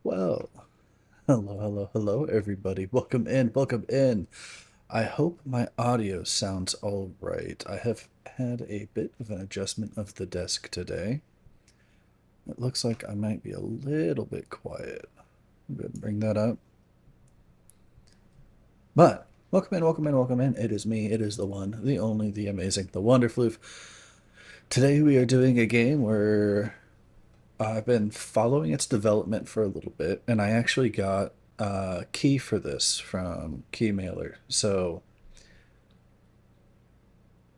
Well, hello, everybody. Welcome in, welcome in. I hope my audio sounds all right. I have had a bit of an adjustment of the desk today. It looks like I might be a little bit quiet. I'm going to bring that up. But welcome in, welcome in, welcome in. It is me. It is the one, the only, the amazing, the wonderful. Today we are doing a game where I've been following its development for a little bit, and I actually got a key for this from Keymailer. So,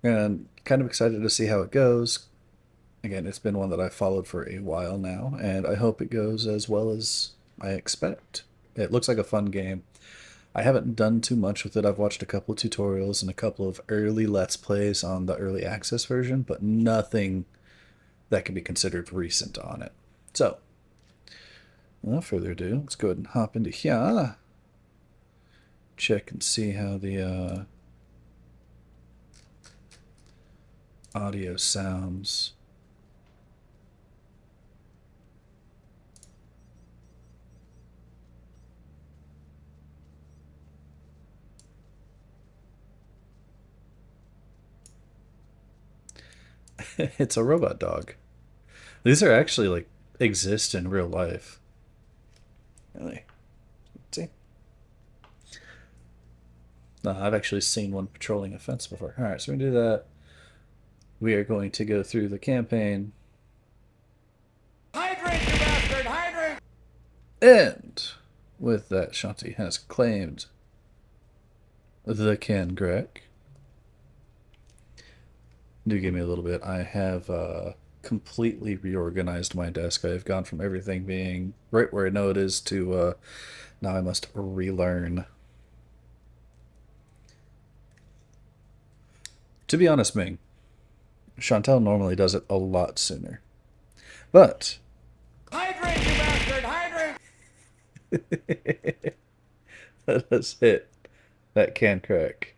and kind of excited to see how it goes. Again, it's been one that I've followed for a while now, and I hope it goes as well as I expect. It looks like a fun game. I haven't done too much with it. I've watched a couple of tutorials and a couple of early Let's Plays on the early access version, but nothing that can be considered recent on it. So, without further ado, let's go ahead and hop into here. Check and see how the audio sounds. It's a robot dog. These are actually like exist in real life. Really? Let's see. No, I've actually seen one patrolling a fence before. All right, so we do that. We are going to go through the campaign. Hydrate, you bastard! Hydrate! And with that, Shanti has claimed the can Greg. Do give me a little bit. I have completely reorganized my desk. I've gone from everything being right where I know it is to now I must relearn. To be honest, Ming, Chantel normally does it a lot sooner. But Hydrate, you bastard! Hydrate! let us hit that can crack.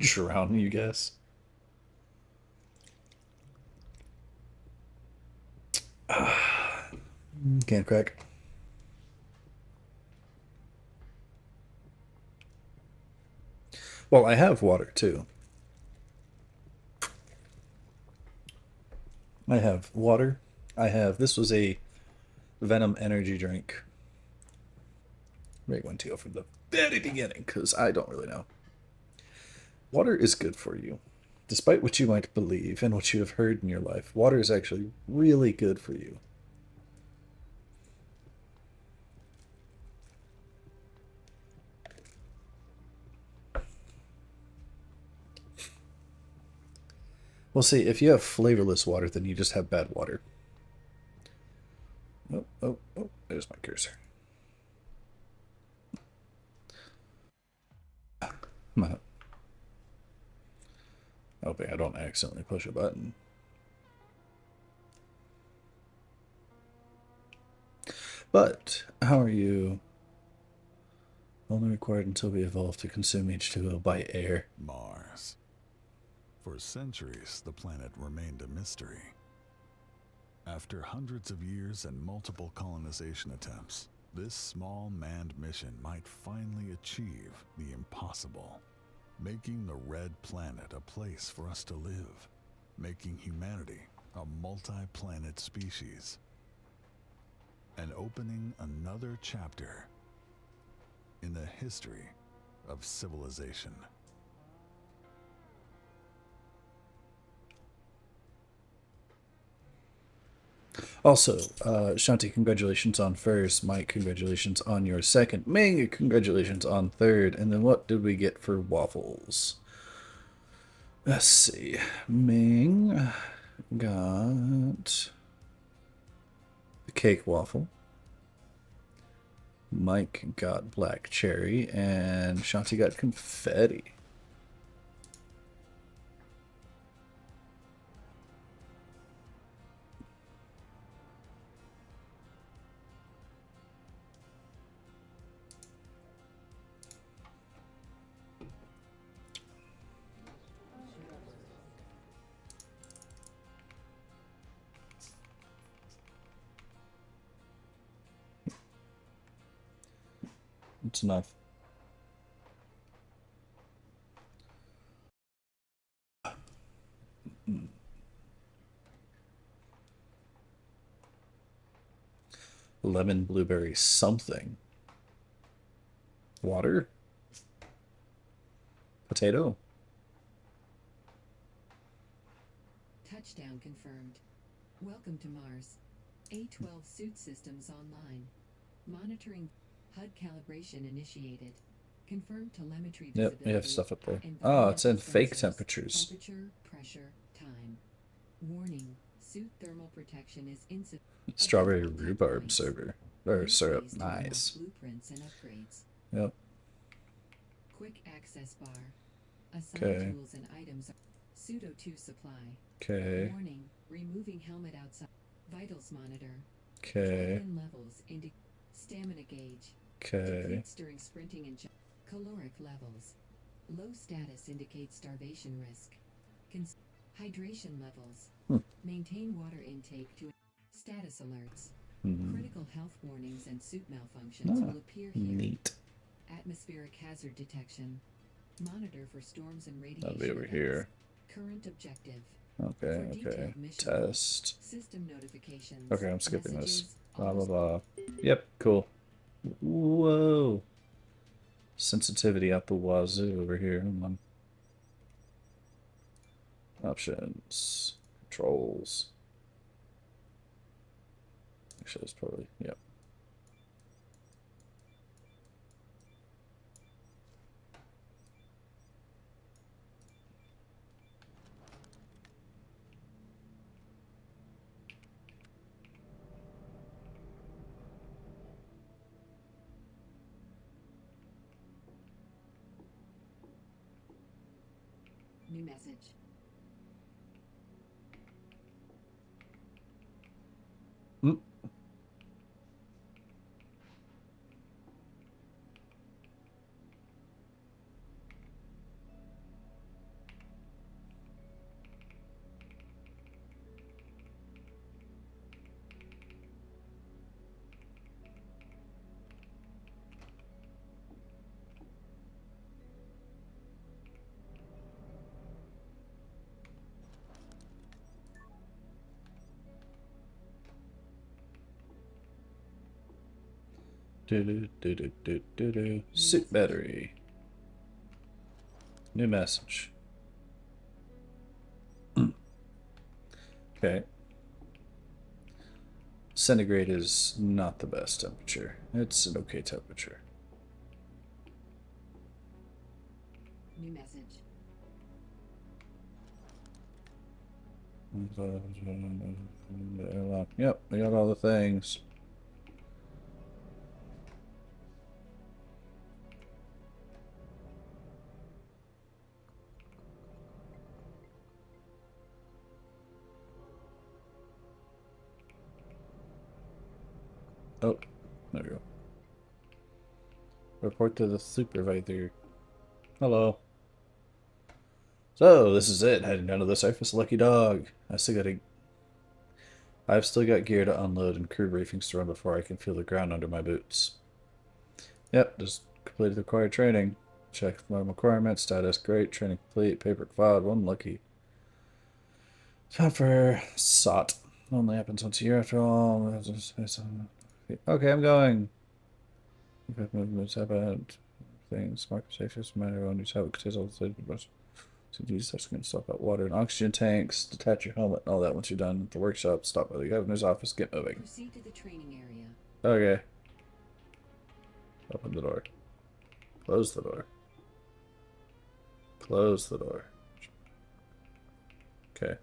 Drown, you guess. Can crack. Well, I have water too. I have water. I have. This was a Venom energy drink. Right one to go from the very beginning, because I don't really know. Water is good for you. Despite what you might believe and what you have heard in your life, water is actually really good for you. Well, see, if you have flavorless water, then you just have bad water. Oh, there's my cursor. I'm hoping I don't accidentally push a button. But, how are you? Only required until we evolve to consume H2O by air. Mars. For centuries, the planet remained a mystery. After hundreds of years and multiple colonization attempts, this small manned mission might finally achieve the impossible, making the Red Planet a place for us to live, making humanity a multi-planet species, and opening another chapter in the history of civilization. Also, Shanti, congratulations on first. Mike, congratulations on your second. Ming, congratulations on third. And then what did we get for waffles? Let's see. Ming got the cake waffle. Mike got black cherry. And Shanti got confetti. It's enough. Lemon, blueberry, something. Water? Potato? Touchdown confirmed. Welcome to Mars. A12 suit systems online. Monitoring. HUD calibration initiated. Confirmed telemetry Yep, visibility. we have stuff up there. Oh, it's in fake Sensors, temperatures. Temperature, pressure, time. Warning. Suit thermal protection is insufficient. Strawberry rhubarb server. Or syrup. Nice. Blueprints and upgrades. Yep. Quick access bar. Assigned Okay. tools and items. Pseudo 2 supply. Okay. Warning. Removing helmet outside. Vitals monitor. Okay. Adrenaline levels indicate. Stamina gauge. Okay. Depletes during sprinting and caloric levels. Low status indicates starvation risk. Hydration levels. Maintain water intake to status alerts. Critical health warnings and suit malfunctions will appear here. Neat. Atmospheric hazard detection. Monitor for storms and radiation. That'll be over events. here. Current objective. Okay, For okay. detailed mission Test. System notifications. Okay, I'm skipping this. Messages, Blah, blah, autos- blah. Yep, cool. Whoa. Sensitivity out the wazoo over here. Come on. Options. Controls. Actually, it's probably, yep. New message. Mm. Do. Suit battery. New message. Okay. Centigrade is not the best temperature. It's an okay temperature. New message. Airlock. Yep, we got all the things. Oh, there we go. Report to the supervisor. Hello. So, this is it. Heading down to the surface. Lucky dog. I've still got gear to unload and crew briefings to run before I can feel the ground under my boots. Yep, just completed the required training. Check my requirements. Status great. Training complete. Paper filed. One lucky. Time for SOT. Only happens once a year after all. Okay, I'm going. Movements happen. Things. Market safety. Matter on use how it contains all the things. So these are going to stop out water and oxygen tanks. Detach your helmet and all that once you're done at the workshop. Stop by the governor's office. Get moving. Proceed to the training area. Okay. Open the door. Close the door. Close the door. Okay.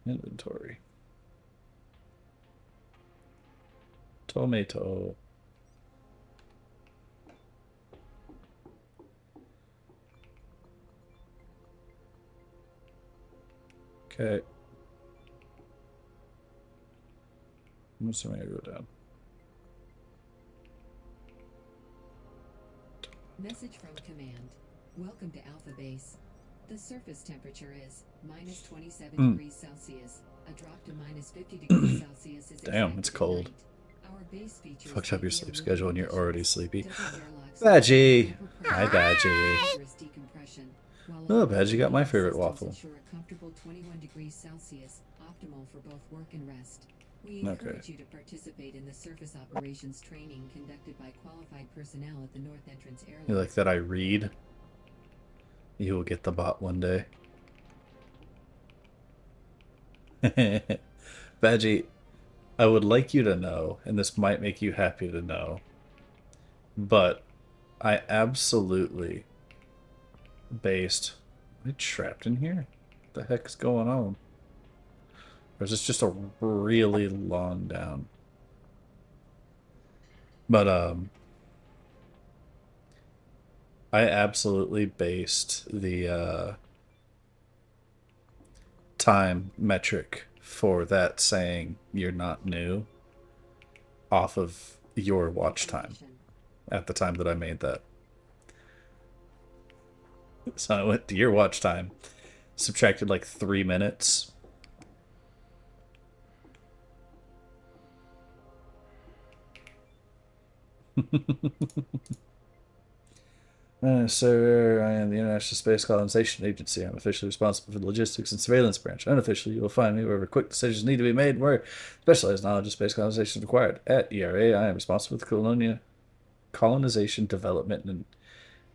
Inventory. Tomato. Okay. I'm assuming I go down. Message from command. Welcome to Alpha Base. The surface temperature is -27 degrees Celsius. A drop to minus 50 degrees Celsius is Damn, it's expected cold. tonight. Our base features Fucked up your ideal sleep living schedule and you're already conditions. sleepy. Double airlocks Badgie! ensure Hi, proper Badgie. dangerous decompression, while Oh, our Badgie got my ventilation favorite systems waffle. ensure a comfortable 21 degrees Celsius, optimal for both work and rest. We Okay. encourage you to participate in the surface operations training conducted by qualified personnel at the North Entrance You Airlock. like that I read? You will get the bot one day. Badgie, I would like you to know, and this might make you happy to know, but I absolutely based... Am I trapped in here? What the heck is going on? Or is this just a really long down? But, I absolutely based the, time metric for that saying you're not new off of your watch time at the time that I made that. So I went to your watch time, subtracted like 3 minutes. Sir, I am the International Space Colonization Agency. I'm officially responsible for the logistics and surveillance branch. Unofficially, you will find me wherever quick decisions need to be made, where specialized knowledge of space colonization is required. At ERA, I am responsible for the colonization, development, and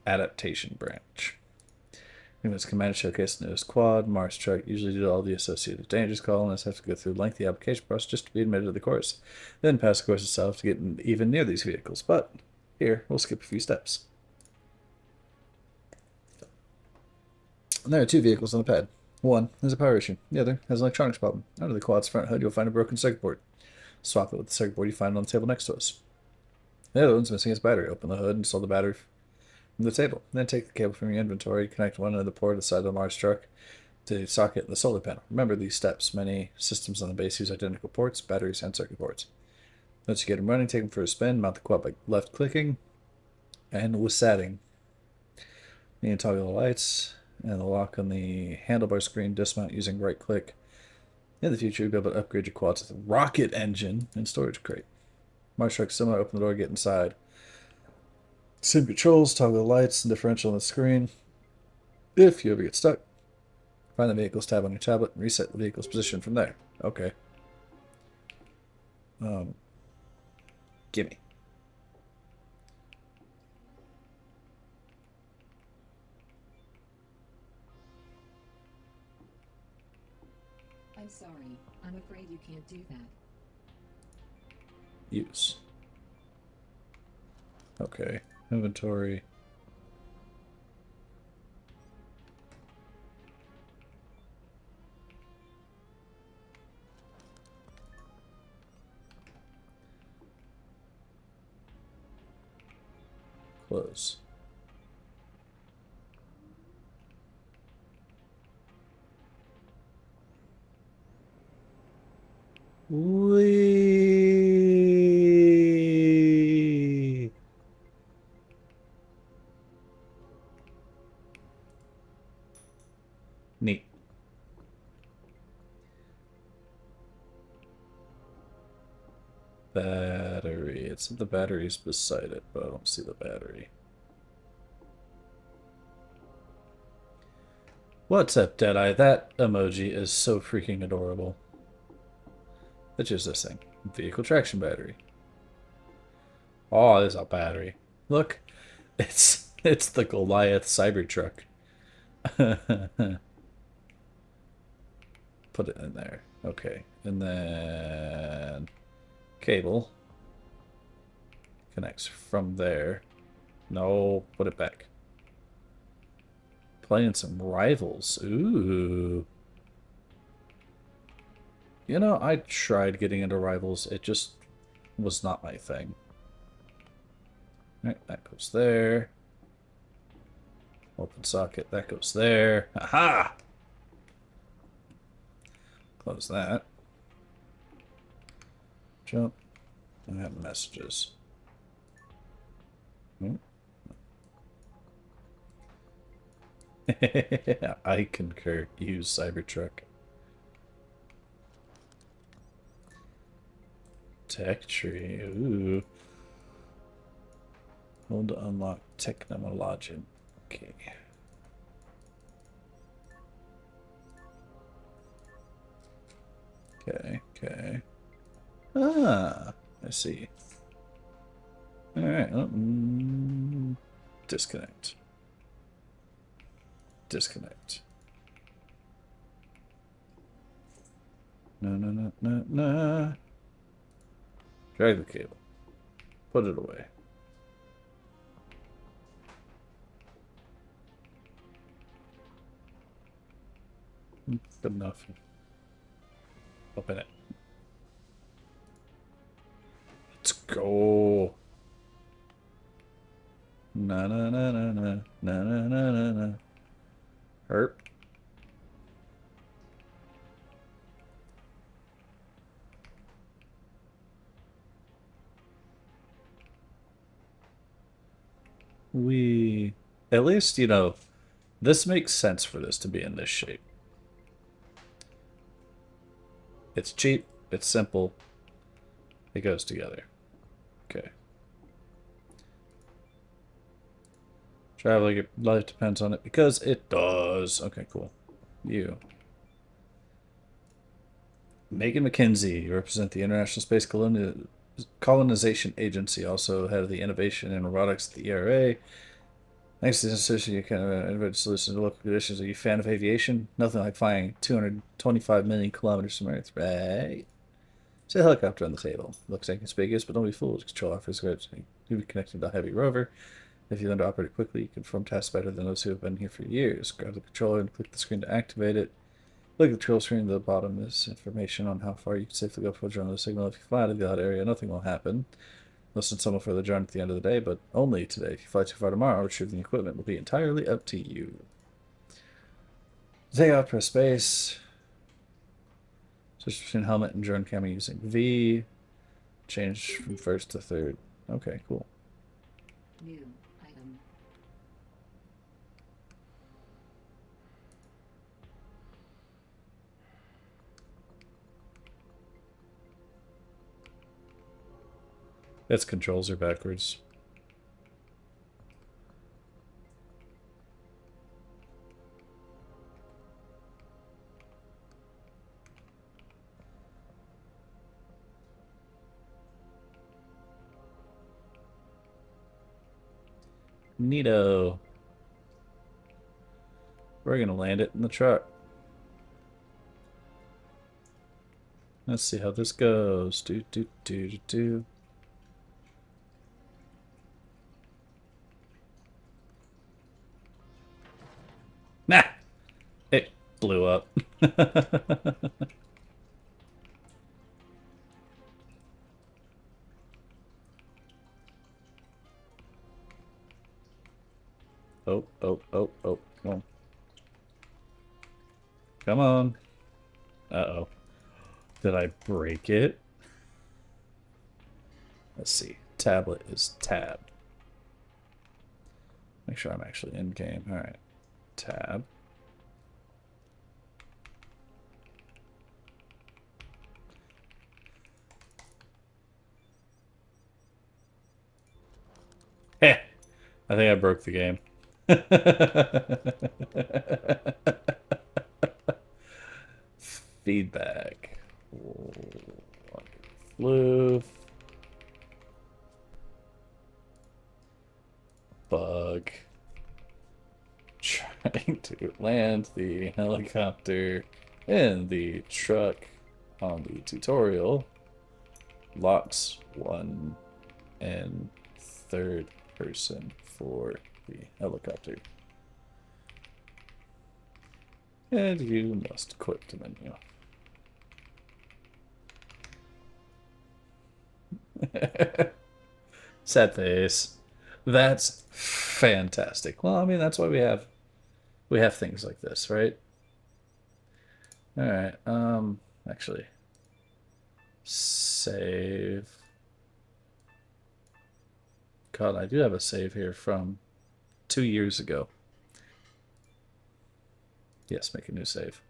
adaptation branch. Units command showcase the newest quad, Mars truck, usually due to all the associated dangers. Colonists have to go through a lengthy application process just to be admitted to the course, then pass the course itself to get even near these vehicles. But here, we'll skip a few steps. And there are 2 vehicles on the pad. One has a power issue. The other has an electronics problem. Under the quad's front hood, you'll find a broken circuit board. Swap it with the circuit board you find on the table next to us. The other one's missing its battery. Open the hood and install the battery from the table. Then take the cable from your inventory, connect one end of the port at the side of the Mars truck to the socket in the solar panel. Remember these steps. Many systems on the base use identical ports, batteries, and circuit boards. Once you get them running, take them for a spin, mount the quad by left-clicking, and with setting. You can toggle the lights and the lock on the handlebar screen, dismount using right-click. In the future, you'll be able to upgrade your quad to the rocket engine and storage crate. Mars truck similar, open the door, get inside. Same controls, toggle the lights and differential on the screen. If you ever get stuck, find the vehicles tab on your tablet and reset the vehicle's position from there. Okay. Gimme. I'm sorry. I'm afraid you can't do that. Use. Okay. Inventory. Close. Whee! Neat. Battery. It said the battery's beside it, but I don't see the battery. What's up, Deadeye? That emoji is so freaking adorable. It's just this thing. Vehicle traction battery. Oh, there's a battery. Look, it's the Goliath Cybertruck. Put it in there. Okay, and then cable connects from there. No, put it back. Playing some Rivals. Ooh. You know, I tried getting into Rivals. It just was not my thing. Alright, that goes there. Open socket, that goes there. Aha! Close that. Jump. I have messages. Hmm. I concur. Use Cybertruck. Tech tree. Ooh. Hold to unlock technology. Okay. Okay, okay. Ah, I see. Alright. Disconnect. Disconnect. No, no, no, no, no. Drag the cable. Put it away. Good enough. Open it. Let's go. Na na na na na na na na na na. Herp. We, at least, you know, this makes sense for this to be in this shape. It's cheap, it's simple, it goes together. Okay. Traveling life depends on it because it does. Okay, cool. You. Megan McKenzie, you represent the International Space Colonization Agency, also head of the Innovation and Robotics at the ERA. Thanks to this institution, you can innovate solutions to local conditions. Are you a fan of aviation? Nothing like flying 225 million kilometers from Earth, right? See a helicopter on the table. Looks inconspicuous, but don't be fooled. Control offers good. You'll be connected to a heavy rover. If you learn to operate it quickly, you can perform tasks better than those who have been here for years. Grab the controller and click the screen to activate it. Look at the control screen at the bottom. Is information on how far you can safely go before drawing the signal. If you fly out of the hot area, nothing will happen. Listen to someone for the journey at the end of the day, but only today. If you fly too far tomorrow, retrieving the equipment will be entirely up to you. Take off, press space. Switch between helmet and drone camera using V. Change from first to third. Okay, cool. New item. Its controls are backwards. Neato. We're gonna land it in the truck. Let's see how this goes. Do do do do do. Nah, it blew up. Oh, oh, oh, oh, come on. Come on. Uh-oh. Did I break it? Let's see. Tablet is tab. Make sure I'm actually in game. All right. Tab. Heh. I think I broke the game. Feedback. Floof. Bug. Trying to land the helicopter in the truck on the tutorial locks one and third person for the helicopter. And you must quit the menu. Sad face. That's fantastic. Well, I mean, that's why we have things like this, right? All right. Actually, save. God, I do have a save here from 2 years ago. Yes, make a new save.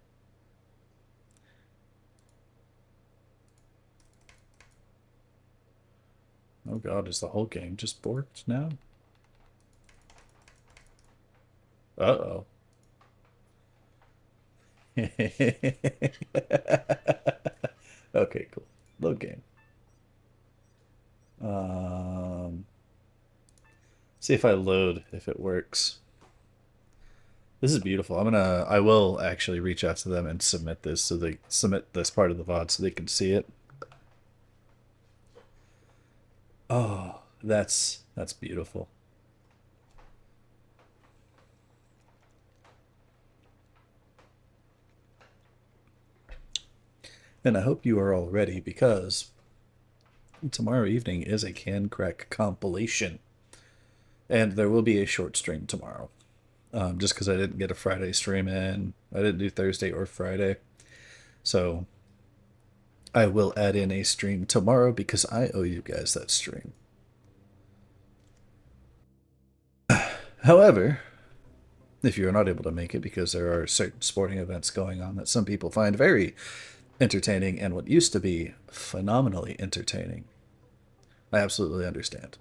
Oh god, is the whole game just borked now? Uh-oh. Okay, cool. Load game. See if I load, if it works. This is beautiful. I will actually reach out to them and submit this so they submit this part of the VOD so they can see it. Oh, that's beautiful. And I hope you are all ready because tomorrow evening is a Can Crack compilation. And there will be a short stream tomorrow. Just because I didn't get a Friday stream in. I didn't do Thursday or Friday. So I will add in a stream tomorrow because I owe you guys that stream. However, if you are not able to make it because there are certain sporting events going on that some people find very entertaining and what used to be phenomenally entertaining, I absolutely understand.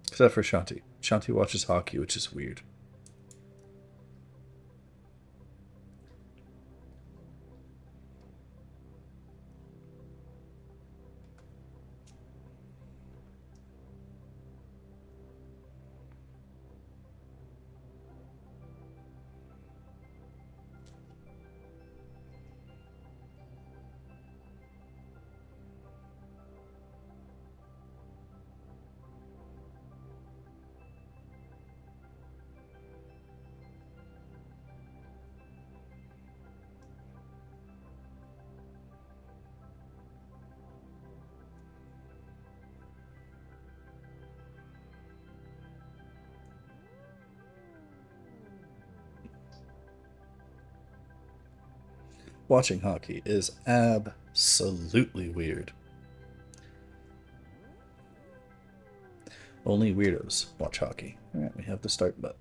Except for Shanti. Shanti watches hockey, which is weird. Watching hockey is absolutely weird. Only weirdos watch hockey. Alright, we have the start button.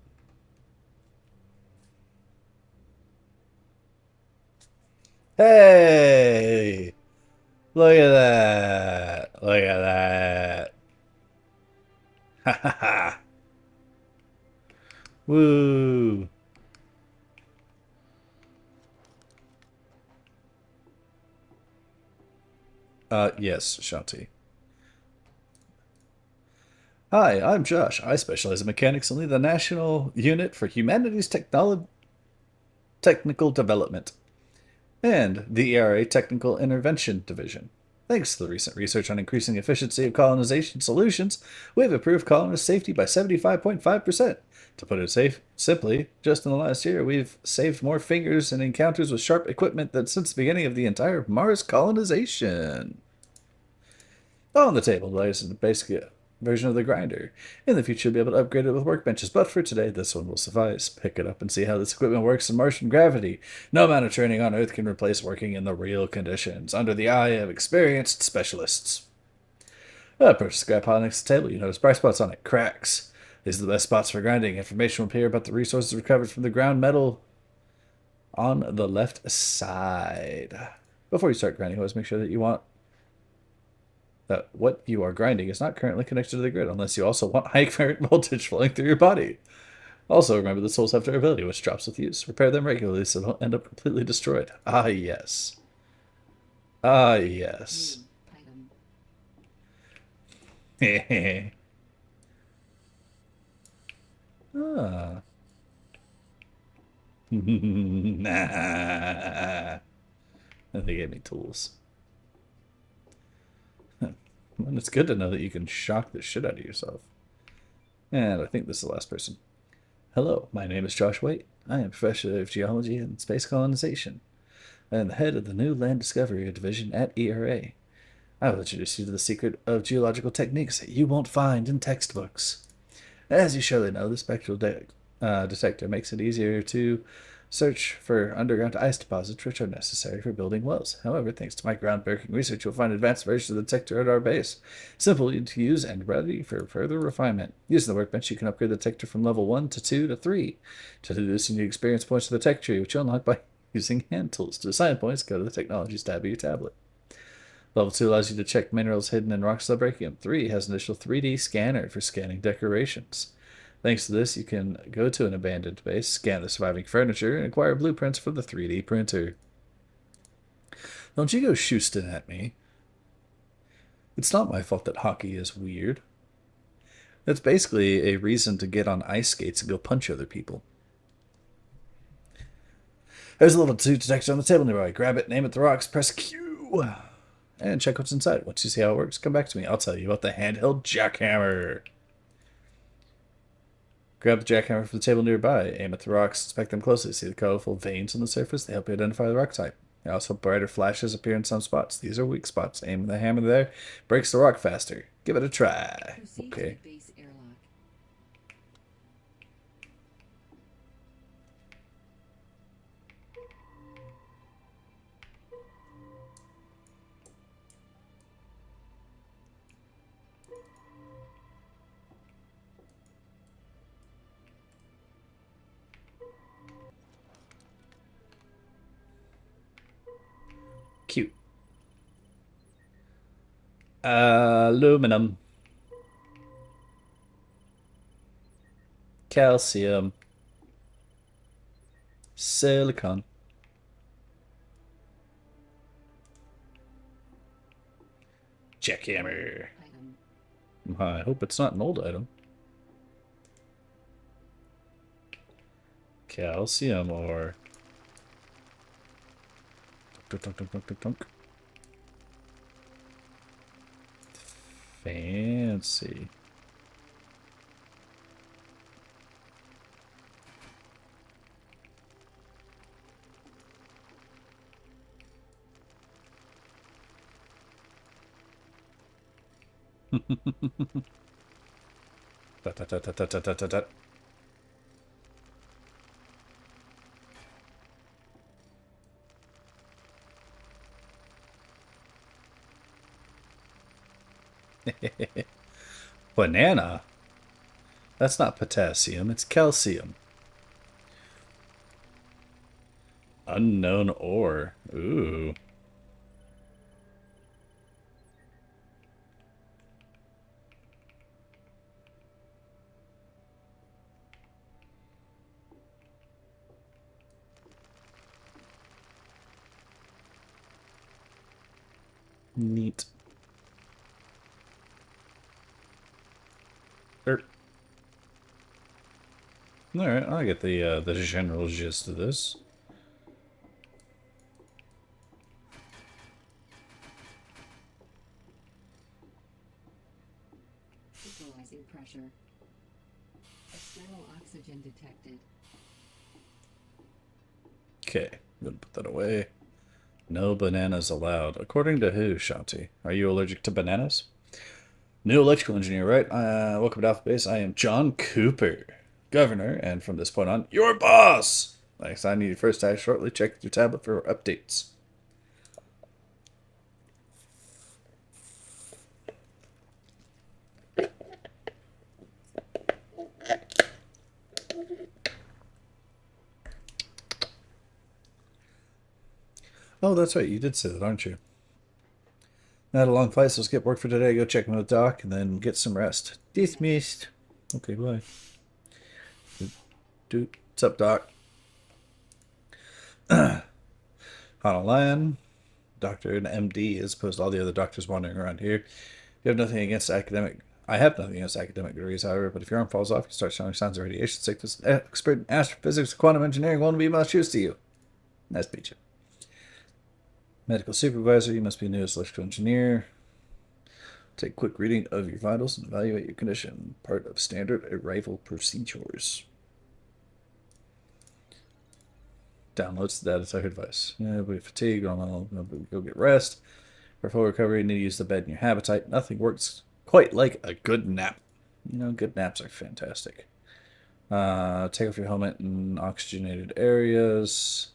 Hey! Look at that! Look at that! Ha ha ha! Woo! Yes, Shanti. Hi, I'm Josh. I specialize in mechanics and lead the National Unit for Humanities Technical Development and the ERA Technical Intervention Division. Thanks to the recent research on increasing efficiency of colonization solutions, we've improved colonist safety by 75.5%. To put it simply, just in the last year, we've saved more fingers in encounters with sharp equipment than since the beginning of the entire Mars colonization. On the table, the latest and basic version of the grinder. In the future, you'll be able to upgrade it with workbenches, but for today, this one will suffice. Pick it up and see how this equipment works in Martian gravity. No amount of training on Earth can replace working in the real conditions, under the eye of experienced specialists. Purchase scrap pile next to the table. You notice bright spots on it. Cracks. These are the best spots for grinding. Information will appear about the resources recovered from the ground metal on the left side. Before you start grinding, always make sure that you want what you are grinding is not currently connected to the grid, unless you also want high current voltage flowing through your body. Also, remember that souls have durability, which drops with use. Repair them regularly so they don't end up completely destroyed. Ah, yes. Ah, yes. Item. Ah. Nah. They gave me tools. And it's good to know that you can shock the shit out of yourself. And I think this is the last person. Hello, my name is Josh Waite. I am Professor of Geology and Space Colonization. I am the head of the new Land Discovery Division at ERA. I will introduce you to the secret of geological techniques that you won't find in textbooks. As you surely know, the spectral detector makes it easier to search for underground ice deposits which are necessary for building wells. However, thanks to my groundbreaking research, you'll find advanced versions of the detector at our base. Simple to use and ready for further refinement. Using the workbench, you can upgrade the detector from level 1 to 2 to 3. To do this, you need experience points to the tech tree, which you unlock by using hand tools. To assign points, go to the Technologies tab of your tablet. Level 2 allows you to check minerals hidden in rocks without breaking them. 3 has an initial 3D scanner for scanning decorations. Thanks to this, you can go to an abandoned base, scan the surviving furniture, and acquire blueprints for the 3D printer. Don't you go shoosting at me. It's not my fault that hockey is weird. That's basically a reason to get on ice skates and go punch other people. There's a level 2 detector on the table nearby. Grab it, name it the rocks, press Q, and check what's inside. Once you see how it works, come back to me. I'll tell you about the handheld jackhammer. Grab the jackhammer from the table nearby. Aim at the rocks, inspect them closely. See the colorful veins on the surface? They help you identify the rock type. Also, brighter flashes appear in some spots. These are weak spots. Aim the hammer there. Breaks the rock faster. Give it a try. Proceed Okay. to the base airlock. Cute. Aluminum. Calcium. Silicon. Jackhammer. Item. I hope it's not an old item. Calcium ore. Dunk, dunk, dunk, dunk, dunk, dunk. Fancy. Da, da, da, da, da, da, da, da. Banana? That's not potassium, it's calcium. Unknown ore. Ooh. Neat. Er. All right, I get the general gist of this. Equalizing pressure. External oxygen detected. Okay, I'm gonna put that away. No bananas allowed. According to who, Shanti? Are you allergic to bananas? New electrical engineer, right? Welcome to Alpha Base. I am John Cooper, governor, and from this point on, your boss! Thanks, I need your first task shortly. Check your tablet for updates. Oh, that's right. You did say that, aren't you? Not a long flight, so skip work for today. Go check in with Doc and then get some rest. Dismissed. Okay, bye. Dude, what's up, Doc? On a line. Doctor and MD, as opposed to all the other doctors wandering around here. You have nothing against academic. I have nothing against academic degrees, however, but if your arm falls off, you start showing signs of radiation sickness. An expert in astrophysics, quantum engineering won't be much use to you. Nice to meet you. Medical supervisor, you must be new as electrical engineer. Take a quick reading of your vitals and evaluate your condition. Part of standard arrival procedures. Downloads the data to your device. Yeah, we fatigued. Go get rest. For full recovery, you need to use the bed in your habitat. Nothing works quite like a good nap. You know, good naps are fantastic. Take off your helmet in oxygenated areas.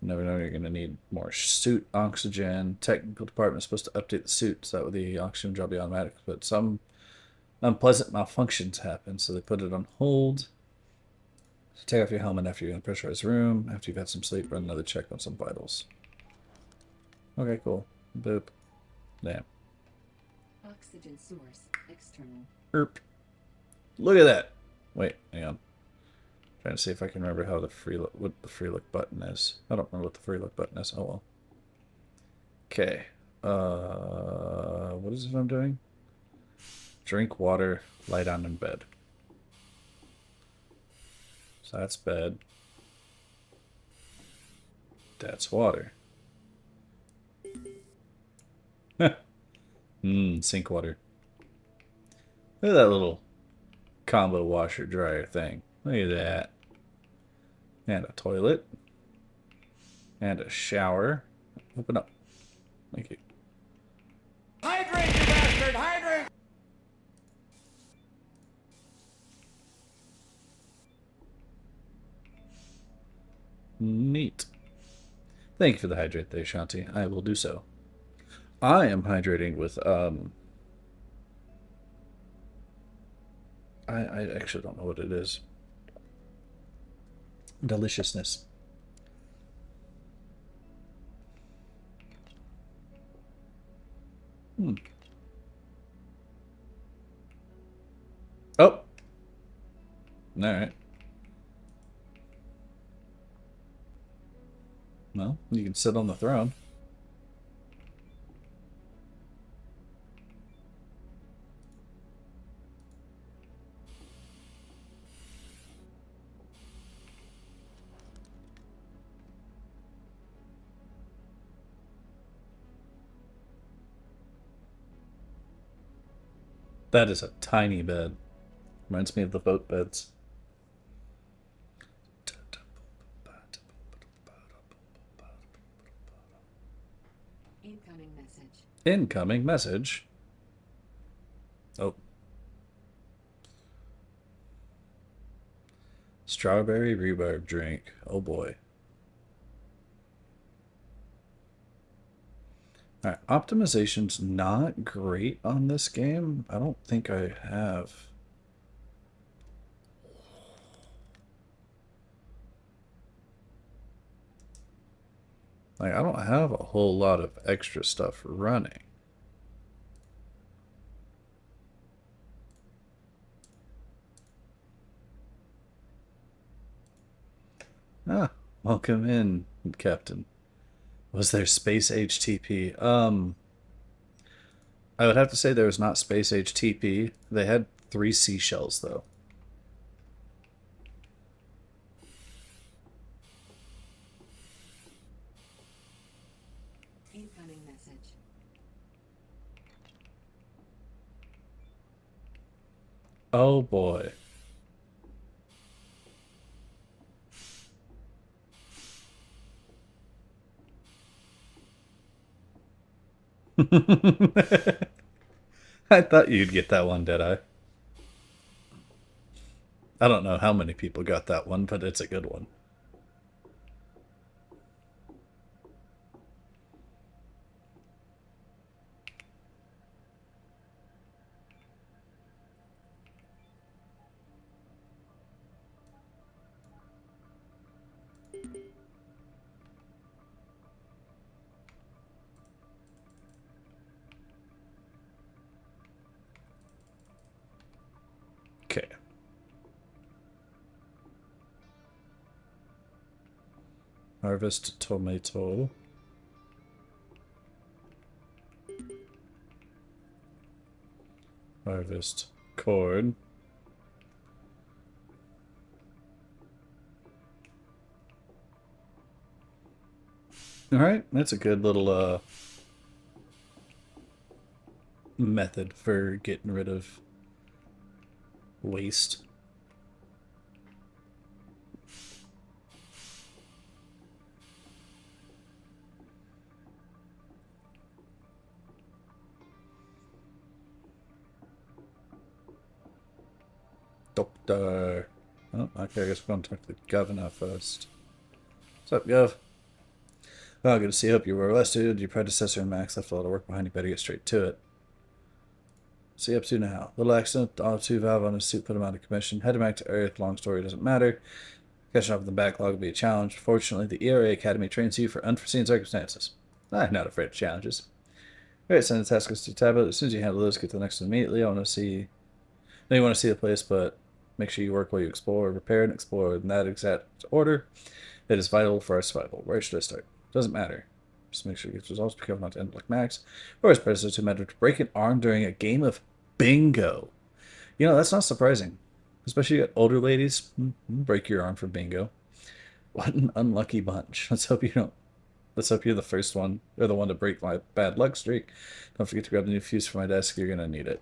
You never know, you're going to need more suit oxygen. Technical department is supposed to update the suit so that way the oxygen job be automatic. But some unpleasant malfunctions happen, so they put it on hold. So take off your helmet after you're in a pressurized room. After you've had some sleep, run another check on some vitals. Okay, cool. Boop. Damn. Oxygen source external. Erp. Look at that. Wait, hang on. Trying to see if I can remember how the free look, what the free look button is. I don't remember what the free look button is. Oh well. Okay. What is it I'm doing? Drink water, lie down in bed. So that's bed. That's water. Sink water. Look at that little combo washer dryer thing. Look at that. And a toilet. And a shower. Open up. Thank you. Hydrate, you bastard! Hydrate! Neat. Thank you for the hydrate there, Shanti. I will do so. I am hydrating with I actually don't know what it is. Deliciousness. Oh. Alright. Well, you can sit on the throne. That is a tiny bed. Reminds me of the boat beds. Incoming message. Incoming message. Oh. Strawberry rhubarb drink. Oh boy. Alright, optimization's not great on this game. I don't think I have. Like, I don't have a whole lot of extra stuff running. Ah, welcome in, Captain. Was there space HTP? I would have to say there was not space HTP. They had 3 seashells, though. Incoming message. Oh boy. I thought you'd get that one, did I? I don't know how many people got that one, but it's a good one. Okay. Harvest tomato. Harvest corn. Alright, that's a good little method for getting rid of waste. Doctor. Oh, okay, I guess we're going to talk to the governor first. What's up, Gov? Oh, good to see you. Hope you were arrested. Your predecessor and Max left a lot of work behind you. Better get straight to it. See up to now. Little accident. The auto valve on his suit put him out of commission. Headed back to Earth. Long story doesn't matter. Catching up with the backlog will be a challenge. Fortunately, the ERA Academy trains you for unforeseen circumstances. I'm not afraid of challenges. Alright, send the task goes to tablet. As soon as you handle this, get to the next one immediately. I want to see. No, you want to see the place, but make sure you work while you explore, repair, and explore in that exact order. It is vital for our survival. Where should I start? Doesn't matter. Just make sure you get results. Be careful not to end like Max or his predecessor who managed to break an arm during a game of bingo. You know, that's not surprising. Especially you got older ladies. Break your arm for bingo. What an unlucky bunch. Let's hope you don't. Let's hope you're the first one, or the one to break my bad luck streak. Don't forget to grab the new fuse from my desk. You're going to need it.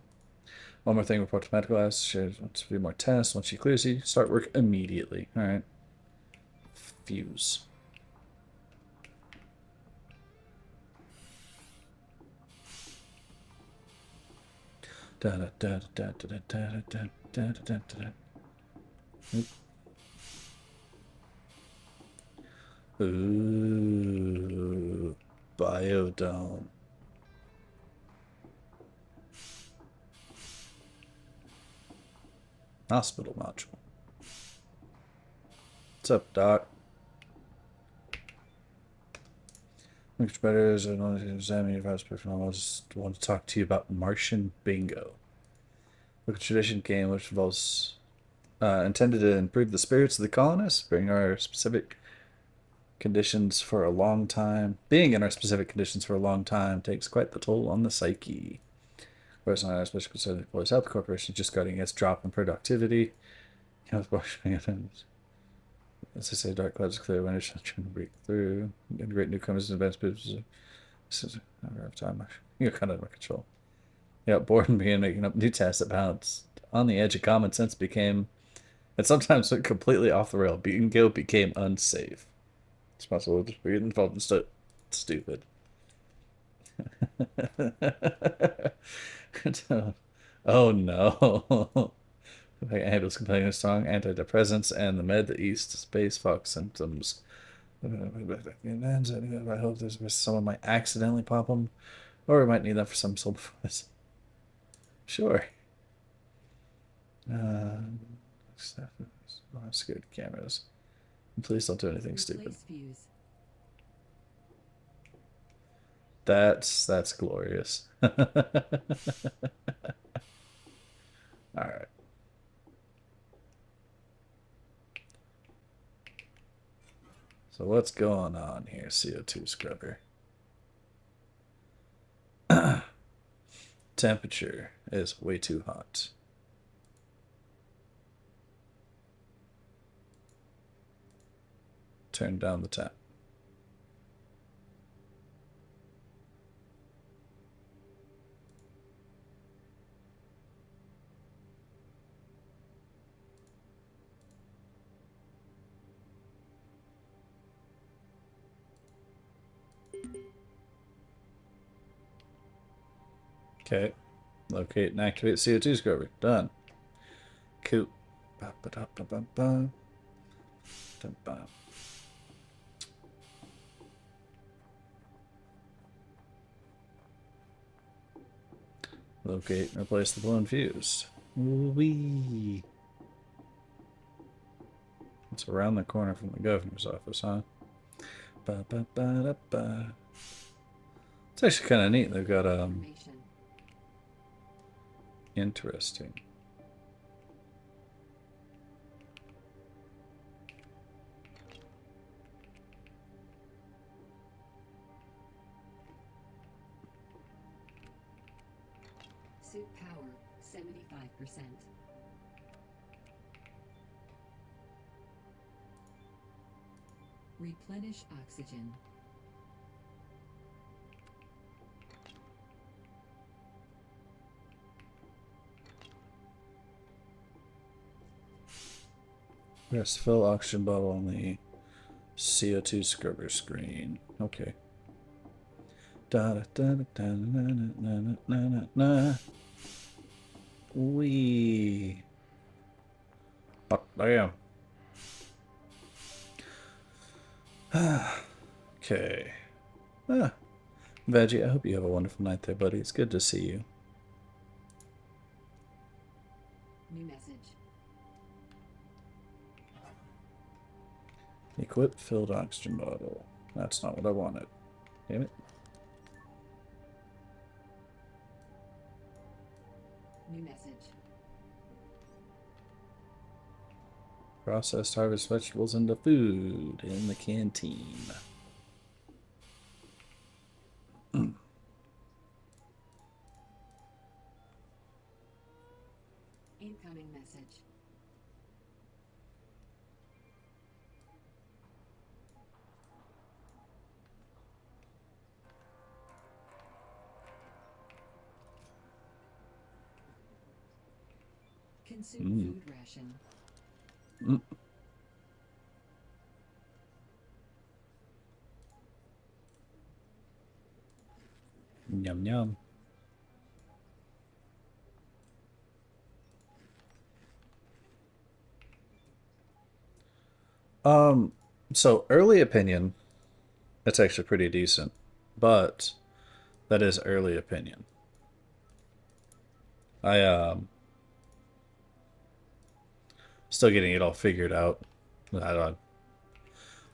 One more thing, report to medical labs. She wants to do more tests. Once she clears you, start work immediately. Alright. Fuse. Da da da da da da da da da da da. Ooh, biodome. Hospital module. What's up, Doc? Much better as I want to examine your past performance. I just want to talk to you about Martian Bingo. Look, a tradition game which involves intended to improve the spirits of the colonists, bring our specific conditions for a long time. Being in our specific conditions for a long time takes quite the toll on the psyche. Whereas not especially concerned with employees' health, the corporation just guarding against drop in productivity. As I say, dark clouds clear when it's trying to break through. Integrate newcomers and advanced businesses. This is a matter of time. You're kind of under control. Yeah, bored and began making up new tasks that bounced on the edge of common sense became, and sometimes went completely off the rail. Bingo became unsafe. It's possible to be involved in stupid. Oh no. Handles complaining strong antidepressants and the med east space fox symptoms. I hope there's someone might accidentally pop them, or we might need that for some sort of this. Sure. Scared cameras. Please don't do anything stupid. Fuse. That's glorious. All right. So what's going on here, CO2 scrubber? Temperature is way too hot. Turn down the tap. Okay. Locate and activate CO2 scrubber. Done. Cool. Locate and replace the blown fuse. Wee. It's around the corner from the governor's office, huh? It's actually kind of neat. They've got interesting. Suit power 75%. Replenish oxygen. Yes, fill oxygen bottle on the CO2 scrubber screen. Okay. Da da da da na na na na na na. Wee. Oh, damn. Okay. Veggie, I hope you have a wonderful night there, buddy. It's good to see you. New message. Equip filled oxygen bottle. That's not what I wanted. Damn it. New message. Processed harvest vegetables into food in the canteen. Incoming message. Consume food ration. Mm. Yum yum. Um, so early opinion, it's actually pretty decent, but that is early opinion. I still getting it all figured out. I don't.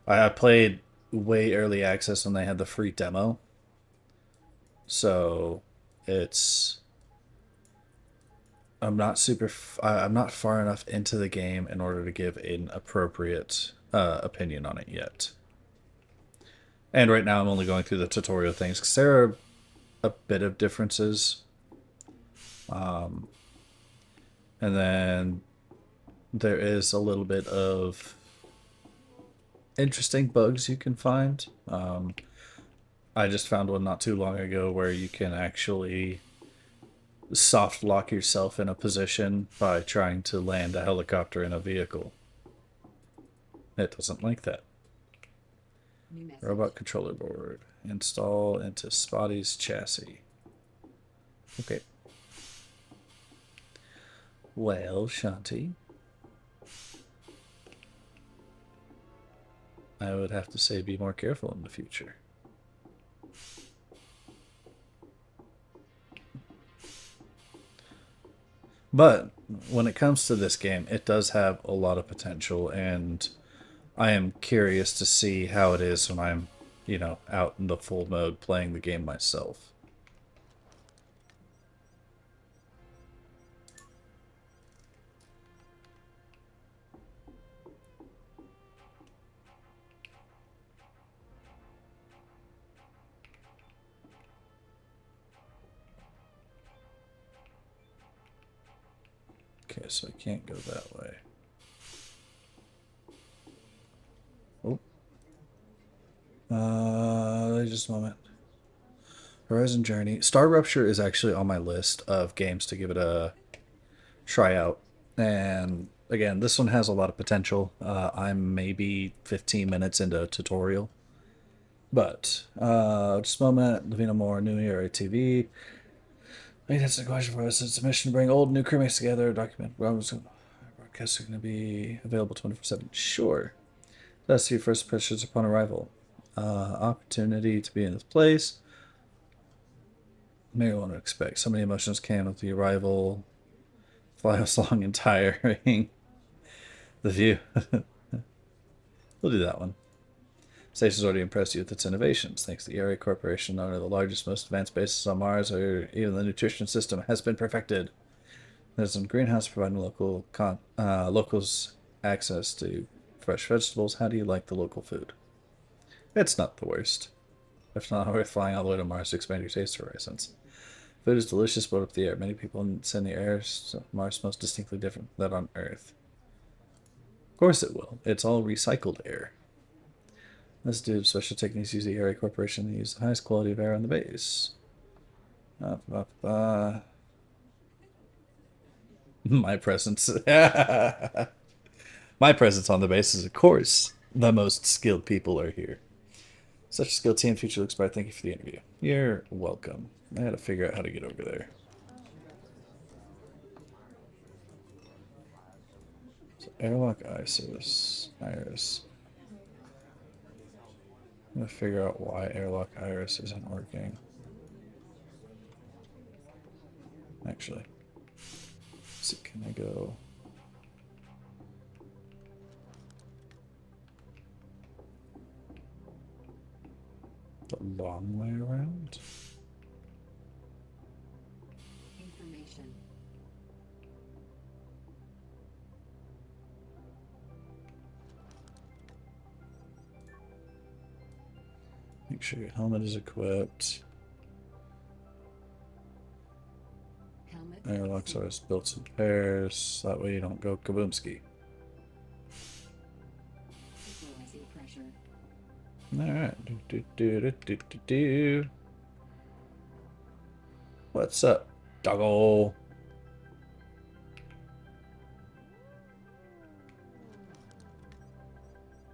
I played way early access when they had the free demo, so it's I'm not far enough into the game in order to give an appropriate opinion on it yet. And right now I'm only going through the tutorial things because there are a bit of differences. And then there is a little bit of interesting bugs you can find. I just found one not too long ago where you can actually soft lock yourself in a position by trying to land a helicopter in a vehicle. It doesn't like that. New message. Robot controller board. Install into Spotty's chassis. Okay. Well, Shanti, I would have to say be more careful in the future. But when it comes to this game, it does have a lot of potential, and I am curious to see how it is when I'm, out in the full mode playing the game myself. Okay, so I can't go that way. Just a moment. Horizon Journey. Star Rupture is actually on my list of games to give it a try out. And again, this one has a lot of potential. I'm maybe 15 minutes into a tutorial. But, just a moment. Lavina Moore, New Era TV. I think that's a question for us. It's a mission to bring old and new crewmates together. Document broadcasts are going to be available 24/7. Sure. That's your first impressions upon arrival. Opportunity to be in this place. Maybe what to expect. So many emotions came with the arrival. Fly us long and tiring. The view. We'll do that one. Station's already impressed you with its innovations. Thanks to the Area Corporation, none of the largest, most advanced bases on Mars, or even the nutrition system has been perfected. There's a greenhouse providing locals access to fresh vegetables. How do you like the local food? It's not the worst. If not worth flying all the way to Mars to expand your taste horizons. Food is delicious, but up the air. Many people send the air Mars most distinctly different than on Earth. Of course it will. It's all recycled air. Let's do special techniques. Use the Area Corporation to use the highest quality of air on the base. My presence. My presence on the base is, of course, the most skilled people are here. Such a skilled team. Future looks bright. Thank you for the interview. You're welcome. I had to figure out how to get over there. So airlock Iris. I'm gonna figure out why airlock Iris isn't working. Actually, let's see, can I go? The long way around? Information. Make sure your helmet is equipped. Helmet. Airlocks are built in pairs. That way you don't go kaboomski. Equalizing pressure. Alright. Do. What's up, doggo?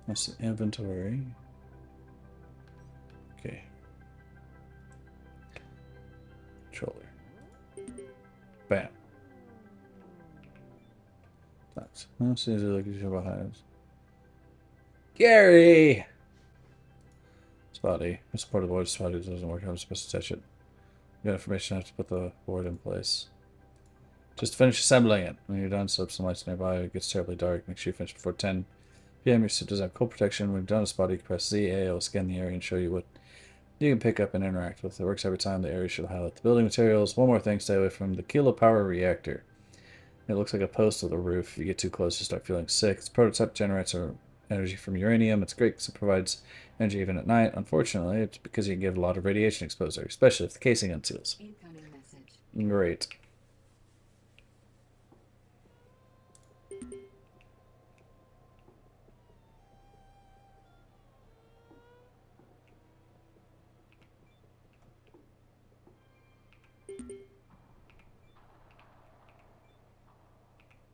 That's the inventory. Okay. Controller. Bam. That's easy like you behind. Gary! Spotty. It's part of the board. Spotty doesn't work. I'm supposed to touch it. You got information. I have to put the board in place. Just finish assembling it. When you're done, slip some lights nearby. It gets terribly dark. Make sure you finish before 10 p.m. Your suit does have cold protection. When you're done a spot, you can press Z. A will scan the area and show you what you can pick up and interact with. It works every time. The area should highlight the building materials. One more thing, stay away from the kilopower reactor. It looks like a post with a roof. If you get too close, you start feeling sick. Its prototype generates energy from uranium. It's great because it provides energy even at night. Unfortunately, it's because you can get a lot of radiation exposure, especially if the casing unseals. Incoming message. Great.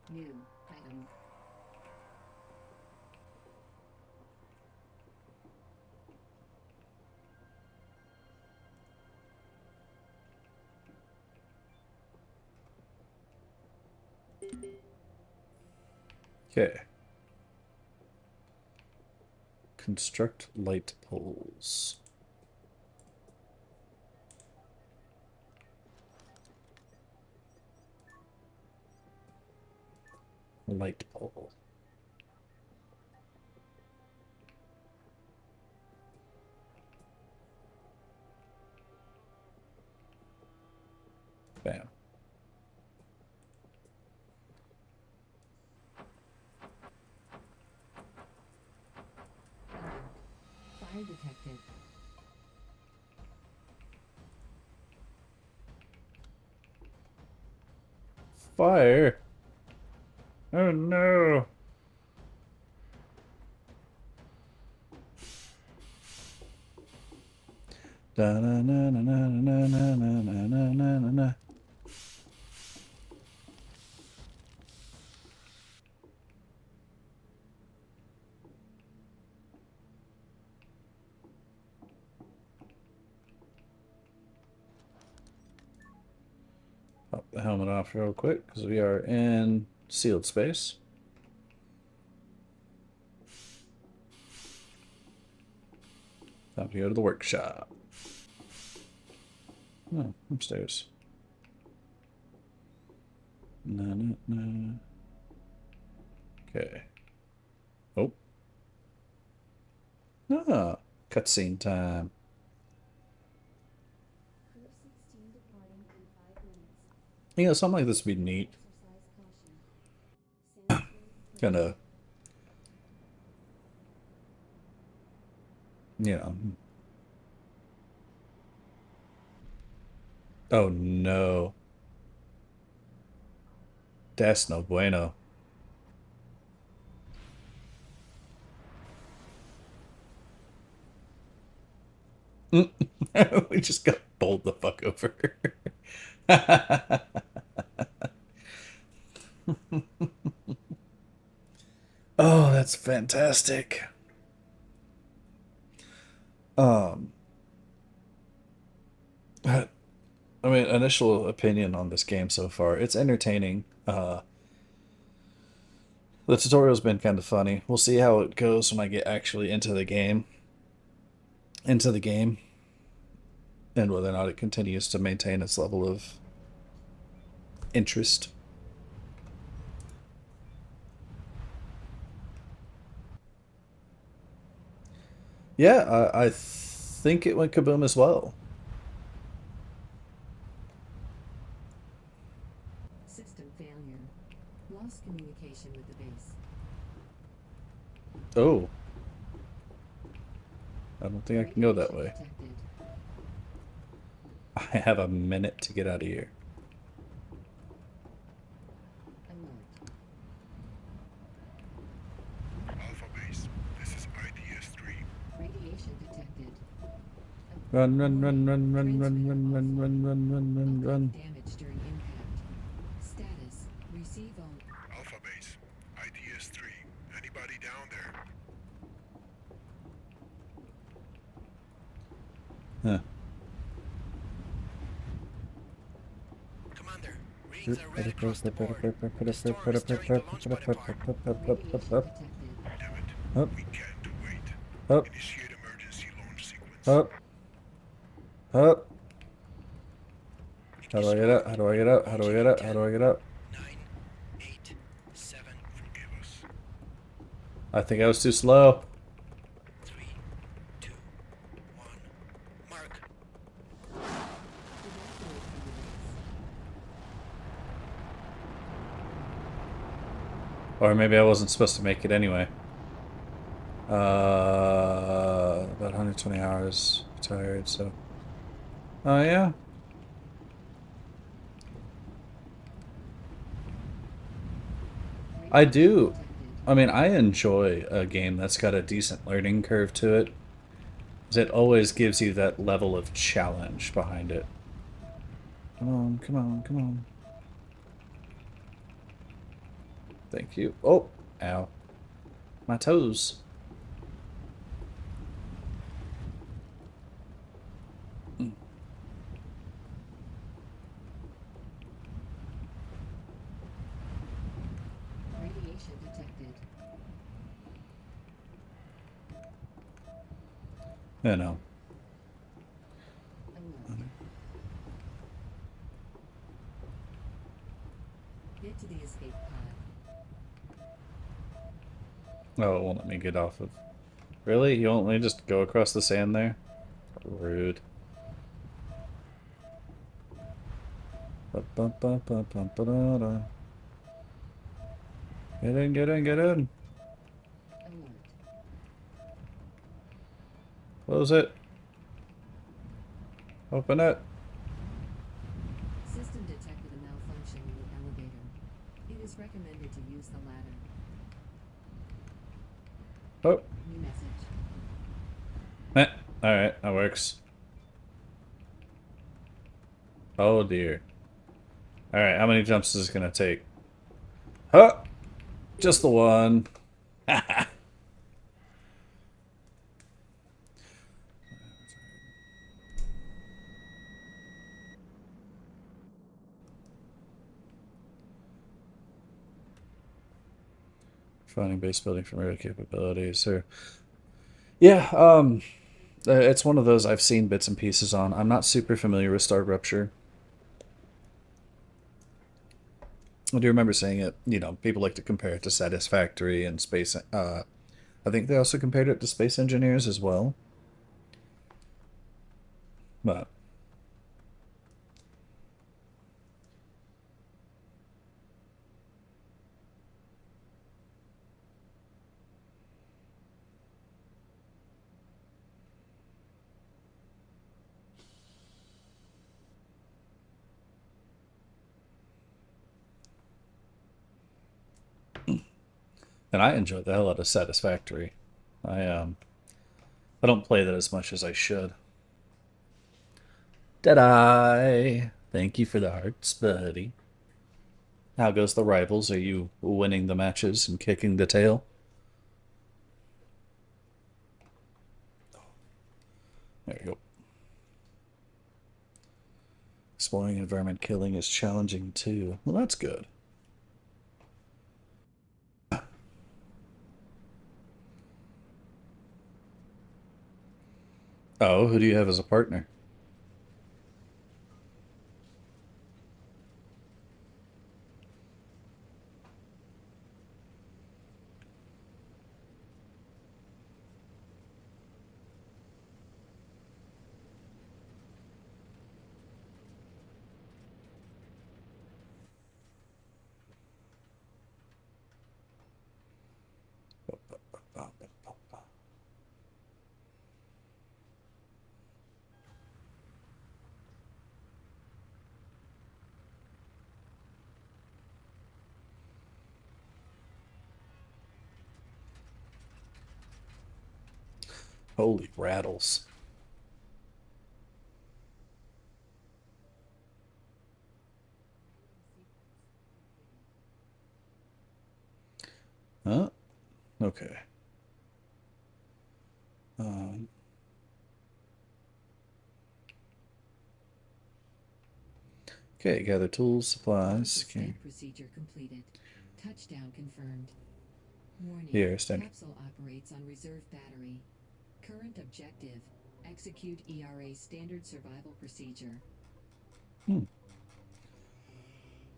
New item. Okay. Construct light poles. Light pole. Bam. Fire detected. Fire. Oh no. Da na na na na na na na na na na na na. Pop the helmet off real quick because we are in sealed space. Time to go to the workshop. Oh, upstairs. Na na na. Okay. Oh. Ah, cutscene time. Crew 16 departing in 5 minutes. You know, something like this would be neat. Exercise caution. Kind of, you know. Oh no. That's no bueno. We just got bowled the fuck over. Oh, that's fantastic. Um, I mean, initial opinion on this game so far, it's entertaining. The tutorial's been kind of funny. We'll see how it goes when I get actually into the game, and whether or not it continues to maintain its level of interest. Yeah, I think it went kaboom as well. System failure. Lost communication with the base. Oh. I don't think I can go that way. Detected. I have a minute to get out of here. Alert. Alpha Base, this is IDS-3. Radiation detected. Run, run, run, Warning. run, run, run, Transmitter run, run, offline. run, run, run, run, Upon run. damage during impact. Status. Receive on. Alpha Base, IDS-3. Anybody down there? Huh. Commander, readings are red across the board. The storm is tearing the launch pad apart. Radiation detected. Damn it. Up, We can't wait. up, Initiate emergency launch sequence. up, up. How do I get up? How do I get up? How do I get up? How do I get up? 9, 8, 7, Forgive us. I think I was too slow. 3, 2, 1. Mark. Evacuate from the base. Or maybe I wasn't supposed to make it anyway. About 120 hours retired, so. Oh, yeah. I Radiation do. detected. I mean, I enjoy a game that's got a decent learning curve to it. 'Cause it always gives you that level of challenge behind it. Come on, come on, come on. Thank you. Oh, ow. My toes. Mm. Radiation detected. You know. Alert. Get to the escape pod. Oh, it won't let me get off of. Really? You won't let me just go across the sand there? Rude. Ba-ba-ba-ba-ba-da-da. Get in, get in, get in. Alert. Close it. Open it. System detected a malfunction in the elevator. It is recommended to use the ladder. Oh. New message. Alright, that works. Oh dear. Alright, how many jumps is this gonna take? Huh! Just the one. Finding base building from radio capabilities. Or yeah, it's one of those I've seen bits and pieces on. I'm not super familiar with Star Rupture. I do remember saying it. You know, people like to compare it to Satisfactory and Space. I think they also compared it to Space Engineers as well. But and I enjoy the hell out of Satisfactory. I I don't play that as much as I should. Did I? Thank you for the hearts, buddy. How goes the rivals? Are you winning the matches and kicking the tail? There you go. Exploring environment killing is challenging too. Well, that's good. Oh, who do you have as a partner? Holy rattles. Huh? Okay. Um, okay, gather tools, supplies. Okay. Escape procedure completed. Touchdown confirmed. Warning. Here, stand. Capsule operates on reserve battery. Current objective. Execute ERA standard survival procedure. Hmm.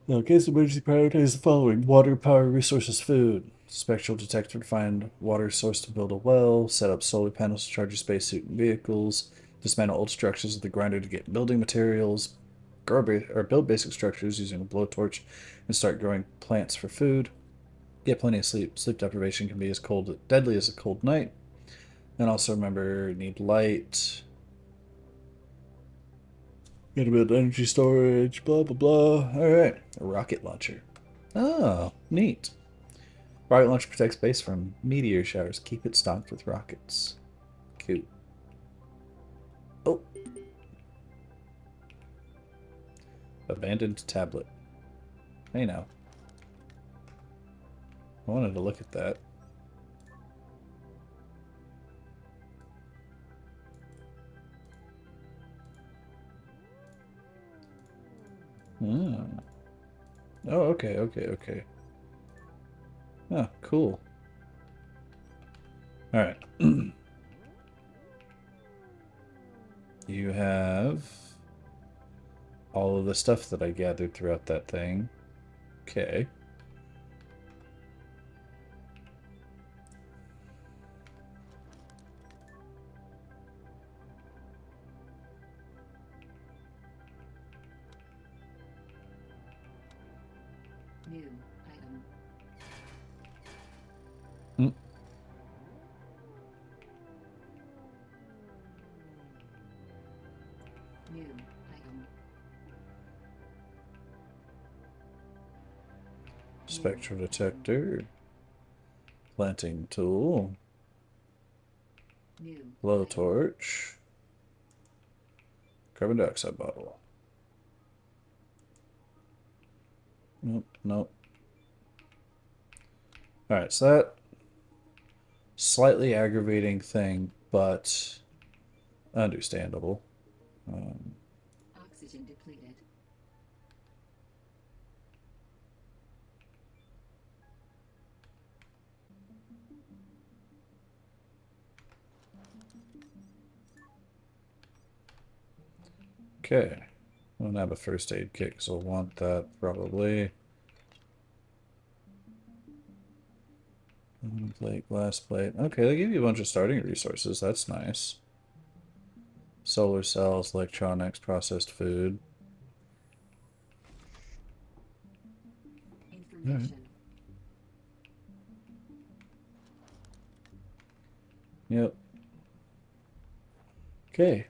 Now, in case of emergency, prioritize the following: water, power, resources, food. Spectral detector to find water source to build a well. Set up solar panels to charge your spacesuit and vehicles. Dismantle old structures with the grinder to get building materials. Or build basic structures using a blowtorch and start growing plants for food. Get plenty of sleep. Sleep deprivation can be as deadly as a cold night. And also remember, need light. Gotta build energy storage, blah, blah, blah. Alright. A rocket launcher. Oh, neat. Rocket launcher protects base from meteor showers. Keep it stocked with rockets. Cool. Oh. Abandoned tablet. Hey now. I wanted to look at that. Hmm. Oh, okay, okay, okay. Oh, cool. Alright. You have all of the stuff that I gathered throughout that thing. Okay. New item. Mm. New item. Spectral detector. Planting tool. New. Blowtorch. Carbon dioxide bottle. Nope, nope. Alright, so that slightly aggravating thing, but understandable. Oxygen depleted. Okay. I don't have a first aid kit, so I'll want that probably. Plate, glass plate. Okay, they give you a bunch of starting resources. That's nice. Solar cells, electronics, processed food. Information. Yep. Okay.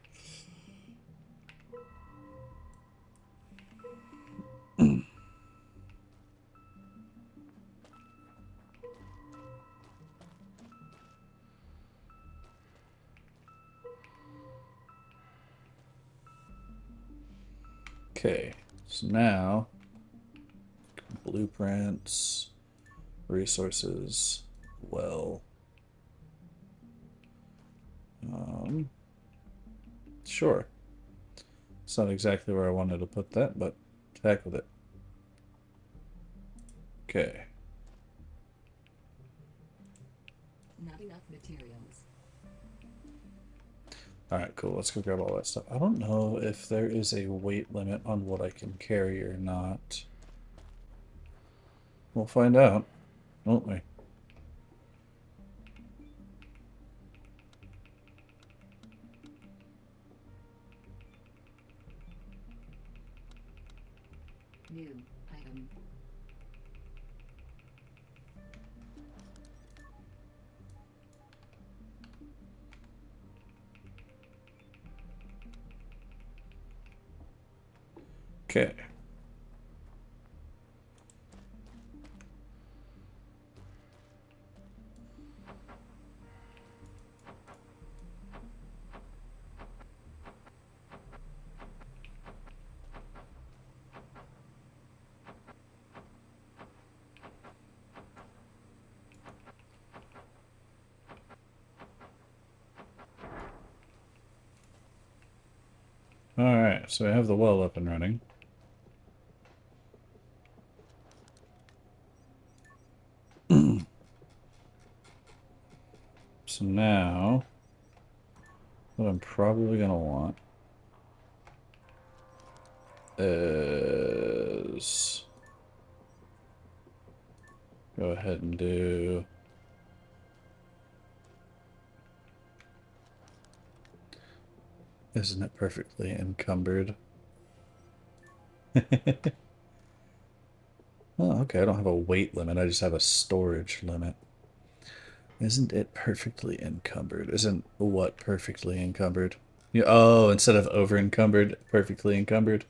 Okay. So now, blueprints, resources, well. Sure. It's not exactly where I wanted to put that, but heck with it. Okay. Not enough materials. Alright, cool. Let's go grab all that stuff. I don't know if there is a weight limit on what I can carry or not. We'll find out, won't we? New item. Okay. Alright, so we have the well up and running. So now, what I'm probably gonna want is go ahead and do isn't it perfectly encumbered? Oh, okay, I don't have a weight limit, I just have a storage limit. Isn't it perfectly encumbered? Isn't what perfectly encumbered? Yeah, oh, instead of over encumbered, perfectly encumbered.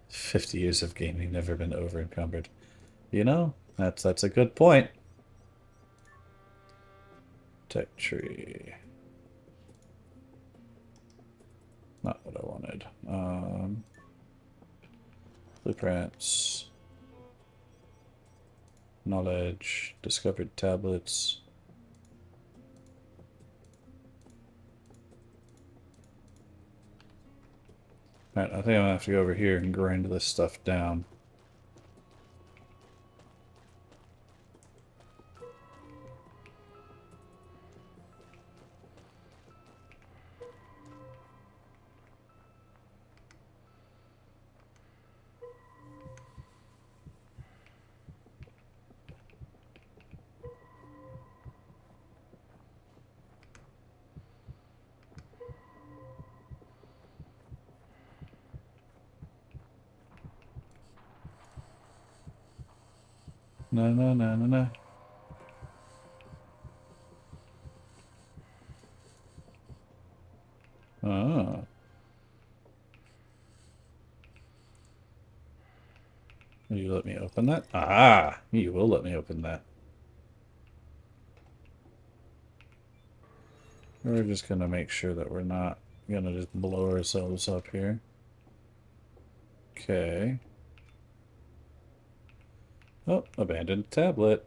50 years of gaming, never been over encumbered. You know, that's a good point. Tech tree. Not what I wanted. Blueprints. Knowledge. Discovered tablets. Alright, I think I'm gonna have to go over here and grind this stuff down. No, no, no, no, no. Oh. Will you let me open that? Ah! You will let me open that. We're just gonna make sure that we're not gonna just blow ourselves up here. Okay. Oh, abandoned tablet.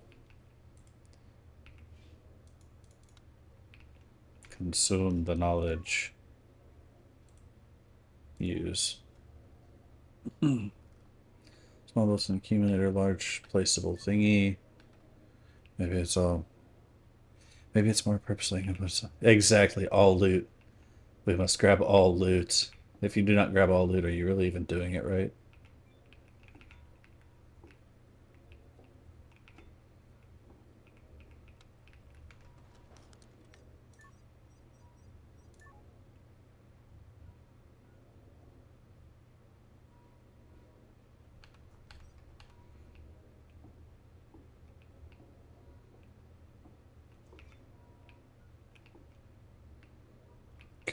Consume the knowledge. Use. Small listen accumulator, large placeable thingy. Maybe it's all. Maybe it's more purposely. Exactly, all loot. We must grab all loot. If you do not grab all loot, are you really even doing it right?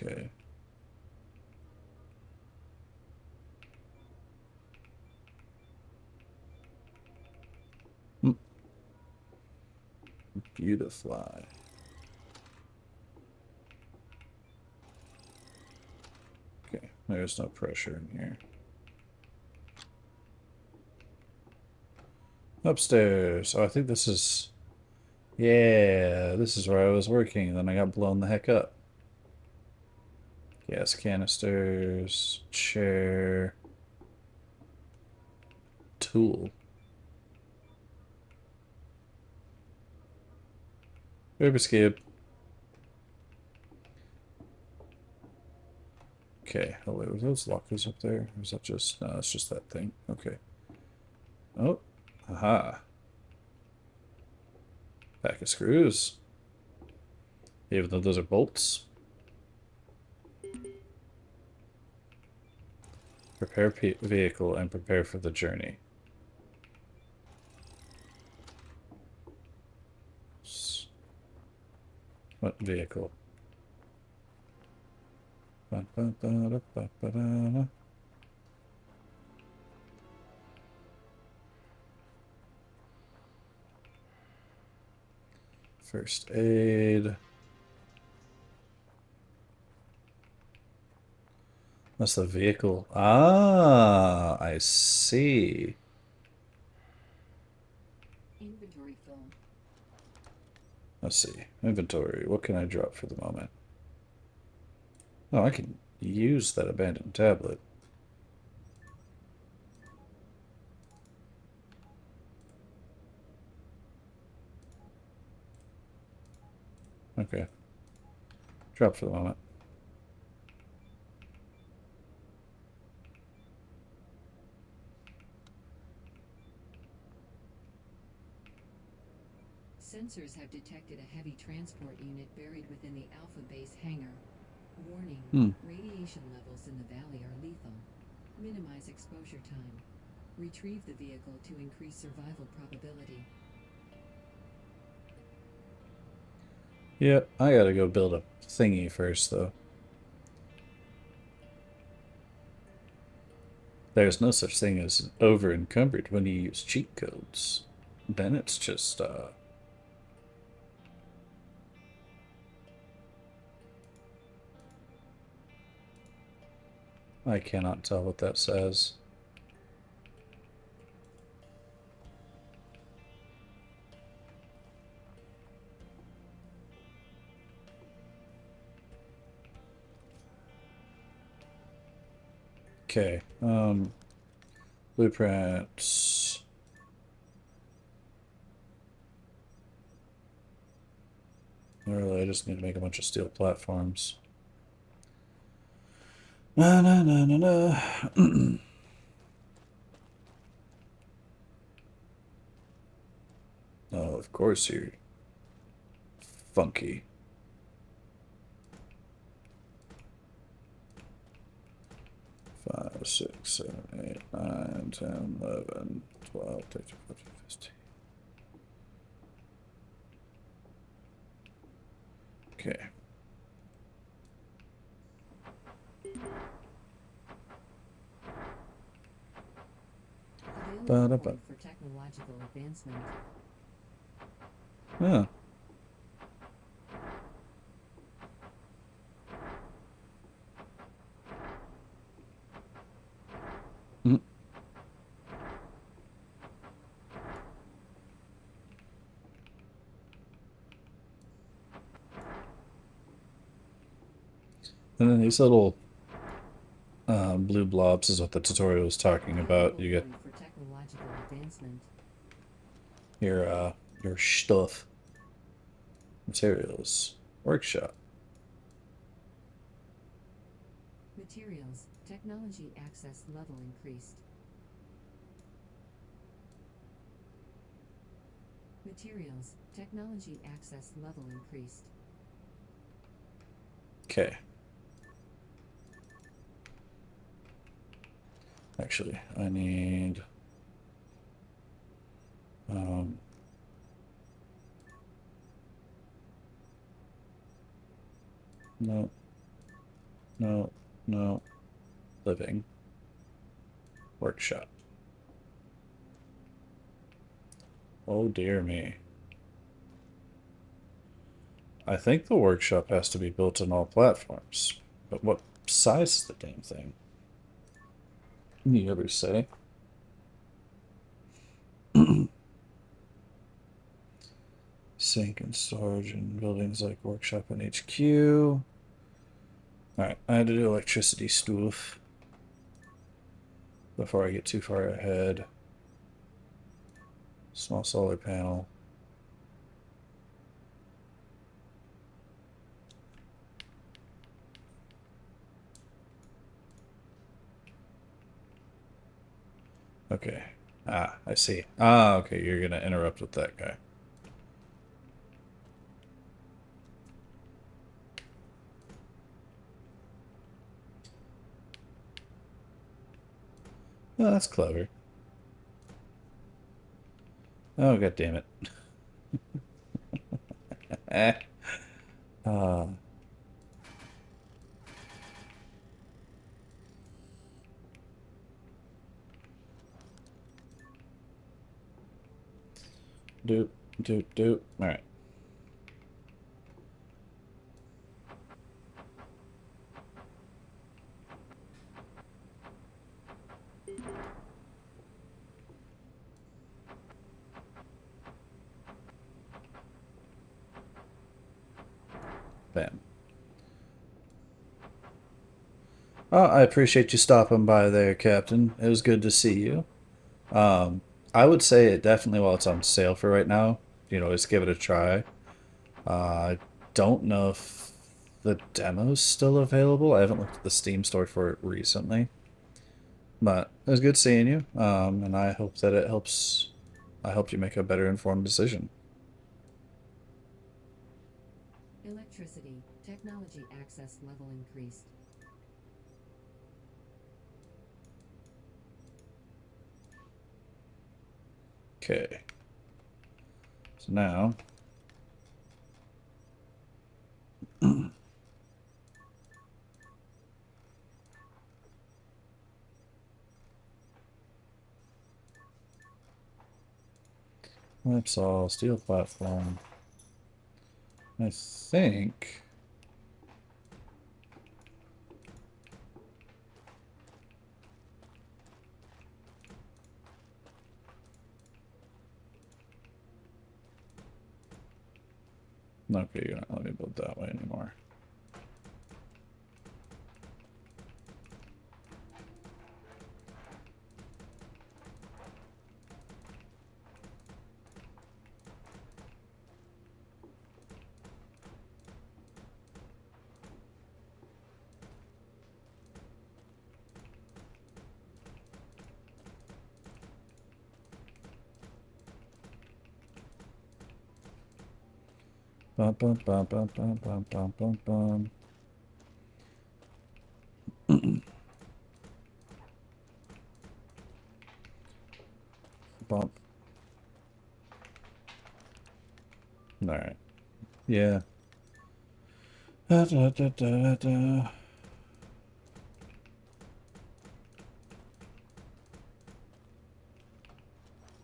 Okay. Hmm. Beautifly. Okay, there's no pressure in here. Upstairs. Oh, I think this is... Yeah, this is where I was working, and then I got blown the heck up. Gas canisters, chair, tool. Rubber skip. Okay, oh wait, were those lockers up there? Or is that just... No, it's just that thing. Okay. Oh, aha. Pack of screws. Even though those are bolts. Prepare vehicle and prepare for the journey. What vehicle? Ba-ba-ba-da-ba-ba-da. First aid. That's the vehicle. Ah, I see. Inventory full. Let's see. Inventory. What can I drop for the moment? Oh, I can use that abandoned tablet. Okay. Drop for the moment. Sensors have detected a heavy transport unit buried within the Alpha Base hangar. Warning, Hmm. radiation levels in the valley are lethal. Minimize exposure time. Retrieve the vehicle to increase survival probability. Yeah, I gotta go build a thingy first, though. There's no such thing as over encumbered when you use cheat codes. Then it's just, I cannot tell what that says. Okay, blueprints. Really, I just need to make a bunch of steel platforms. Na na na na na. Oh, of course you're funky. 5, 6, 7, 8, 9, 10, 11, 12, 13, 14, 15. Okay. Available point for technological advancement. Huh. Mm. And then these little blue blobs is what the tutorial was talking about. Available You get point for technological advancement. your stuff, materials, workshop. Materials, technology access level increased. Materials, technology access level increased. Okay. Actually, I need no, no, no, living workshop. Oh dear me. I think the workshop has to be built on all platforms. But what size is the damn thing? You ever say? Sink and storage in buildings like workshop and HQ. Alright, I had to do electricity stuff before I get too far ahead. Small solar panel. Okay. Ah, I see. Ah, okay, you're gonna interrupt with that guy. Oh, that's clever. Oh, god damn it. Eh. Uh, doop, doop, doop. Alright. I appreciate you stopping by there, Captain. It was good to see you. Um, I would say it definitely while it's on sale for right now. Just give it a try. I don't know if the demo's still available. I haven't looked at the Steam store for it recently, but it was good seeing you. And I hope that it helps. I helped you make a better informed decision. Electricity. Technology access level increased. Okay. So now, that's all steel platform. I think. Okay, you're not letting me build that way anymore. Bum, bum, bum, bum, bum, bum, bum, bum, bum. Bump. Alright. Yeah. Da, da, da, da, da.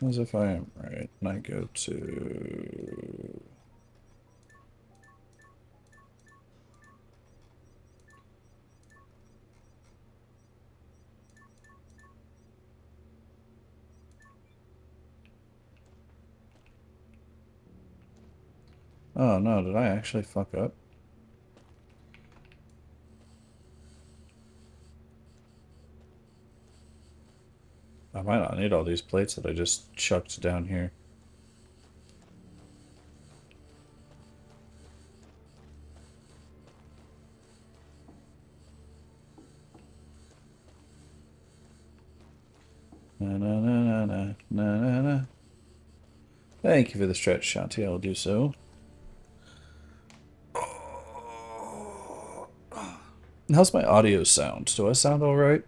As if I am right, and I go to... Oh no, did I actually fuck up? I might not need all these plates that I just chucked down here. Na na na na na na na na. Thank you for the stretch, Shanti. I'll do so. How's my audio sound? Do I sound alright?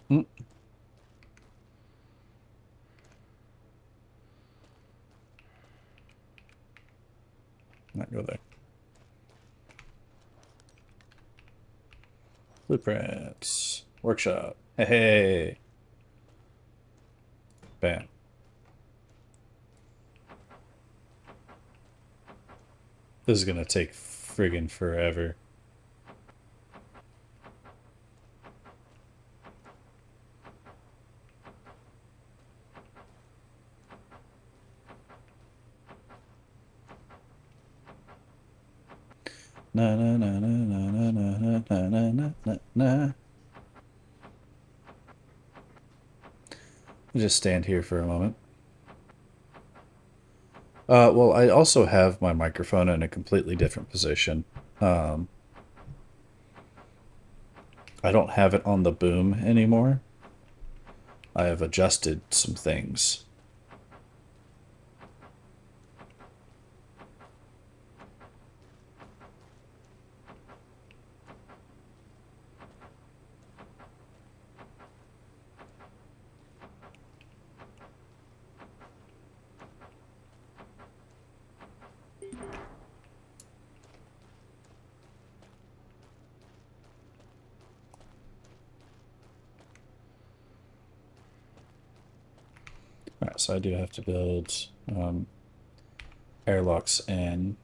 Hmm. Not go there. Blueprints. Workshop. Hey, hey. Bam. This is gonna take friggin' forever. Na na na na na na na na na na na na. Just stand here for a moment. Well, I also have my microphone in a completely different position. Um, I don't have it on the boom anymore. I have adjusted some things. Alright, so I do have to build airlocks in.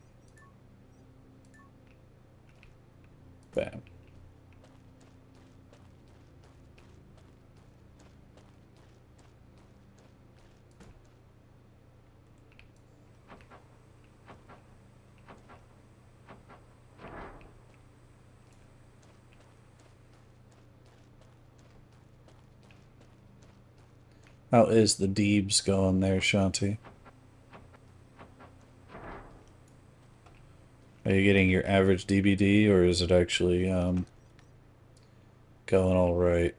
Bam. How is the Deebs going there, Shanti? Are you getting your average DBD, or is it actually going all right?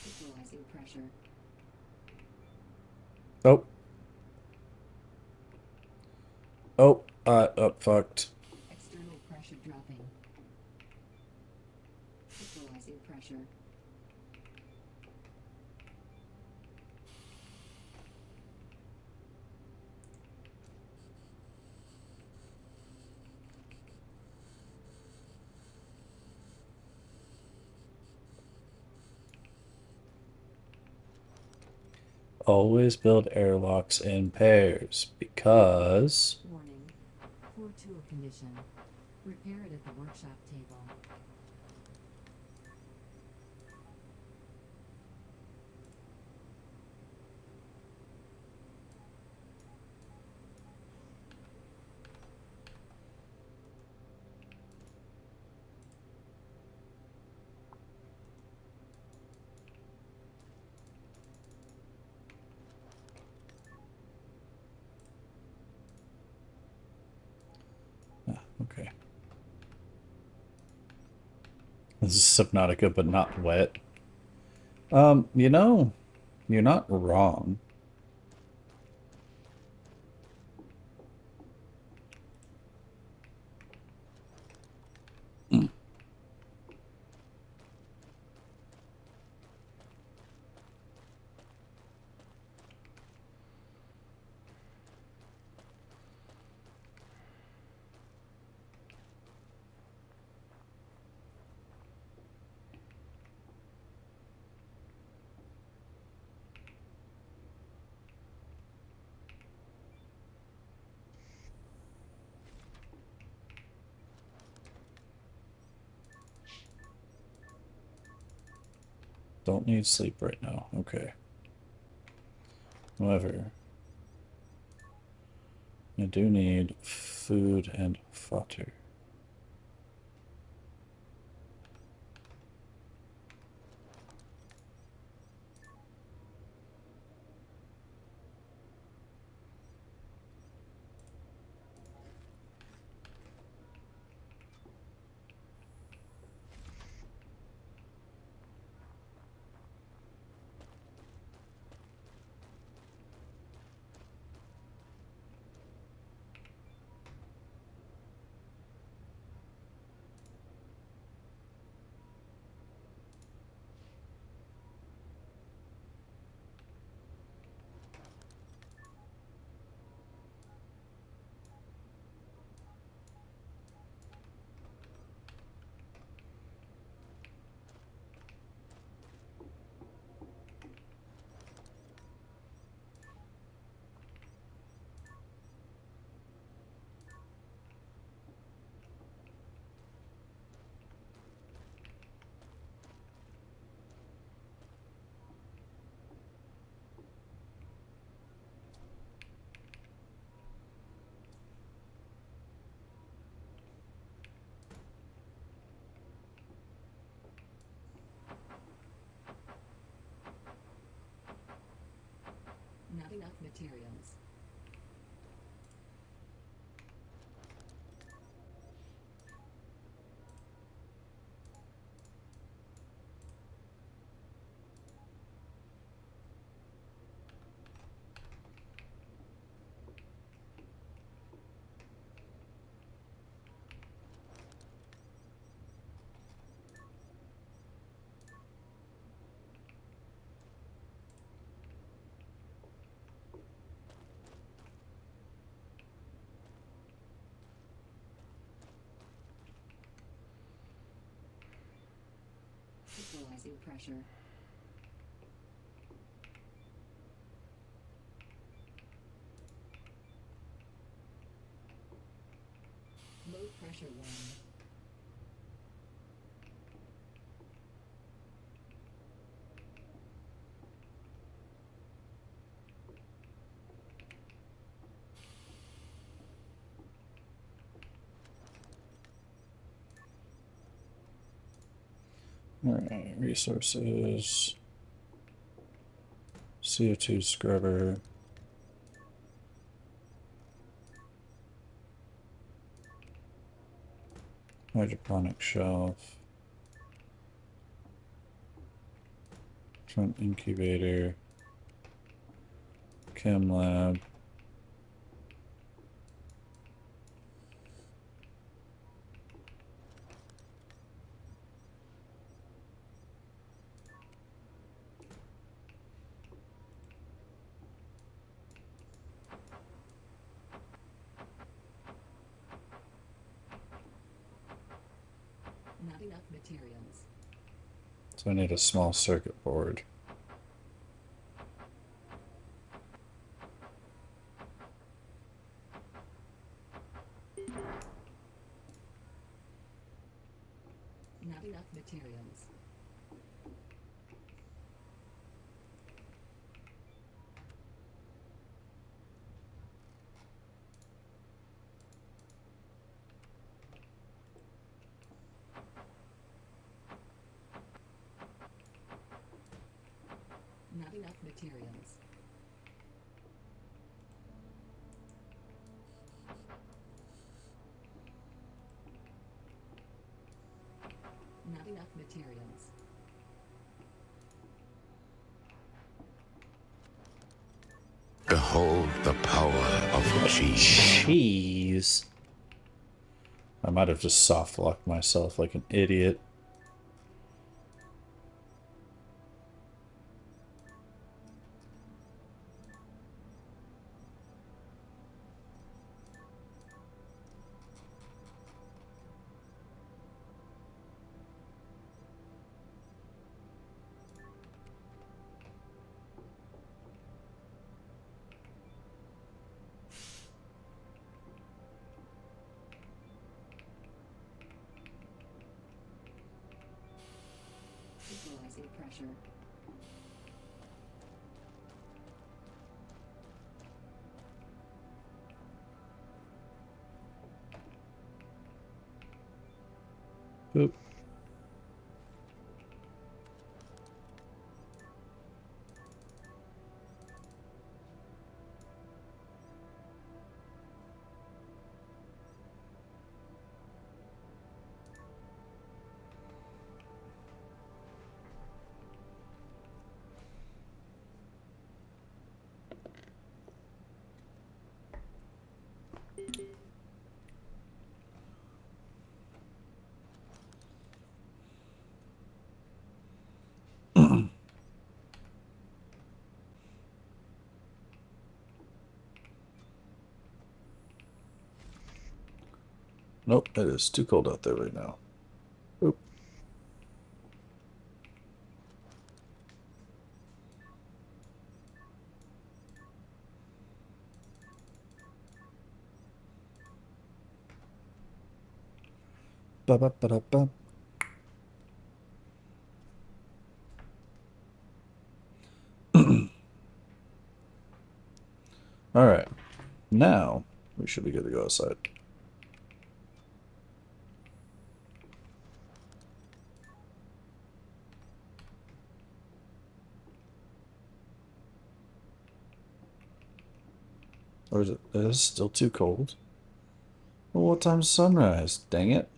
Equalizing pressure. Oh. Oh, fucked. External pressure dropping. Equalizing pressure. Always build airlocks in pairs, because... Warning. Poor tool condition. Repair it at the workshop table. Okay. This is Subnautica, but not wet. You know, you're not wrong. Don't need sleep right now. Okay. However, I do need food and fodder. enough materials. Equalizing pressure. Low pressure 1. Alright, resources. CO2 scrubber. Hydroponic shelf. Front incubator. Chem lab. Not enough materials. So I need a small circuit board. Not enough materials. Not enough materials. Not enough materials. Behold the power of cheese. Cheese. I might have just soft locked myself like an idiot. Equalizing pressure. Boop. Nope, it is too cold out there right now. Boop. Ba ba ba da ba. All right, now we should be good to go outside. Or is it still too cold? Well, what time's sunrise? Dang it.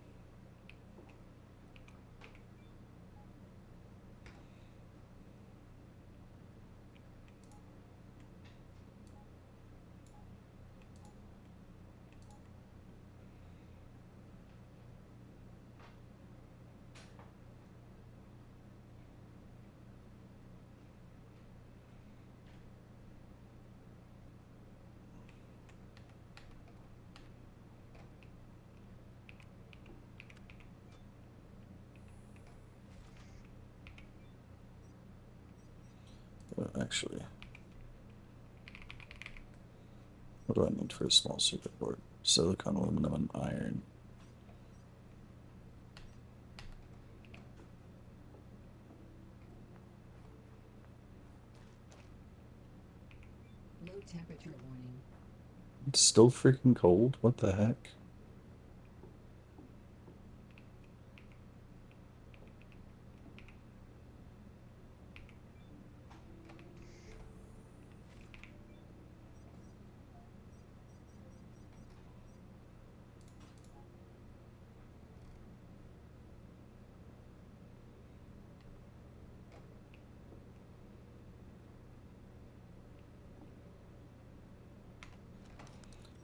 Actually, what do I need for a small circuit board? Silicon, aluminum, and iron. Low temperature warning. It's still freaking cold? What the heck?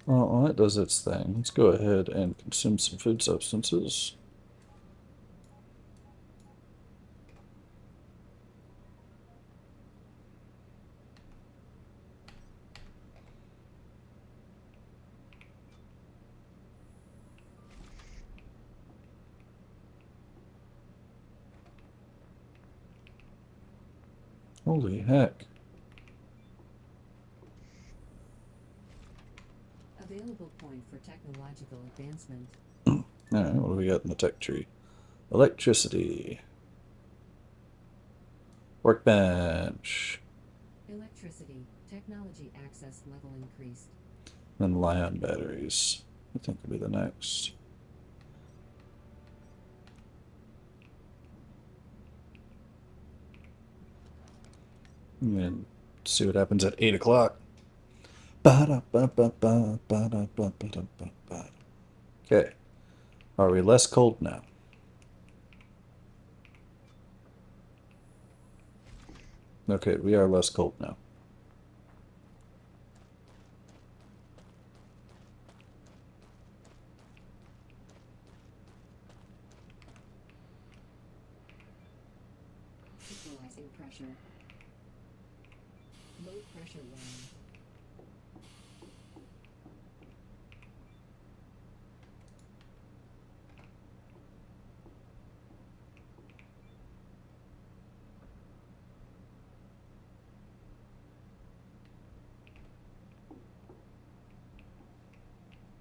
Well, it does its thing. Let's go ahead and consume some food substances. Holy heck. Available point for technological advancement. Alright, what do we got in the tech tree? Electricity. Workbench. Electricity. Technology access level increased. Then Li-ion batteries. I think will be the next. And then see what happens at 8 o'clock. Okay. Are we less cold now? Okay, we are less cold now. Equalizing pressure. Low pressure line.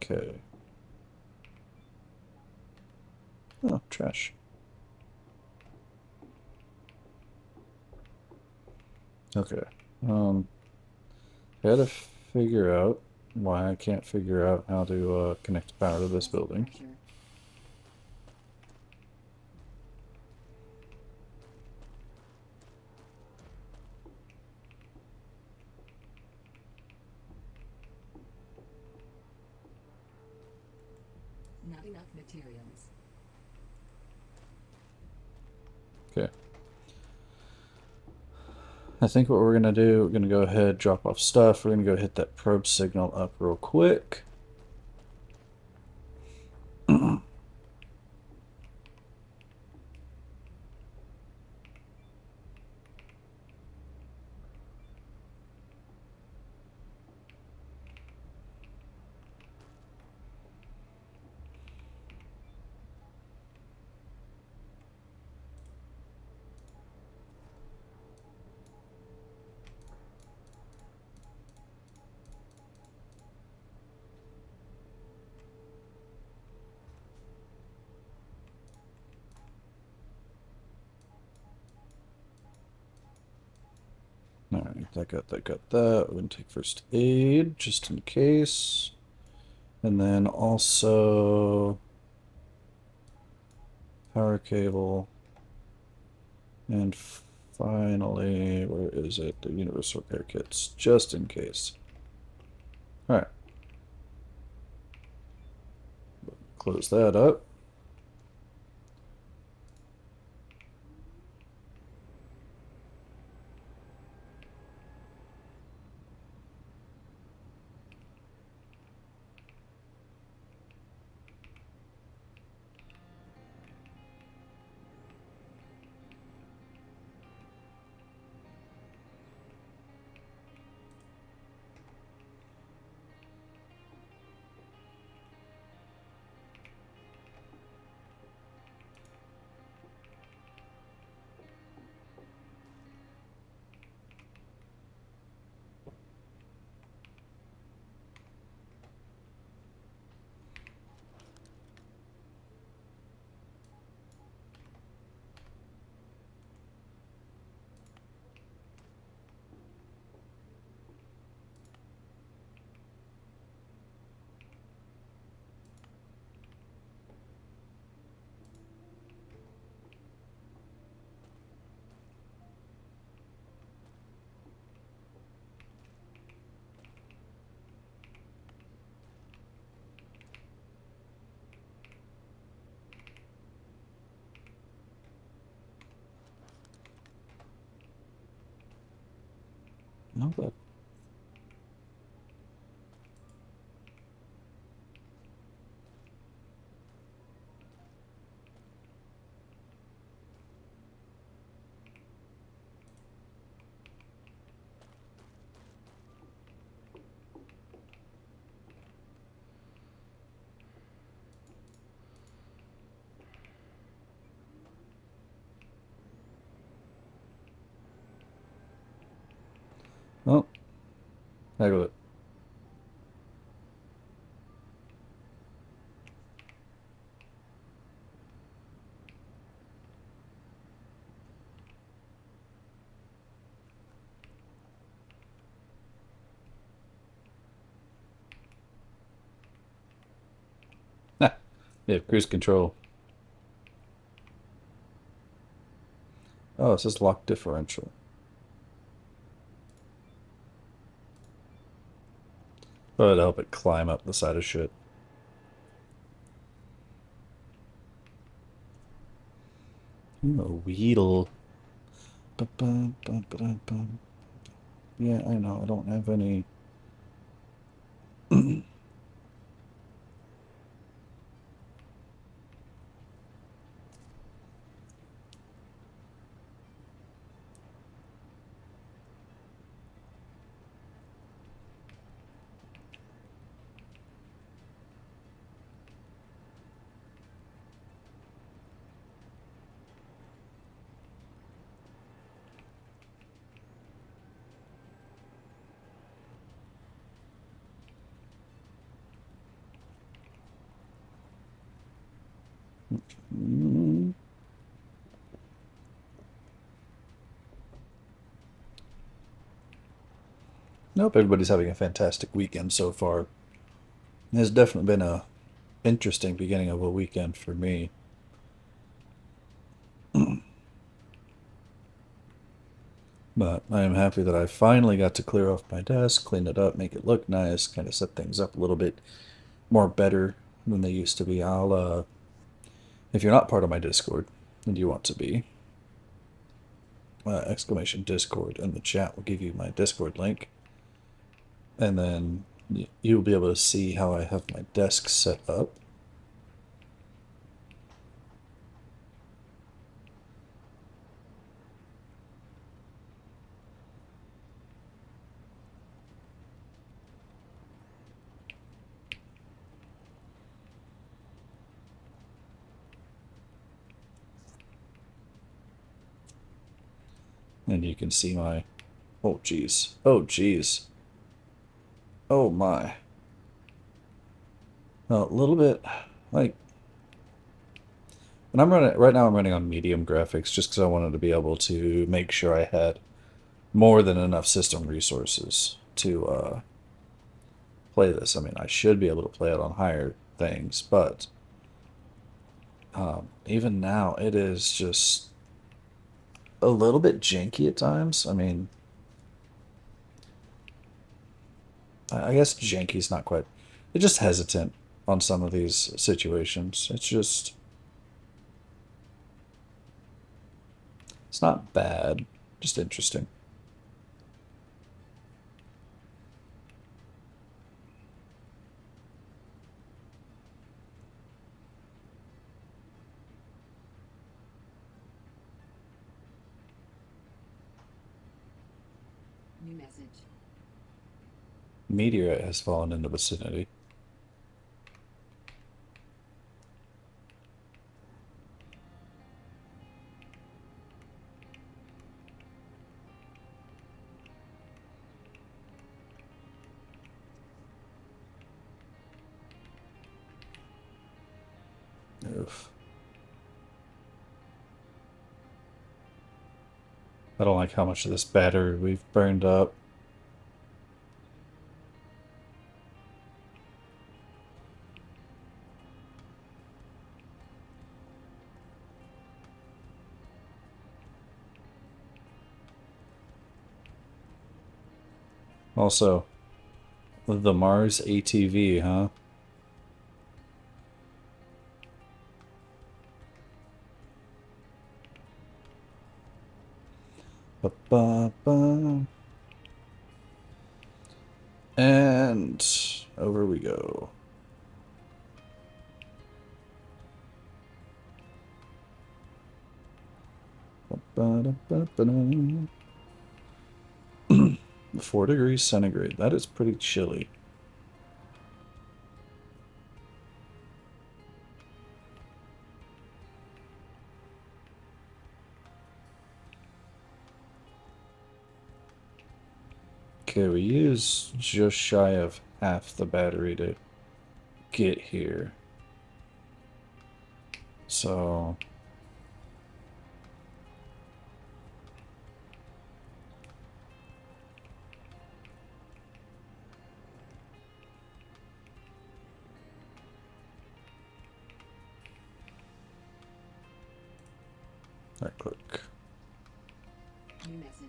Okay. Oh, trash. Okay. I gotta figure out why I can't figure out how to connect power to this building. Pressure. Not enough materials. Okay. I think what we're gonna do, we're gonna go ahead, drop off stuff. We're gonna go hit that probe signal up real quick. Alright, that got that, got that. We're gonna take first aid, just in case. And then also power cable. And finally, where is it? The universal repair kits, just in case. All right. Close that up. No, but oh, heck with it. Ah, yeah, cruise control. Oh, it says lock differential. Oh, it'll help it climb up the side of shit. Ooh, a Weedle. Ba-bum. Yeah, I know. I don't have any. Mm. Nope, everybody's having a fantastic weekend so far. It's definitely been a interesting beginning of a weekend for me. But I am happy that I finally got to clear off my desk, clean it up, make it look nice, kind of set things up a little bit more better than they used to be. If you're not part of my Discord and you want to be, exclamation Discord in the chat will give you my Discord link. And then you'll be able to see how I have my desk set up. And you can see my, oh geez, oh geez, oh my. A little bit, like, and I'm running, right now I'm running on medium graphics just because I wanted to be able to make sure I had more than enough system resources to play this. I mean, I should be able to play it on higher things, but even now it is just a little bit janky at times. I mean, I guess janky's not quite. It's just hesitant on some of these situations. It's just. It's not bad, just interesting. New message. Meteorite has fallen in the vicinity. Oof. I don't like how much of this battery we've burned up. Also, the Mars ATV, huh? Ba-ba-ba. And over we go. Ba-da-ba-ba-da. 4 degrees centigrade. That is pretty chilly. Okay, we use just shy of half the battery to get here. So right click. New message.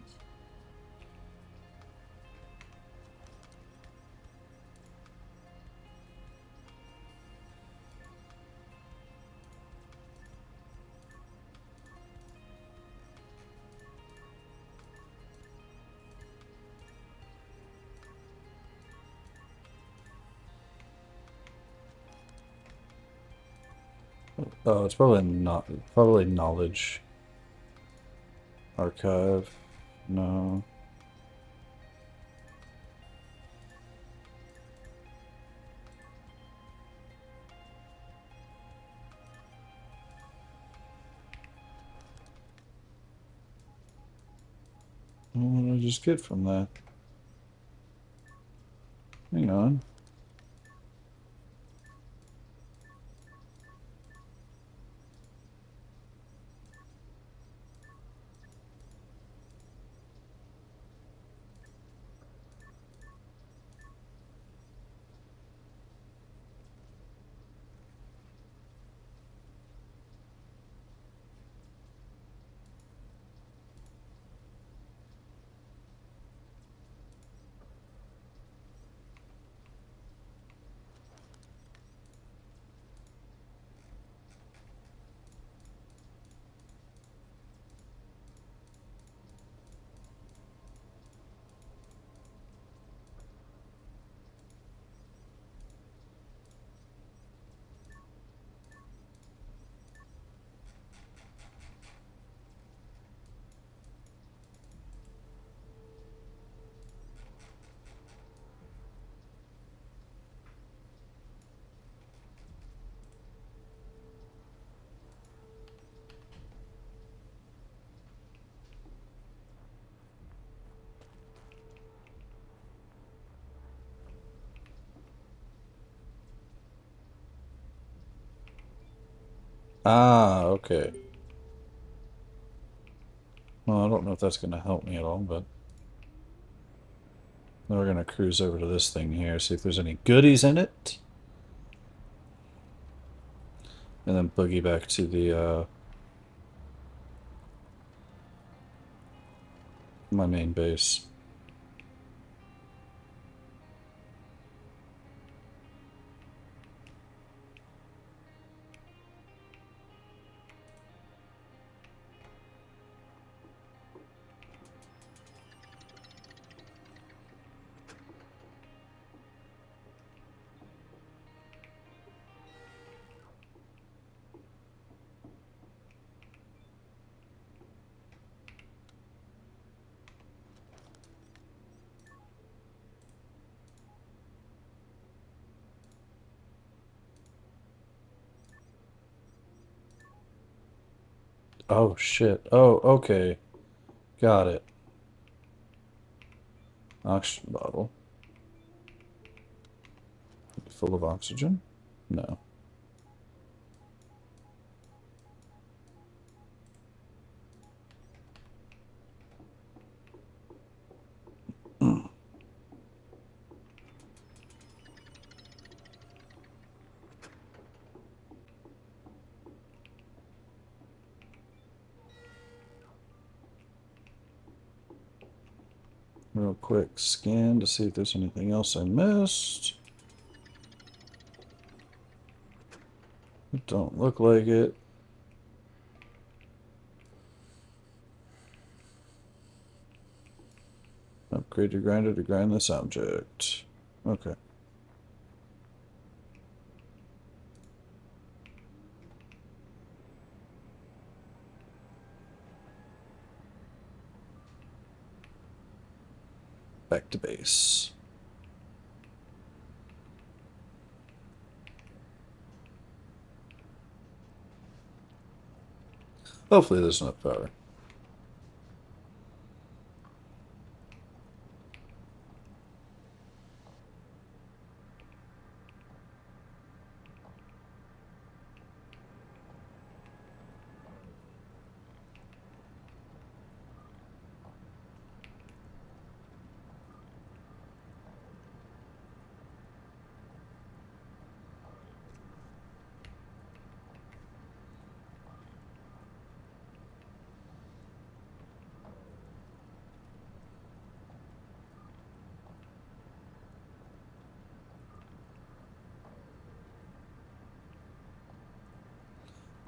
Oh, it's probably not probably knowledge archive. No. What did I just get from that? Hang on. Ah, okay. Well, I don't know if that's going to help me at all, but then we're going to cruise over to this thing here, see if there's any goodies in it. And then boogie back to the, my main base. Oh shit. Oh, okay. Got it. Oxygen bottle. Full of oxygen? No. Real quick scan to see if there's anything else I missed. It don't look like it. Upgrade your grinder to grind this object. Okay. Back to base. Hopefully there's enough power.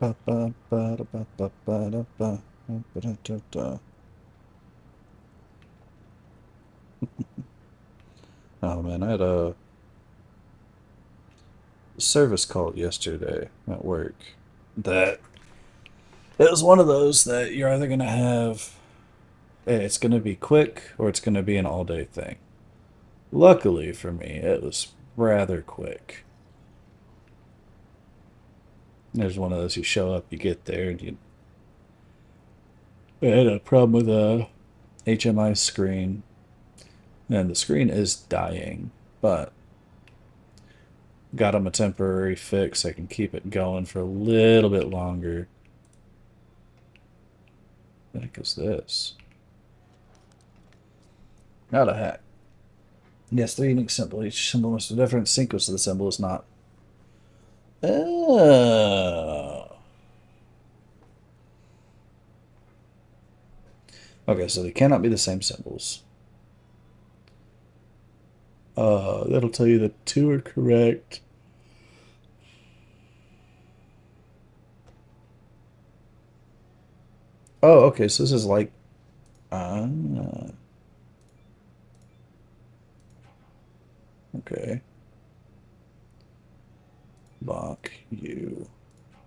Ba ba ba da ba ba ba da ba ba da da da. Oh man, I had a service call yesterday at work. That it was one of those that you're either gonna have it's gonna be quick or it's gonna be an all day thing. Luckily for me, it was rather quick. There's one of those you show up, you get there, and you I had a problem with a HMI screen, and the screen is dying, but got them a temporary fix. I can keep it going for a little bit longer. What the heck is this? Not a hack. Yes, three unique symbol. Each symbol must be different. Sequence of the symbol is not. Oh. Okay, so they cannot be the same symbols. That'll tell you that two are correct. Oh, okay, so this is like. Ah. Okay. Lock you.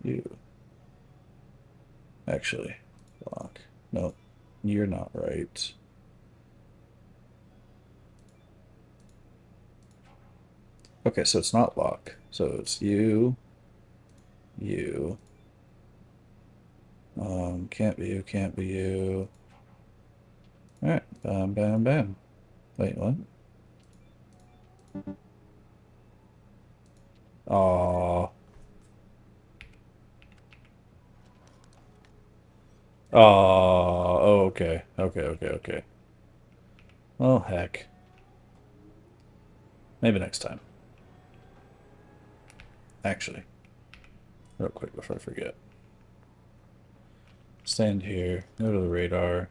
You. Actually, lock. No, you're not right. Okay, so it's not lock. So it's you. You. Can't be you, can't be you. Alright, bam, bam, bam. Wait, what? Aww. Aww. Oh, okay. Okay, okay, okay. Oh, heck. Maybe next time. Actually, real quick before I forget. Stand here, go to the radar.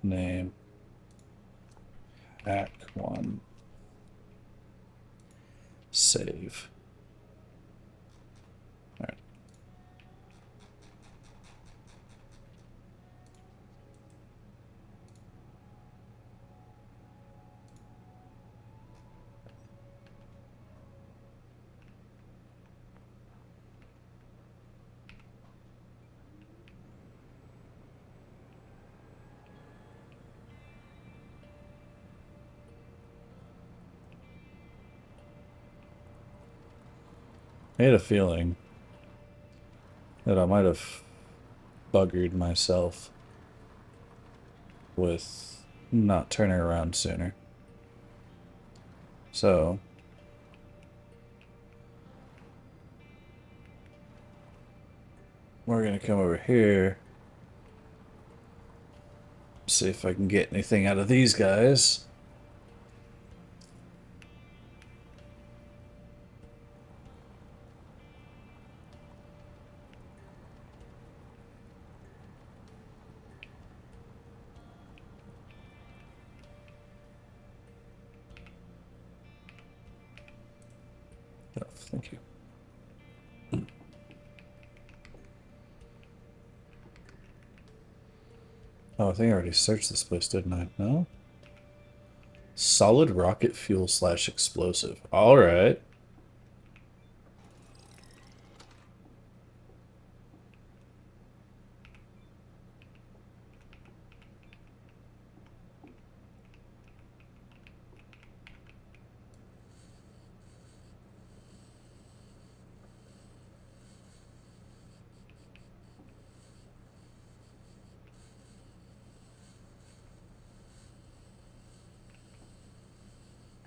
Name. Hack 1. Save. Alright. I had a feeling that I might have buggered myself with not turning around sooner. So, we're gonna come over here, see if I can get anything out of these guys. Oh, thank you. Oh, I think I already searched this place, didn't I? No? Solid rocket fuel / explosive. Alright.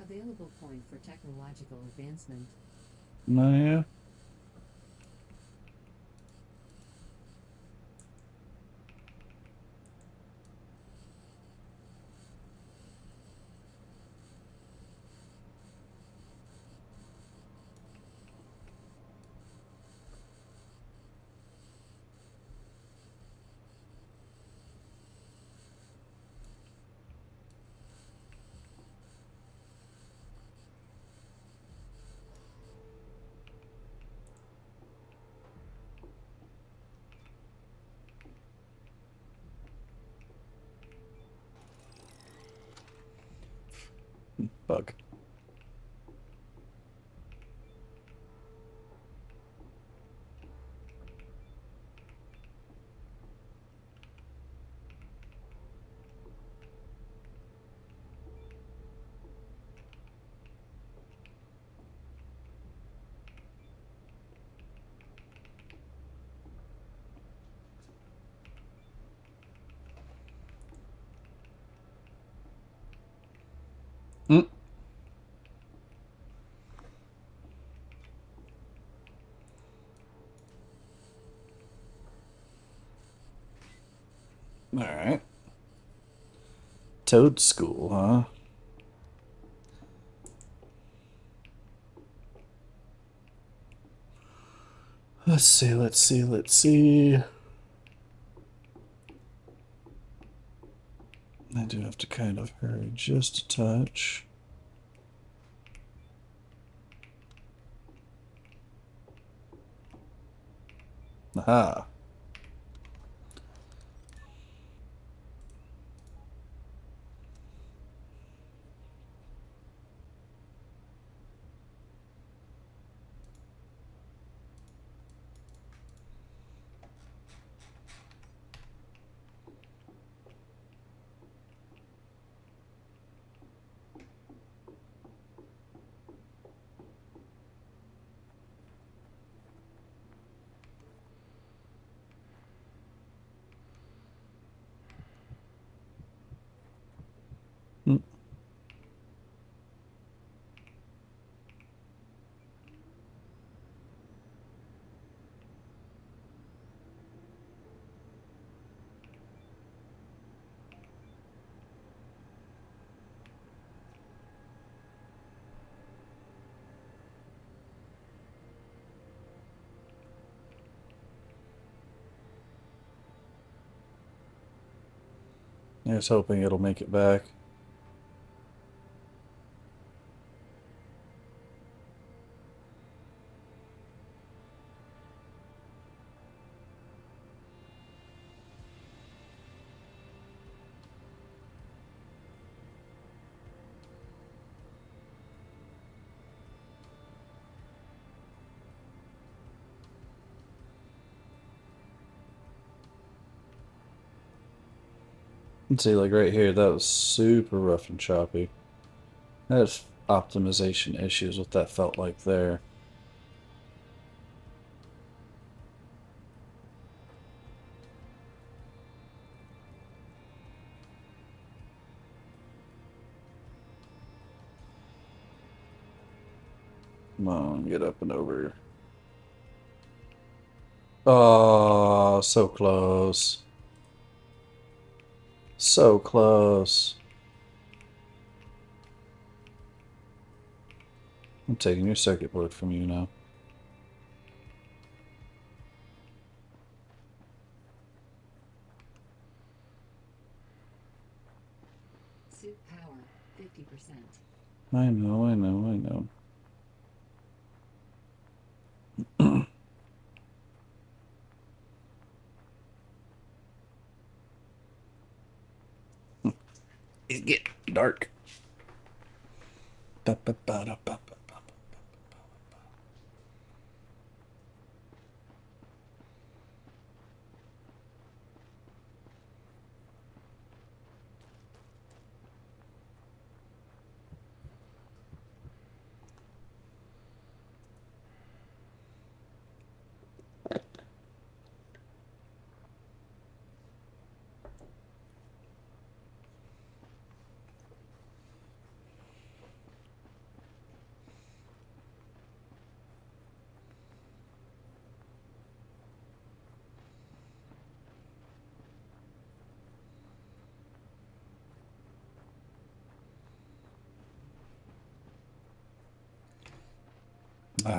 Available point for technological advancement. No, yeah. Bug. Mm. Alright. Toad School, huh? Let's see, let's see, let's see. I do have to kind of hurry just a touch. Aha. Mm. I was hoping it'll make it back. Let's see, like right here, that was super rough and choppy. That's optimization issues, what that felt like there. Come on, get up and over. Oh, so close. So close. I'm taking your circuit board from you now. Suit power 50%. I know, I know, I know. It's getting dark.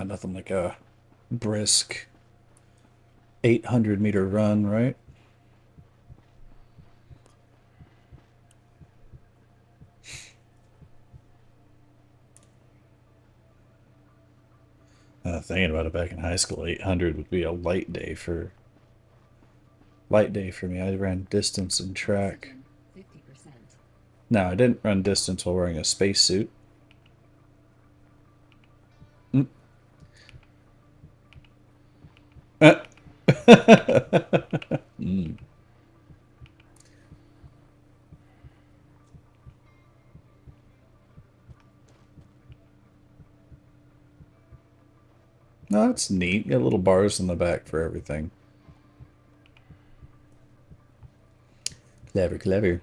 Nothing like a brisk 800-meter run, right? Thinking about it back in high school, 800 would be a light day for me. I ran distance and track. Oxygen 50%. No, I didn't run distance while wearing a spacesuit. Mm. Mm. No, that's neat. Got little bars in the back for everything. Clever, clever.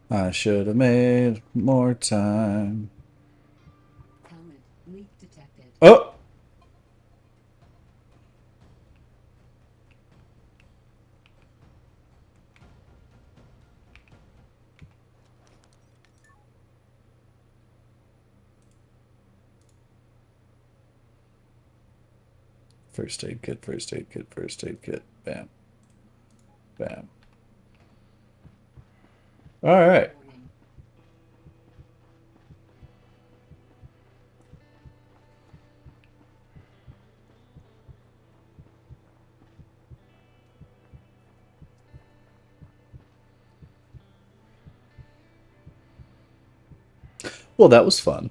I should have made more time. Helmet leak detected. Oh! First aid kit, first aid kit, first aid kit. Bam. Bam. Alright. Warning. Well, that was fun.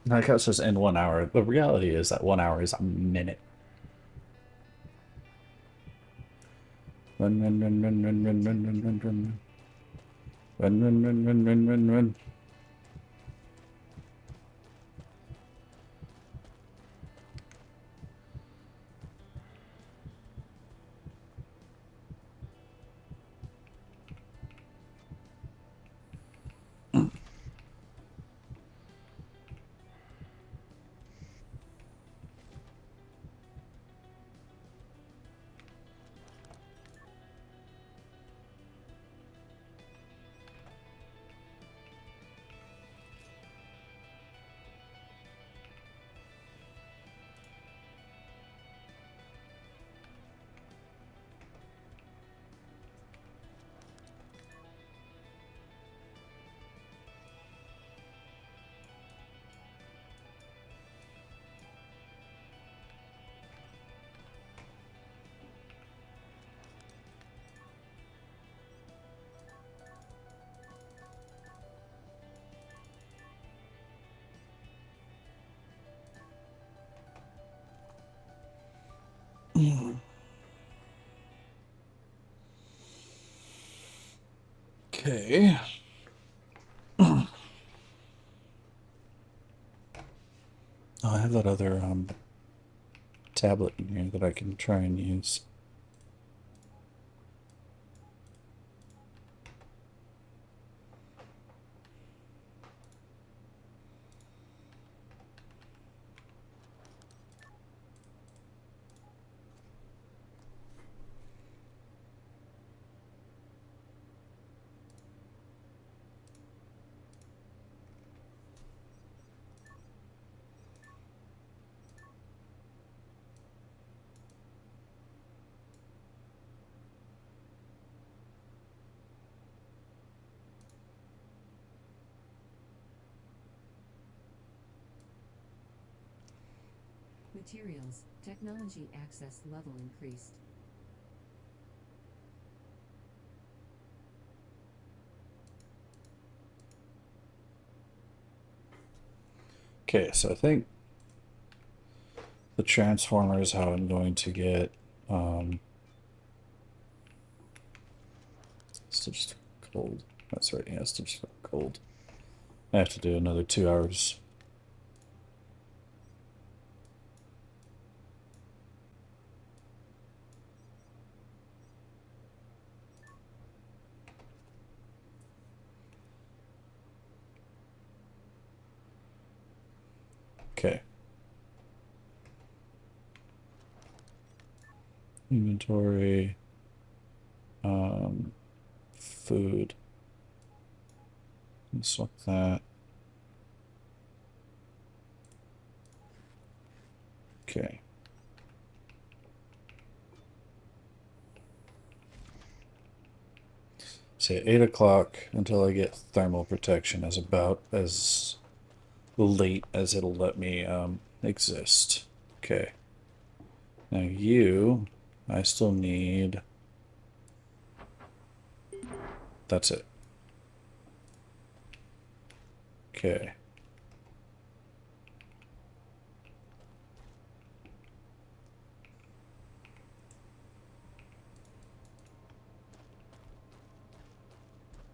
Like how it says in 1 hour. The reality is that 1 hour is a minute. Run, run, run, run, run, run, run, run, run, run. Run, run, run, run, run, run, run. Okay. Oh, I have that other tablet in here that I can try and use. Materials, technology access level increased. Okay, so I think the transformer is how I'm going to get still just cold. That's right, yeah, still just cold. I have to do another 2 hours. Okay. Inventory. Food. Let's swap that. Okay. Say 8 o'clock until I get thermal protection is about as late as it'll let me exist. Okay. Now you, I still need. That's it. Okay.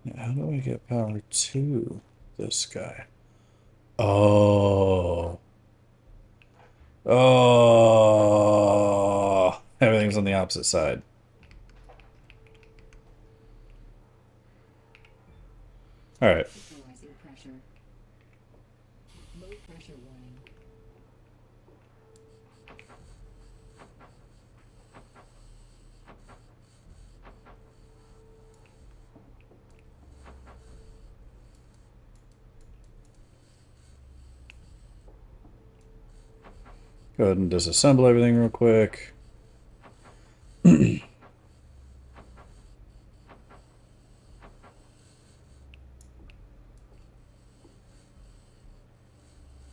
Now, how do I get power to this guy? Oh. Oh. Everything's on the opposite side. All right. Equalizing pressure. Low pressure warning. Go ahead and disassemble everything real quick.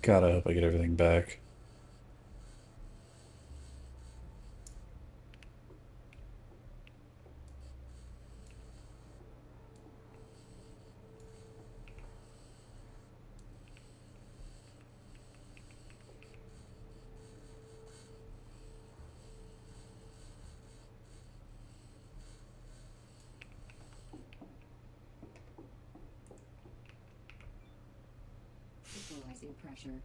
God, I hope I get everything back. Equalizing pressure.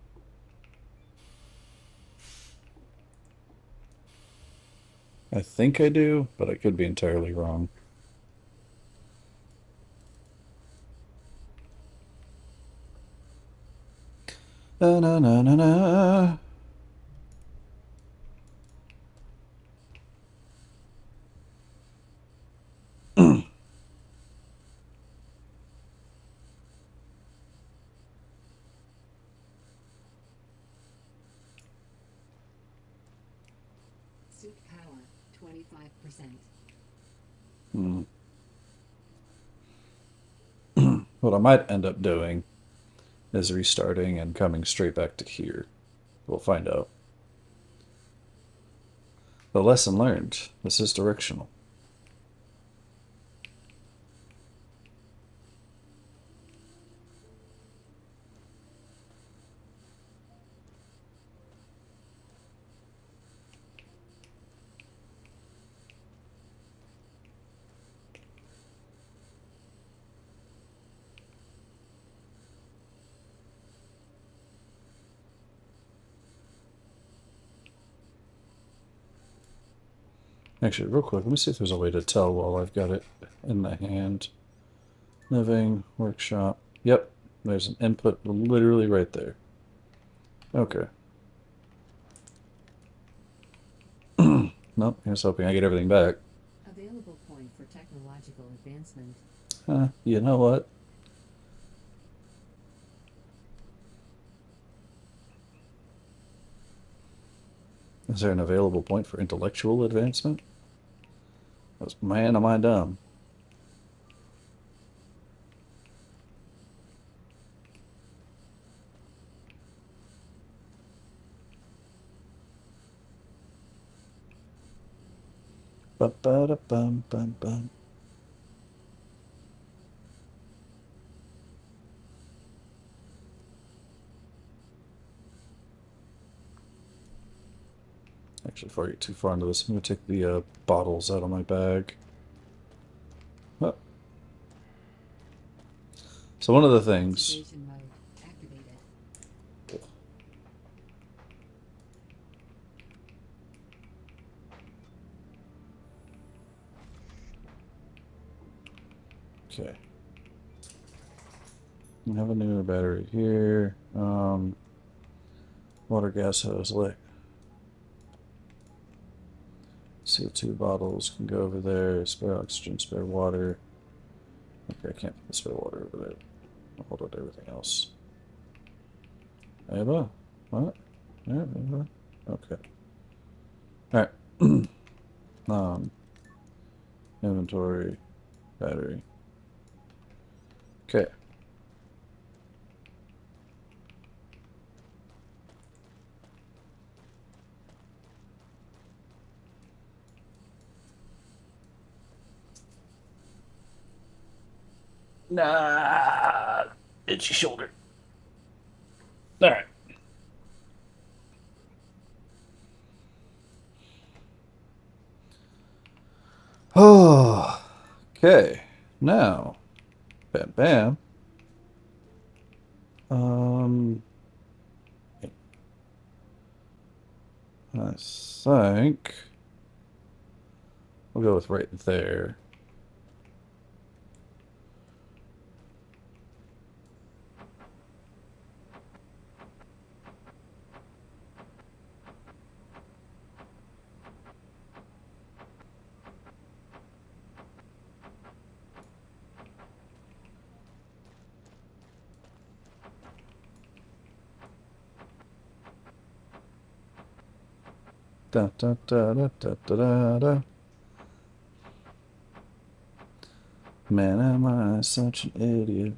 I think I do, but I could be entirely wrong. Na na na na na. Suit power, 25%. Hmm. What I might end up doing is restarting and coming straight back to here. We'll find out. The lesson learned. This is directional. Actually, real quick, let me see if there's a way to tell while I've got it in the hand. Living, workshop. Yep, there's an input literally right there. Okay. Nope, here's hoping I get everything back. Available point for technological advancement. You know what? Is there an available point for intellectual advancement? Man, am I dumb. Ba-ba-da-bum-bum-bum. Actually, before I get too far into this, I'm going to take the bottles out of my bag. Oh. So one of the things... Observation mode activated. Okay. We have a newer battery here. Water gas hose lit. CO2 bottles can go over there. Spare oxygen, spare water. Okay, I can't put the spare water over there. I'll hold on to everything else. Ava? What? Yeah, Ava. Okay. Alright. Inventory. Battery. Okay. Nah, itchy shoulder. All right. Oh, okay. Now, bam, bam. I think we'll go with right there. Da da da da da da da da. Man, am I such an idiot?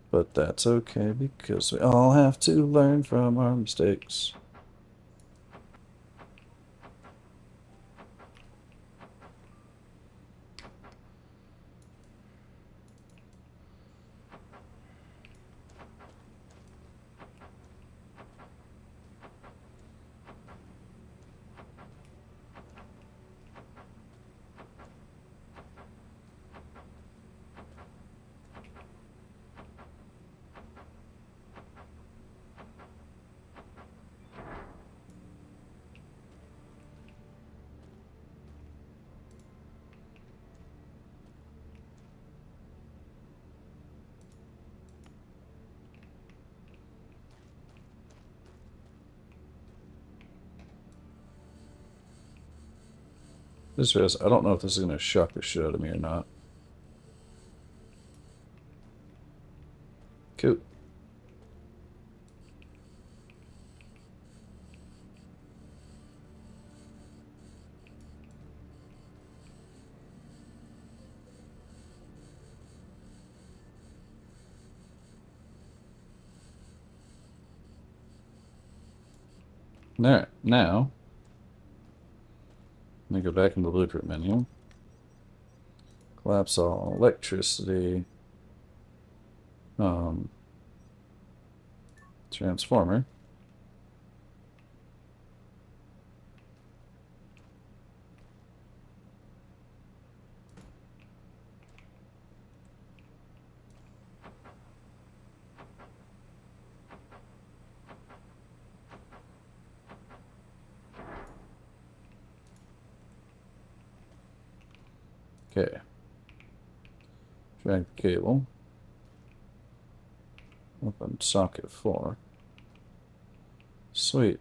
But that's okay because we all have to learn from our mistakes. This is, I don't know if this is going to shock the shit out of me or not. Cool. Alright, now, let me go back into the blueprint menu. Collapse all electricity. Transformer. Okay. Drag cable. Open socket 4. Sweet.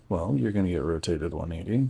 Well, you're going to get rotated 180.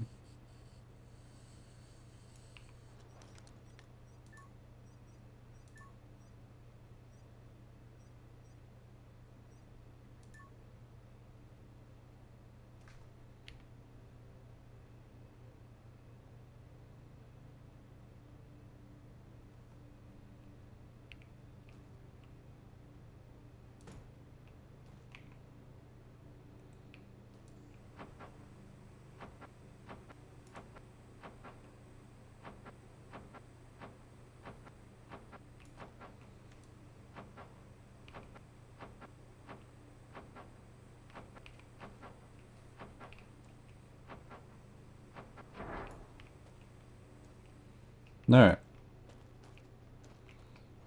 Alright.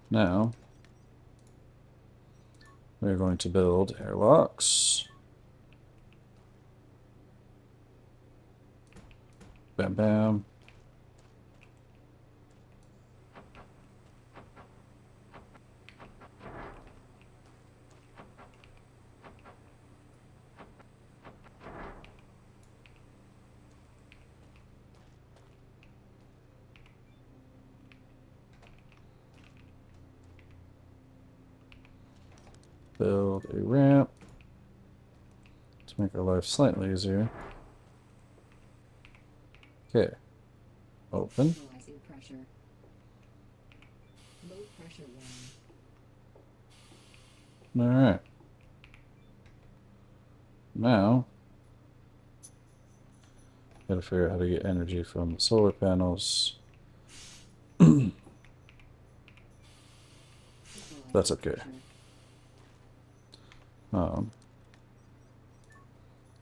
Now, we're going to build airlocks. Bam bam. Build a ramp to make our life slightly easier. Okay. Open. Equalizing pressure. Low pressure one. Alright. Now, gotta figure out how to get energy from the solar panels. That's okay.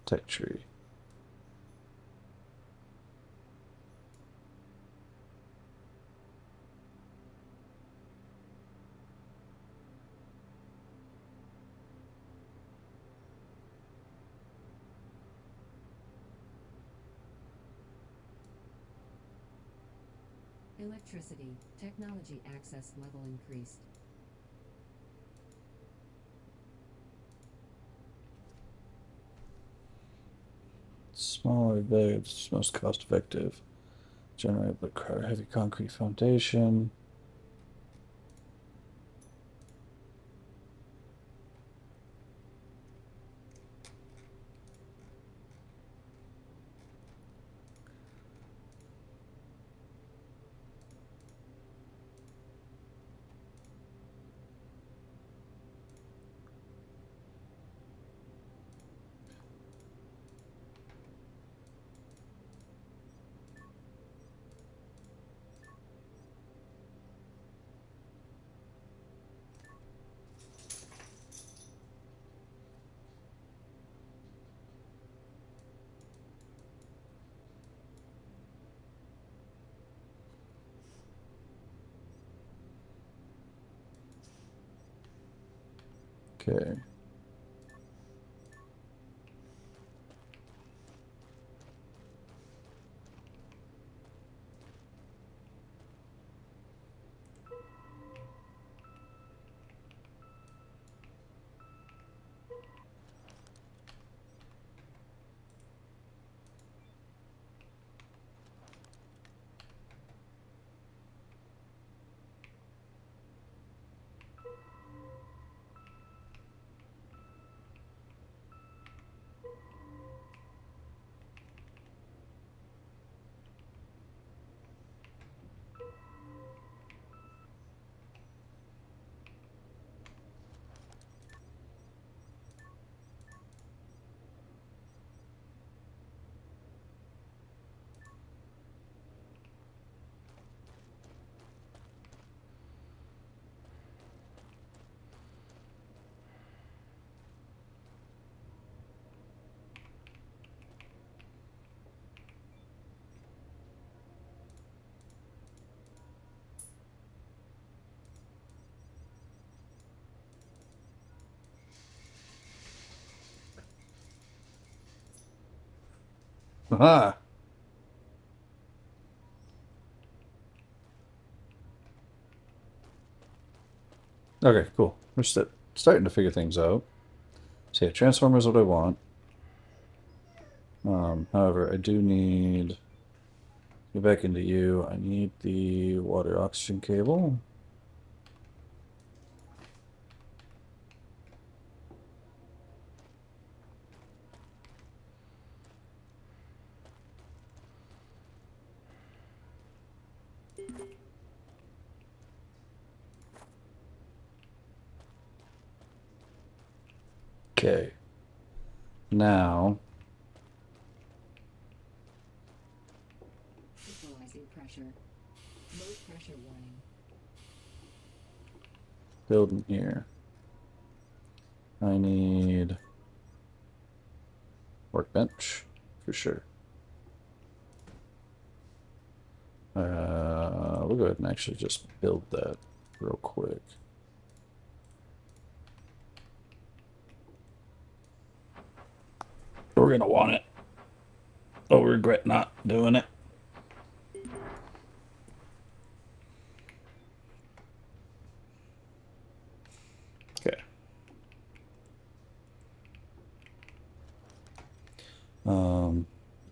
Tech tree. Electricity. Technology access level increased. Smaller, big, it's most cost effective. Generate but heavy concrete foundation. Okay. Aha! Okay, cool. We're starting to figure things out. So yeah, transformer is what I want. However, I do need get back into you. I need the water oxygen cable. Okay. Now, Equalizing pressure. Low pressure warning. building here. I need workbench for sure. We'll go ahead and actually just build that real quick. We're gonna want it. I'll regret not doing it. Okay.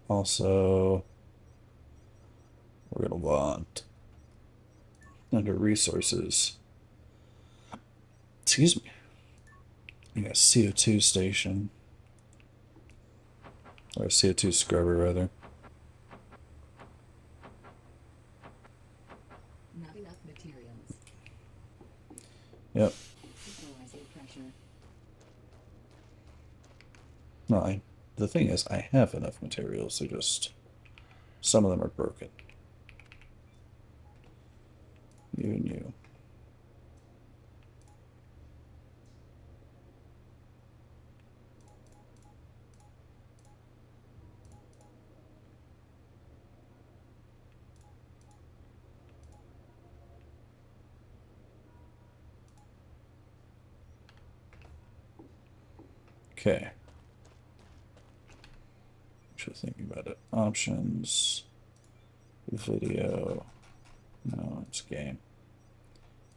Also, we're gonna want under resources. Excuse me. Yeah, CO2 station. Or CO2 scrubber, rather. Not enough materials. Yep. Equalizing pressure. No, the thing is, I have enough materials. They're just, some of them are broken. You and you. Okay. Just thinking about it. Options. Video. No, it's game.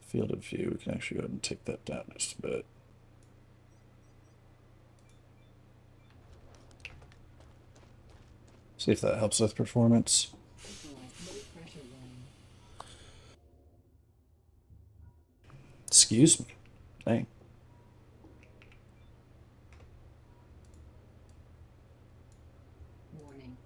Field of view. We can actually go ahead and take that down just a bit. See if that helps with performance. Equalize low pressure warning. Excuse me. Dang. Warning.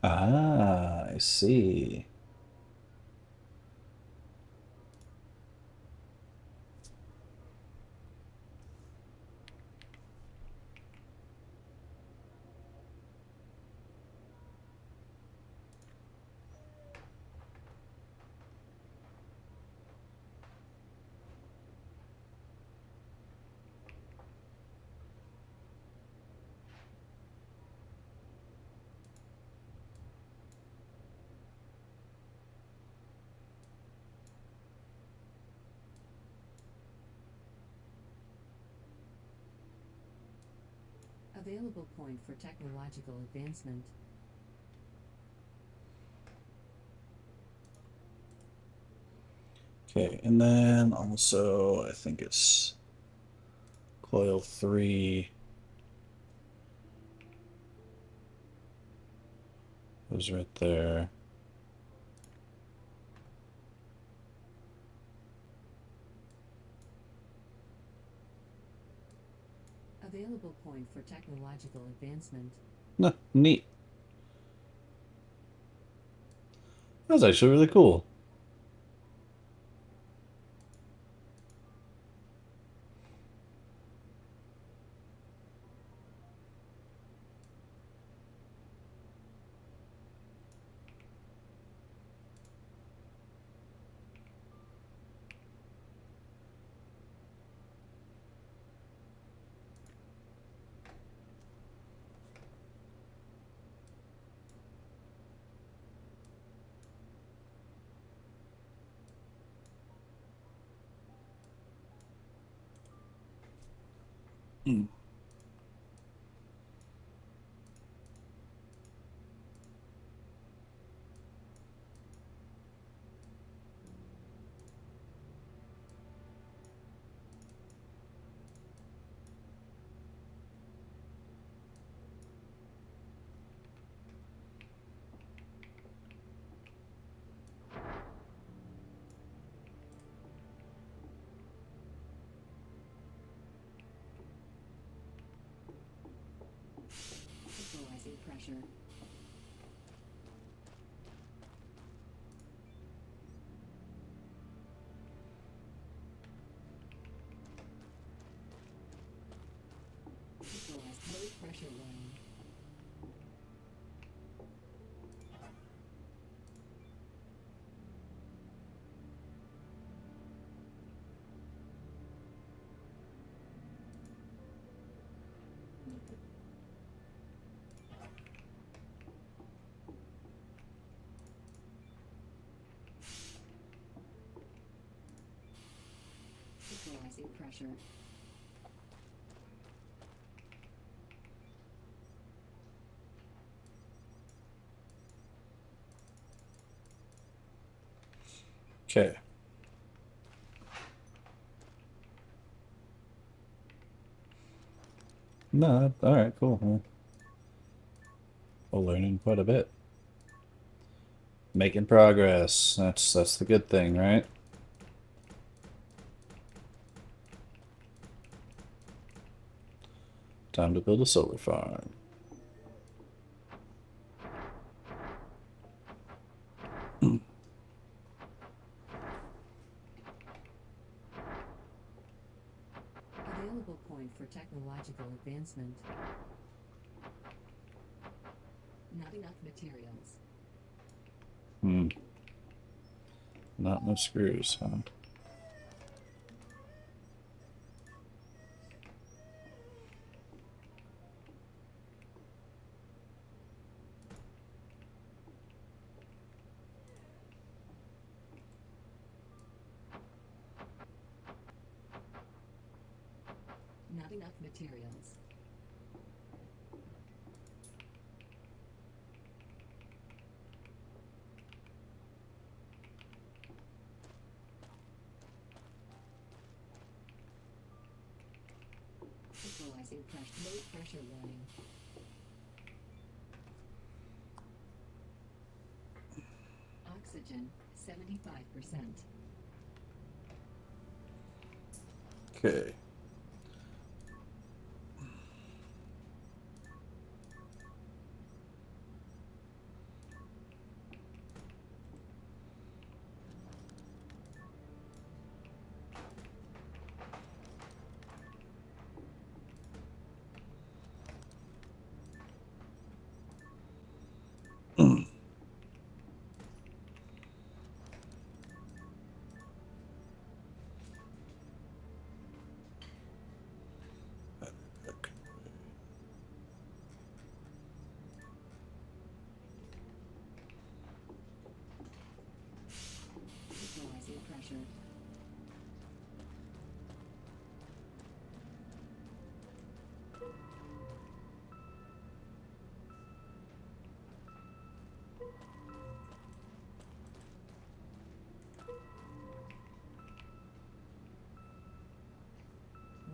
Ah, I see. Available point for technological advancement. Okay, and then also, I think it's coil 3 was right there. Available point for technological advancement. No, neat. That was actually really cool. Mm. Equalizing pressure. Equalize low pressure line. Equalizing pressure. Okay. No, all right, cool. Well, we're learning quite a bit. Making progress. That's the good thing, right? Time to build a solar farm. Available point for technological advancement. Not enough materials. Hmm. Not enough screws, huh? Not enough materials. Equalizing pressure. Low pressure warning. Oxygen 75%. Okay. Equalizing pressure.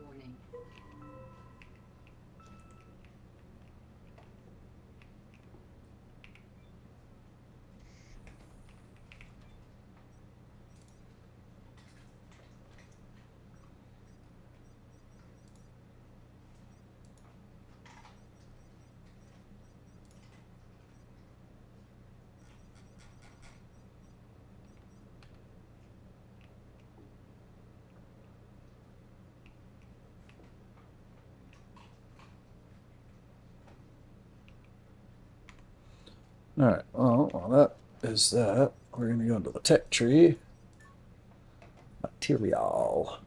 Warning. All right. Well, while that is that, we're gonna go into the tech tree. Material.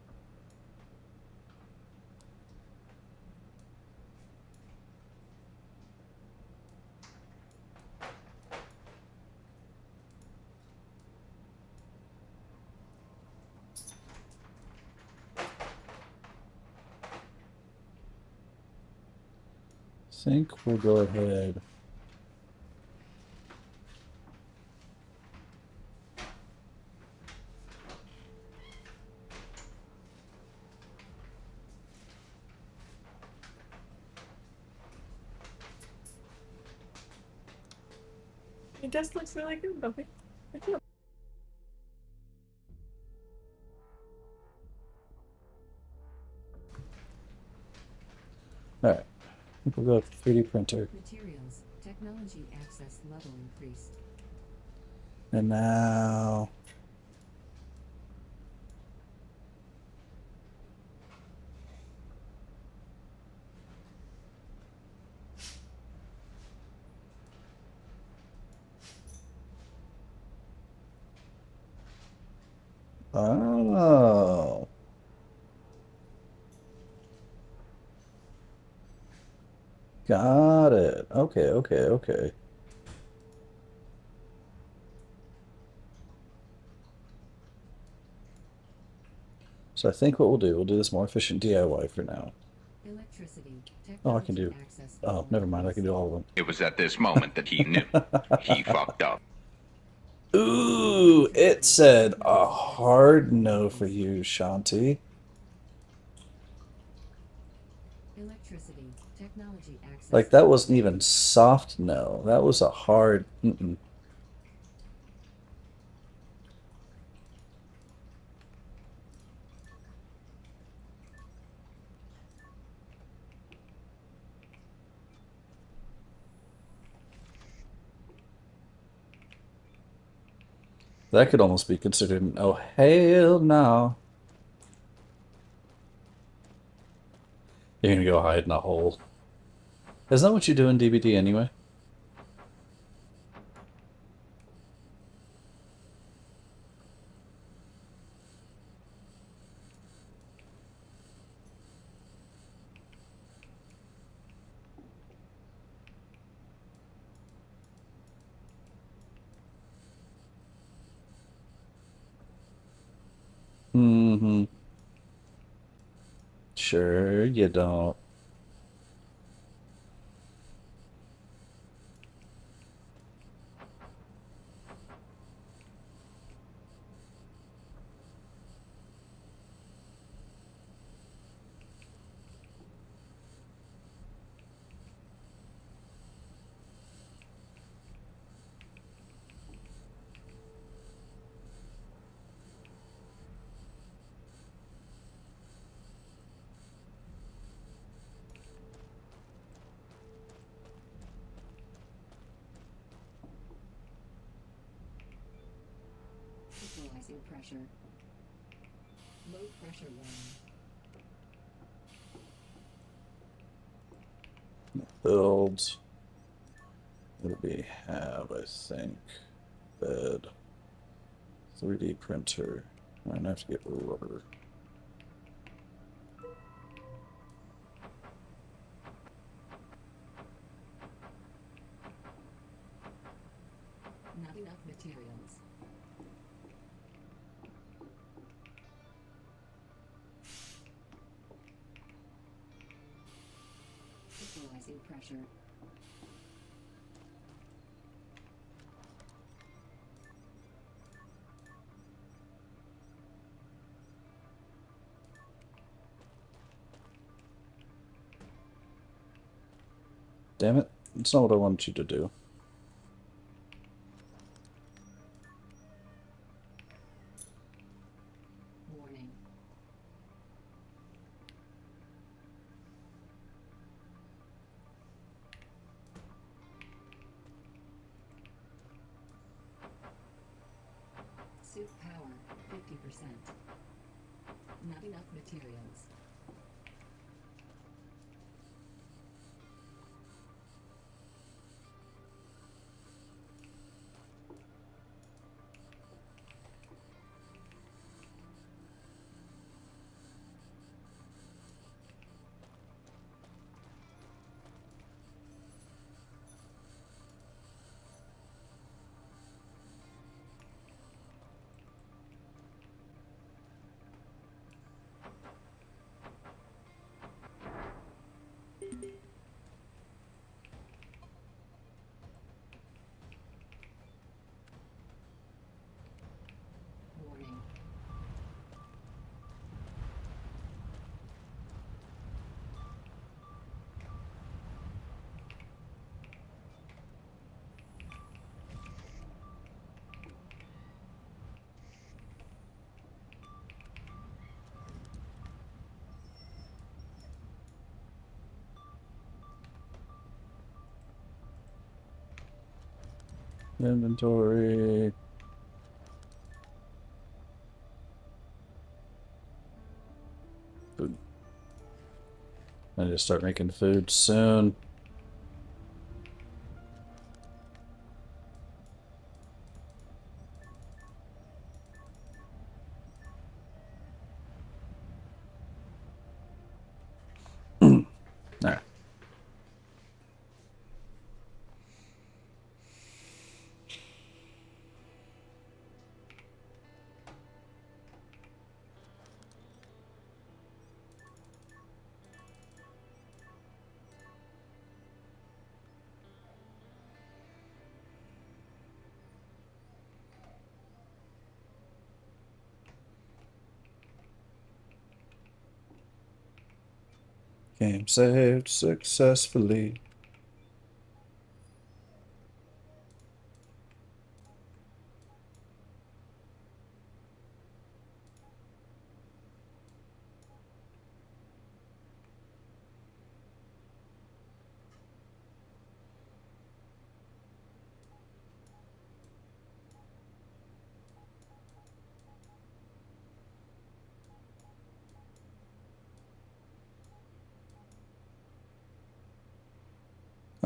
think we'll go ahead. It just looks really good, Bobby. Thank you. All right. I think we'll go with 3D printer. Materials. Technology access level increased. And now. Oh. Got it. Okay, okay, okay. So I think what we'll do this more efficient DIY for now. Electricity. Oh, I can do. Technology access Oh, level never mind. I can do all of them. It was at this moment that he knew. He fucked up. Ooh, it said a hard no for you, Shanti. Electricity. Technology access. Like, that wasn't even soft no. That was a hard mm-mm. That could almost be considered an oh, hell no. You're gonna go hide in a hole. Isn't that what you do in DBD anyway? Mm-hmm. Sure, you don't. Equalizing pressure. Low pressure line. Build. It'll be have, I think. Bed. 3D printer. I'm gonna have to get rubber. Not enough materials. Equalizing pressure. Damn it. It's not what I wanted you to do. Warning. Suit power, 50%. Not enough materials. Inventory. Food. I need to start making food soon. Alright. Game saved successfully.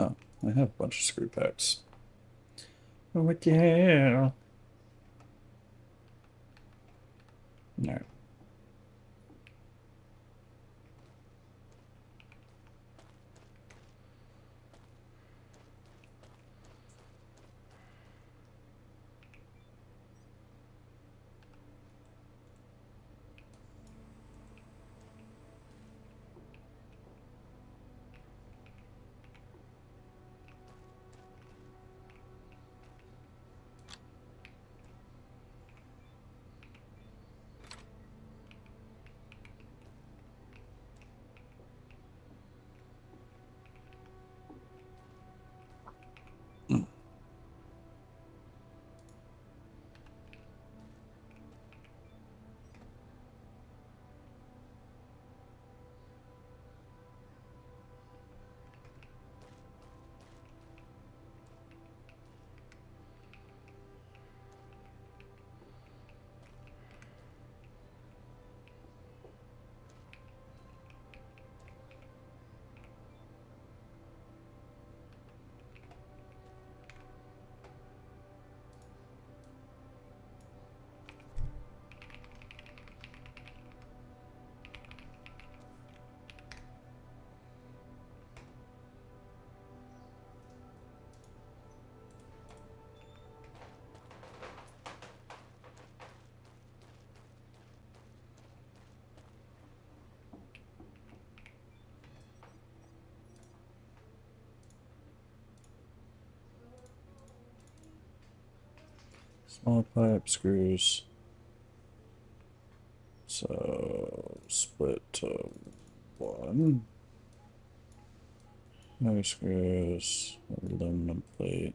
Oh, I have a bunch of screw packs. Oh, what the hell? Alright. Small pipe screws. So split to one. No screws. Aluminum plate.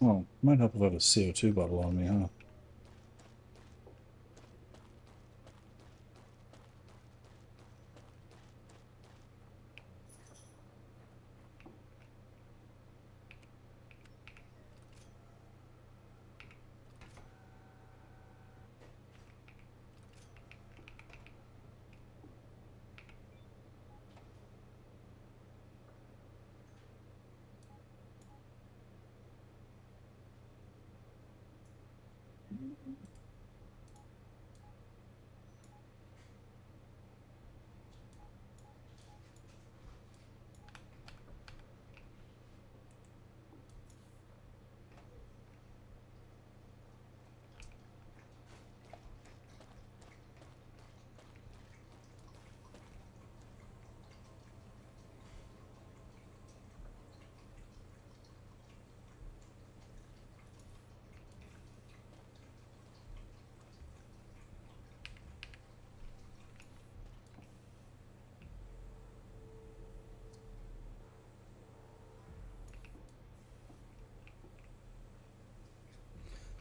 Oh, might help if I have a CO2 bottle on me, huh?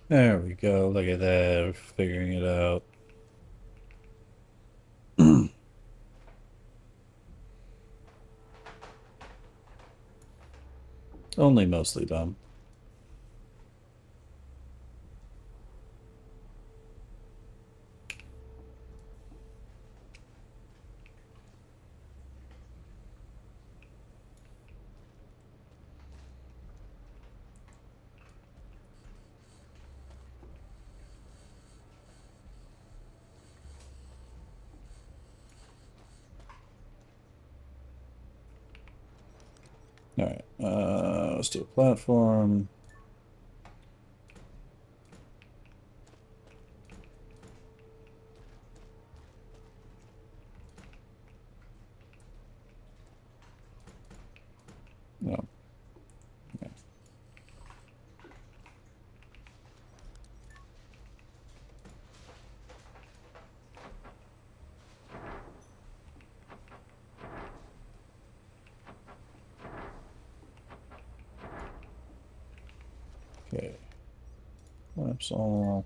There we go. Look at that. We're figuring it out. Only mostly dumb. Alright, let's do a platform. No. Yeah. Okay. That's all.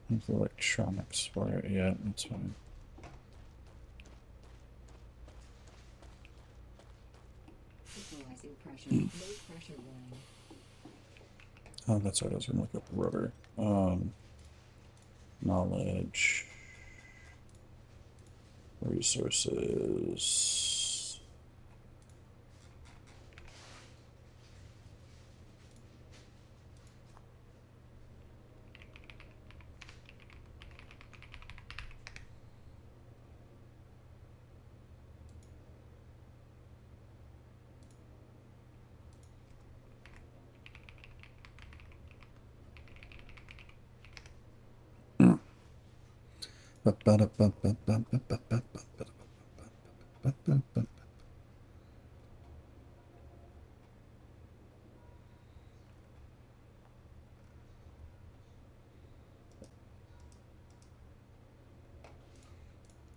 The electronics for it. Yeah, that's fine. Equalizing pressure. Low pressure warning. Oh, that's right. I was gonna look up rubber. Knowledge. Resources.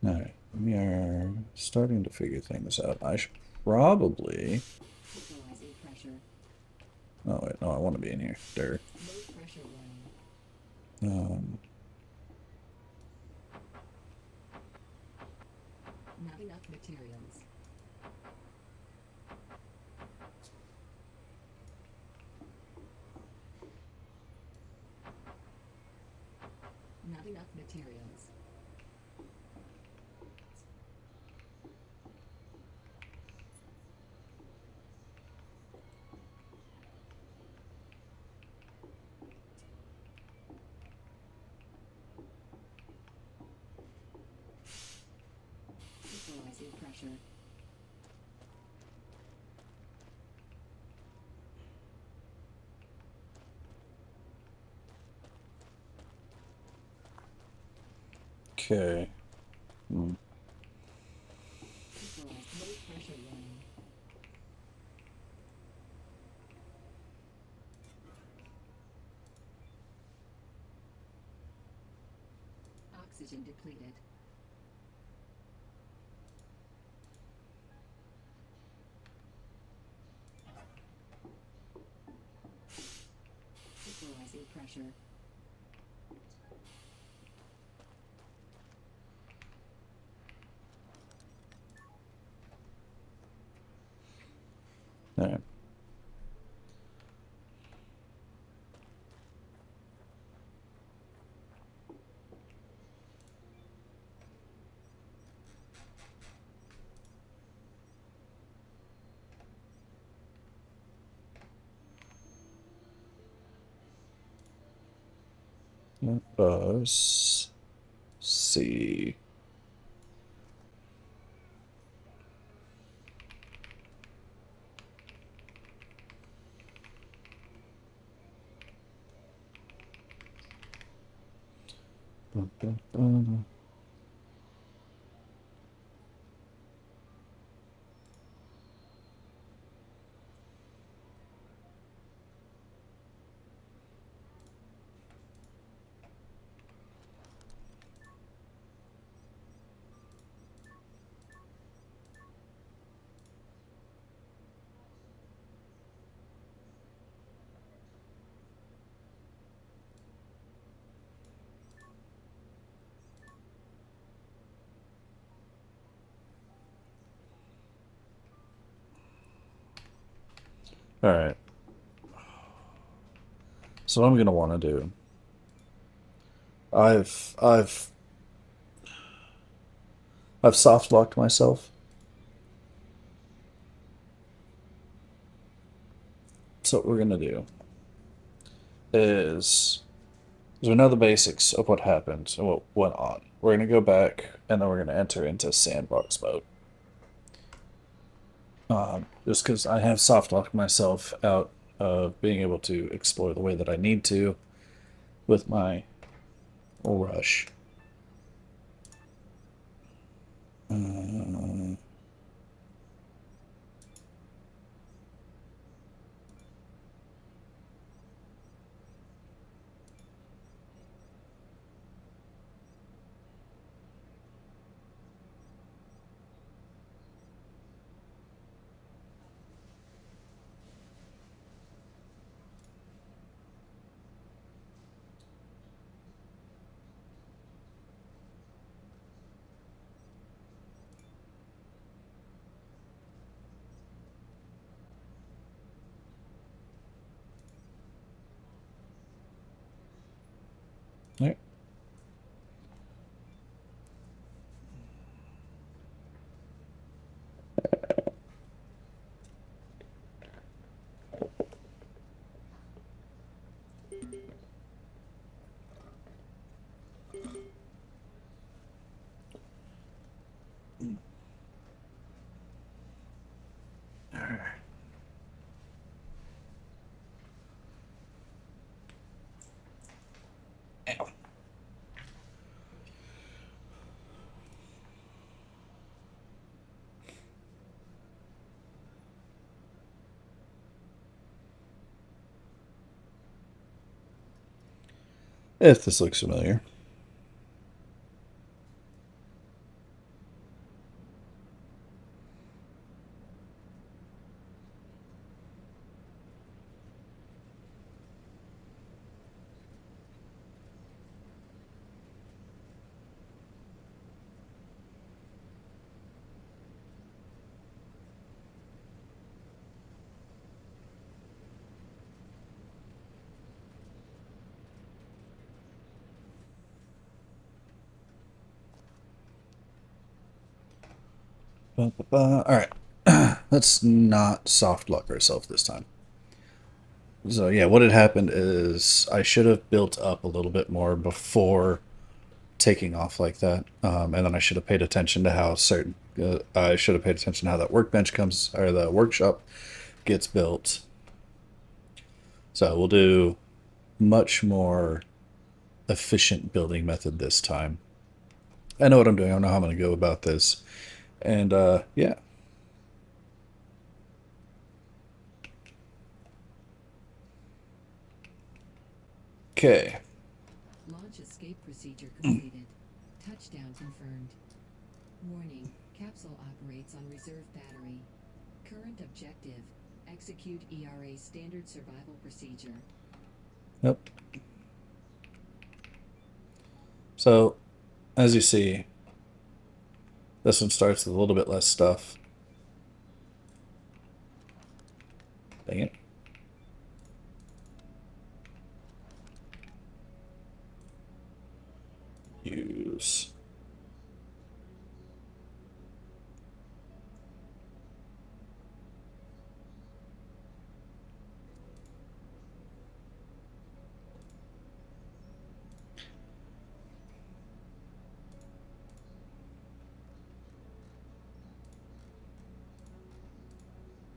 Alright, we are starting to figure things out. I should probably... Equalizing pressure. Oh, wait, no, I want to be in here. Dirt. Low pressure warning. Not enough materials. Not enough materials. Equalizing pressure. Okay. Equalized low pressure warning. Oxygen depleted. pressure. All right. Let us see. All right. So what I'm gonna want to do. I've soft locked myself. So what we're gonna do is, we know the basics of what happened and what went on. We're gonna go back and then we're gonna enter into sandbox mode. Just because I have soft locked myself out of being able to explore the way that I need to with my rush. Uh, right. If this looks familiar. All right. Let's not soft lock ourselves this time. So yeah, what had happened is I should have built up a little bit more before taking off like that, and then I should have paid attention to how certain. I should have paid attention to how that workbench comes or the workshop gets built. So we'll do much more efficient building method this time. I know what I'm doing. I know how I'm going to go about this, and yeah. Okay. Launch escape procedure completed. Touchdown confirmed. Warning, capsule operates on reserve battery. Current objective, execute ERA standard survival procedure. Yep. So, as you see, this one starts with a little bit less stuff. Dang it. Use.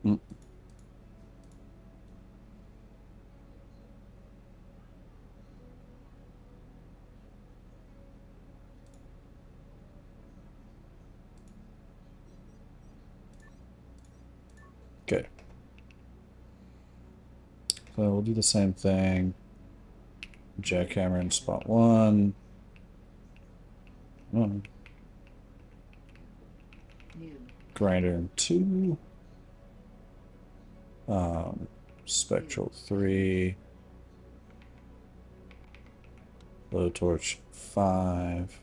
Mm. Okay. So we'll do the same thing. Jackhammer in spot 1. Oh. New. Grinder in 2. Spectral 3. Blowtorch 5.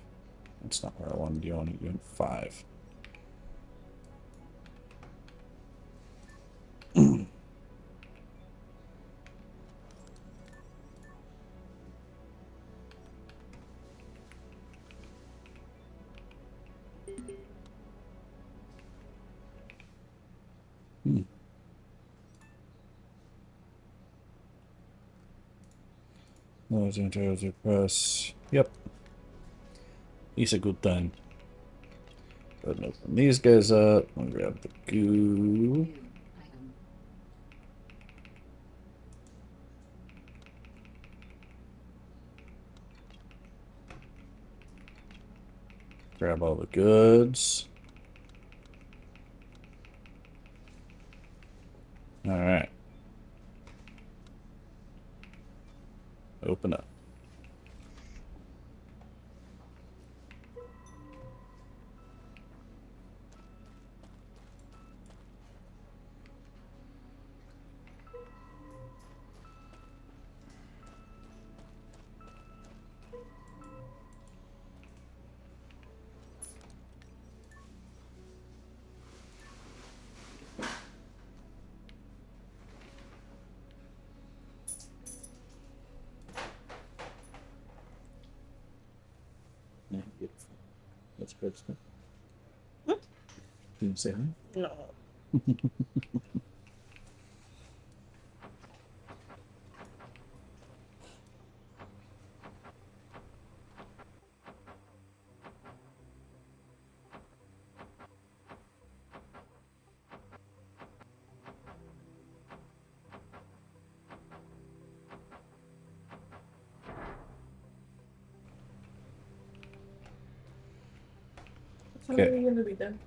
That's not where I wanted you. I wanted you in 5. Hmm. Those intros press. Yep. He's a good thing. Go ahead and open these guys up. I'll grab the goo. New. Item. Grab all the goods. Alright. Open up. Yeah, beautiful. That's good stuff. What? Didn't say hi? No. What time are Okay. we gonna be done?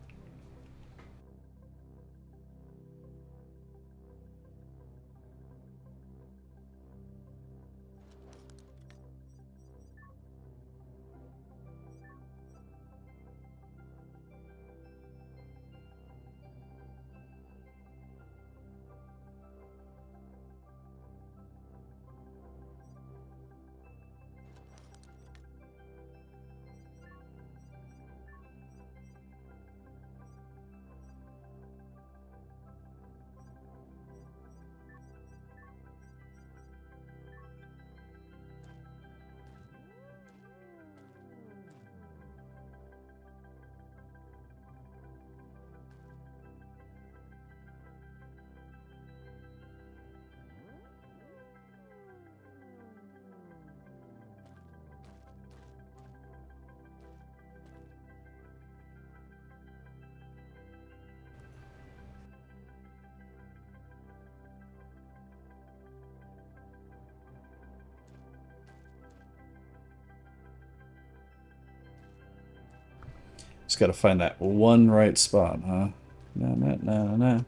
Just gotta find that one right spot, huh? No.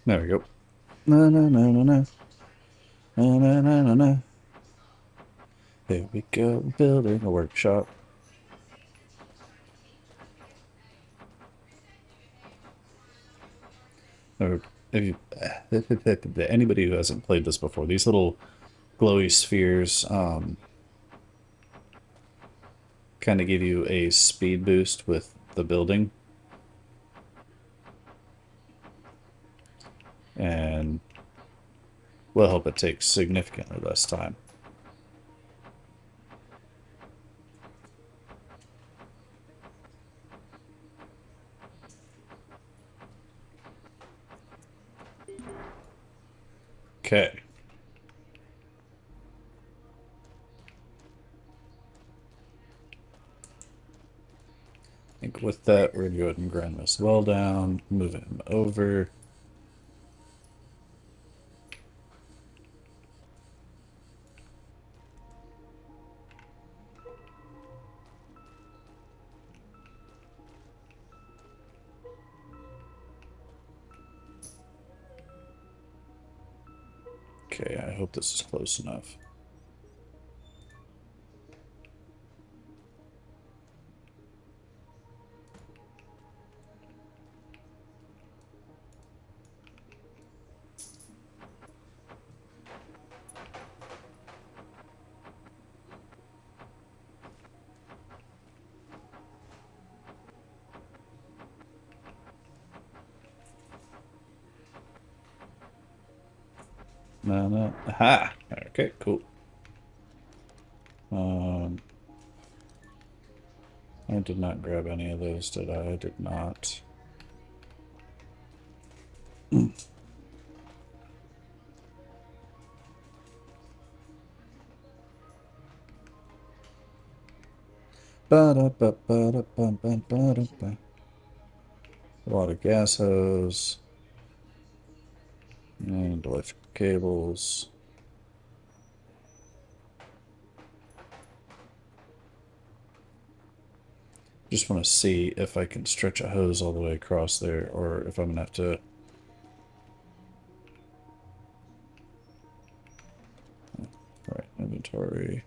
There we go. Na na na na na. Na na na na na. Here we go, building a workshop. Or if you, anybody who hasn't played this before, these little glowy spheres kind of give you a speed boost with the building. And will help it take significantly less time. Okay. I think with that, we're going to go ahead and grind this well down, move him over. Okay, I hope this is close enough. No, no. Aha! Okay, cool. I did not grab any of those, did I? I did not. Ba-da-ba-ba-da-bum-bum-ba-da-ba. A lot of gas hose. And electrical cables. Just want to see if I can stretch a hose all the way across there, or if I'm going to have to... Right, inventory.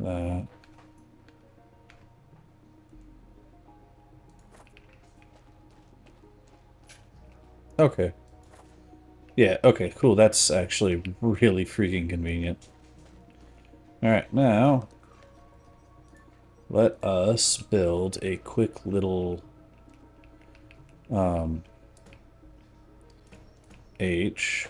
That. Okay. Yeah, okay, cool. That's actually really freaking convenient. Alright, now... let us build a quick little... H.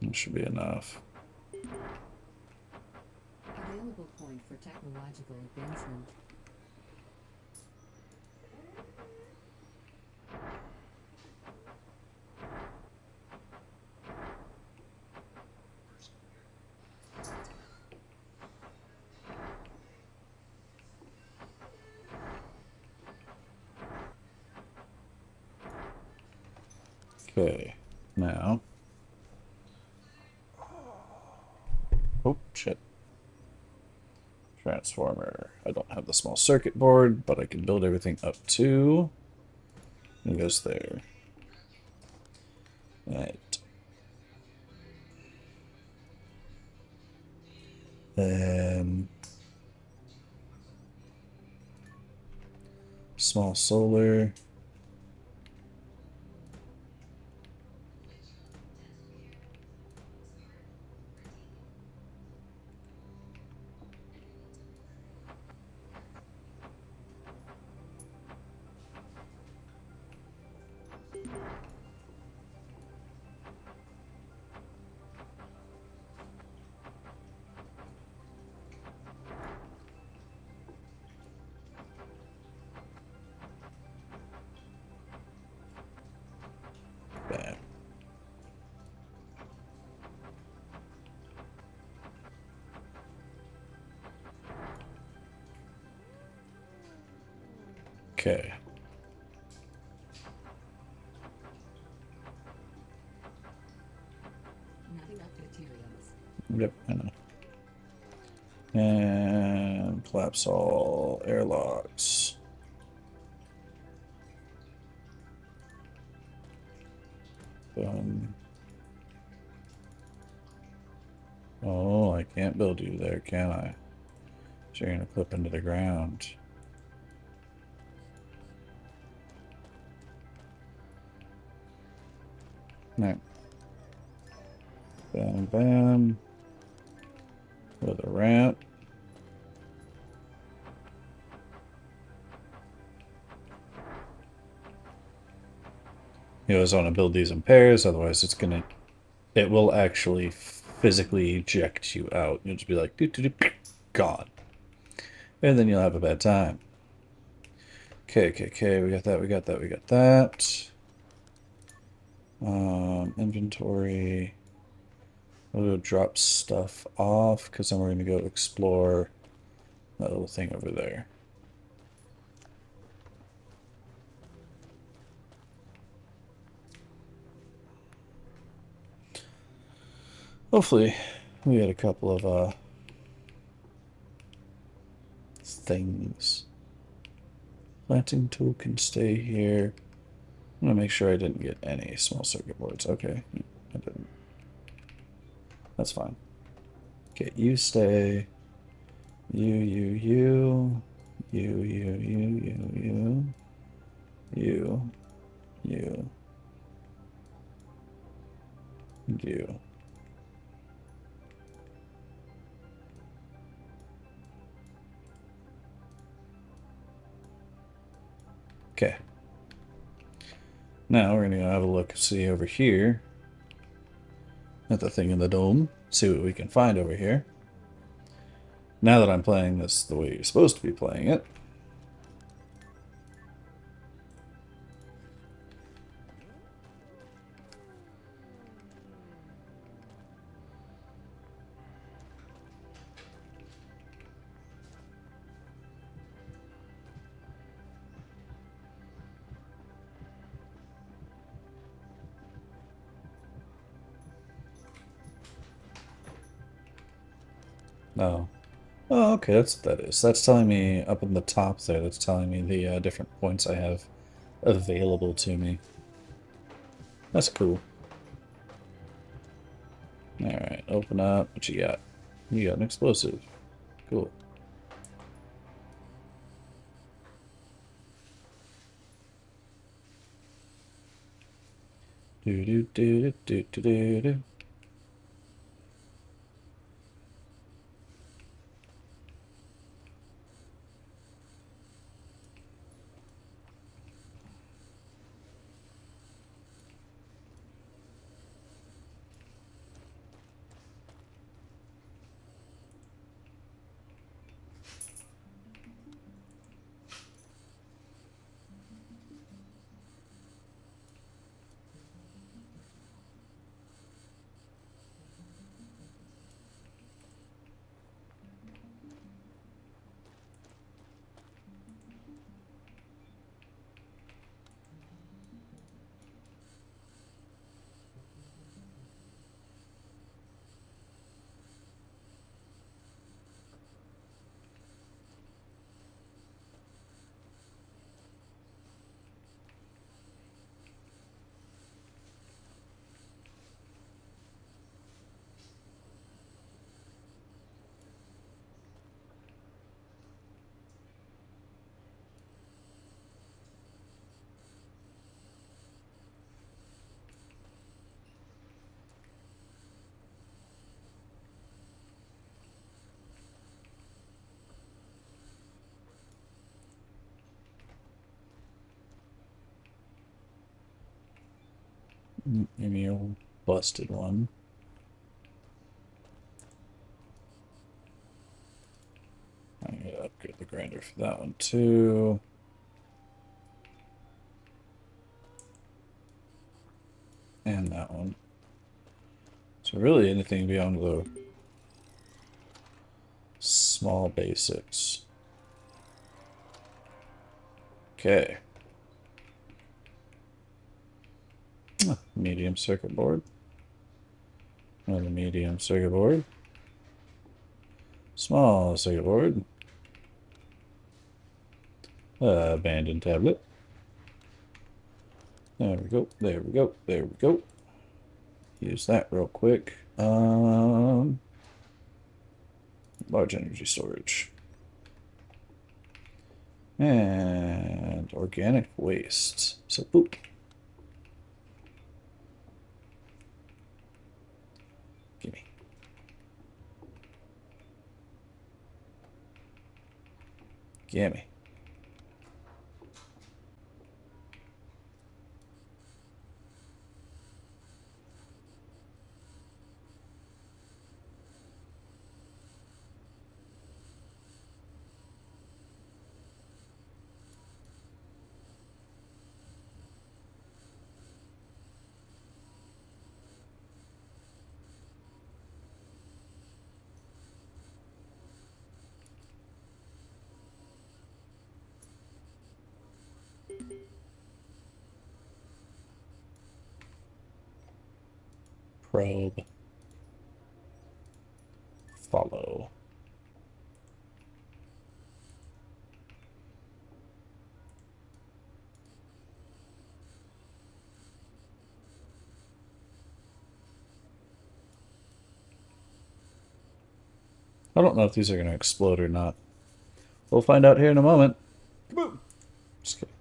That should be enough. Available point for technological advancement. Okay, now... oh, shit. Transformer. I don't have the small circuit board, but I can build everything up to... it goes there. Right. Then... small solar. Bam. Okay. Nothing up materials. Yep, I know. And collapse all airlocks. Boom. Oh, I can't build you there, can I? So you're gonna clip into the ground. No. Bam, bam. With a ramp. You always want to build these in pairs, otherwise it will actually physically eject you out. You'll just be like, doo -doo -doo, gone. And then you'll have a bad time. Okay, okay, okay, we got that, we got that, we got that. Inventory. We'll go drop stuff off, because then we're going to go explore that little thing over there. Hopefully, we had a couple of things. Planting tool can stay here. I'm gonna make sure I didn't get any small circuit boards. Okay, I didn't. That's fine. Okay, you stay. You, you. You, you. You. You. Okay. Now we're gonna have a look, see over here at the thing in the dome, see what we can find over here. Now that I'm playing this the way you're supposed to be playing it. No. Oh, okay, that's what that is. That's telling me up in the top there, that's telling me the different points I have available to me. That's cool. Alright, open up. What you got? You got an explosive. Cool. Do do do do do do do. Maybe a busted one. I'm gonna upgrade the grinder for that one too. And that one. So really anything beyond the small basics. Okay. Medium circuit board. Another medium circuit board. Small circuit board. Abandoned tablet. There we go. There we go. There we go. Use that real quick. Large energy storage. And organic waste. So boop. Gimme. Gimme. Probe. Follow. I don't know if these are going to explode or not. We'll find out here in a moment. Kaboom! Just kidding.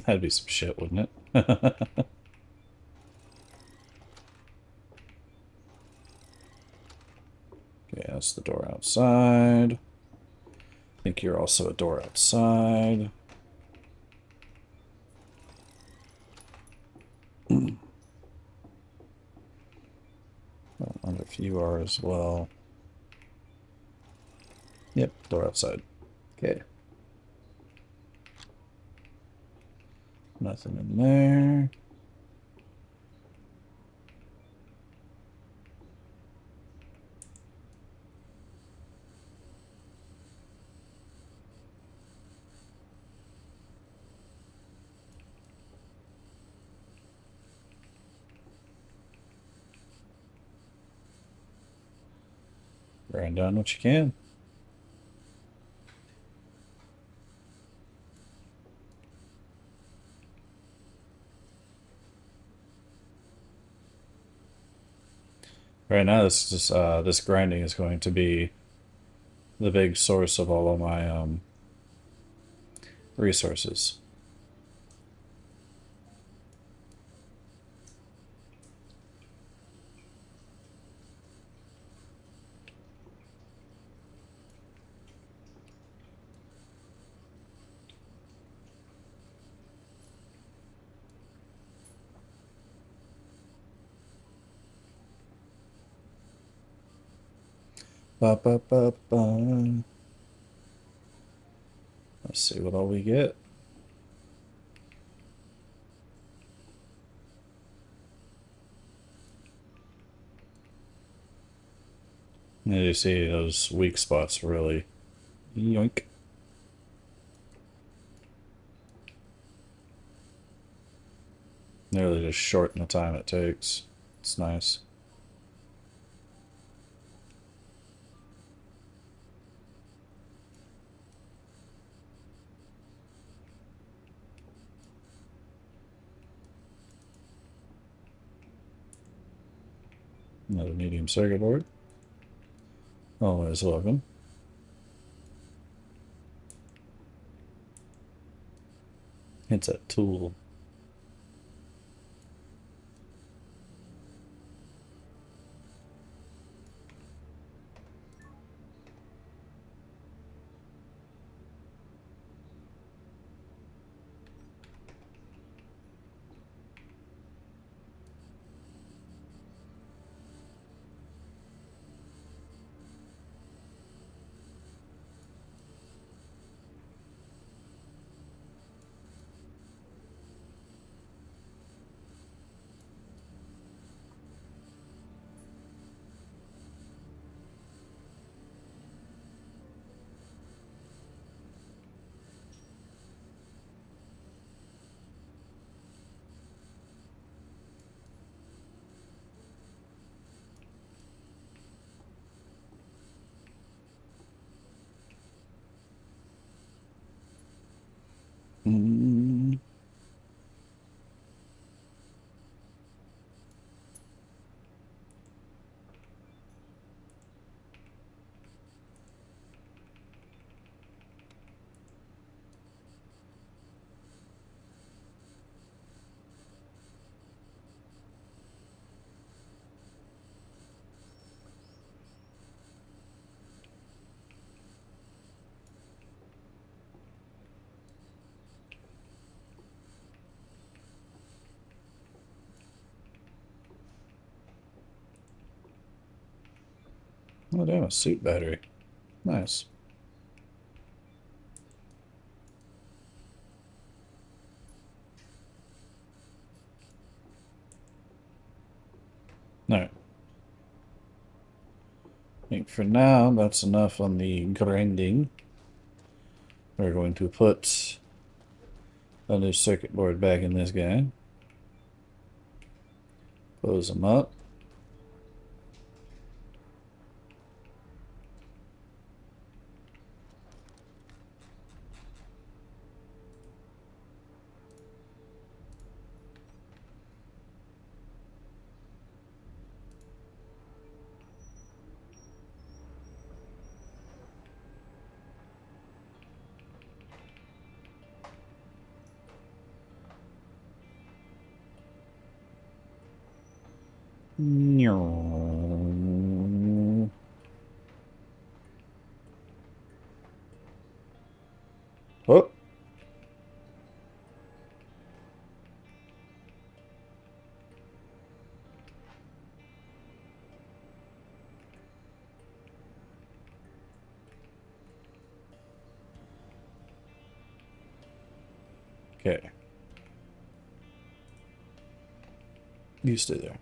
That'd be some shit, wouldn't it? Okay, that's the door outside. I think you're also a door outside. I wonder if you are as well. Yep, door outside. Okay. Nothing in there. Grind down what you can. Right now, this grinding is going to be the big source of all of my resources. Ba, ba, ba, ba. Let's see what all we get. And you see those weak spots really yoink. Nearly just shorten the time it takes. It's nice. Another medium circuit board. Always welcome. It's a tool. Mm. Oh, damn, a suit battery. Nice. Alright. I think for now, that's enough on the grinding. We're going to put a new circuit board back in this guy. Close them up. Oh, okay. You stay there.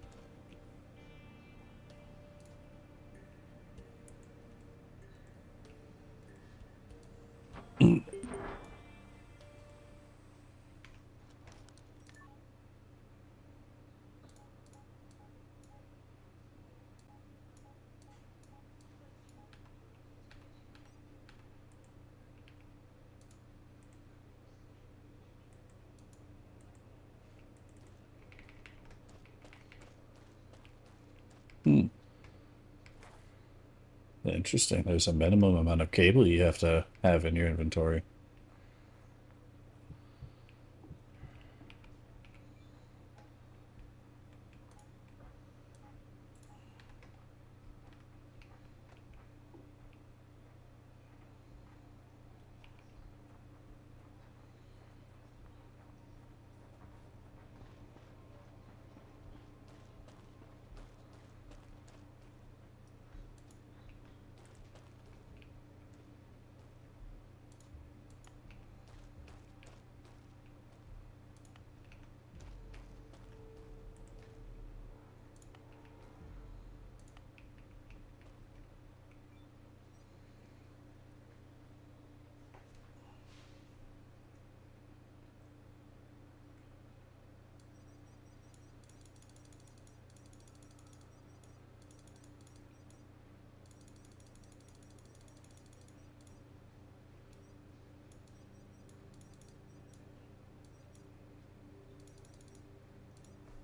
Hmm. Interesting. There's a minimum amount of cable you have to have in your inventory.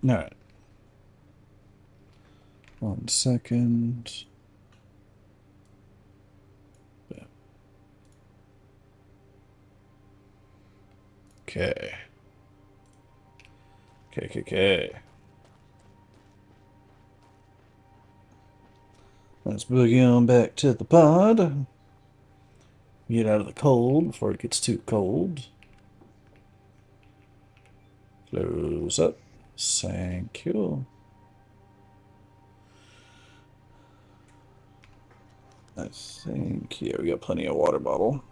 All right. 1 second. Yeah. Okay. Okay. Let's boogie on back to the pod. Get out of the cold before it gets too cold. Close up. Thank you. I think, yeah, we got plenty of water bottle.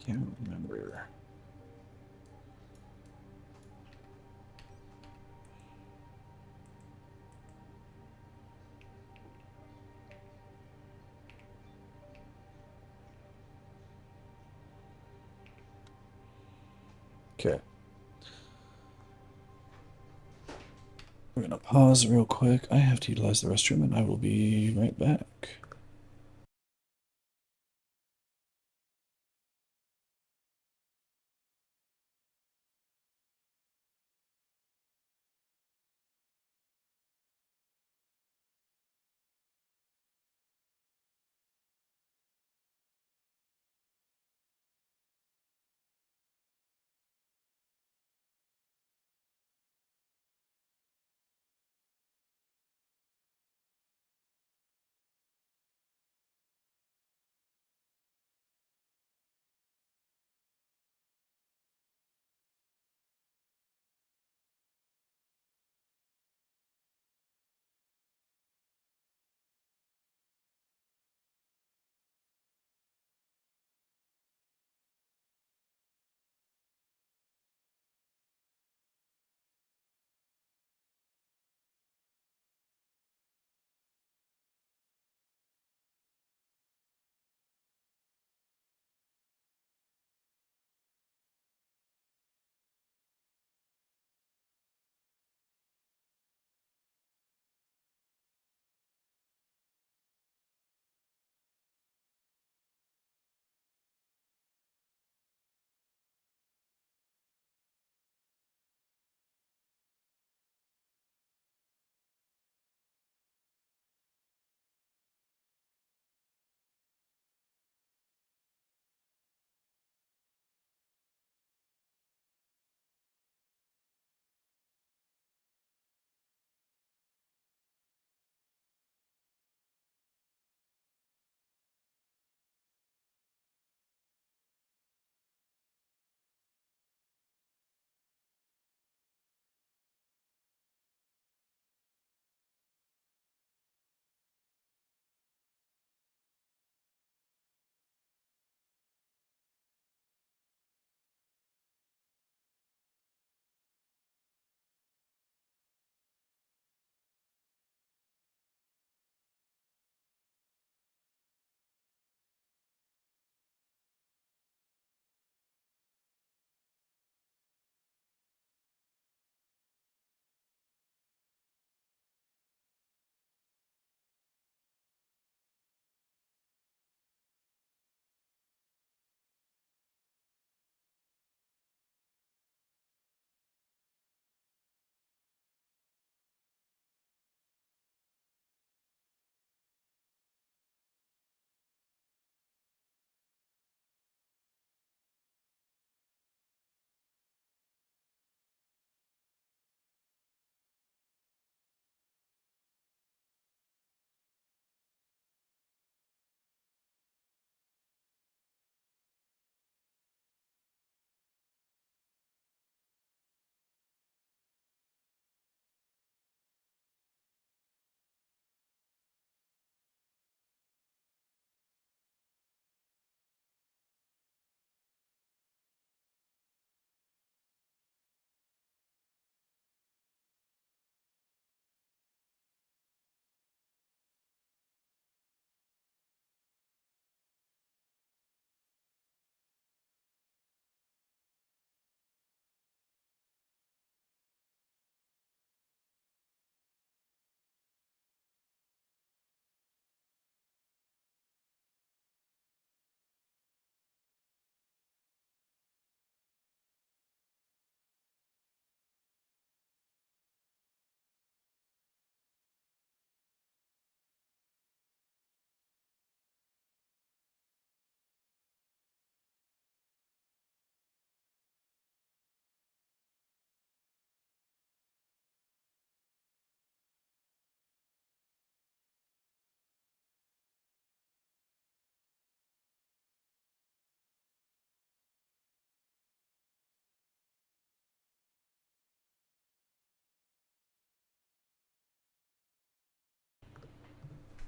Can't remember. Okay. We're gonna pause real quick. I have to utilize the restroom and I will be right back.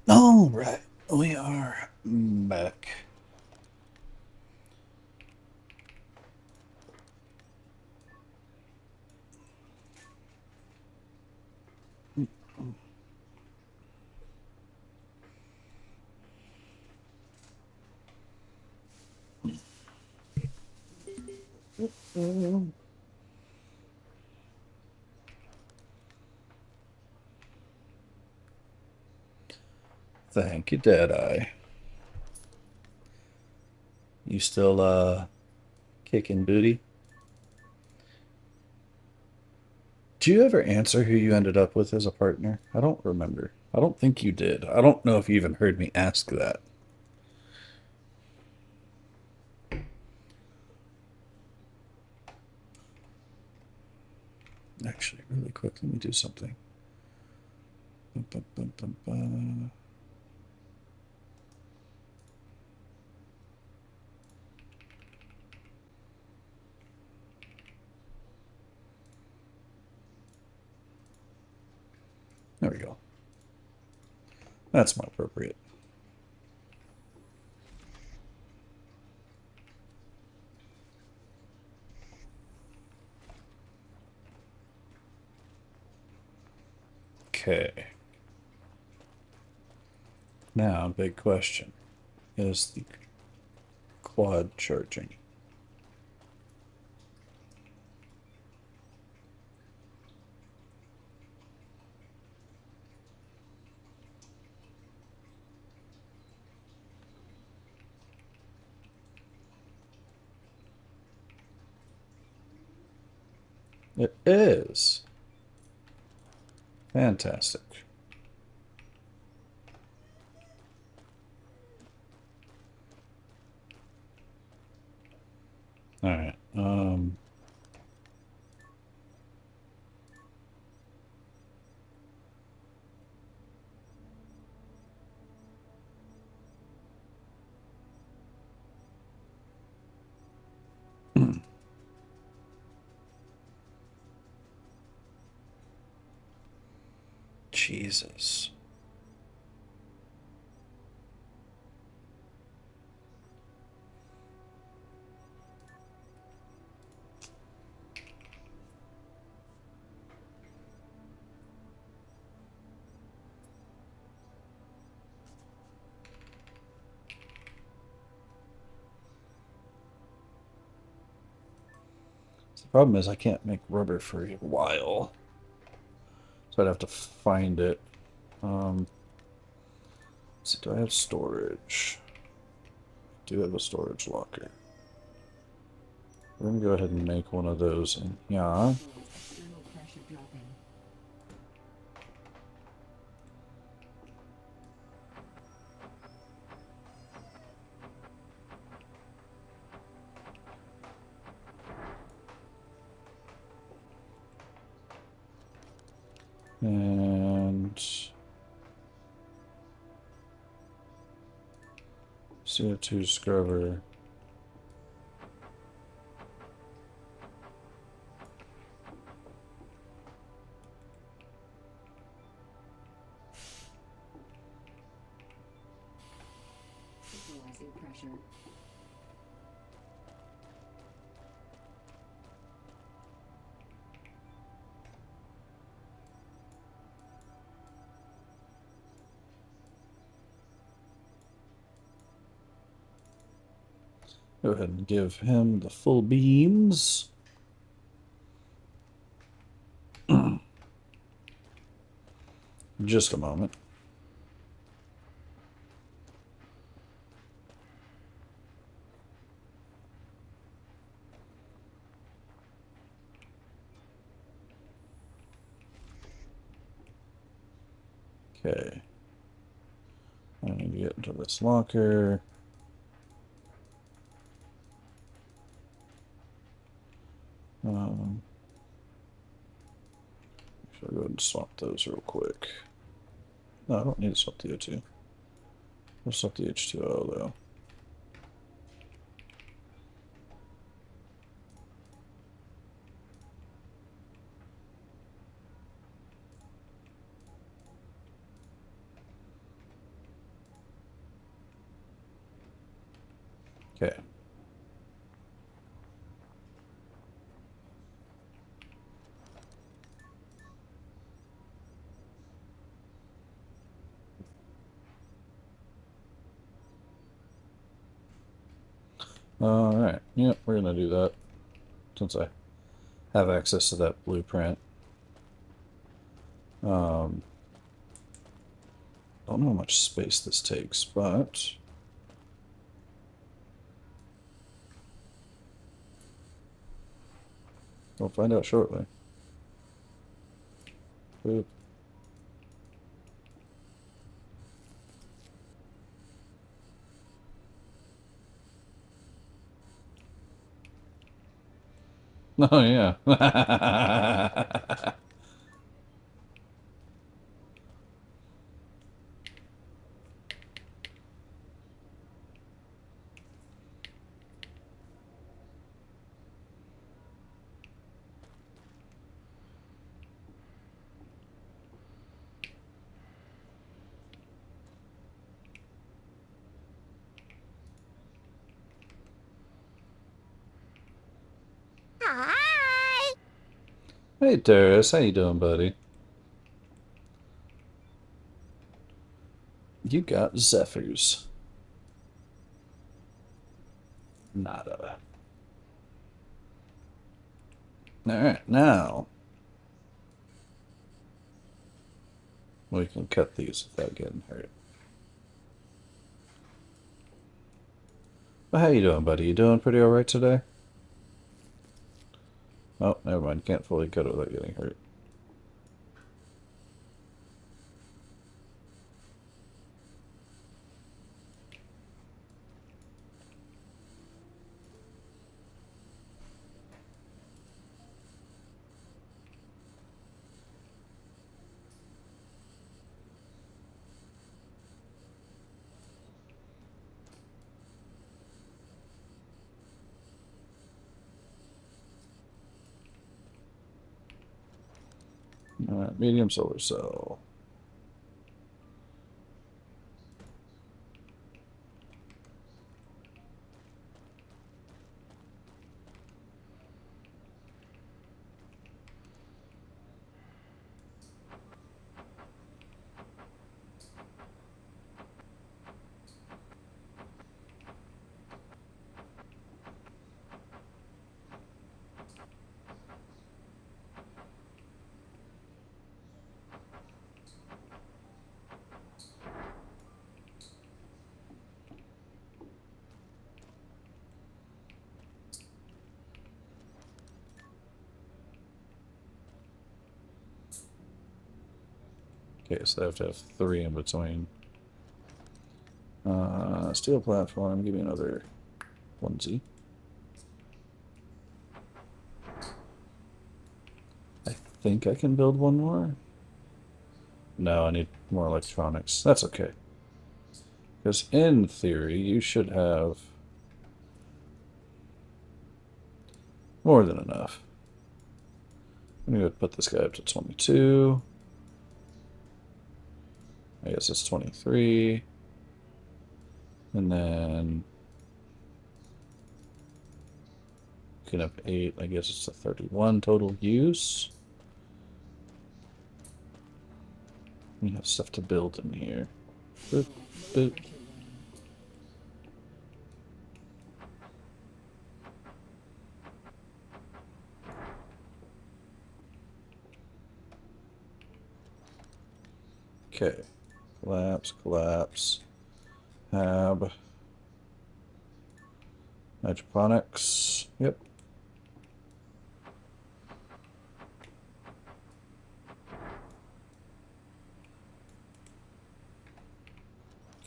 All right, we are back. Thank you, Deadeye. You still kicking booty? Do you ever answer who you ended up with as a partner? I don't remember. I don't think you did. I don't know if you even heard me ask that. Actually, really quick, let me do something. Bum, bum, bum, bum. There we go. That's more appropriate. Okay. Now, big question. Is the quad charging? It is. Fantastic. All right. Jesus. The problem is I can't make rubber for a while. So I'd have to find it. Let's see, do I have storage? I do have a storage locker. We're gonna go ahead and make one of those in here. External pressure dropping. And CO2 scrubber. Equalizing pressure. Go ahead and give him the full beams. Just a moment. Okay. I need to get into this locker. I'll go ahead and swap those real quick. No, I don't need to swap the O2. I'll swap the H2O though. Okay. Alright, yeah, we're gonna do that. Since I have access to that blueprint. Don't know how much space this takes, but we'll find out shortly. Boop. Oh, yeah. Hi! Hey, Darius. How you doing, buddy? You got Zephyrs. Nada. Alright, now we can cut these without getting hurt. But how you doing, buddy? You doing pretty alright today? Oh, never mind. Can't fully cut it without getting hurt. Alright, medium solar cell. Okay, so I have to have 3 in between. Steel platform, give me another onesie. I think I can build one more. No, I need more electronics. That's okay. Because in theory, you should have more than enough. I'm going to put this guy up to 22. I guess it's 23. And then you can have 8. I guess it's a 31 total use. We have stuff to build in here. Boop, boop. Okay. Collapse, collapse. Hab. Hydroponics. Yep.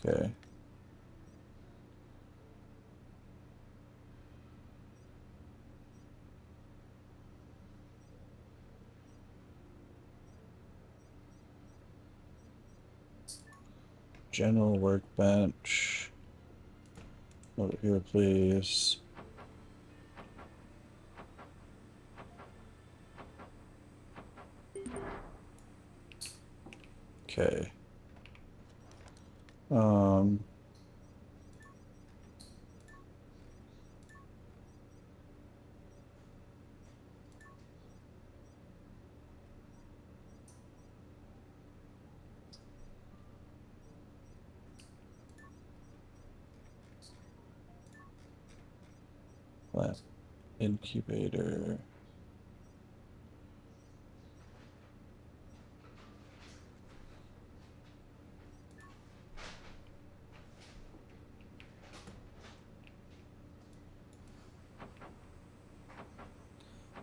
Okay. General workbench. Over here, please. Okay. Um. Lab incubator.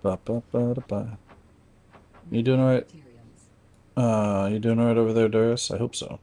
Ba, ba, ba, da, ba. You doing alright? Materials. You doing alright over there, Darius? I hope so.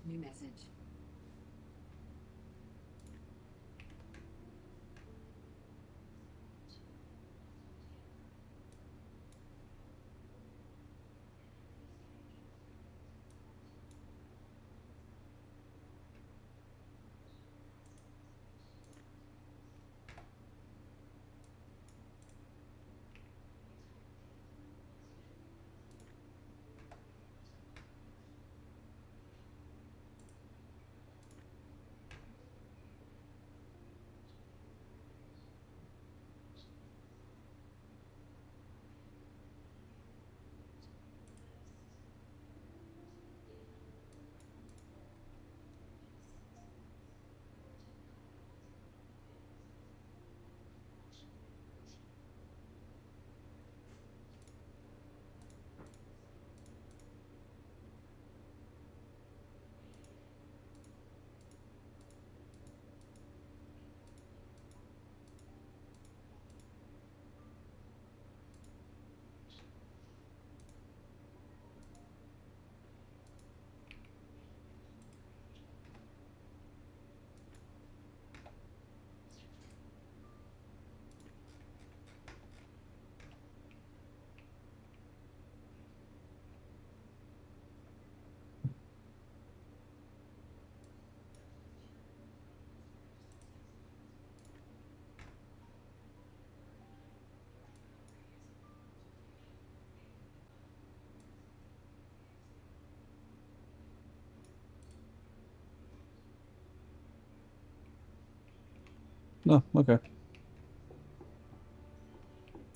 New message. No, okay.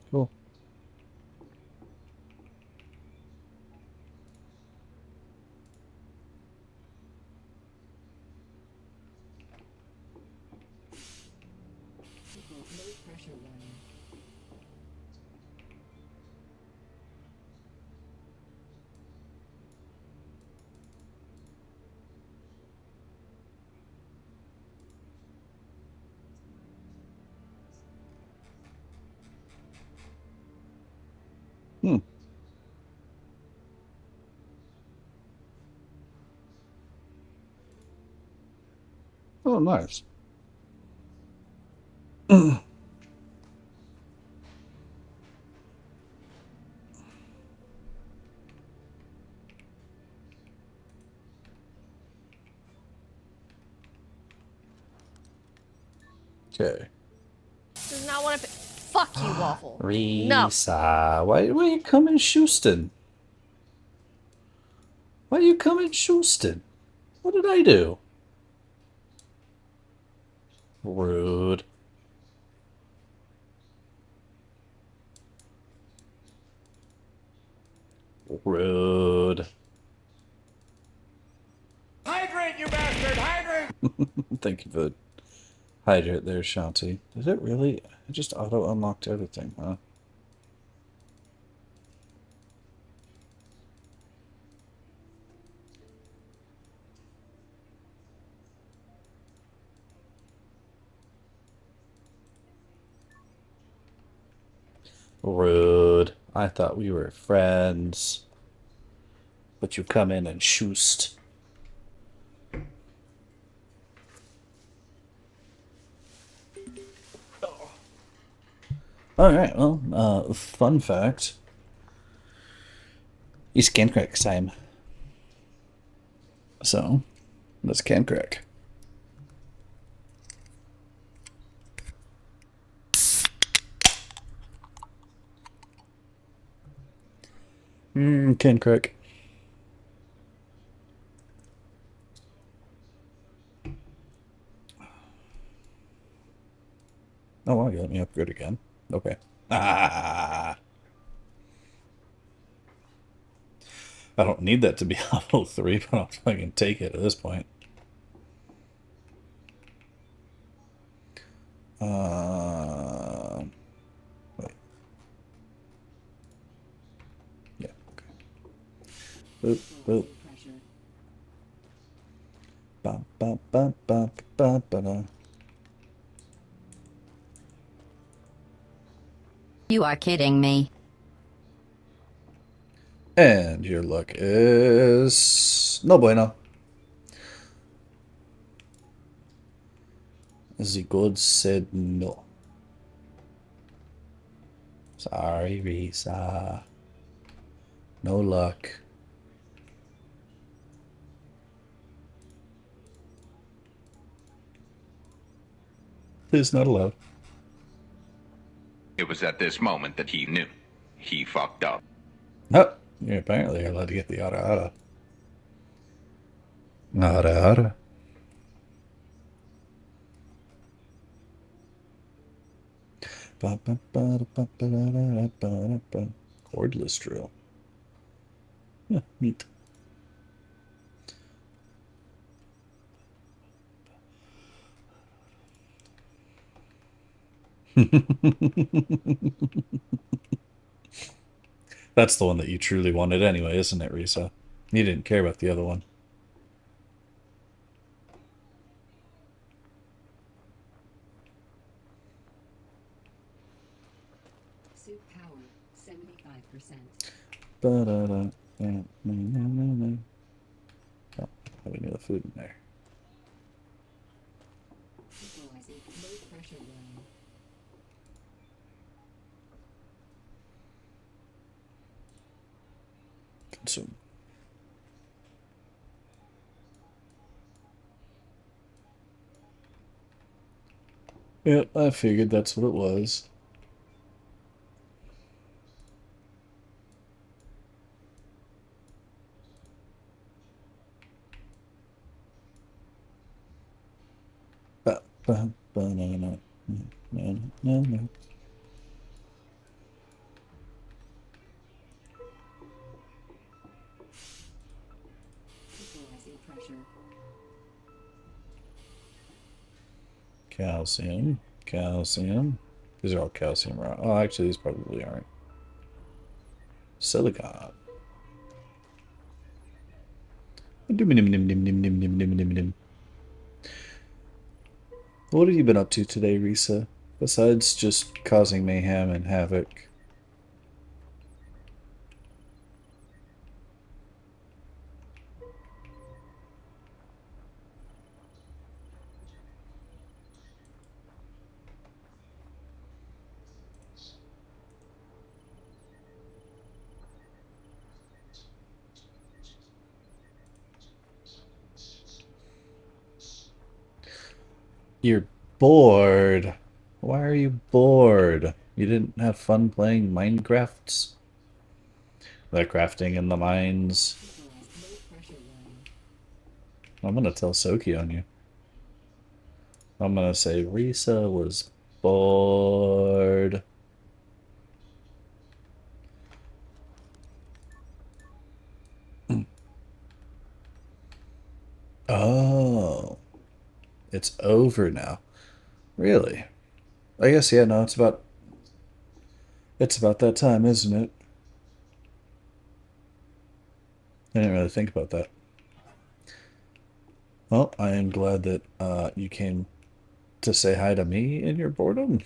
Cool. Low pressure warning. Hmm. Oh, nice. Okay. Does not want to. Fuck you, Waffle. No. Risa, why you coming Houston? Why you coming Houston? What did I do? Rude. Rude. Hydrate, you bastard! Hydrate! Thank you for the hydrate there, Shanti. Did it really? It just auto unlocked everything, huh? Rude. I thought we were friends. But you come in and shoost. Alright, well, fun fact. It's can crack time. So, let's can crack. Can crack. Oh, wow, you let me upgrade again. Okay. Ah! I don't need that to be level 3, but I'll fucking take it at this point. Wait. Yeah, okay. Boop, boop. Ba, ba, ba, ba, ba, ba, ba. You are kidding me. And your luck is no bueno. The god said no. Sorry, Risa. No luck. It's not allowed. It was at this moment that he knew. He fucked up. Oh, you're apparently allowed to get the ara ara. Ara ara. Cordless drill. Yeah, neat. That's the one that you truly wanted anyway, isn't it, Risa? You didn't care about the other one. Suit power, 75%. Oh, we need the food in there. Equalizing low pressure line. Consume. Yep, I figured that's what it was. Ba, ba, ba, na, na, na, na, na. Equalizing pressure. Calcium. Calcium. These are all calcium, right? Oh, actually, these probably aren't. Silicon. What have you been up to today, Risa? Besides just causing mayhem and havoc. You're bored. Why are you bored? You didn't have fun playing Minecrafts? The crafting in the mines. Equalized low pressure line. I'm gonna tell Soki on you. I'm gonna say Risa was bored. Oh, it's over now. Really? I guess, yeah, no, it's about that time, isn't it? I didn't really think about that. Well, I am glad that you came to say hi to me in your boredom.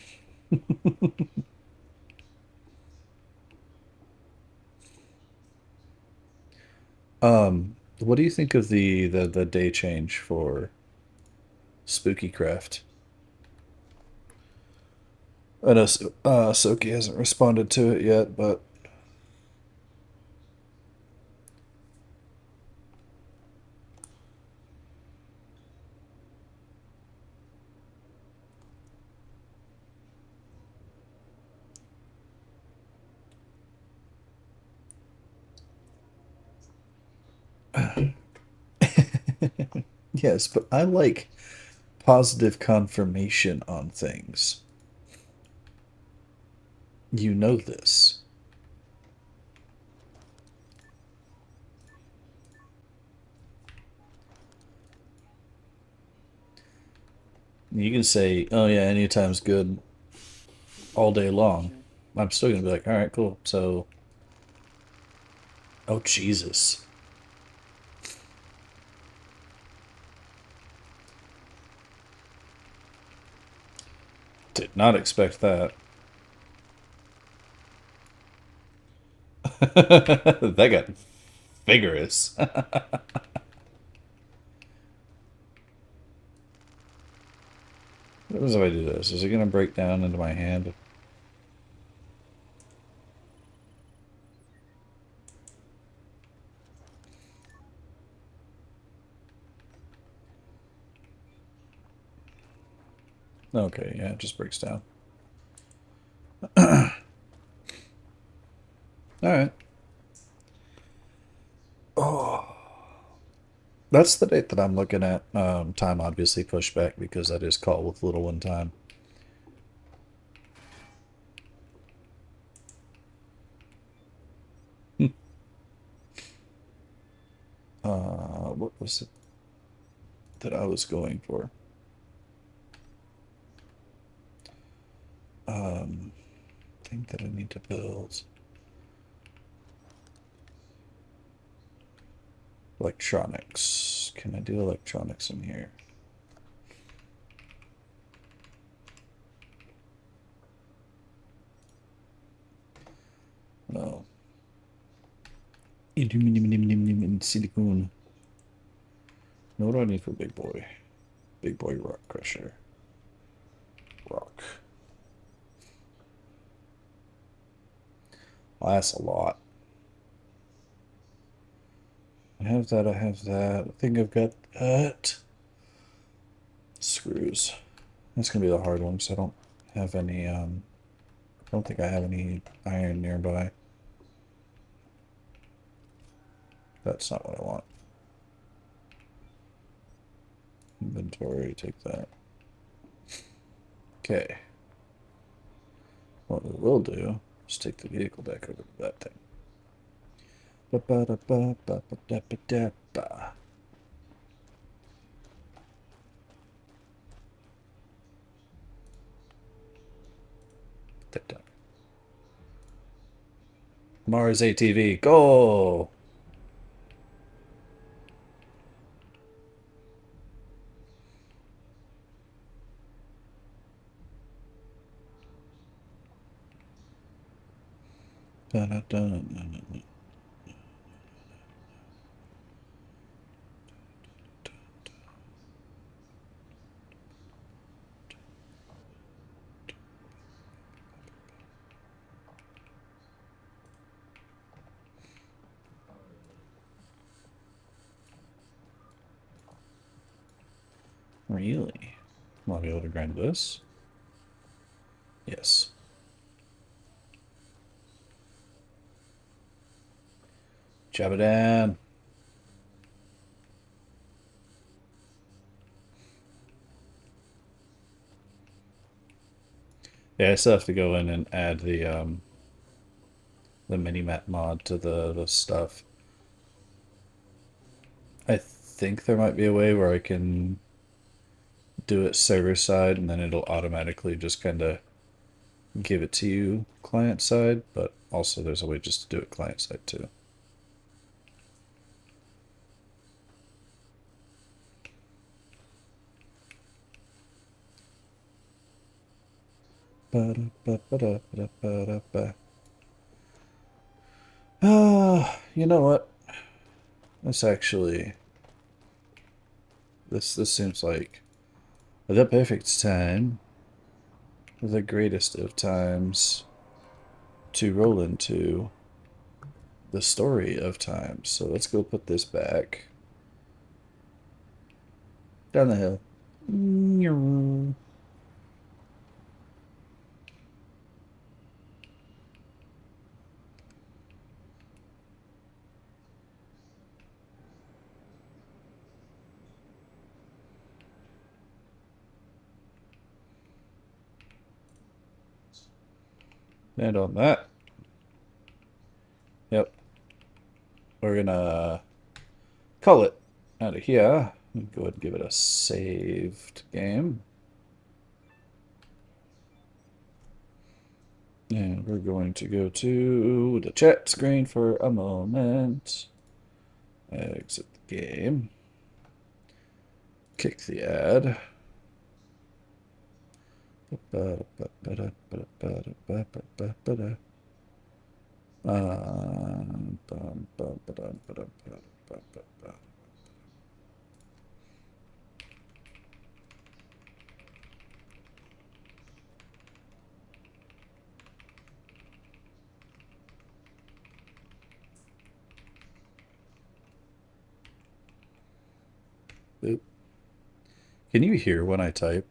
What do you think of the day change for Spooky Craft? I know Soki hasn't responded to it yet, but yes, but I like positive confirmation on things. You know this. You can say, "Oh yeah, anytime's good," all day long. I'm still gonna be like, "All right, cool." So, oh Jesus, did not expect that. That got vigorous. What happens if I do this? Is it gonna break down into my hand? Okay, yeah, it just breaks down. Alright. Oh. That's the date that I'm looking at. Time obviously pushed back because that is Call with Little One time. What was it that I was going for? Thing that I need to build. Electronics. Can I do electronics in here? No. Aluminum and silicone. What do I need for big boy? Big boy rock crusher. Rock. Oh, that's a lot. I have that, I have that. I think I've got that. Screws. That's gonna be the hard one because I don't have any, I don't think I have any iron nearby. That's not what I want. Inventory, take that. Okay. What we will do is take the vehicle back over to that thing. Ba-ba-da-ba-ba-ba-da-ba-da-ba. That down. Mars ATV, go! Da-da-da-da-da-da. Really? Will I be able to grind this? Yes. Jabadan. Yeah, I still have to go in and add the mini-map mod to the stuff. I think there might be a way where I can do it server side and then it'll automatically just kind of give it to you client side, but also there's a way just to do it client side too. You know what? This actually, this seems like the perfect time the greatest of times to roll into the story of times. So let's go put this back. Down the hill. And on that, yep, we're gonna call it out of here. Go ahead and give it a saved game. And we're going to go to the chat screen for a moment. Exit the game. Kick the ad. Boop. Can you hear when I type?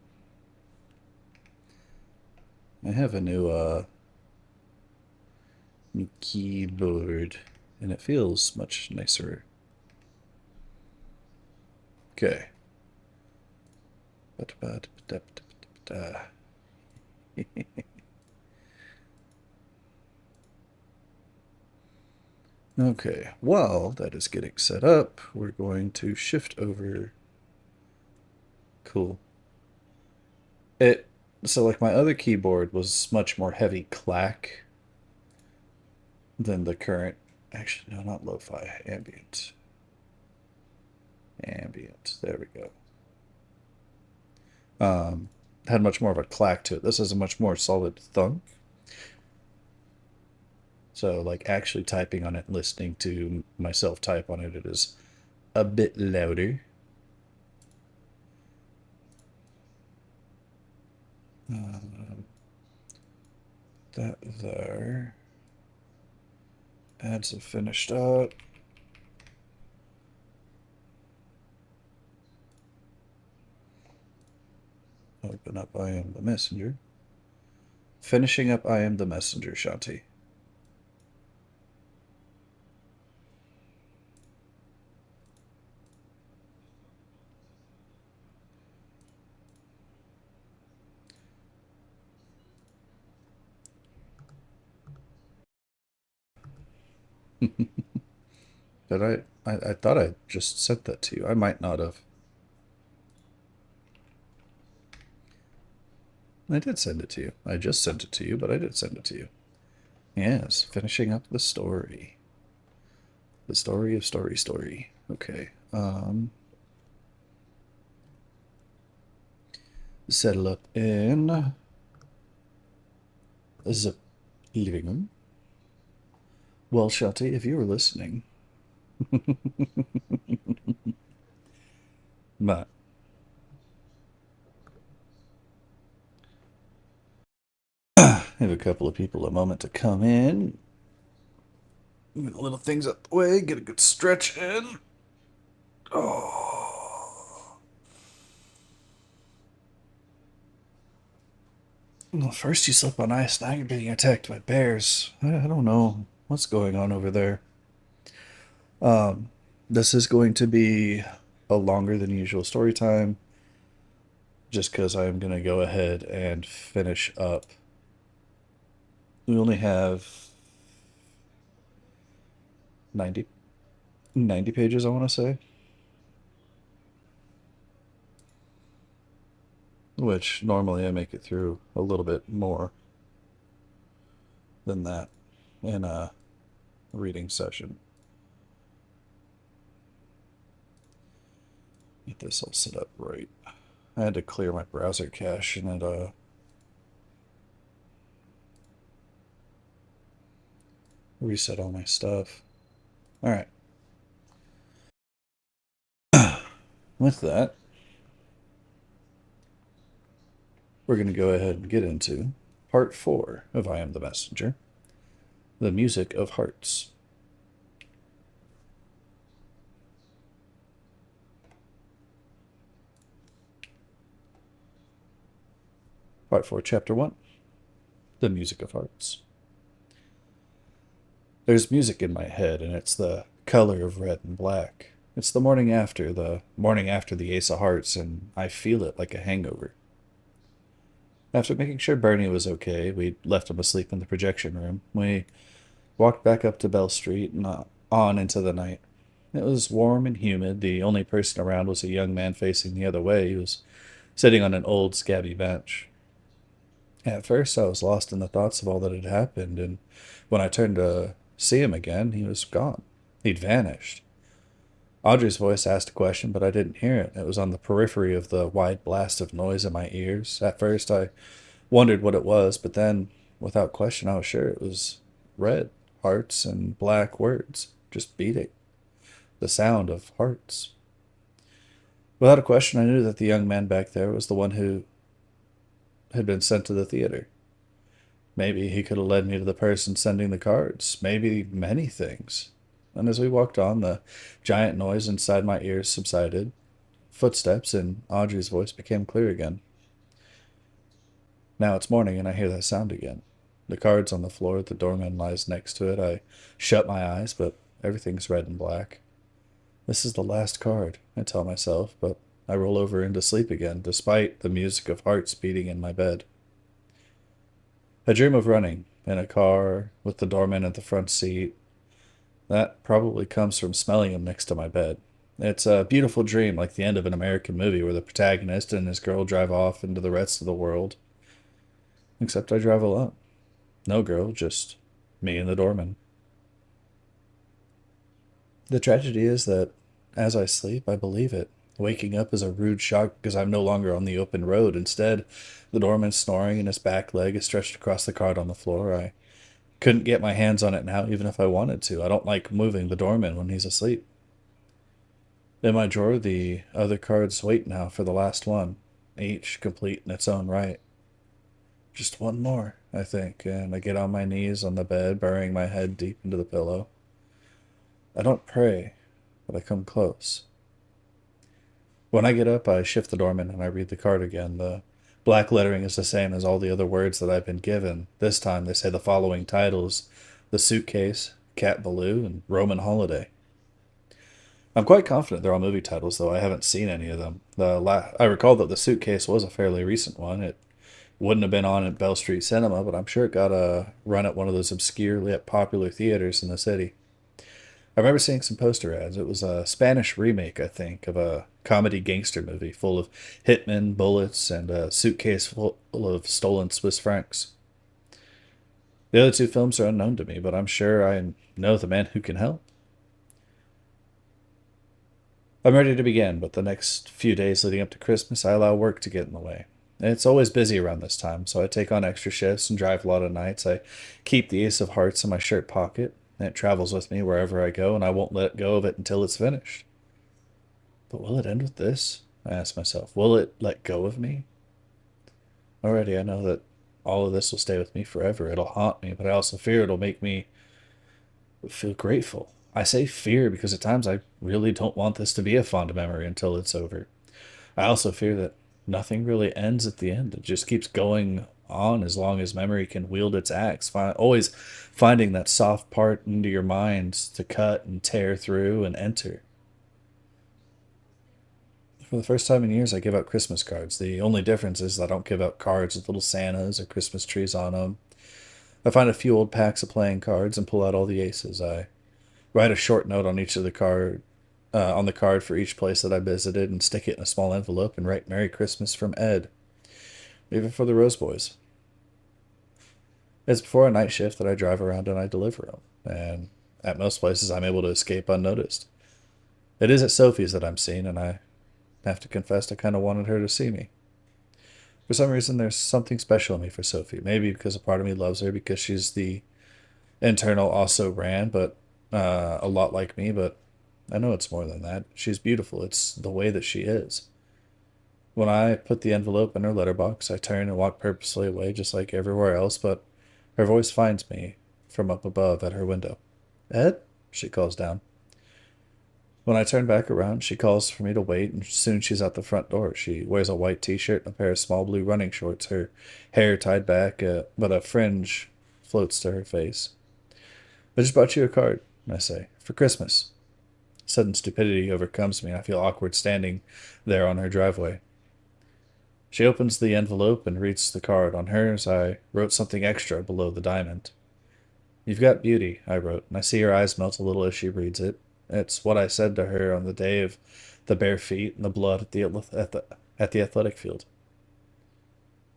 I have a new keyboard, and it feels much nicer. Okay. Okay, while that is getting set up, we're going to shift over. Cool. So like my other keyboard was much more heavy clack than the current. Actually, no, not lo-fi, ambient. Ambient. There we go. Had much more of a clack to it. This is a much more solid thunk. So like actually typing on it, listening to myself type on it, it is a bit louder. That there. Ads have finished up. Open up I am the messenger. Finishing up I am the messenger, Shanti. Did I thought I just sent that to you. I might not have. I did send it to you. I just sent it to you, but I did send it to you. Yes, finishing up the story. The story of story. Okay. Settle up in the living room. Well, Shanti, if you were listening, but have a couple of people a moment to come in. Get little things up the way, get a good stretch in. Oh. Well, first you slept on ice, now you're being attacked by bears. I don't know what's going on over there. This is going to be a longer than usual story time, just because I'm going to go ahead and finish up. We only have 90 pages, I want to say. Which normally I make it through a little bit more than that in a reading session. Get this all set up right. I had to clear my browser cache and it reset all my stuff. Alright. With that, we're going to go ahead and get into part 4 of I Am the Messenger, the music of hearts. Part 4, Chapter 1, the music of hearts. There's music in my head, and it's the color of red and black. It's the morning after the Ace of Hearts, and I feel it like a hangover. After making sure Bernie was okay, we left him asleep in the projection room. We walked back up to Bell Street and on into the night. It was warm and humid. The only person around was a young man facing the other way. He was sitting on an old, scabby bench. At first, I was lost in the thoughts of all that had happened, and when I turned to see him again, he was gone. He'd vanished. Audrey's voice asked a question, but I didn't hear it. It was on the periphery of the wide blast of noise in my ears. At first, I wondered what it was, but then, without question, I was sure it was red hearts and black words, just beating. The sound of hearts. Without a question, I knew that the young man back there was the one who had been sent to the theater. Maybe he could have led me to the person sending the cards. Maybe many things. And as we walked on, the giant noise inside my ears subsided. Footsteps and Audrey's voice became clear again. Now it's morning and I hear that sound again. The card's on the floor, the doorman lies next to it. I shut my eyes, but everything's red and black. This is the last card, I tell myself, but I roll over into sleep again, despite the music of hearts beating in my bed. I dream of running in a car with the doorman at the front seat. That probably comes from smelling him next to my bed. It's a beautiful dream, like the end of an American movie where the protagonist and his girl drive off into the rest of the world. Except I drive alone. No girl, just me and the doorman. The tragedy is that as I sleep, I believe it. Waking up is a rude shock because I'm no longer on the open road. Instead, the doorman's snoring and his back leg is stretched across the card on the floor. I couldn't get my hands on it now, even if I wanted to. I don't like moving the doorman when he's asleep. In my drawer, the other cards wait now for the last one, each complete in its own right. Just one more, I think, and I get on my knees on the bed, burying my head deep into the pillow. I don't pray, but I come close. When I get up, I shift the doorman and I read the card again. The black lettering is the same as all the other words that I've been given. This time they say the following titles: The Suitcase, Cat Ballou, and Roman Holiday. I'm quite confident they're all movie titles, though I haven't seen any of them. I recall that The Suitcase was a fairly recent one. It wouldn't have been on at Bell Street Cinema, but I'm sure it got a run at one of those obscure yet popular theaters in the city. I remember seeing some poster ads. It was a Spanish remake, I think, of a comedy gangster movie full of hitmen, bullets, and a suitcase full of stolen Swiss francs. The other two films are unknown to me, but I'm sure I know the man who can help. I'm ready to begin, but the next few days leading up to Christmas, I allow work to get in the way. It's always busy around this time, so I take on extra shifts and drive a lot of nights. I keep the Ace of Hearts in my shirt pocket. It travels with me wherever I go, and I won't let go of it until it's finished. But will it end with this? I ask myself. Will it let go of me? Already I know that all of this will stay with me forever. It'll haunt me, but I also fear it'll make me feel grateful. I say fear because at times I really don't want this to be a fond memory until it's over. I also fear that nothing really ends at the end. It just keeps going on as long as memory can wield its axe, always finding that soft part into your mind to cut and tear through and enter. For the first time in years, I give out Christmas cards. The only difference is I don't give out cards with little Santas or Christmas trees on them. I find a few old packs of playing cards and pull out all the aces. I write a short note on each of the card on the card for each place that I visited and stick it in a small envelope and write Merry Christmas from Ed. Even for the Rose Boys. It's before a night shift that I drive around and I deliver them, and at most places I'm able to escape unnoticed. It is at Sophie's that I'm seen, and I have to confess I kind of wanted her to see me. For some reason, there's something special in me for Sophie. Maybe because a part of me loves her because she's the internal also ran, but a lot like me, but I know it's more than that. She's beautiful. It's the way that she is. When I put the envelope in her letterbox, I turn and walk purposely away just like everywhere else, but her voice finds me from up above at her window. Ed? She calls down. When I turn back around, she calls for me to wait, and soon she's at the front door. She wears a white t-shirt and a pair of small blue running shorts, her hair tied back, but a fringe floats to her face. I just brought you a card, I say, for Christmas. Sudden stupidity overcomes me, and I feel awkward standing there on her driveway. She opens the envelope and reads the card. On hers, I wrote something extra below the diamond. You've got beauty, I wrote, and I see her eyes melt a little as she reads it. It's what I said to her on the day of the bare feet and the blood at the athletic field.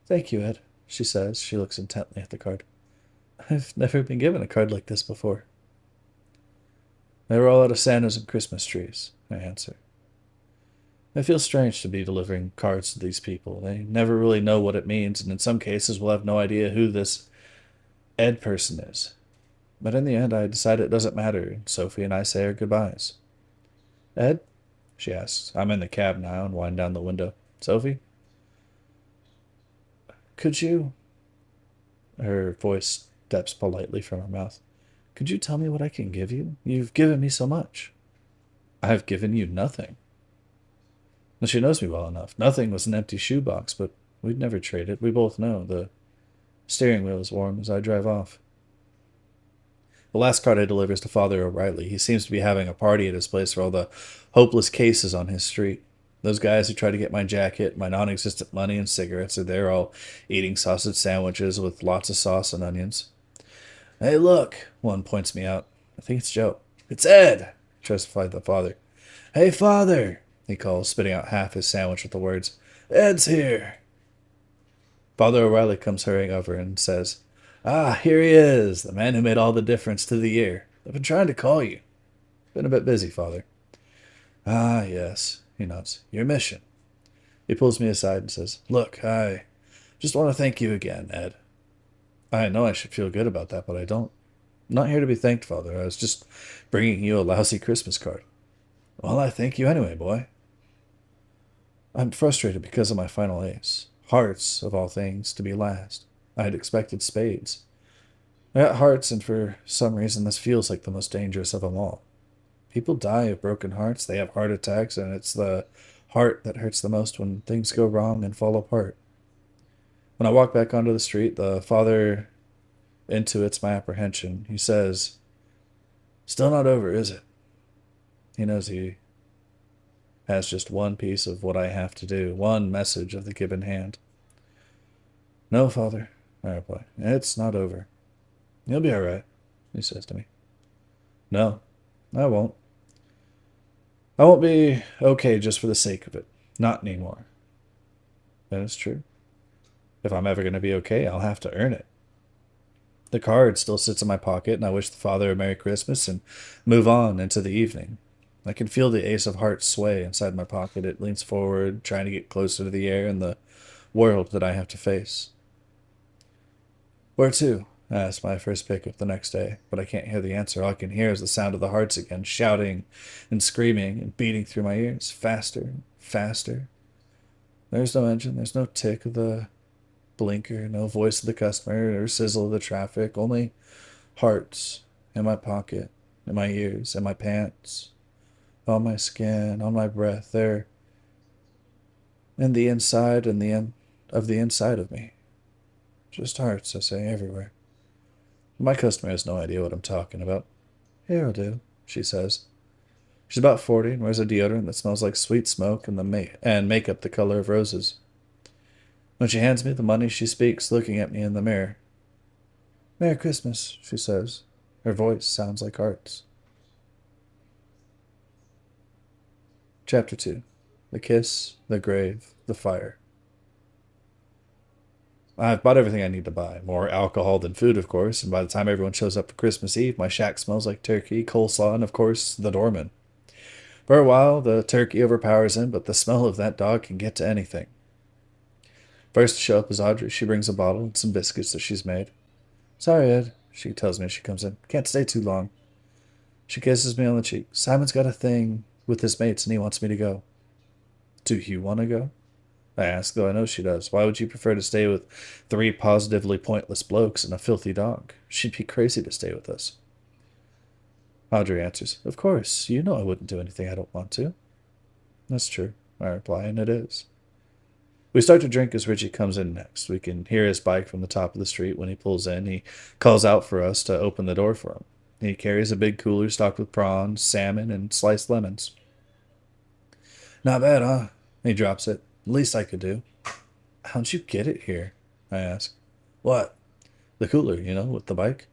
Thank you, Ed, she says. She looks intently at the card. I've never been given a card like this before. They were all out of Santas and Christmas trees, I answer. It feels strange to be delivering cards to these people. They never really know what it means, and in some cases will have no idea who this Ed person is. But in the end, I decide it doesn't matter, and Sophie and I say our goodbyes. Ed? She asks. I'm in the cab now and wind down the window. Sophie? Could you... Her voice steps politely from her mouth. Could you tell me what I can give you? You've given me so much. I've given you nothing. Well, she knows me well enough. Nothing was an empty shoebox, but we'd never trade it. We both know. The steering wheel is warm as I drive off. The last card I deliver is to Father O'Reilly. He seems to be having a party at his place for all the hopeless cases on his street. Those guys who try to get my jacket, my non-existent money, and cigarettes are there all eating sausage sandwiches with lots of sauce and onions. Hey, look, one points me out. I think it's Joe. It's Ed, justified the father. Hey, Father, he calls, spitting out half his sandwich with the words, Ed's here. Father O'Reilly comes hurrying over and says, Ah, here he is, the man who made all the difference to the year. I've been trying to call you. Been a bit busy, Father. Ah, yes, he nods. Your mission. He pulls me aside and says, Look, I just want to thank you again, Ed. I know I should feel good about that, but I don't. I'm not here to be thanked, Father. I was just bringing you a lousy Christmas card. Well, I thank you anyway, boy. I'm frustrated because of my final ace. Hearts, of all things, to be last. I had expected spades. I got hearts, and for some reason this feels like the most dangerous of them all. People die of broken hearts, they have heart attacks, and it's the heart that hurts the most when things go wrong and fall apart. When I walk back onto the street, the father intuits my apprehension. He says, Still not over, is it? He knows he has just one piece of what I have to do, one message of the given hand. No, Father, I reply. It's not over. You'll be all right, he says to me. No, I won't. I won't be okay just for the sake of it. Not anymore. That is true. If I'm ever going to be okay, I'll have to earn it. The card still sits in my pocket, and I wish the father a Merry Christmas and move on into the evening. I can feel the ace of hearts sway inside my pocket. It leans forward, trying to get closer to the air and the world that I have to face. Where to? I ask my first pickup the next day, but I can't hear the answer. All I can hear is the sound of the hearts again, shouting and screaming and beating through my ears. Faster, faster. There's no engine, there's no tick of the blinker, no voice of the customer or sizzle of the traffic, only hearts in my pocket, in my ears, in my pants, on my skin, on my breath. They're in the inside and the end of the inside of me. Just hearts, I say, everywhere. My customer has no idea what I'm talking about. Here'll do, she says. She's about 40 and wears a deodorant that smells like sweet smoke and makeup the color of roses. When she hands me the money, she speaks, looking at me in the mirror. Merry Christmas, she says. Her voice sounds like hearts. Chapter 2. The Kiss, the Grave, the Fire. I've bought everything I need to buy. More alcohol than food, of course, and by the time everyone shows up for Christmas Eve, my shack smells like turkey, coleslaw, and, of course, the doorman. For a while, the turkey overpowers him, but the smell of that dog can get to anything. First to show up is Audrey. She brings a bottle and some biscuits that she's made. Sorry, Ed, she tells me as she comes in. Can't stay too long. She kisses me on the cheek. Simon's got a thing with his mates and he wants me to go. Do you want to go? I ask, though I know she does. Why would you prefer to stay with 3 positively pointless blokes and a filthy dog? She'd be crazy to stay with us. Audrey answers, Of course, you know I wouldn't do anything I don't want to. That's true, I reply, and it is. We start to drink as Richie comes in next. We can hear his bike from the top of the street. When he pulls in, he calls out for us to open the door for him. He carries a big cooler stocked with prawns, salmon, and sliced lemons. Not bad, huh? He drops it. Least I could do. How'd you get it here? I ask. What? The cooler, with the bike.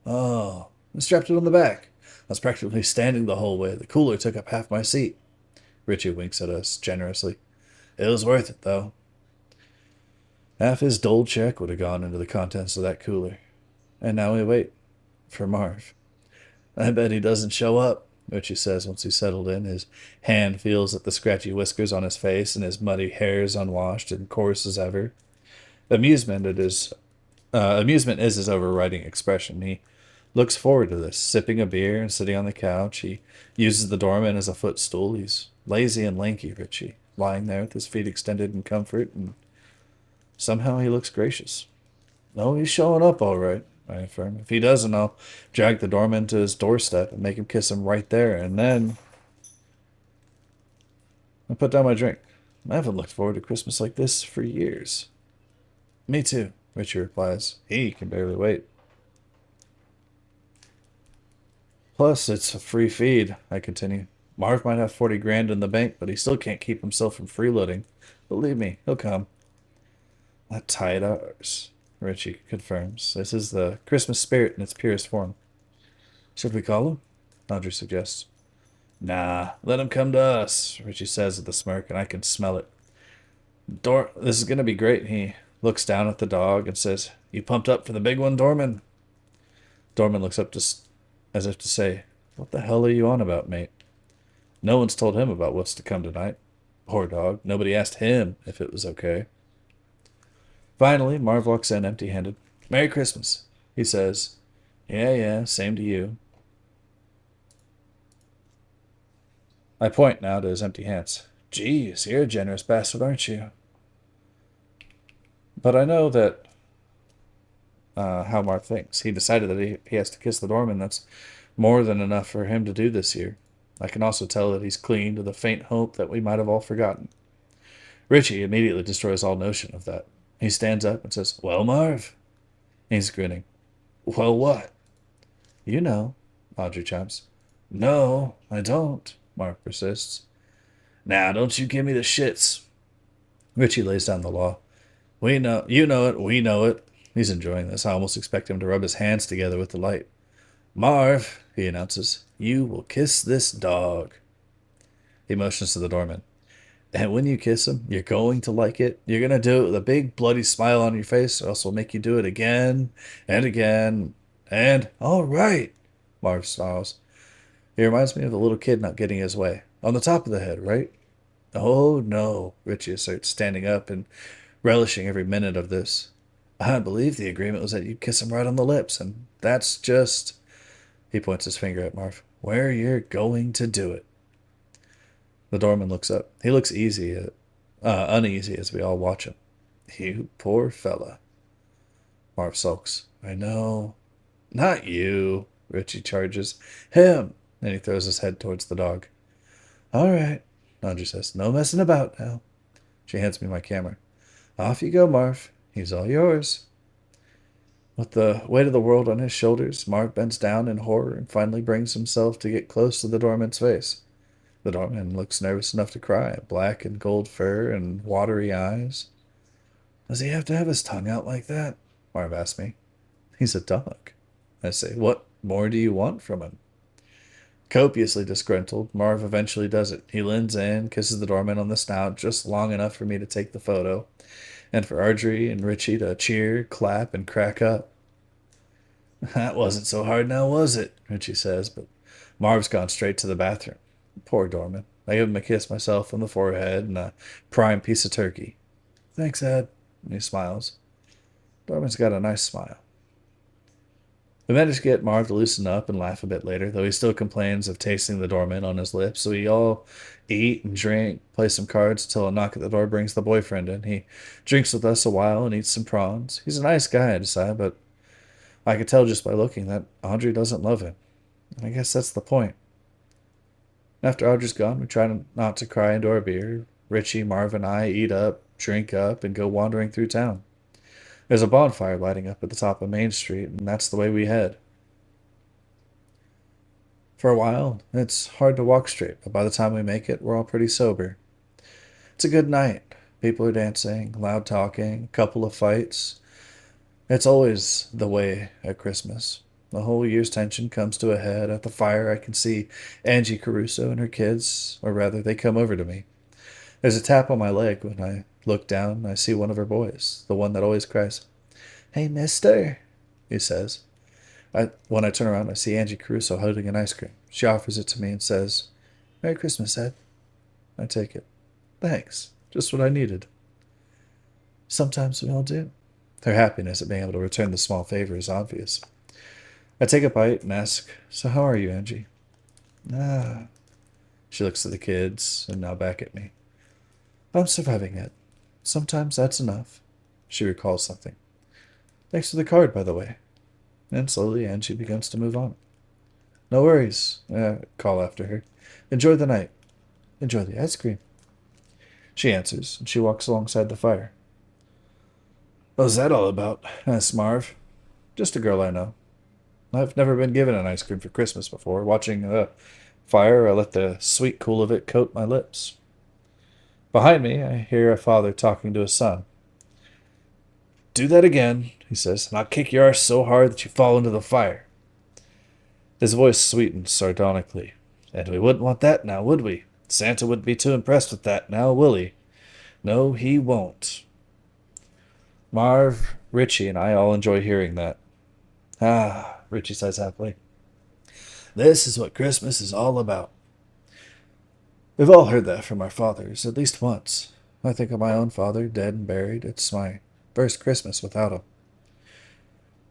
Oh, I strapped it on the back. I was practically standing the whole way. The cooler took up half my seat. Richie winks at us generously. It was worth it, though. Half his dole check would have gone into the contents of that cooler. And now we wait for Marv. I bet he doesn't show up, Richie says once he's settled in. His hand feels at the scratchy whiskers on his face and his muddy hair's unwashed and coarse as ever. Amusement is his overriding expression. He looks forward to this, sipping a beer and sitting on the couch. He uses the doorman as a footstool. He's lazy and lanky, Richie, lying there with his feet extended in comfort, and somehow he looks gracious. No, he's showing up all right, I affirm. If he doesn't, I'll drag the doorman to his doorstep and make him kiss him right there, and then I put down my drink. I haven't looked forward to Christmas like this for years. Me too, Richie replies. He can barely wait. Plus, it's a free feed, I continue. Marv might have 40 grand in the bank, but he still can't keep himself from freeloading. Believe me, he'll come. That tight hours, Richie confirms. This is the Christmas spirit in its purest form. Should we call him? Audrey suggests. Nah, let him come to us, Richie says with a smirk, and I can smell it. This is going to be great. He looks down at the dog and says, You pumped up for the big one, Dorman? Dorman looks up as if to say, What the hell are you on about, mate? No one's told him about what's to come tonight. Poor dog. Nobody asked him if it was okay. Finally, Marv walks in empty-handed. Merry Christmas, he says. Yeah, same to you. I point now to his empty hands. Geez, you're a generous bastard, aren't you? But I know that how Marv thinks. He decided that he has to kiss the doorman. That's more than enough for him to do this year. I can also tell that he's clinging to the faint hope that we might have all forgotten. Richie immediately destroys all notion of that. He stands up and says, Well, Marv? He's grinning. Well, what? You know, Audrey chimes. No, I don't, Marv persists. Now, don't you give me the shits. Richie lays down the law. We know, you know it, we know it. He's enjoying this. I almost expect him to rub his hands together with delight. Marv, he announces, you will kiss this dog. He motions to the doorman. And when you kiss him, you're going to like it. You're going to do it with a big bloody smile on your face, or else we'll make you do it again and again. And, all right, Marv snarls. He reminds me of the little kid not getting his way. On the top of the head, right? Oh, no, Richie asserts, standing up and relishing every minute of this. I believe the agreement was that you'd kiss him right on the lips, and that's just... He points his finger at Marv. Where you're going to do it. The doorman looks up. He looks uneasy as we all watch him. You poor fella. Marv sulks. I know. Not you, Richie charges. Him. And he throws his head towards the dog. All right, Audrey says. No messing about now. She hands me my camera. Off you go, Marv. He's all yours. With the weight of the world on his shoulders, Marv bends down in horror and finally brings himself to get close to the doorman's face. The doorman looks nervous enough to cry, black and gold fur and watery eyes. Does he have to have his tongue out like that? Marv asks me. He's a dog. I say, what more do you want from him? Copiously disgruntled, Marv eventually does it. He leans in, kisses the doorman on the snout just long enough for me to take the photo, and for Audrey and Richie to cheer, clap, and crack up. That wasn't so hard now, was it? Richie says, but Marv's gone straight to the bathroom. Poor doorman. I give him a kiss myself on the forehead and a prime piece of turkey. Thanks, Ed. And he smiles. Doorman's got a nice smile. We managed to get Marv to loosen up and laugh a bit later, though he still complains of tasting the doorman on his lips. So we all eat and drink, play some cards until a knock at the door brings the boyfriend in. He drinks with us a while and eats some prawns. He's a nice guy, I decide, but I could tell just by looking that Audrey doesn't love him. And I guess that's the point. After Audrey's gone, we try not to cry into our beer. Richie, Marv, and I eat up, drink up, and go wandering through town. There's a bonfire lighting up at the top of Main Street, and that's the way we head. For a while, it's hard to walk straight, but by the time we make it, we're all pretty sober. It's a good night. People are dancing, loud talking, a couple of fights. It's always the way at Christmas. The whole year's tension comes to a head. At the fire, I can see Angie Caruso and her kids, or rather, they come over to me. There's a tap on my leg. When I look down, I see one of her boys, the one that always cries, "Hey, mister," he says. When I turn around, I see Angie Caruso holding an ice cream. She offers it to me and says, "Merry Christmas, Ed." I take it. Thanks. Just what I needed. Sometimes we all do. Her happiness at being able to return the small favor is obvious. I take a bite and ask, "So how are you, Angie?" "Ah." She looks at the kids and now back at me. "I'm surviving it. Sometimes that's enough." She recalls something. "Thanks for the card, by the way." And slowly Angie begins to move on. "No worries," I call after her. "Enjoy the night." "Enjoy the ice cream." She answers, and she walks alongside the fire. "What's that all about?" asks Marv. "Just a girl I know. I've never been given an ice cream for Christmas before. Watching the fire, I let the sweet cool of it coat my lips." Behind me, I hear a father talking to his son. "Do that again," he says, "and I'll kick your arse so hard that you fall into the fire." His voice sweetens sardonically. "And we wouldn't want that now, would we? Santa wouldn't be too impressed with that now, will he? No, he won't." Marv, Richie, and I all enjoy hearing that. "Ah," Richie says happily. "This is what Christmas is all about." We've all heard that from our fathers, at least once. I think of my own father, dead and buried. It's my first Christmas without him.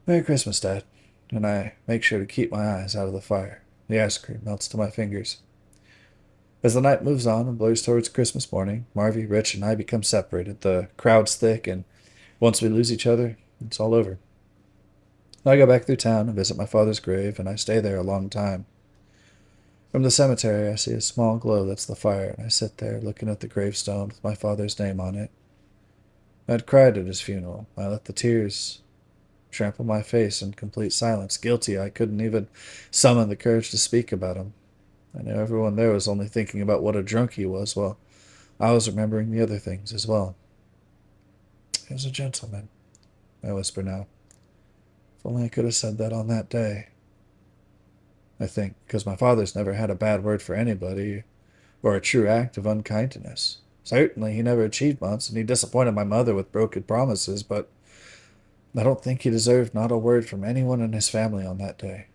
"Merry Christmas, Dad." And I make sure to keep my eyes out of the fire. The ice cream melts to my fingers. As the night moves on and blurs towards Christmas morning, Marvy, Rich, and I become separated. The crowd's thick, and once we lose each other, it's all over. I go back through town and visit my father's grave, and I stay there a long time. From the cemetery, I see a small glow that's the fire, and I sit there looking at the gravestone with my father's name on it. I'd cried at his funeral. I let the tears trample my face in complete silence. Guilty, I couldn't even summon the courage to speak about him. I knew everyone there was only thinking about what a drunk he was, while I was remembering the other things as well. "He was a gentleman," I whisper now. If only I could have said that on that day. I think, because my father's never had a bad word for anybody, or a true act of unkindness. Certainly he never achieved much, and he disappointed my mother with broken promises, but I don't think he deserved not a word from anyone in his family on that day.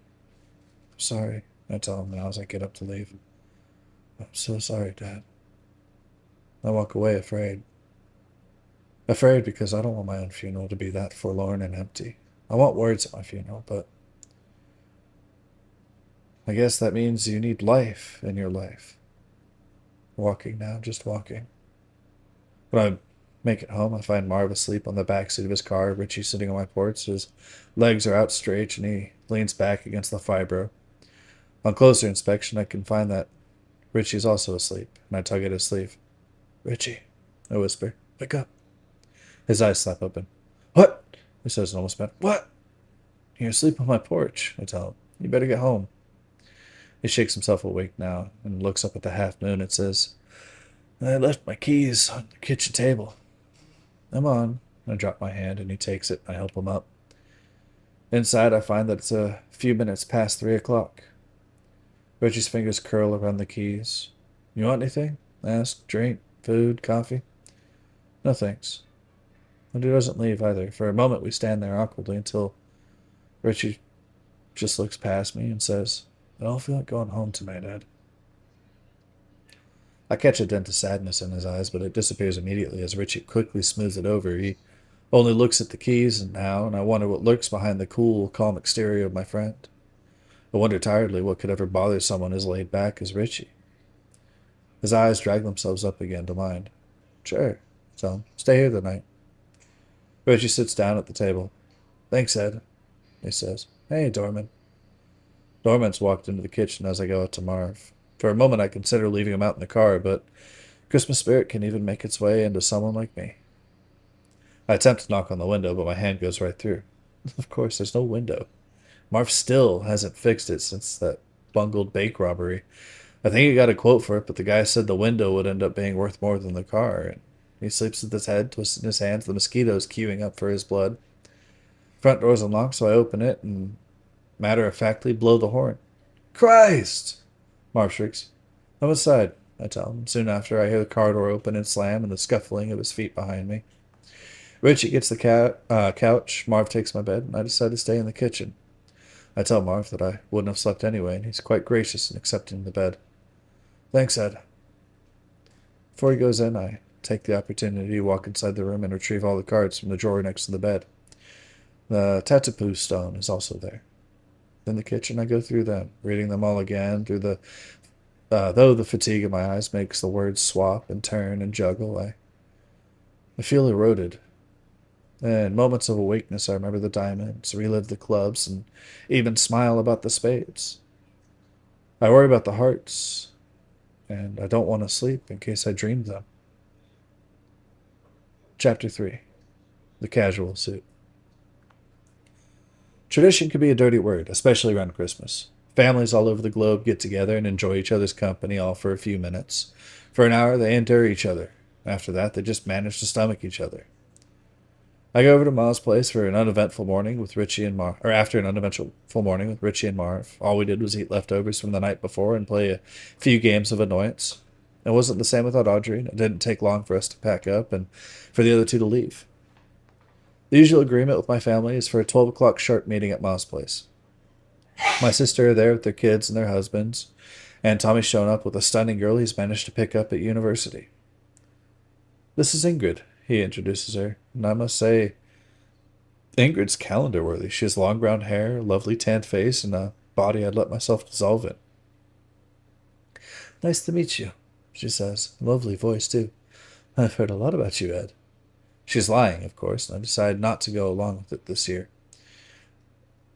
"I'm sorry," I tell him now as I get up to leave. "I'm so sorry, Dad." I walk away afraid. Afraid because I don't want my own funeral to be that forlorn and empty. I want words at my funeral, but I guess that means you need life in your life. Walking now, just walking. When I make it home, I find Marv asleep on the back seat of his car, Richie sitting on my porch. His legs are out straight, and he leans back against the fibro. On closer inspection, I can find that Richie's also asleep, and I tug at his sleeve. "Richie," I whisper, "wake up." His eyes slap open. "What?" he says almost bad. "What?" "You're asleep on my porch," I tell him. "You better get home." He shakes himself awake now and looks up at the half moon and says, "I left my keys on the kitchen table." "I'm on." I drop my hand and he takes it and I help him up. Inside, I find that it's a few minutes past 3 o'clock. Richie's fingers curl around the keys. "You want anything?" I ask. "Drink? Food? Coffee?" "No, thanks." And he doesn't leave either. For a moment, we stand there awkwardly until Richie just looks past me and says, "I don't feel like going home tonight, Ed." I catch a dent of sadness in his eyes, but it disappears immediately as Richie quickly smooths it over. He Only looks at the keys and now, and I wonder what lurks behind the cool, calm exterior of my friend. I wonder tiredly what could ever bother someone as laid back as Richie. His eyes drag themselves up again to mine. Sure, so stay here the night. Richie sits down at the table. Thanks, Ed, he says. Hey, Dorman. Dorman's walked into the kitchen as I go out to Marv. For a moment I consider leaving him out in the car, but Christmas spirit can even make its way into someone like me. I attempt to knock on the window, but my hand goes right through. Of course, there's no window. Marv still hasn't fixed it since that bungled bake robbery. I think he got a quote for it, but the guy said the window would end up being worth more than the car, and he sleeps with his head twisted in his hands, the mosquitoes queuing up for his blood. Front door's unlocked, so I open it and matter-of-factly blow the horn. Christ! Marv shrieks. I'm inside, I tell him. Soon after, I hear the car door open and slam and the scuffling of his feet behind me. Richie gets the couch, Marv takes my bed, and I decide to stay in the kitchen. I tell Marv that I wouldn't have slept anyway, and he's quite gracious in accepting the bed. Thanks, Ed. Before he goes in, I take the opportunity to walk inside the room and retrieve all the cards from the drawer next to the bed. The Tatapoo stone is also there. In the kitchen, I go through them, reading them all again, though the fatigue in my eyes makes the words swap and turn and juggle, I feel eroded. In moments of awakeness, I remember the diamonds, relive the clubs, and even smile about the spades. I worry about the hearts, and I don't want to sleep in case I dreamed them. Chapter 3. The Casual Suit. Tradition can be a dirty word, especially around Christmas. Families all over the globe get together and enjoy each other's company all for a few minutes. For an hour, they endure each other. After that, they just manage to stomach each other. I go over to Ma's place for an uneventful morning with Richie and Marv. Or after an uneventful morning with Richie and Marv. All we did was eat leftovers from the night before and play a few games of annoyance. It wasn't the same without Audrey, and it didn't take long for us to pack up and for the other two to leave. The usual agreement with my family is for a 12 o'clock sharp meeting at Ma's place. My sister are there with their kids and their husbands, and Tommy's shown up with a stunning girl he's managed to pick up at university. This is Ingrid, he introduces her, and I must say, Ingrid's calendar-worthy. She has long brown hair, lovely tanned face, and a body I'd let myself dissolve in. Nice to meet you, she says. Lovely voice, too. I've heard a lot about you, Ed. She's lying, of course, and I decide not to go along with it this year.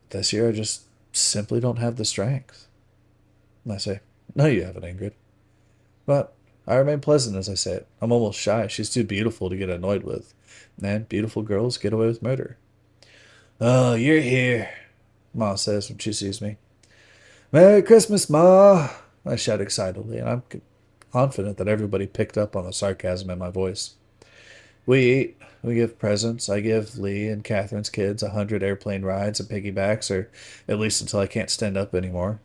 This year I just simply don't have the strength. And I say, no, you haven't, Ingrid. But I remain pleasant as I say it. I'm almost shy. She's too beautiful to get annoyed with. And beautiful girls get away with murder. Oh, you're here, Ma says when she sees me. Merry Christmas, Ma, I shout excitedly, and I'm confident that everybody picked up on the sarcasm in my voice. We eat, we give presents. I give Lee and Catherine's kids 100 airplane rides and piggybacks, or at least until I can't stand up anymore.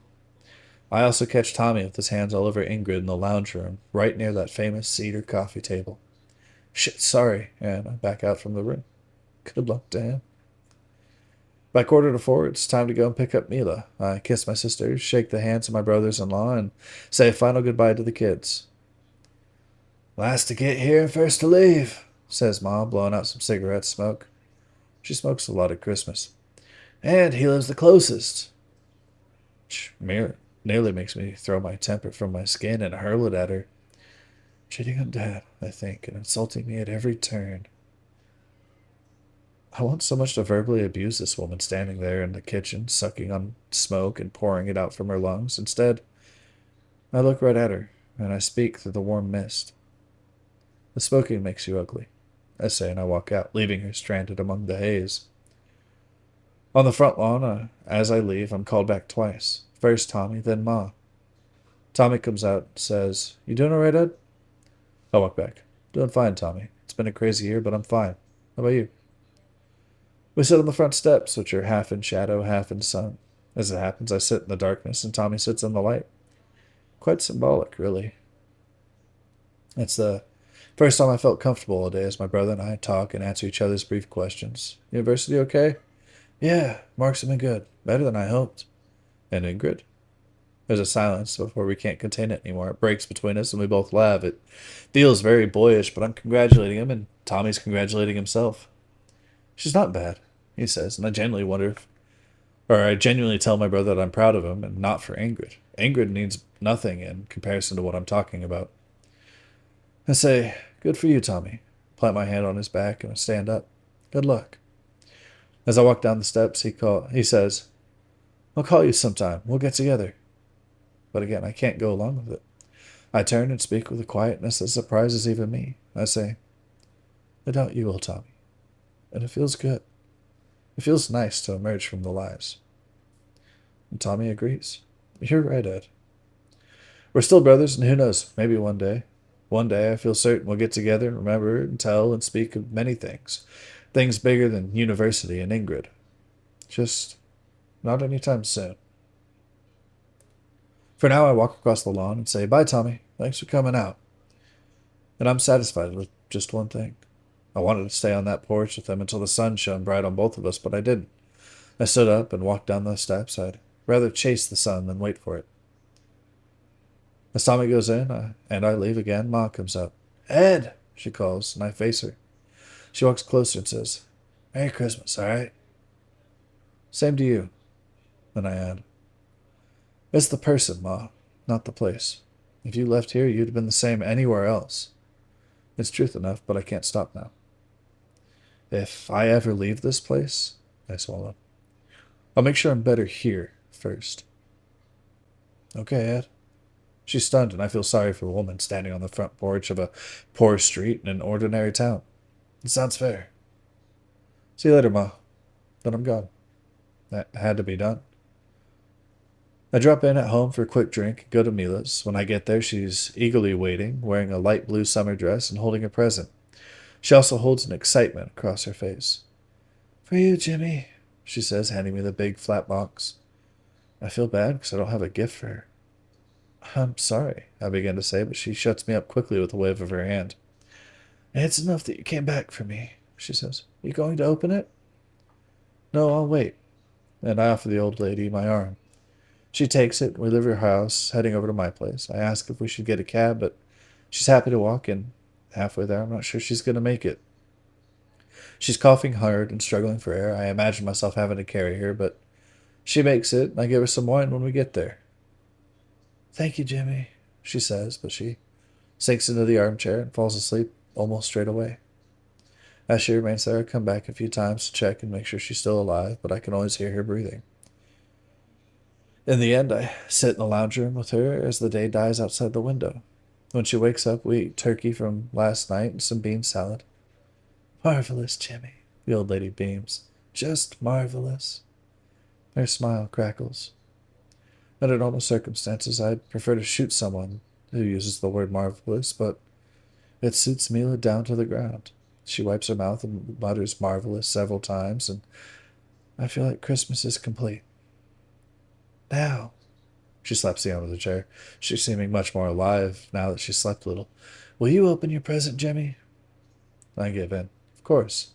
I also catch Tommy with his hands all over Ingrid in the lounge room, right near that famous cedar coffee table. Shit, sorry, and I back out from the room. Good luck to him. By 3:45, it's time to go and pick up Mila. I kiss my sisters, shake the hands of my brothers-in-law, and say a final goodbye to the kids. Last to get here and first to leave, says Mom, blowing out some cigarette smoke. She smokes a lot at Christmas. And he lives the closest. Nearly makes me throw my temper from my skin and hurl it at her. Cheating on Dad, I think, and insulting me at every turn. I want so much to verbally abuse this woman standing there in the kitchen, sucking on smoke and pouring it out from her lungs. Instead, I look right at her, and I speak through the warm mist. The smoking makes you ugly, I say, and I walk out, leaving her stranded among the haze. On the front lawn, as I leave, I'm called back twice. First Tommy, then Ma. Tommy comes out and says, You doing all right, Ed? I walk back. Doing fine, Tommy. It's been a crazy year, but I'm fine. How about you? We sit on the front steps, which are half in shadow, half in sun. As it happens, I sit in the darkness, and Tommy sits in the light. Quite symbolic, really. It's the first time I felt comfortable all day as my brother and I talk and answer each other's brief questions. University okay? Yeah, marks have been good. Better than I hoped. And Ingrid? There's a silence before we can't contain it anymore. It breaks between us and we both laugh. It feels very boyish, but I'm congratulating him and Tommy's congratulating himself. She's not bad, he says, and I genuinely wonder if, or I genuinely tell my brother that I'm proud of him and not for Ingrid. Ingrid needs nothing in comparison to what I'm talking about. I say, good for you, Tommy. Plant my hand on his back and I stand up. Good luck. As I walk down the steps, he says, I'll call you sometime. We'll get together. But again, I can't go along with it. I turn and speak with a quietness that surprises even me. I say, I doubt you will, Tommy. And it feels good. It feels nice to emerge from the lies. And Tommy agrees. You're right, Ed. We're still brothers, and who knows, maybe one day. One day I feel certain we'll get together and remember and tell and speak of many things. Things bigger than university and Ingrid. Just not anytime soon. For now, I walk across the lawn and say, bye, Tommy. Thanks for coming out. And I'm satisfied with just one thing. I wanted to stay on that porch with him until the sun shone bright on both of us, but I didn't. I stood up and walked down the steps. I'd rather chase the sun than wait for it. As Tommy goes in and I leave again, Ma comes up. Ed, she calls, and I face her. She walks closer and says, Merry Christmas, all right? Same to you. Then I add, it's the person, Ma, not the place. If you left here, you'd have been the same anywhere else. It's truth enough, but I can't stop now. If I ever leave this place, I swallow, I'll make sure I'm better here first. Okay, Ed. She's stunned, and I feel sorry for the woman standing on the front porch of a poor street in an ordinary town. It sounds fair. See you later, Ma. Then I'm gone. That had to be done. I drop in at home for a quick drink and go to Mila's. When I get there, she's eagerly waiting, wearing a light blue summer dress and holding a present. She also holds an excitement across her face. For you, Jimmy, she says, handing me the big flat box. I feel bad because I don't have a gift for her. I'm sorry, I begin to say, but she shuts me up quickly with a wave of her hand. It's enough that you came back for me, she says. You going to open it? No, I'll wait. And I offer the old lady my arm. She takes it, we leave her house, heading over to my place. I ask if we should get a cab, but she's happy to walk in. Halfway there, I'm not sure she's going to make it. She's coughing hard and struggling for air. I imagine myself having to carry her, but she makes it, and I give her some wine when we get there. Thank you, Jimmy, she says, but she sinks into the armchair and falls asleep almost straight away. As she remains there, I come back a few times to check and make sure she's still alive, but I can always hear her breathing. In the end, I sit in the lounge room with her as the day dies outside the window. When she wakes up, we eat turkey from last night and some bean salad. Marvelous, Jimmy, the old lady beams. Just marvelous. Her smile crackles. Under normal circumstances, I'd prefer to shoot someone who uses the word marvelous, but it suits Mila down to the ground. She wipes her mouth and mutters marvelous several times, and I feel like Christmas is complete. Now, she slaps the arm of the chair. She's seeming much more alive now that she's slept a little. Will you open your present, Jimmy? I give in. Of course.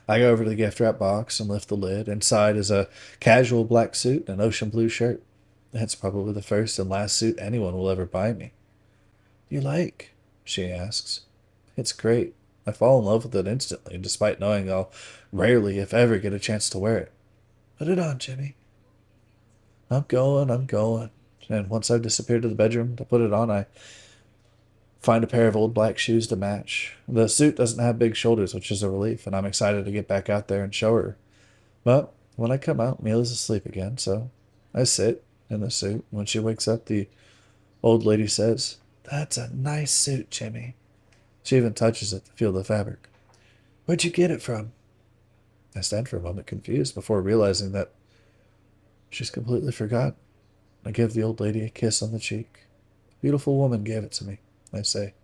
I go over to the gift wrap box and lift the lid. Inside is a casual black suit and an ocean blue shirt. It's probably the first and last suit anyone will ever buy me. You like? She asks. It's great. I fall in love with it instantly, despite knowing I'll rarely, if ever, get a chance to wear it. Put it on, Jimmy. I'm going. And once I've disappeared to the bedroom to put it on, I find a pair of old black shoes to match. The suit doesn't have big shoulders, which is a relief, and I'm excited to get back out there and show her. But when I come out, Mila's asleep again, so I sit in the suit. When she wakes up, the old lady says, That's a nice suit, Jimmy. She even touches it to feel the fabric. Where'd you get it from? I stand for a moment confused before realizing that she's completely forgotten. I give the old lady a kiss on the cheek. A beautiful woman gave it to me, I say.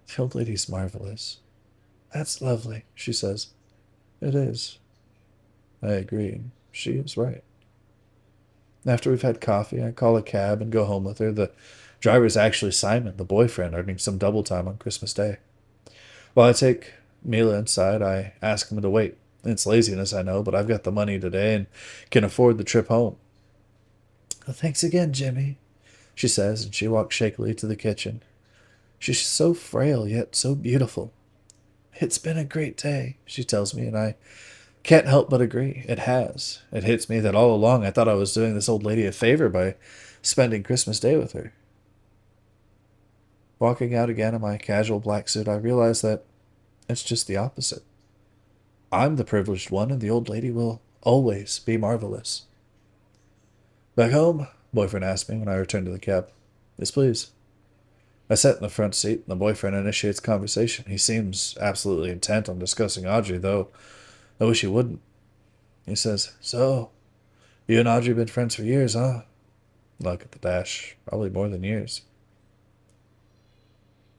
The old lady's marvelous. That's lovely, she says. It is. I agree. She is right. After we've had coffee, I call a cab and go home with her. The driver's actually Simon, the boyfriend, earning some double time on Christmas Day. While I take Mila inside, I ask him to wait. It's laziness, I know, but I've got the money today and can afford the trip home. Well, thanks again, Jimmy, she says, and she walks shakily to the kitchen. She's so frail, yet so beautiful. It's been a great day, she tells me, and I can't help but agree. It has. It hits me that all along I thought I was doing this old lady a favor by spending Christmas Day with her. Walking out again in my casual black suit, I realize that it's just the opposite. I'm the privileged one, and the old lady will always be marvelous. Back home? Boyfriend asked me when I returned to the cab. Yes, please. I sat in the front seat, and the boyfriend initiates conversation. He seems absolutely intent on discussing Audrey, though I wish he wouldn't. He says, So, you and Audrey been friends for years, huh? Look at the dash. Probably more than years.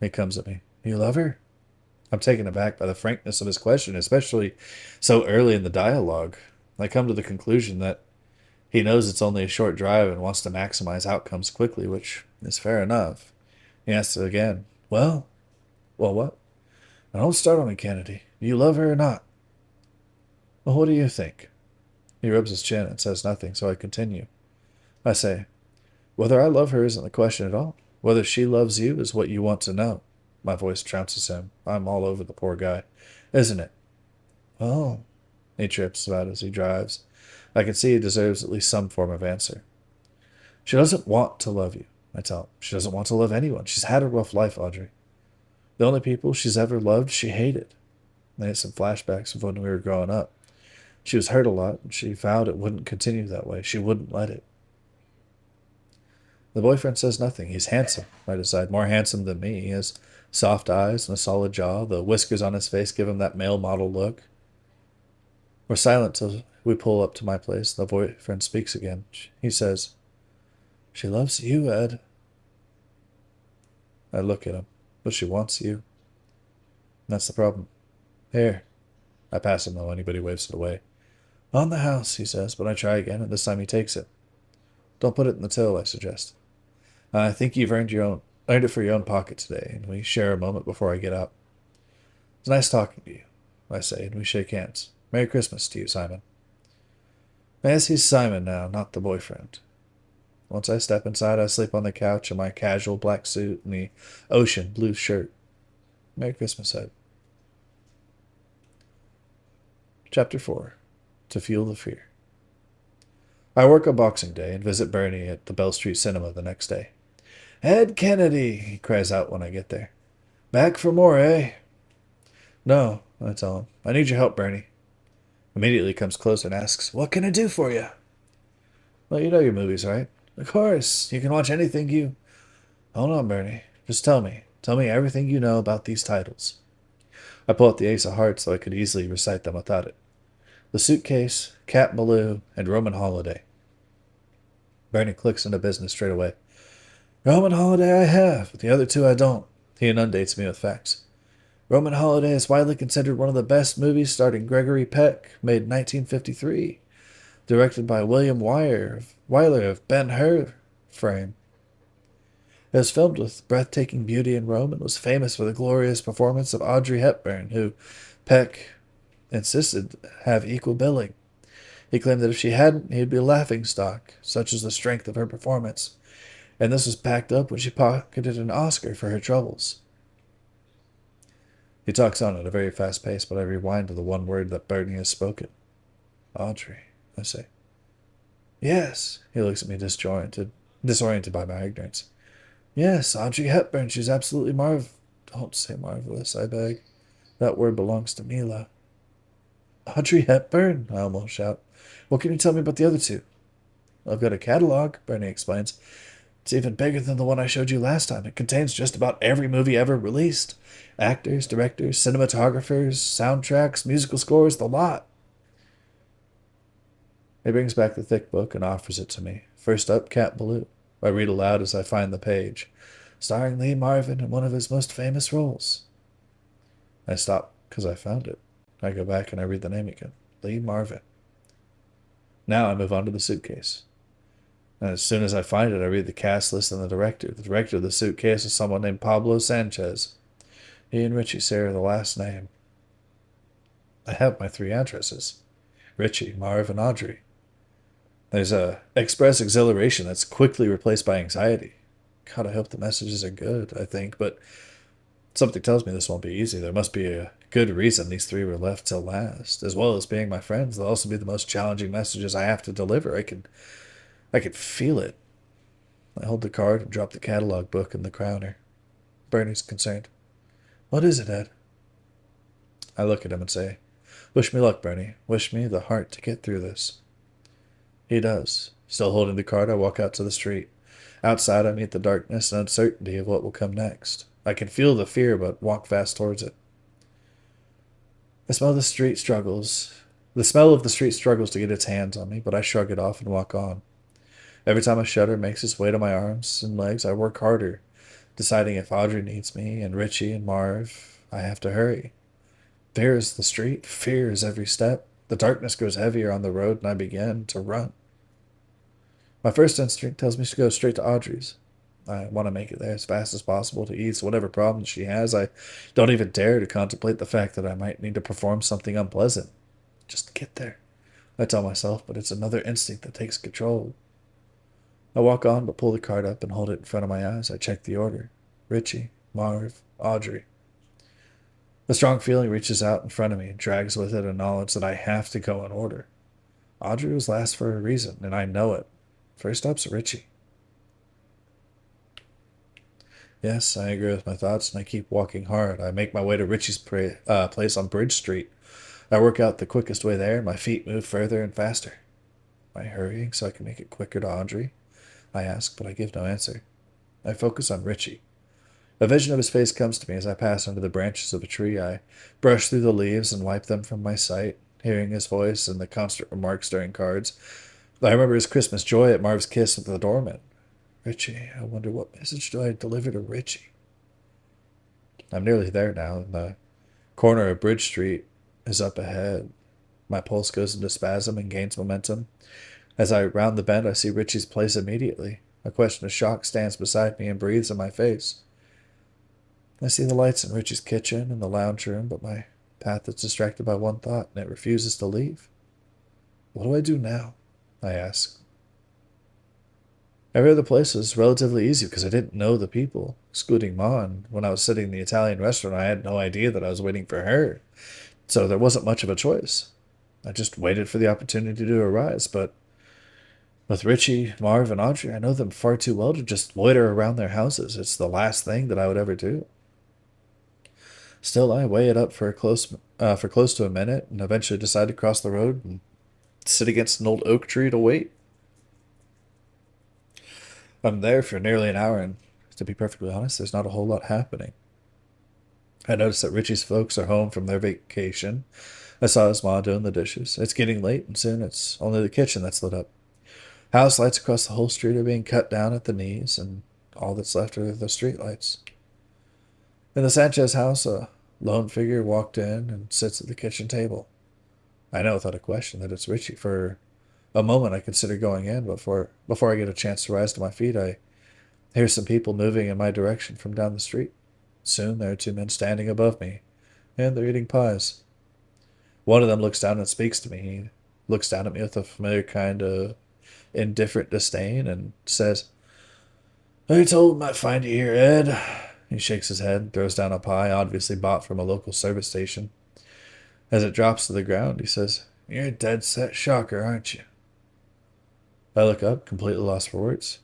He comes at me. You love her? I'm taken aback by the frankness of his question, especially so early in the dialogue. I come to the conclusion that he knows it's only a short drive and wants to maximize outcomes quickly, which is fair enough. He asks again, Well, what? Now don't start on me, Kennedy. Do you love her or not? Well, what do you think? He rubs his chin and says nothing, so I continue. I say, Whether I love her isn't the question at all. Whether she loves you is what you want to know. My voice trounces him. I'm all over the poor guy. Isn't it? Oh. He trips about as he drives. I can see he deserves at least some form of answer. She doesn't want to love you, I tell him. She doesn't want to love anyone. She's had a rough life, Audrey. The only people she's ever loved, she hated. I had some flashbacks of when we were growing up. She was hurt a lot, and she vowed it wouldn't continue that way. She wouldn't let it. The boyfriend says nothing. He's handsome, I decide. More handsome than me. He has soft eyes and a solid jaw. The whiskers on his face give him that male model look. We're silent till we pull up to my place. The boyfriend speaks again. He says, She loves you, Ed. I look at him, but she wants you. That's the problem. Here. I pass him though anybody waves it away. On the house, he says, but I try again, and this time he takes it. Don't put it in the till, I suggest. I think you've earned it for your own pocket today, and we share a moment before I get out. It's nice talking to you, I say, and we shake hands. Merry Christmas to you, Simon. Yes, he's Simon now, not the boyfriend. Once I step inside, I sleep on the couch in my casual black suit and the ocean blue shirt. Merry Christmas, Ed. Chapter 4. To Fuel the Fear. I work on Boxing Day and visit Bernie at the Bell Street Cinema the next day. Ed Kennedy, he cries out when I get there. Back for more, eh? No, I tell him. I need your help, Bernie. Immediately comes close and asks, What can I do for you? Well, you know your movies, right? Of course. You can watch anything you... Hold on, Bernie. Just tell me. Tell me everything you know about these titles. I pull out the Ace of Hearts so I could easily recite them without it. The Suitcase, Cat Ballou, and Roman Holiday. Bernie clicks into business straight away. Roman Holiday I have, but the other two I don't. He inundates me with facts. Roman Holiday is widely considered one of the best movies starring Gregory Peck, made in 1953. Directed by William Wyler of Ben-Hur fame. It was filmed with breathtaking beauty in Rome and was famous for the glorious performance of Audrey Hepburn, who Peck insisted have equal billing. He claimed that if she hadn't, he'd be a laughingstock, such is the strength of her performance. And this was backed up when she pocketed an Oscar for her troubles. He talks on at a very fast pace, but I rewind to the one word that Bernie has spoken. Audrey, I say. Yes, he looks at me disoriented by my ignorance. Yes, Audrey Hepburn, she's absolutely Don't say marvelous, I beg. That word belongs to Mila. Audrey Hepburn? I almost shout. What can you tell me about the other two? I've got a catalog, Bernie explains. It's even bigger than the one I showed you last time. It contains just about every movie ever released. Actors, directors, cinematographers, soundtracks, musical scores, the lot. He brings back the thick book and offers it to me. First up, Cat Ballou. I read aloud as I find the page. Starring Lee Marvin in one of his most famous roles. I stop because I found it. I go back and I read the name again. Lee Marvin. Now I move on to The Suitcase. And as soon as I find it, I read the cast list and the director. The director of The Suitcase is someone named Pablo Sanchez. He and Richie share the last name. I have my three addresses. Richie, Marv, and Audrey. There's a express exhilaration that's quickly replaced by anxiety. God, I hope the messages are good, I think, but something tells me this won't be easy. There must be a Good reason these three were left till last. As well as being my friends, they'll also be the most challenging messages I have to deliver. I could feel it. I hold the card and drop the catalog book in the counter. Bernie's concerned. What is it, Ed? I look at him and say, Wish me luck, Bernie. Wish me the heart to get through this. He does. Still holding the card, I walk out to the street. Outside, I meet the darkness and uncertainty of what will come next. I can feel the fear, but walk fast towards it. I smell the street struggles. The smell of the street struggles to get its hands on me, but I shrug it off and walk on. Every time a shudder makes its way to my arms and legs, I work harder, deciding if Audrey needs me and Richie and Marv, I have to hurry. Fear is the street, fear is every step. The darkness grows heavier on the road, and I begin to run. My first instinct tells me to go straight to Audrey's. I want to make it there as fast as possible to ease whatever problems she has. I don't even dare to contemplate the fact that I might need to perform something unpleasant. Just get there, I tell myself, but it's another instinct that takes control. I walk on, but pull the card up and hold it in front of my eyes. I check the order. Richie, Marv, Audrey. A strong feeling reaches out in front of me and drags with it a knowledge that I have to go in order. Audrey was last for a reason, and I know it. First up's Richie. Yes, I agree with my thoughts, and I keep walking hard. I make my way to Richie's place on Bridge Street. I work out the quickest way there, and my feet move further and faster. Am I hurrying so I can make it quicker to Audrey? I ask, but I give no answer. I focus on Richie. A vision of his face comes to me as I pass under the branches of a tree. I brush through the leaves and wipe them from my sight, hearing his voice and the constant remarks during cards. I remember his Christmas joy at Marv's kiss with the doorman. Richie, I wonder what message do I deliver to Richie? I'm nearly there now, and the corner of Bridge Street is up ahead. My pulse goes into spasm and gains momentum. As I round the bend, I see Richie's place immediately. A question of shock stands beside me and breathes in my face. I see the lights in Richie's kitchen and the lounge room, but my path is distracted by one thought, and it refuses to leave. What do I do now? I ask. Every other place was relatively easy because I didn't know the people, excluding Ma, and when I was sitting in the Italian restaurant, I had no idea that I was waiting for her, so there wasn't much of a choice. I just waited for the opportunity to arise, but with Richie, Marv, and Audrey, I know them far too well to just loiter around their houses. It's the last thing that I would ever do. Still, I weigh it up for close to a minute, and eventually decide to cross the road and sit against an old oak tree to wait. I'm there for nearly an hour, and to be perfectly honest, there's not a whole lot happening. I notice that Richie's folks are home from their vacation. I saw his mom doing the dishes. It's getting late, and soon it's only the kitchen that's lit up. House lights across the whole street are being cut down at the knees, and all that's left are the street lights. In the Sanchez house, a lone figure walked in and sits at the kitchen table. I know without a question that it's Richie. For a moment, I consider going in, but before I get a chance to rise to my feet, I hear some people moving in my direction from down the street. Soon, there are two men standing above me, and they're eating pies. One of them looks down and speaks to me. He looks down at me with a familiar kind of indifferent disdain and says, I told him I'd find you here, Ed. He shakes his head and throws down a pie, obviously bought from a local service station. As it drops to the ground, he says, You're a dead-set shocker, aren't you? I look up, completely lost for words.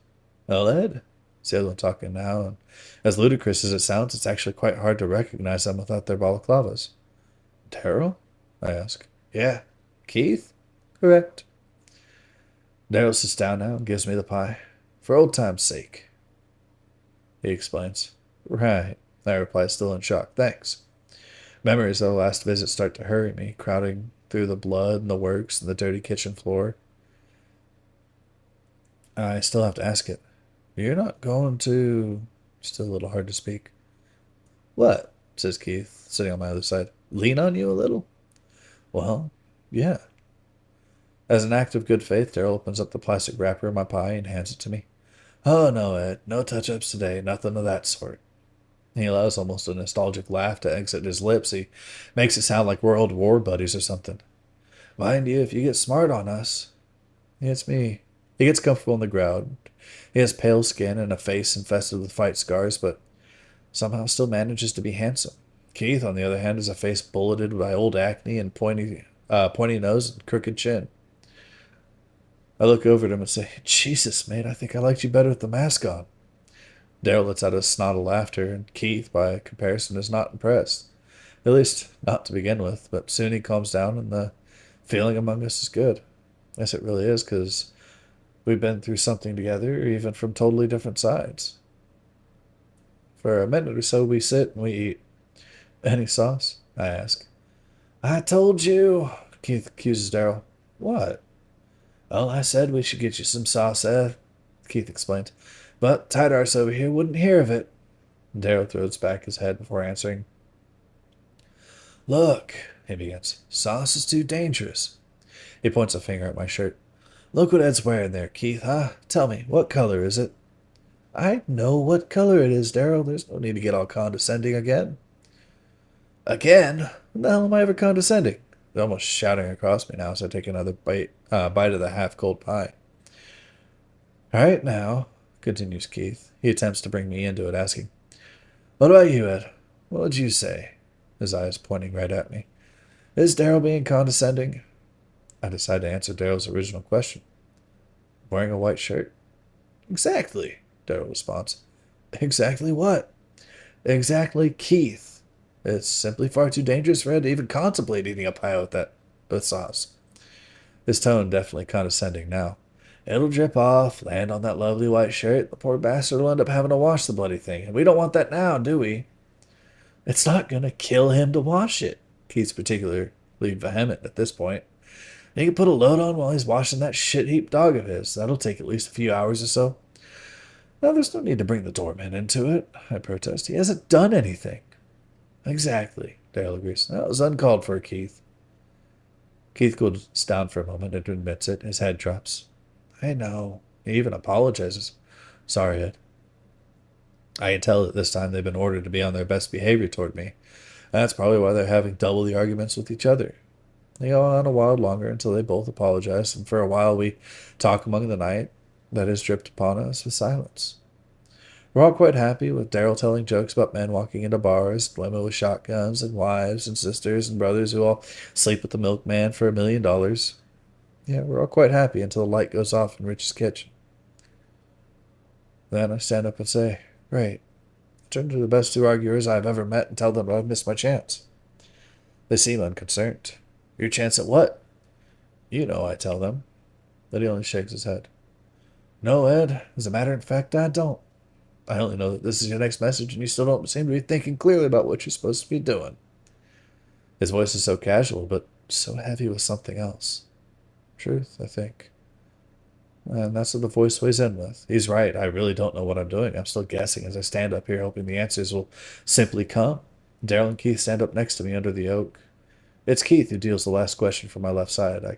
Well, Ed? It's the other one talking now, and as ludicrous as it sounds, it's actually quite hard to recognize them without their balaclavas. Daryl? I ask. Yeah. Keith? Correct. Daryl sits down now and gives me the pie. For old time's sake. He explains. Right, I reply, still in shock. Thanks. Memories of the last visit start to hurry me, crowding through the blood and the works and the dirty kitchen floor. I still have to ask it. You're not going to... Still a little hard to speak. What? Says Keith, sitting on my other side. Lean on you a little? Well, yeah. As an act of good faith, Daryl opens up the plastic wrapper of my pie and hands it to me. Oh, no, Ed. No touch-ups today. Nothing of that sort. He allows almost a nostalgic laugh to exit his lips. He makes it sound like we're old war buddies or something. Mind you, if you get smart on us... It's me. He gets comfortable on the ground. He has pale skin and a face infested with fight scars, but somehow still manages to be handsome. Keith, on the other hand, has a face bulleted by old acne and pointy nose and crooked chin. I look over at him and say, Jesus, mate, I think I liked you better with the mask on. Daryl lets out a snort of laughter, and Keith, by comparison, is not impressed. At least, not to begin with, but soon he calms down and the feeling among us is good. Yes, it really is, because we've been through something together, even from totally different sides. For a minute or so, we sit and we eat. Any sauce? I ask. I told you, Keith accuses Daryl. What? Well, I said we should get you some sauce, Ed, Keith explained. But Tight Arse over here wouldn't hear of it. Daryl throws back his head before answering. Look, he begins. Sauce is too dangerous. He points a finger at my shirt. Look what Ed's wearing there, Keith, huh? Tell me, what color is it? I know what color it is, Daryl. There's no need to get all condescending again. Again? When the hell am I ever condescending? They're almost shouting across me now as I take another bite of the half-cold pie. All right, now, continues Keith. He attempts to bring me into it, asking, What about you, Ed? What would you say? His eyes pointing right at me. Is Daryl being condescending? I decide to answer Daryl's original question. Wearing a white shirt? Exactly, Daryl responds. Exactly what? Exactly Keith. It's simply far too dangerous for Ed to even contemplate eating a pie with sauce. His tone definitely condescending now. It'll drip off, land on that lovely white shirt. The poor bastard will end up having to wash the bloody thing, and we don't want that now, do we? It's not going to kill him to wash it. Keith's particularly vehement at this point. He can put a load on while he's washing that shit-heap dog of his. That'll take at least a few hours or so. No, there's no need to bring the doorman into it, I protest. He hasn't done anything. Exactly, Daryl agrees. That was uncalled for, Keith. Keith goes down for a moment and admits it. His head drops. I know. He even apologizes. Sorry, Ed. I can tell that this time they've been ordered to be on their best behavior toward me. That's probably why they're having double the arguments with each other. They go on a while longer until they both apologize, and for a while we talk among the night that has dripped upon us with silence. We're all quite happy, with Daryl telling jokes about men walking into bars, women with shotguns, and wives and sisters and brothers who all sleep with the milkman for $1 million. Yeah, we're all quite happy until the light goes off in Rich's kitchen. Then I stand up and say, Right. Turn to the best two arguers I've ever met and tell them I've missed my chance. They seem unconcerned. Your chance at what? You know, I tell them. But he only shakes his head. No, Ed. As a matter of fact, I don't. I only know that this is your next message, and you still don't seem to be thinking clearly about what you're supposed to be doing. His voice is so casual, but so heavy with something else. Truth, I think. And that's what the voice weighs in with. He's right. I really don't know what I'm doing. I'm still guessing as I stand up here, hoping the answers will simply come. Daryl and Keith stand up next to me under the oak. It's Keith who deals the last question from my left side.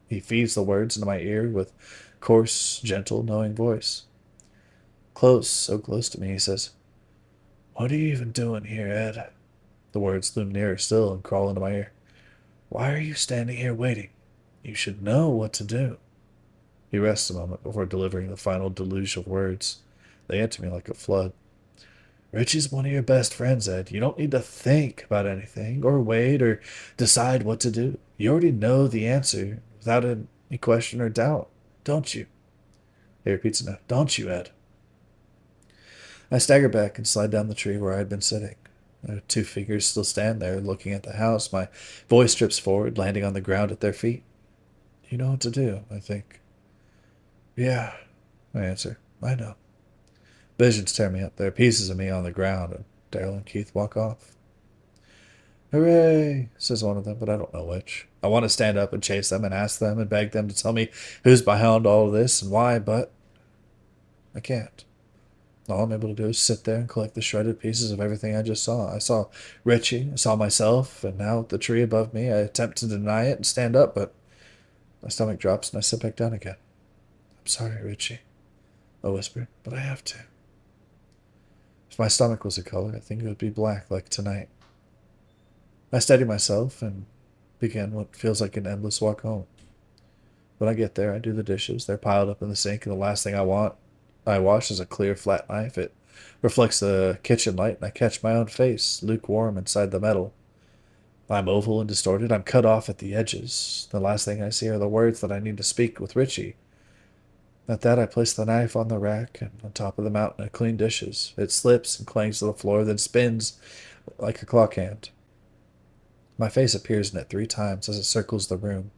He feeds the words into my ear with coarse, gentle, knowing voice. Close, so close to me, he says, What are you even doing here, Ed? The words loom nearer still and crawl into my ear. Why are you standing here waiting? You should know what to do. He rests a moment before delivering the final deluge of words. They enter me like a flood. Richie's one of your best friends, Ed. You don't need to think about anything, or wait, or decide what to do. You already know the answer without any question or doubt, don't you? He repeats it now. Don't you, Ed? I stagger back and slide down the tree where I had been sitting. Two figures still stand there, looking at the house. My voice trips forward, landing on the ground at their feet. You know what to do, I think. Yeah, I answer. I know. Visions tear me up. There are pieces of me on the ground, and Daryl and Keith walk off. Hooray, says one of them, but I don't know which. I want to stand up and chase them and ask them and beg them to tell me who's behind all of this and why, but I can't. All I'm able to do is sit there and collect the shredded pieces of everything I just saw. I saw Richie, I saw myself, and now at the tree above me, I attempt to deny it and stand up, but my stomach drops and I sit back down again. I'm sorry, Richie, I whispered, but I have to. If my stomach was a color, I think it would be black like tonight. I steady myself and begin what feels like an endless walk home. When I get there, I do the dishes. They're piled up in the sink, and the last thing I wash is a clear, flat knife. It reflects the kitchen light, and I catch my own face, lukewarm inside the metal. I'm oval and distorted. I'm cut off at the edges. The last thing I see are the words that I need to speak with Richie. At that, I place the knife on the rack and on top of the mountain of clean dishes. It slips and clangs to the floor, then spins like a clock hand. My face appears in it 3 times as it circles the room.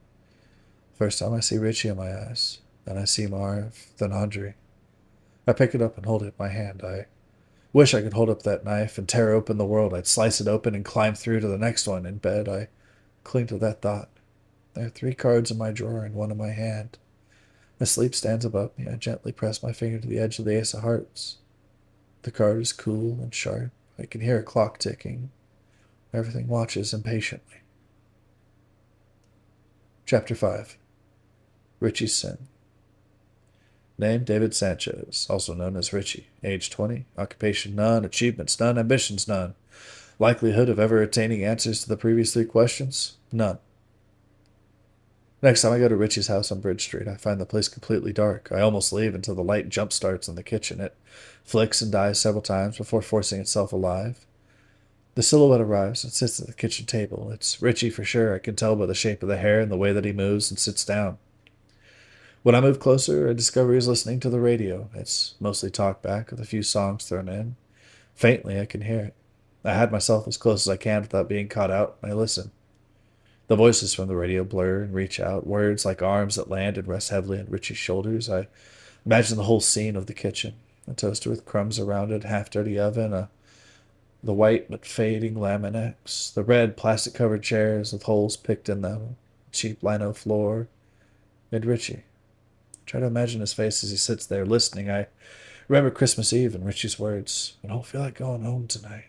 First time I see Richie in my eyes. Then I see Marv, then Andre. I pick it up and hold it in my hand. I wish I could hold up that knife and tear open the world. I'd slice it open and climb through to the next one. In bed, I cling to that thought. There are 3 cards in my drawer and 1 in my hand. As sleep stands above me, I gently press my finger to the edge of the Ace of Hearts. The card is cool and sharp. I can hear a clock ticking. Everything watches impatiently. Chapter 5. Richie's Sin. Name, David Sanchez, also known as Richie. Age 20. Occupation, none. Achievements, none. Ambitions, none. Likelihood of ever attaining answers to the previous 3 questions? None. Next time I go to Richie's house on Bridge Street, I find the place completely dark. I almost leave until the light jump starts in the kitchen. It flicks and dies several times before forcing itself alive. The silhouette arrives and sits at the kitchen table. It's Richie for sure. I can tell by the shape of the hair and the way that he moves and sits down. When I move closer, I discover he's listening to the radio. It's mostly talkback with a few songs thrown in. Faintly, I can hear it. I hide myself as close as I can without being caught out, and I listen. The voices from the radio blur and reach out, words like arms that land and rest heavily on Richie's shoulders. I imagine the whole scene of the kitchen. A toaster with crumbs around it, half-dirty oven, the white but fading Laminex, the red plastic-covered chairs with holes picked in them, cheap lino floor, and Richie. Try to imagine his face as he sits there listening. I remember Christmas Eve and Richie's words, "I don't feel like going home tonight."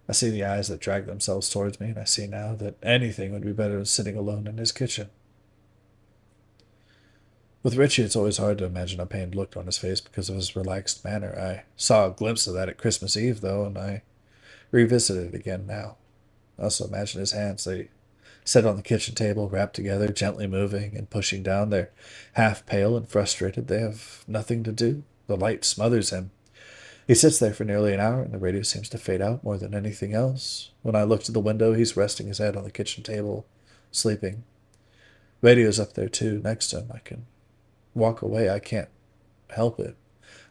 I see the eyes that drag themselves towards me, and I see now that anything would be better than sitting alone in his kitchen. With Richie, it's always hard to imagine a pained look on his face because of his relaxed manner. I saw a glimpse of that at Christmas Eve, though, and I revisited it again now. I also imagine his hands. They sit on the kitchen table, wrapped together, gently moving and pushing down. They're half pale and frustrated. They have nothing to do. The light smothers him. He sits there for nearly an hour, and the radio seems to fade out more than anything else. When I look to the window, he's resting his head on the kitchen table, sleeping. Radio's up there, too, next to him. I can walk away. I can't help it.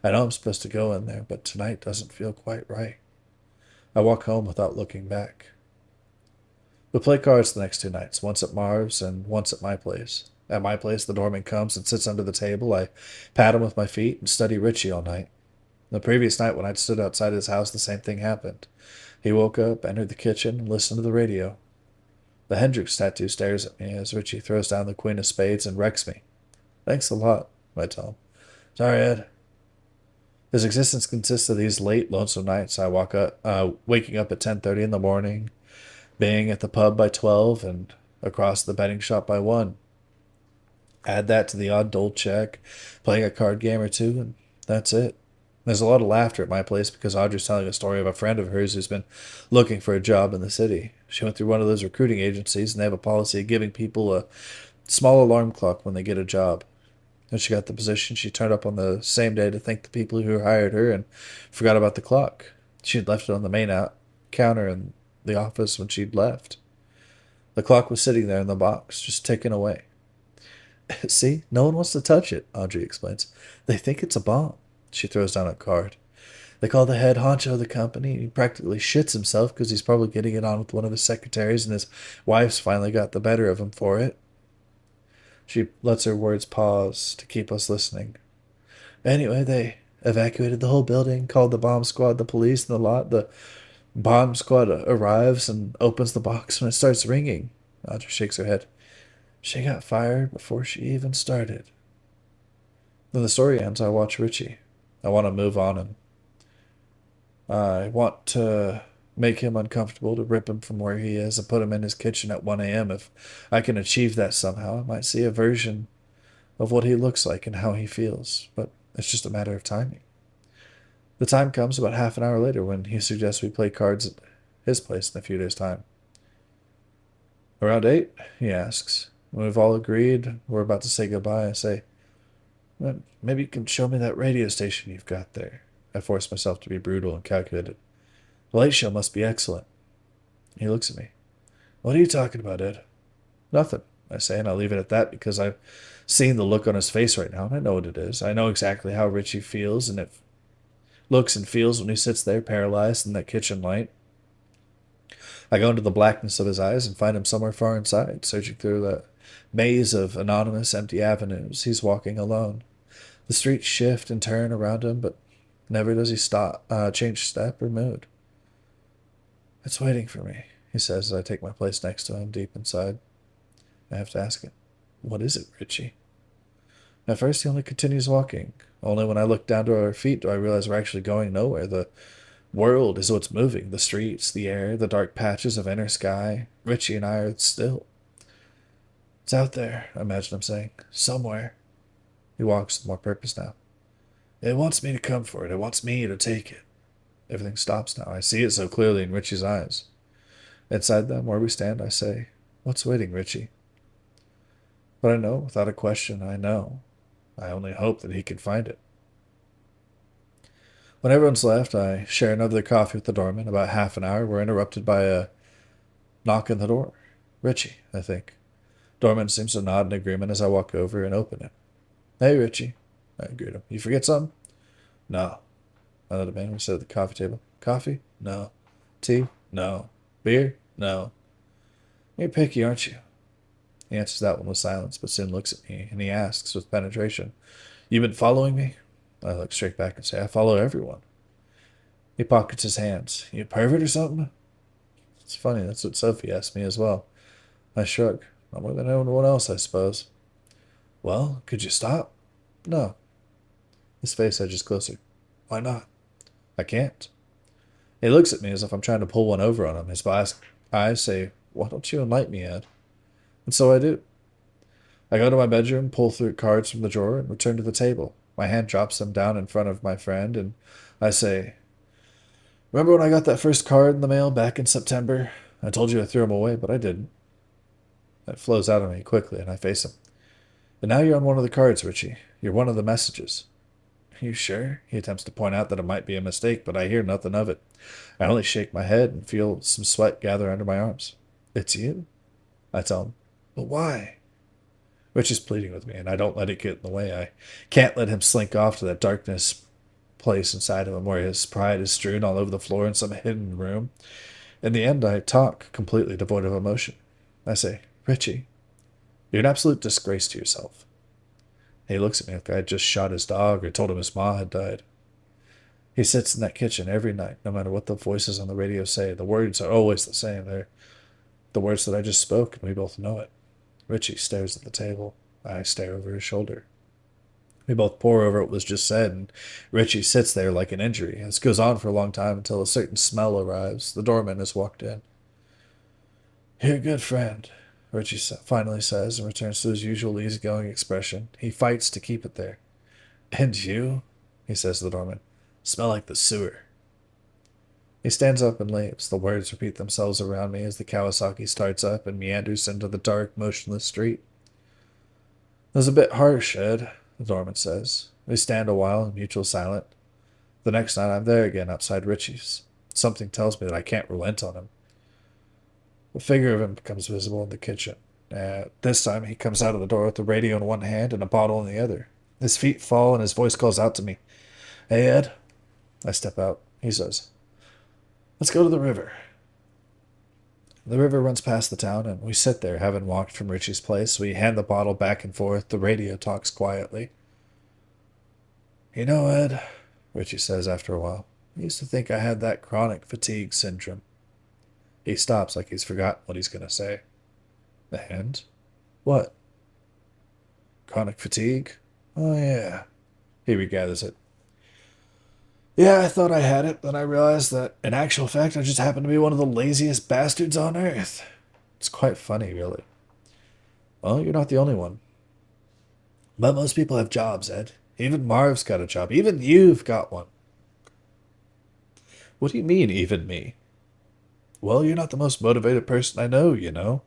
I know I'm supposed to go in there, but tonight doesn't feel quite right. I walk home without looking back. We play cards the next 2 nights, once at Marv's and once at my place. At my place, the doorman comes and sits under the table. I pat him with my feet and study Richie all night. The previous night when I'd stood outside his house, the same thing happened. He woke up, entered the kitchen, and listened to the radio. The Hendrix tattoo stares at me as Richie throws down the Queen of Spades and wrecks me. "Thanks a lot," I tell him. "Sorry, Ed." His existence consists of these late, lonesome nights. Waking up at 10:30 in the morning, being at the pub by 12, and across the betting shop by 1. Add that to the odd dole check, playing a card game or 2, and that's it. There's a lot of laughter at my place because Audrey's telling a story of a friend of hers who's been looking for a job in the city. She went through one of those recruiting agencies, and they have a policy of giving people a small alarm clock when they get a job. When she got the position, she turned up on the same day to thank the people who hired her and forgot about the clock. She had left it on the main counter in the office when she'd left. The clock was sitting there in the box, just ticking away. "See, no one wants to touch it," Audrey explains. "They think it's a bomb." She throws down a card. "They call the head honcho of the company. He practically shits himself because he's probably getting it on with one of his secretaries, and his wife's finally got the better of him for it." She lets her words pause to keep us listening. "Anyway, they evacuated the whole building, called the bomb squad, the police, and the lot. The bomb squad arrives and opens the box when it starts ringing." Audrey shakes her head. "She got fired before she even started." Then the story ends. I watch Richie. I want to move on him. I want to make him uncomfortable, to rip him from where he is and put him in his kitchen at 1 a.m. If I can achieve that somehow, I might see a version of what he looks like and how he feels. But it's just a matter of timing. The time comes about half an hour later when he suggests we play cards at his place in a few days' time. "Around 8? He asks. When we've all agreed, we're about to say goodbye. I say, "Well, maybe you can show me that radio station you've got there. I force myself to be brutal and calculated. The late show must be excellent. He looks at me. What are you talking about, Ed? Nothing, I say, and I'll leave it at that because I've seen the look on his face right now, and I know what it is. I know exactly how Richie feels, and it looks and feels when he sits there paralyzed in that kitchen light. I go into the blackness of his eyes and find him somewhere far inside, searching through the maze of anonymous empty avenues. He's walking alone. The streets shift and turn around him, but never does he change step or mood. It's waiting for me, he says as I take my place next to him deep inside. I have to ask him, what is it, Richie? At first, he only continues walking. Only when I look down to our feet do I realize we're actually going nowhere. The world is what's moving. The streets, the air, the dark patches of inner sky. Richie and I are still. It's out there, I imagine him saying. Somewhere. He walks with more purpose now. It wants me to come for it. It wants me to take it. Everything stops now. I see it so clearly in Richie's eyes. Inside them, where we stand, I say, what's waiting, Richie? But I know, without a question, I know. I only hope that he can find it. When everyone's left, I share another coffee with the doorman. About half an hour, we're interrupted by a knock on the door. Richie, I think. Doorman seems to nod in agreement as I walk over and open it. Hey, Richie. I greet him. You forget something? No. I let him in. We sit at the coffee table. Coffee? No. Tea? No. Beer? No. You're picky, aren't you? He answers that one with silence, but soon looks at me, and he asks with penetration, You been following me? I look straight back and say, I follow everyone. He pockets his hands. You a pervert or something? It's funny, that's what Sophie asked me as well. I shrug. Not more than anyone else, I suppose. Well, could you stop? No. His face edges closer. Why not? I can't. He looks at me as if I'm trying to pull one over on him. His eyes say, Why don't you enlighten me, Ed? And so I do. I go to my bedroom, pull through cards from the drawer, and return to the table. My hand drops them down in front of my friend, and I say, Remember when I got that first card in the mail back in September? I told you I threw them away, but I didn't. It flows out of me quickly, and I face him. And now you're on one of the cards, Richie. You're one of the messages. Are you sure? He attempts to point out that it might be a mistake, but I hear nothing of it. I only shake my head and feel some sweat gather under my arms. It's you? I tell him. But why? Richie's pleading with me, and I don't let it get in the way. I can't let him slink off to that darkness place inside of him where his pride is strewn all over the floor in some hidden room. In the end, I talk, completely devoid of emotion. I say, Richie, you're an absolute disgrace to yourself. He looks at me like I had just shot his dog or told him his ma had died. He sits in that kitchen every night, no matter what the voices on the radio say. The words are always the same. They're the words that I just spoke, and we both know it. Richie stares at the table. I stare over his shoulder. We both pore over what was just said, and Richie sits there like an injury. This goes on for a long time until a certain smell arrives. The doorman has walked in. You're a good friend, Richie finally says, and returns to his usual easygoing expression. He fights to keep it there. And you, he says to the doorman, smell like the sewer. He stands up and leaves. The words repeat themselves around me as the Kawasaki starts up and meanders into the dark, motionless street. It was a bit harsh, Ed, the doorman says. We stand a while in mutual silence. The next night I'm there again outside Richie's. Something tells me that I can't relent on him. The figure of him becomes visible in the kitchen. This time he comes out of the door with the radio in one hand and a bottle in the other. His feet fall and his voice calls out to me. Hey, Ed. I step out. He says, Let's go to the river. The river runs past the town, and we sit there, having walked from Richie's place. We hand the bottle back and forth. The radio talks quietly. You know, Ed, Richie says after a while, I used to think I had that chronic fatigue syndrome. He stops like he's forgotten what he's going to say. And? What? Chronic fatigue? Oh, yeah. He regathers it. Yeah, I thought I had it, then I realized that, in actual fact, I just happen to be one of the laziest bastards on earth. It's quite funny, really. Well, you're not the only one. But most people have jobs, Ed. Even Marv's got a job. Even you've got one. What do you mean, even me? Well, you're not the most motivated person I know, you know.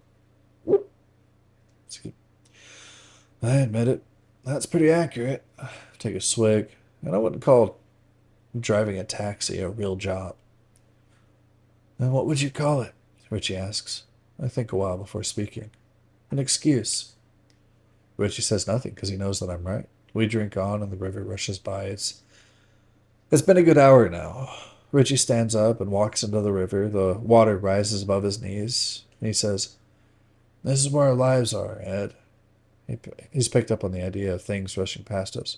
I admit it. That's pretty accurate. Take a swig. And I wouldn't call driving a taxi a real job. And what would you call it? Richie asks. I think a while before speaking. An excuse. Richie says nothing because he knows that I'm right. We drink on and the river rushes by. It's been a good hour now. Richie stands up and walks into the river. The water rises above his knees. He says, This is where our lives are, Ed. He's picked up on the idea of things rushing past us.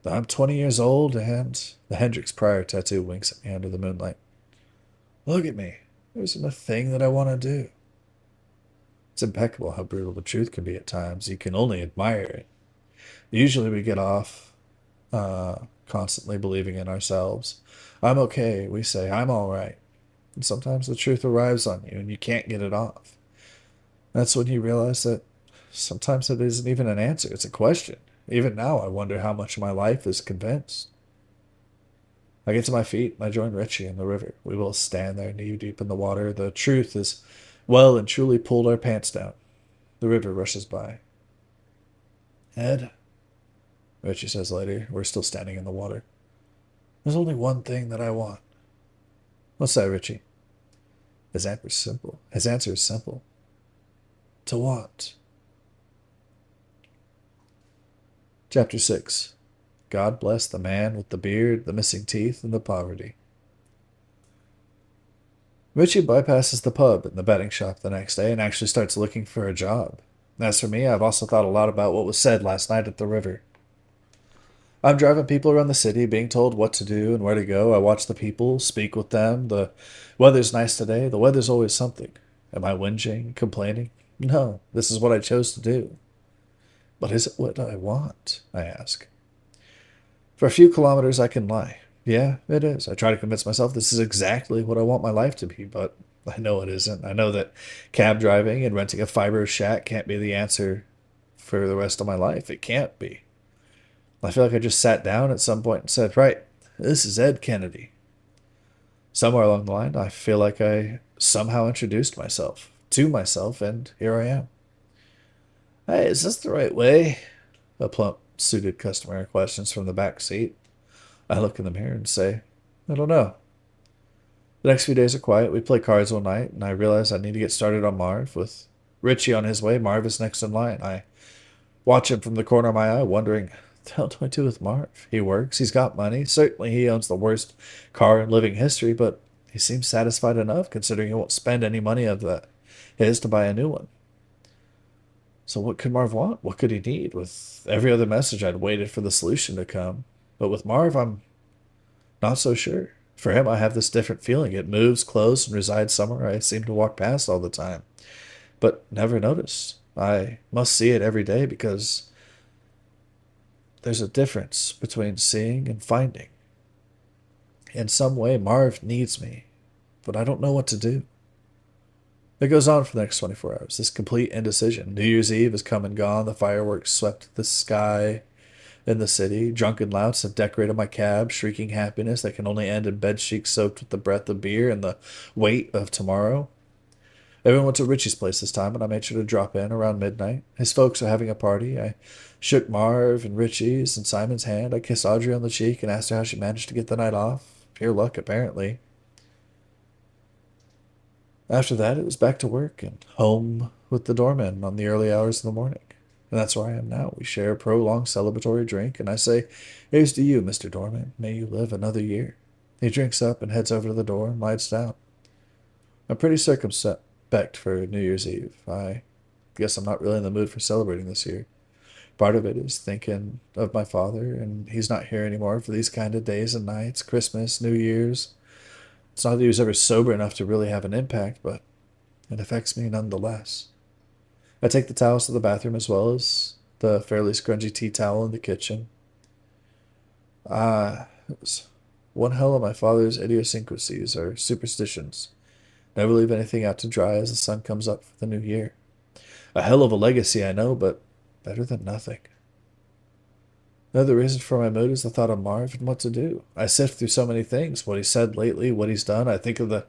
I'm 20 years old, and the Hendrix Pryor tattoo winks at me under the moonlight. Look at me. There isn't a thing that I want to do. It's impeccable how brutal the truth can be at times. You can only admire it. Usually we get off constantly believing in ourselves. I'm okay, we say. I'm all right. And sometimes the truth arrives on you, and you can't get it off. That's when you realize that sometimes it isn't even an answer. It's a question. Even now, I wonder how much of my life is convinced. I get to my feet, and I join Richie in the river. We both stand there knee-deep in the water. The truth is well and truly pulled our pants down. The river rushes by. Ed, Richie says later. We're still standing in the water. There's only one thing that I want. What's that, Richie? His answer is simple. To want. Chapter 6. God bless the man with the beard, the missing teeth, and the poverty. Richie bypasses the pub and the betting shop the next day and actually starts looking for a job. As for me, I've also thought a lot about what was said last night at the river. I'm driving people around the city, being told what to do and where to go. I watch the people, speak with them. The weather's nice today. The weather's always something. Am I whinging, complaining? No, this is what I chose to do. But is it what I want? I ask. For a few kilometers, I can lie. Yeah, it is. I try to convince myself this is exactly what I want my life to be, but I know it isn't. I know that cab driving and renting a fiber shack can't be the answer for the rest of my life. It can't be. I feel like I just sat down at some point and said, right, this is Ed Kennedy. Somewhere along the line, I feel like I somehow introduced myself to myself, and here I am. Hey, is this the right way? A plump, suited customer questions from the back seat. I look in the mirror and say, I don't know. The next few days are quiet. We play cards all night, and I realize I need to get started on Marv. With Richie on his way, Marv is next in line. I watch him from the corner of my eye, wondering, what the hell do I do with Marv? He works, he's got money. Certainly he owns the worst car in living history, but he seems satisfied enough considering he won't spend any money of that his to buy a new one. So what could Marv want? What could he need? With every other message, I'd waited for the solution to come. But with Marv, I'm not so sure. For him, I have this different feeling. It moves close and resides somewhere I seem to walk past all the time, but never notice. I must see it every day because there's a difference between seeing and finding. In some way, Marv needs me, but I don't know what to do. It goes on for the next 24 hours, this complete indecision. New Year's Eve has come and gone. The fireworks swept the sky in the city. Drunken louts have decorated my cab, shrieking happiness that can only end in bed sheets soaked with the breath of beer and the weight of tomorrow. Everyone went to Richie's place this time, and I made sure to drop in around midnight. His folks are having a party. I shook Marv and Richie's and Simon's hand. I kissed Audrey on the cheek and asked her how she managed to get the night off. Pure luck, apparently. After that, it was back to work and home with the doorman on the early hours of the morning. And that's where I am now. We share a prolonged celebratory drink, and I say, Here's to you, Mr. Doorman. May you live another year. He drinks up and heads over to the door and lies down. I'm pretty circumspect for New Year's Eve. I guess I'm not really in the mood for celebrating this year. Part of it is thinking of my father, and he's not here anymore for these kind of days and nights, Christmas, New Year's. It's not that he was ever sober enough to really have an impact, but it affects me nonetheless. I take the towels to the bathroom as well as the fairly scrungy tea towel in the kitchen. It was one hell of my father's idiosyncrasies or superstitions. Never leave anything out to dry as the sun comes up for the new year. A hell of a legacy, I know, but better than nothing. Another reason for my mood is the thought of Marv and what to do. I sift through so many things, what he said lately, what he's done. I think of the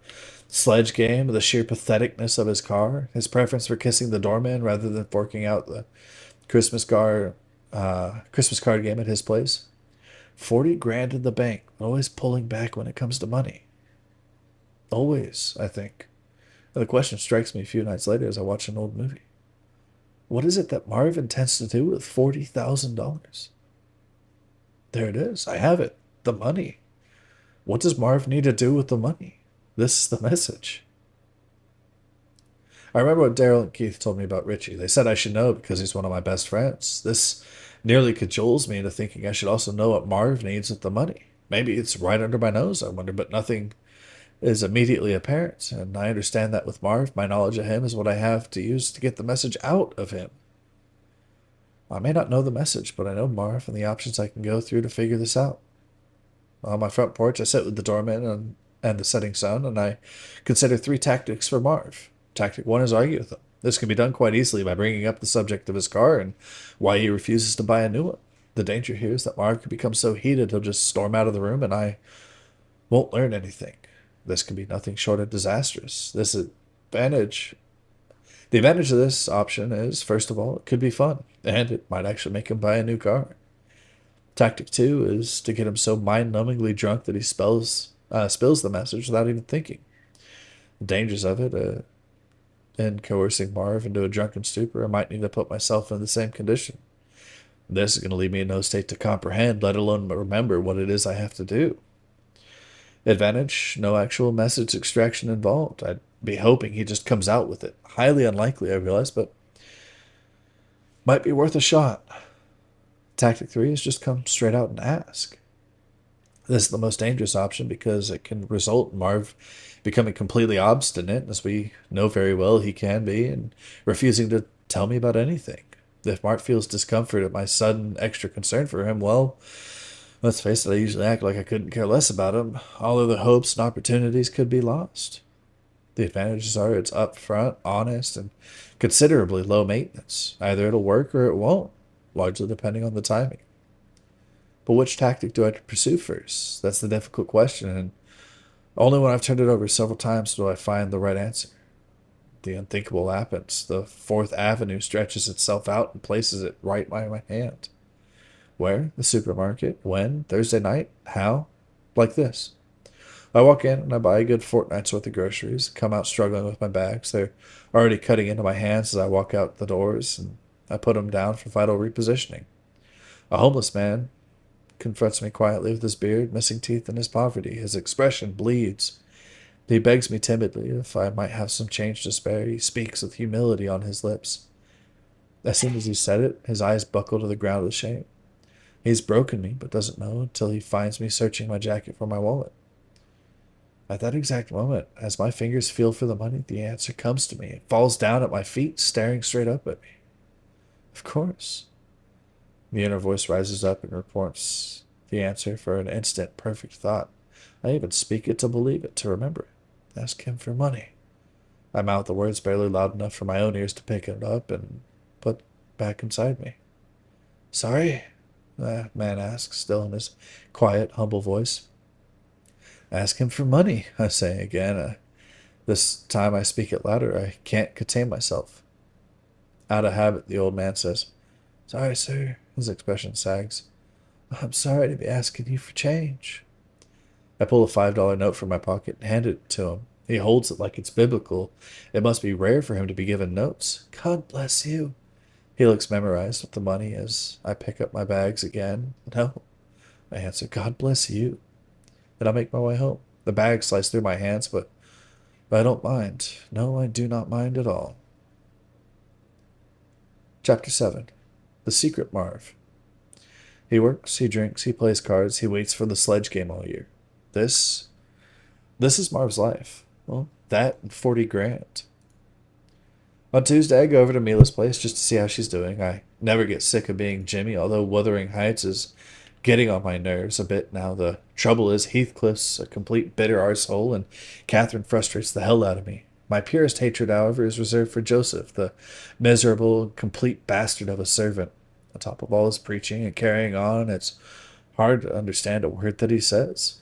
sledge game, the sheer patheticness of his car, his preference for kissing the doorman rather than forking out the Christmas card game at his place. 40 grand in the bank, always pulling back when it comes to money. Always, I think. And the question strikes me a few nights later as I watch an old movie. What is it that Marv intends to do with $40,000? There it is. I have it. The money. What does Marv need to do with the money? This is the message. I remember what Daryl and Keith told me about Richie. They said I should know because he's one of my best friends. This nearly cajoles me into thinking I should also know what Marv needs with the money. Maybe it's right under my nose, I wonder, but nothing is immediately apparent. And I understand that with Marv, my knowledge of him is what I have to use to get the message out of him. I may not know the message, but I know Marv and the options I can go through to figure this out. On my front porch, I sit with the doorman and the setting sun, and I consider 3 tactics for Marv. Tactic 1 is argue with him. This can be done quite easily by bringing up the subject of his car and why he refuses to buy a new one. The danger here is that Marv could become so heated he'll just storm out of the room and I won't learn anything. This could be nothing short of disastrous. The advantage of this option is, first of all, it could be fun, and it might actually make him buy a new car. Tactic 2 is to get him so mind-numbingly drunk that he spills the message without even thinking. The dangers of it, in coercing Marv into a drunken stupor, I might need to put myself in the same condition. This is going to leave me in no state to comprehend, let alone remember what it is I have to do. Advantage, no actual message extraction involved. I'd be hoping he just comes out with it. Highly unlikely, I realize, but might be worth a shot. Tactic 3 is just come straight out and ask. This is the most dangerous option because it can result in Marv becoming completely obstinate, as we know very well he can be, and refusing to tell me about anything. If Marv feels discomfort at my sudden extra concern for him, well, let's face it, I usually act like I couldn't care less about him. All other hopes and opportunities could be lost. The advantages are it's upfront, honest, and considerably low maintenance. Either it'll work or it won't, largely depending on the timing. But which tactic do I pursue first? That's the difficult question, and only when I've turned it over several times do I find the right answer. The unthinkable happens. The Fourth Avenue stretches itself out and places it right by my hand. Where? The supermarket. When? Thursday night. How? Like this. I walk in and I buy a good fortnight's worth of groceries, come out struggling with my bags. They're already cutting into my hands as I walk out the doors, and I put them down for vital repositioning. A homeless man confronts me quietly with his beard, missing teeth, and his poverty. His expression bleeds. He begs me timidly if I might have some change to spare. He speaks with humility on his lips. As soon as he said it, his eyes buckle to the ground with shame. He's broken me, but doesn't know until he finds me searching my jacket for my wallet. At that exact moment, as my fingers feel for the money, the answer comes to me. It falls down at my feet, staring straight up at me. Of course. The inner voice rises up and reports the answer for an instant perfect thought. I even speak it to believe it, to remember it. Ask him for money. I mouth the words barely loud enough for my own ears to pick it up and put back inside me. Sorry? The man asks, still in his quiet, humble voice. Ask him for money, I say again. This time I speak it louder. I can't contain myself. Out of habit, the old man says, Sorry, sir. His expression sags. I'm sorry to be asking you for change. I pull a $5 note from my pocket and hand it to him. He holds it like it's biblical. It must be rare for him to be given notes. God bless you. He looks memorized with the money as I pick up my bags again. No, I answer, God bless you. Then I make my way home. The bags slice through my hands, but I don't mind. No, I do not mind at all. Chapter 7. The Secret Marv. He works, he drinks, he plays cards, he waits for the sledge game all year. This is Marv's life. Well, that and 40 grand. On Tuesday, I go over to Mila's place just to see how she's doing. I never get sick of being Jimmy, although Wuthering Heights is getting on my nerves a bit now. The trouble is Heathcliff's a complete bitter arsehole, and Catherine frustrates the hell out of me. My purest hatred, however, is reserved for Joseph, the miserable, complete bastard of a servant. On top of all his preaching and carrying on, it's hard to understand a word that he says.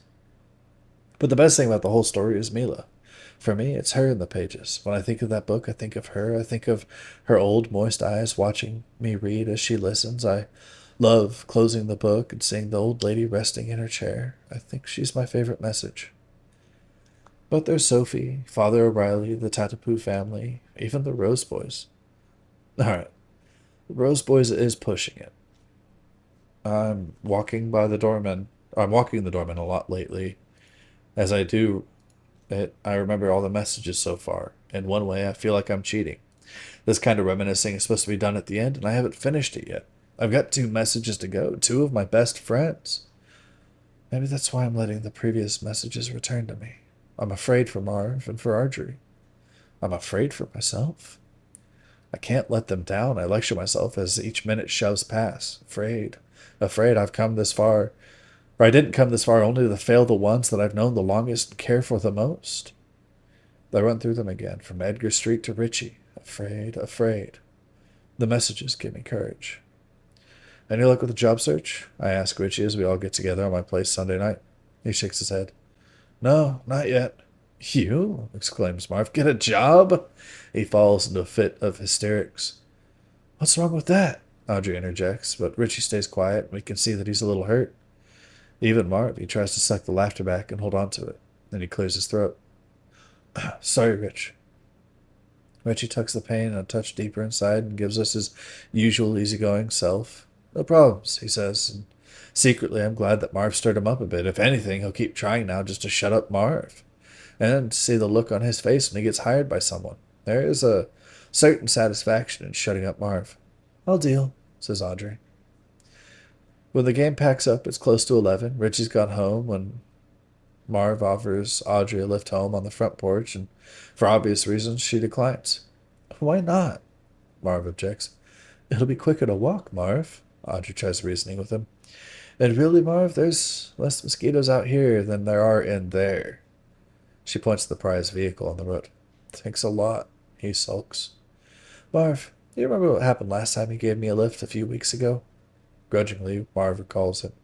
But the best thing about the whole story is Mila. For me, it's her in the pages. When I think of that book, I think of her. I think of her old, moist eyes watching me read as she listens. I Love closing the book and seeing the old lady resting in her chair. I think she's my favorite message. But there's Sophie, Father O'Reilly, the Tatapoo family, even the Rose Boys. Alright, Rose Boys is pushing it. I'm walking by the doorman. I'm walking the doorman a lot lately. As I do it, I remember all the messages so far. In one way, I feel like I'm cheating. This kind of reminiscing is supposed to be done at the end, and I haven't finished it yet. I've got 2 messages to go, 2 of my best friends. Maybe that's why I'm letting the previous messages return to me. I'm afraid for Marv and for Archery. I'm afraid for myself. I can't let them down. I lecture myself as each minute shoves past. Afraid. Afraid I've come this far. Or I didn't come this far only to fail the ones that I've known the longest and care for the most. I run through them again, from Edgar Street to Ritchie. Afraid, afraid. The messages give me courage. Any luck with the job search? I ask Ritchie as we all get together on my place Sunday night. He shakes his head. No, not yet. You? Exclaims Marv. Get a job? He falls into a fit of hysterics. What's wrong with that? Audrey interjects, but Ritchie stays quiet, and we can see that he's a little hurt. Even Marv, he tries to suck the laughter back and hold on to it. Then he clears his throat. Sorry, Rich. Ritchie tucks the pain a touch deeper inside and gives us his usual easygoing self. No problems, he says, and secretly I'm glad that Marv stirred him up a bit. If anything, he'll keep trying now just to shut up Marv. And to see the look on his face when he gets hired by someone. There is a certain satisfaction in shutting up Marv. I'll deal, says Audrey. When the game packs up, it's close to 11. Richie's gone home when Marv offers Audrey a lift home on the front porch, and for obvious reasons, she declines. Why not? Marv objects. It'll be quicker to walk, Marv. Audrey tries reasoning with him. And really, Marv, there's less mosquitoes out here than there are in there. She points to the prized vehicle on the road. Thanks a lot, he sulks. Marv, do you remember what happened last time you gave me a lift a few weeks ago? Grudgingly, Marv recalls it.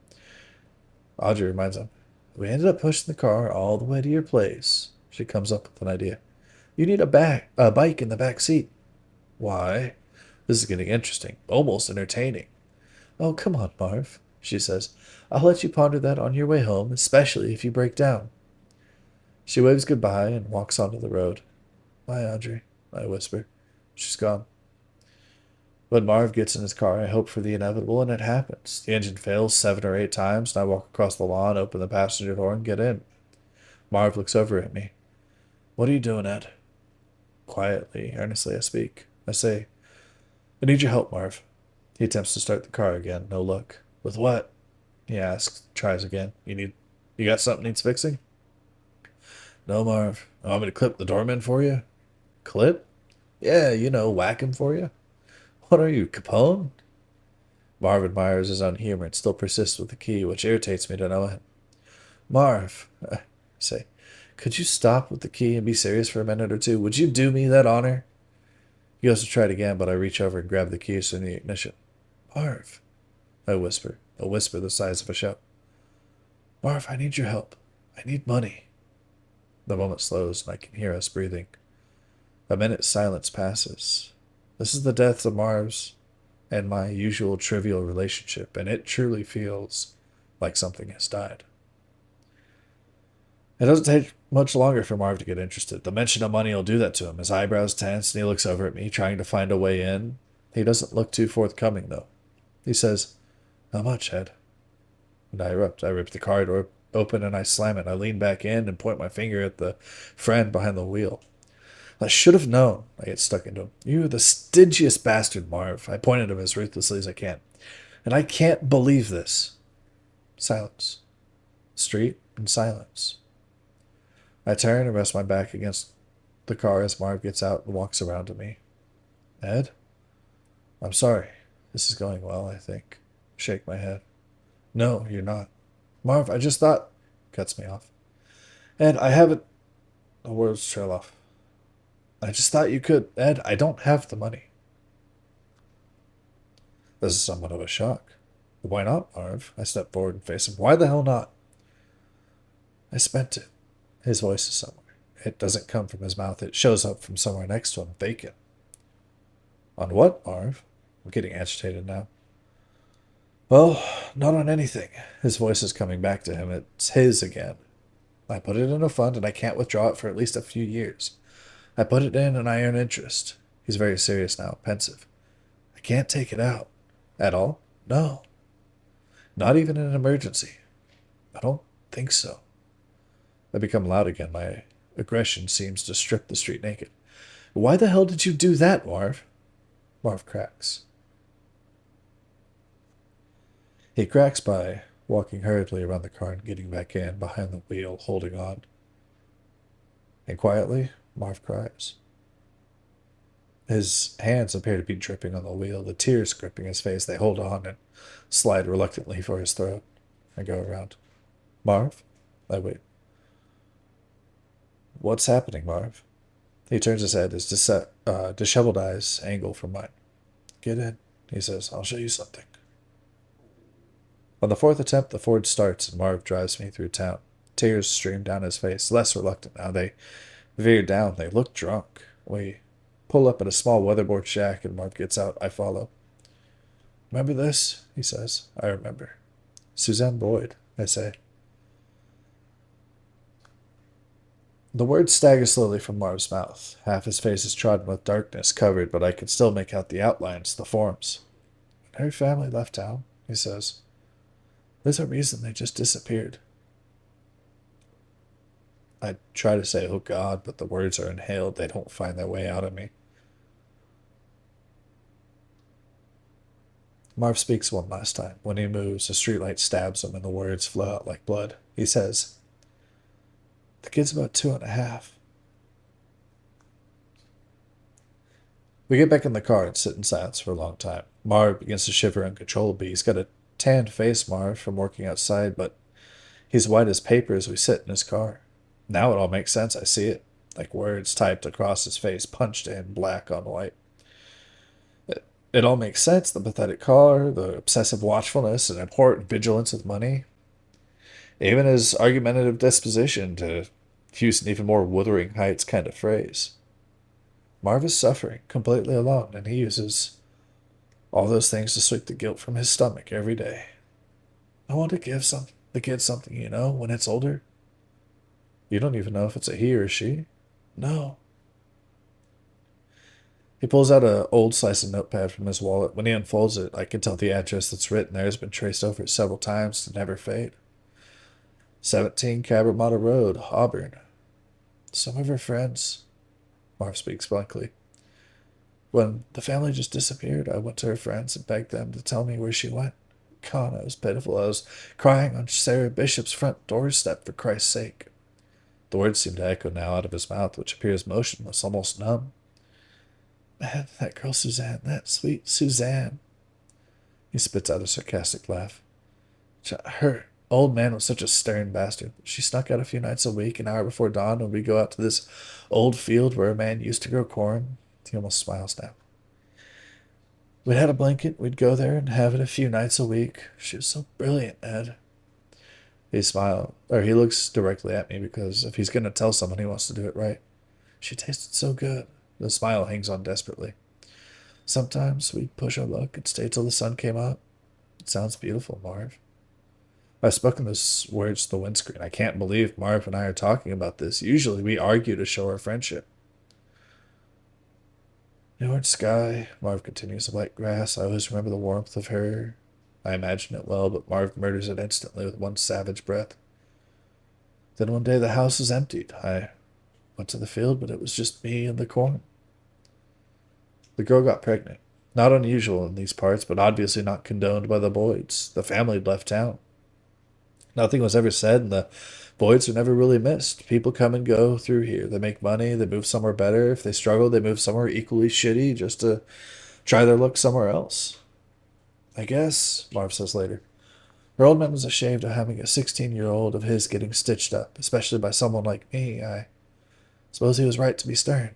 Audrey reminds him. We ended up pushing the car all the way to your place. She comes up with an idea. You need a bike in the back seat. Why? This is getting interesting, almost entertaining. Oh, come on, Marv, she says. I'll let you ponder that on your way home, especially if you break down. She waves goodbye and walks onto the road. Bye, Audrey, I whisper. She's gone. When Marv gets in his car, I hope for the inevitable, and it happens. The engine fails 7 or 8 times, and I walk across the lawn, open the passenger door, and get in. Marv looks over at me. What are you doing, Ed? Quietly, earnestly, I speak. I say, I need your help, Marv. He attempts to start the car again, no luck. With what? He asks, tries again. You got something needs fixing? No, Marv. You want me to clip the doorman for you? Clip? Yeah, whack him for you. What are you, Capone? Marv admires his own humor and still persists with the key, which irritates me to no end. Marv, I say, could you stop with the key and be serious for a minute or two? Would you do me that honor? He goes to try it again, but I reach over and grab the keys from the ignition. Marv, I whisper, a whisper the size of a shout. Marv, I need your help. I need money. The moment slows, and I can hear us breathing. A minute's silence passes. This is the death of Marv's and my usual trivial relationship, and it truly feels like something has died. It doesn't take much longer for Marv to get interested. The mention of money will do that to him. His eyebrows tense, and he looks over at me, trying to find a way in. He doesn't look too forthcoming, though. He says, How much, Ed? And I erupt. I rip the car door open, and I slam it. I lean back in and point my finger at the friend behind the wheel. I should have known. I get stuck into him. You're the stingiest bastard, Marv. I point at him as ruthlessly as I can. And I can't believe this. Silence. Street and silence. I turn and rest my back against the car as Marv gets out and walks around to me. Ed? I'm sorry. This is going well, I think. Shake my head. No, you're not. Marv, I just thought... Cuts me off. Ed, I haven't... The words trail off. I just thought you could. Ed, I don't have the money. This is somewhat of a shock. Why not, Marv? I step forward and face him. Why the hell not? I spent it. His voice is somewhere. It doesn't come from his mouth. It shows up from somewhere next to him. Vacant. On what, Marv? I'm getting agitated now. Well, not on anything. His voice is coming back to him. It's his again. I put it in a fund and I can't withdraw it for at least a few years. I put it in and I earn interest. He's very serious now, pensive. I can't take it out. At all? No. Not even in an emergency. I don't think so. I become loud again. My aggression seems to strip the street naked. Why the hell did you do that, Marv? Marv cracks. He cracks by walking hurriedly around the car and getting back in behind the wheel, holding on. And quietly, Marv cries. His hands appear to be dripping on the wheel, the tears gripping his face. They hold on and slide reluctantly for his throat. I go around. Marv? I wait. What's happening, Marv? He turns his head, his disheveled eyes angle from mine. Get in, he says. I'll show you something. On the fourth attempt, the Ford starts and Marv drives me through town. Tears stream down his face, less reluctant now. They veer down. They look drunk. We pull up at a small weatherboard shack and Marv gets out. I follow. Remember this? He says. I remember. Suzanne Boyd, I say. The words stagger slowly from Marv's mouth. Half his face is trodden with darkness covered, but I can still make out the outlines, the forms. When her family left town, he says. There's a reason they just disappeared. I try to say, oh God, but the words are inhaled. They don't find their way out of me. Marv speaks one last time. When he moves, a streetlight stabs him and the words flow out like blood. He says, the kid's about 2.5. We get back in the car and sit in silence for a long time. Marv begins to shiver uncontrollably. He's got a tanned face, Marv, from working outside, but he's white as paper as we sit in his car. Now it all makes sense. I see it, like words typed across his face, punched in black on white. It all makes sense. The pathetic car, the obsessive watchfulness, and abhorrent vigilance with money. Even his argumentative disposition, to use an even more Wuthering Heights kind of phrase. Marv is suffering, completely alone, and he uses all those things to sweep the guilt from his stomach every day. I want to give the kid something, when it's older. You don't even know if it's a he or a she? No. He pulls out an old slice of notepad from his wallet. When he unfolds it, I can tell the address that's written there has been traced over it several times to never fade. 17 Cabramatta Road, Auburn. Some of her friends. Marv speaks blankly. When the family just disappeared, I went to her friends and begged them to tell me where she went. God, I was pitiful. I was crying on Sarah Bishop's front doorstep for Christ's sake. The words seem to echo now out of his mouth, which appears motionless, almost numb. Man, that girl Suzanne, that sweet Suzanne. He spits out a sarcastic laugh. Her old man was such a stern bastard. She snuck out a few nights a week, an hour before dawn, when we go out to this old field where a man used to grow corn. He almost smiles now. We'd had a blanket. We'd go there and have it a few nights a week. She was so brilliant, Ed. He looks directly at me because if he's going to tell someone, he wants to do it right. She tasted so good. The smile hangs on desperately. Sometimes we'd push our luck and stay till the sun came up. It sounds beautiful, Marv. I've spoken those words to the windscreen. I can't believe Marv and I are talking about this. Usually we argue to show our friendship. The orange sky, Marv continues, the white grass. I always remember the warmth of her. I imagine it well, but Marv murders it instantly with one savage breath. Then one day the house was emptied. I went to the field, but it was just me and the corn. The girl got pregnant. Not unusual in these parts, but obviously not condoned by the Boyds. The family had left town. Nothing was ever said, and the Boyds are never really missed. People come and go through here. They make money, they move somewhere better. If they struggle, they move somewhere equally shitty just to try their luck somewhere else. I guess, Marv says later, her old man was ashamed of having a 16-year-old of his getting stitched up, especially by someone like me. I suppose he was right to be stern.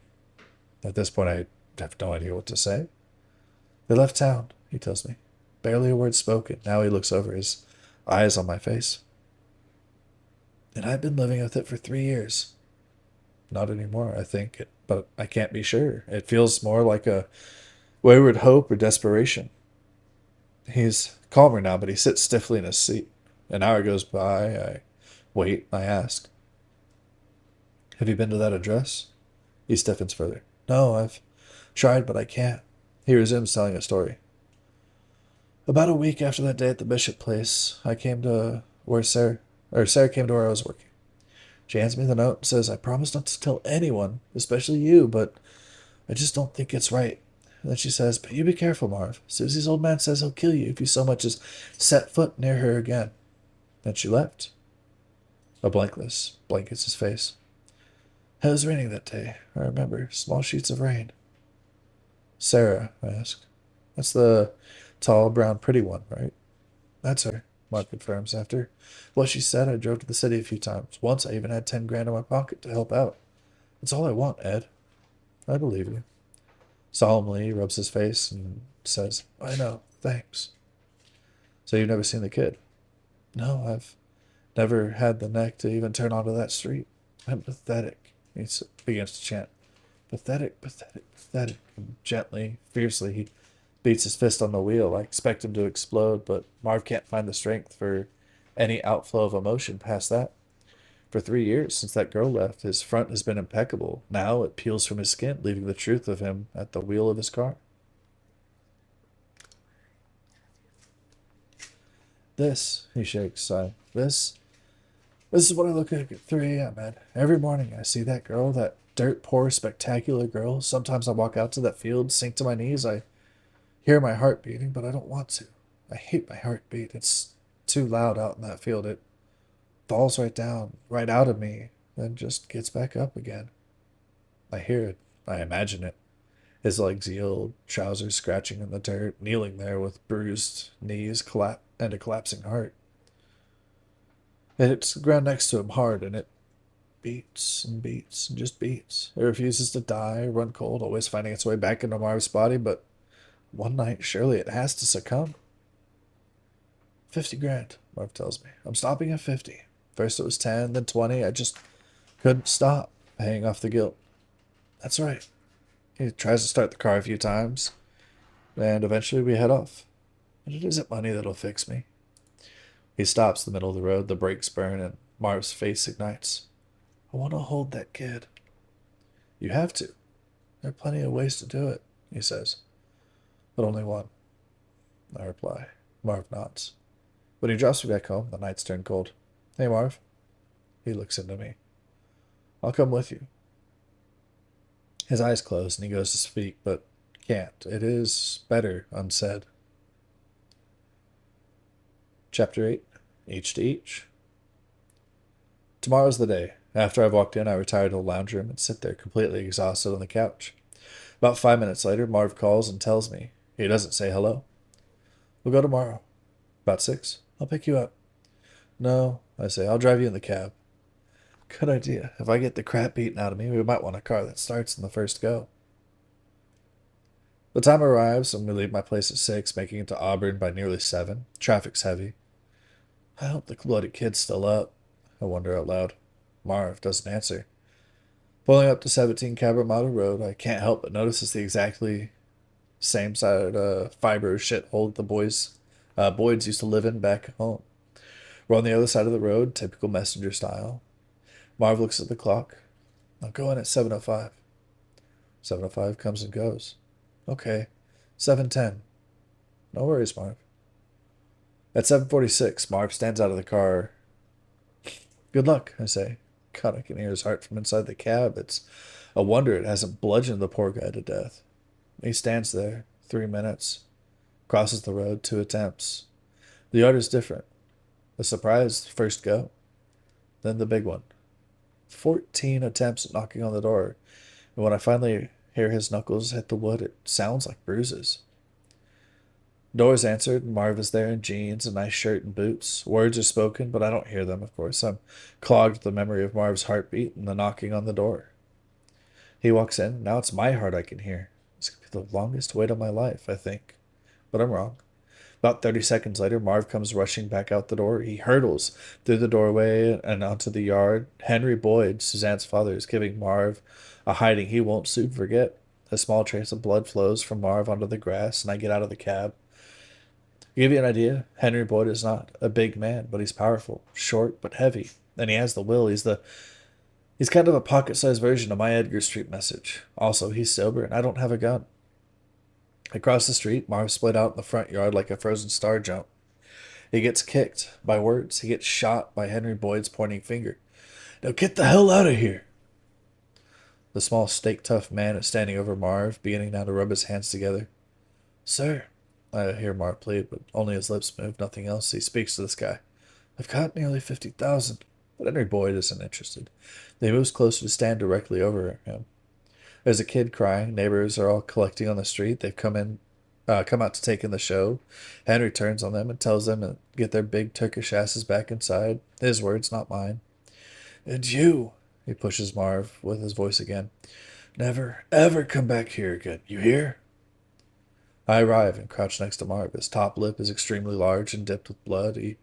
At this point, I have no idea what to say. They left town, he tells me. Barely a word spoken. Now he looks over, his eyes on my face. And I've been living with it for 3 years. Not anymore, I think, but I can't be sure. It feels more like a wayward hope or desperation. He's calmer now, but he sits stiffly in his seat. An hour goes by. I wait. I ask, "Have you been to that address?" He stiffens further. "No, I've tried, but I can't." He resumes telling a story. "About a week after that day at the Bishop place, I came to where Sarah came to where I was working. She hands me the note and says, 'I promise not to tell anyone, especially you, but I just don't think it's right.' And then she says, 'But you be careful, Marv. Susie's old man says he'll kill you if you so much as set foot near her again.' Then she left." A blankness blankets his face. "It was raining that day, I remember. Small sheets of rain." "Sarah," I asked. "That's the tall, brown, pretty one, right?" "That's her," Mark confirms. "After what she said, I drove to the city a few times. Once I even had 10 grand in my pocket to help out. It's all I want, Ed." "I believe you." Solemnly, he rubs his face and says, "I know, thanks." "So you've never seen the kid?" "No, I've never had the neck to even turn onto that street. I'm pathetic." He begins to chant, "Pathetic, pathetic, pathetic." And gently, fiercely, he beats his fist on the wheel. I expect him to explode, but Marv can't find the strength for any outflow of emotion past that. For 3 years, since that girl left, his front has been impeccable. Now it peels from his skin, leaving the truth of him at the wheel of his car. "This," he shakes, sighing. This is what I look like at 3 a.m., Ed. Every morning I see that girl, that dirt poor, spectacular girl. Sometimes I walk out to that field, sink to my knees. I hear my heart beating, but I don't want to. I hate my heartbeat. It's too loud out in that field. It falls right down, right out of me, then just gets back up again. I hear it. I imagine it. His legs yield, trousers scratching in the dirt, kneeling there with bruised knees and a collapsing heart. It hits the ground next to him hard, and it beats and beats and just beats. It refuses to die, run cold, always finding its way back into Marv's body, but one night, surely it has to succumb. 50 grand, Marv tells me. I'm stopping at 50. First it was 10, then 20. I just couldn't stop, paying off the guilt. That's right. He tries to start the car a few times, and eventually we head off. But it isn't money that'll fix me. He stops in the middle of the road, the brakes burn, and Marv's face ignites. I want to hold that kid. You have to. There are plenty of ways to do it, he says. But only one, I reply. Marv nods. When he drops me back home, the nights turn cold. Hey, Marv. He looks into me. I'll come with you. His eyes close and he goes to speak, but can't. It is better unsaid. Chapter 8. Each to each. Tomorrow's the day. After I've walked in, I retire to the lounge room and sit there completely exhausted on the couch. About 5 minutes later, Marv calls and tells me. He doesn't say hello. We'll go tomorrow. About 6. I'll pick you up. No, I say, I'll drive you in the cab. Good idea. If I get the crap beaten out of me, we might want a car that starts in the first go. The time arrives and we leave my place at 6, making it to Auburn by nearly 7. Traffic's heavy. I hope the bloody kid's still up. I wonder out loud. Marv doesn't answer. Pulling up to 17 Cabramatta Road, I can't help but notice it's the exactly same side fiber shithole the Boyds used to live in back home. We're on the other side of the road, typical messenger style. Marv looks at the clock. I'll go in at 7:05. 7:05 comes and goes. Okay. 7:10. No worries, Marv. At 7:46, Marv stands out of the car. Good luck, I say. God, I can hear his heart from inside the cab. It's a wonder it hasn't bludgeoned the poor guy to death. He stands there, 3 minutes, crosses the road, 2 attempts. The order's different. The surprise first go, then the big one. 14 attempts at knocking on the door, and when I finally hear his knuckles hit the wood, it sounds like bruises. Door's answered, and Marv is there in jeans, a nice shirt, and boots. Words are spoken, but I don't hear them, of course. I'm clogged with the memory of Marv's heartbeat and the knocking on the door. He walks in. Now it's my heart I can hear. It's going to be the longest wait of my life, I think. But I'm wrong. About 30 seconds later, Marv comes rushing back out the door. He hurtles through the doorway and onto the yard. Henry Boyd, Suzanne's father, is giving Marv a hiding he won't soon forget. A small trace of blood flows from Marv onto the grass, and I get out of the cab. To give you an idea, Henry Boyd is not a big man, but he's powerful, short but heavy, and he has the will. He's kind of a pocket-sized version of my Edgar Street message. Also, he's sober, and I don't have a gun. Across the street, Marv split out in the front yard like a frozen star jump. He gets kicked by words. He gets shot by Henry Boyd's pointing finger. Now get the hell out of here! The small, stake-tough man is standing over Marv, beginning now to rub his hands together. Sir, I hear Marv plead, but only his lips move, nothing else. He speaks to this guy. I've got nearly 50,000, but Henry Boyd isn't interested. He moves closer to stand directly over him. There's a kid crying. Neighbors are all collecting on the street. They've come out to take in the show. Henry turns on them and tells them to get their big Turkish asses back inside. His words, not mine. And you, he pushes Marv with his voice again. Never, ever come back here again. You hear? I arrive and crouch next to Marv. His top lip is extremely large and dipped with blood. He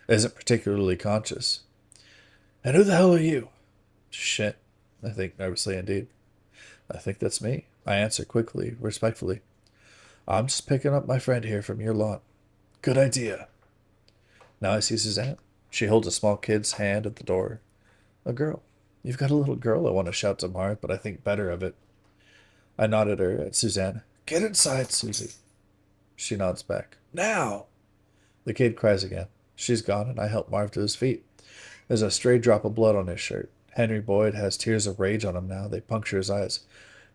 isn't particularly conscious. And who the hell are you? Shit, I think nervously indeed. I think that's me. I answer quickly, respectfully. I'm just picking up my friend here from your lawn. Good idea. Now I see Suzanne. She holds a small kid's hand at the door. A girl. You've got a little girl, I want to shout to Marv, but I think better of it. I nod at her, at Suzanne. Get inside, Susie. She nods back. Now! The kid cries again. She's gone, and I help Marv to his feet. There's a stray drop of blood on his shirt. Henry Boyd has tears of rage on him now. They puncture his eyes.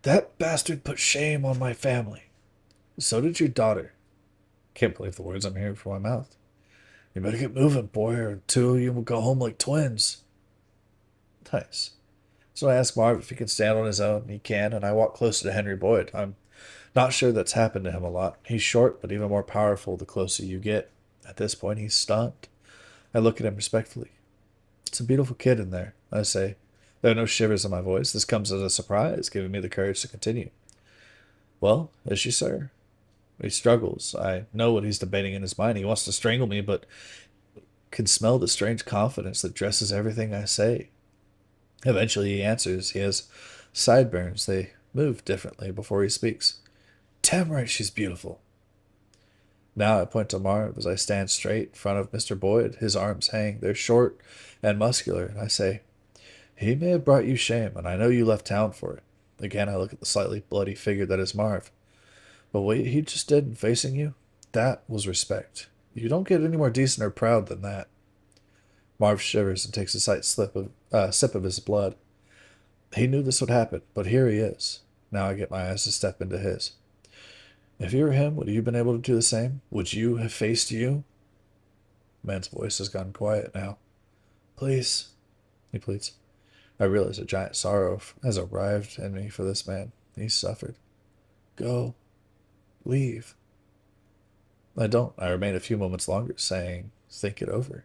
That bastard put shame on my family. So did your daughter. Can't believe the words I'm hearing from my mouth. You better get moving, boy, or two of you will go home like twins. Nice. So I ask Marv if he can stand on his own. He can, and I walk closer to Henry Boyd. I'm not sure that's happened to him a lot. He's short, but even more powerful the closer you get. At this point, he's stunned. I look at him respectfully. It's a beautiful kid in there, I say. There are no shivers in my voice. This comes as a surprise, giving me the courage to continue. Well, is she, sir? He struggles. I know what he's debating in his mind. He wants to strangle me, but can smell the strange confidence that dresses everything I say. Eventually he answers. He has sideburns. They move differently before he speaks. Damn right she's beautiful. Now I point to Marv as I stand straight in front of Mr. Boyd. His arms hang. They're short and muscular, and I say, he may have brought you shame, and I know you left town for it. Again, I look at the slightly bloody figure that is Marv. But what he just did in facing you, that was respect. You don't get any more decent or proud than that. Marv shivers and takes a slight sip of his blood. He knew this would happen, but here he is. Now I get my eyes to step into his. If you were him, would you have been able to do the same? Would you have faced you? The man's voice has gone quiet now. Please, he pleads. I realize a giant sorrow has arrived in me for this man. He's suffered. Go. Leave. I don't. I remain a few moments longer, saying, think it over.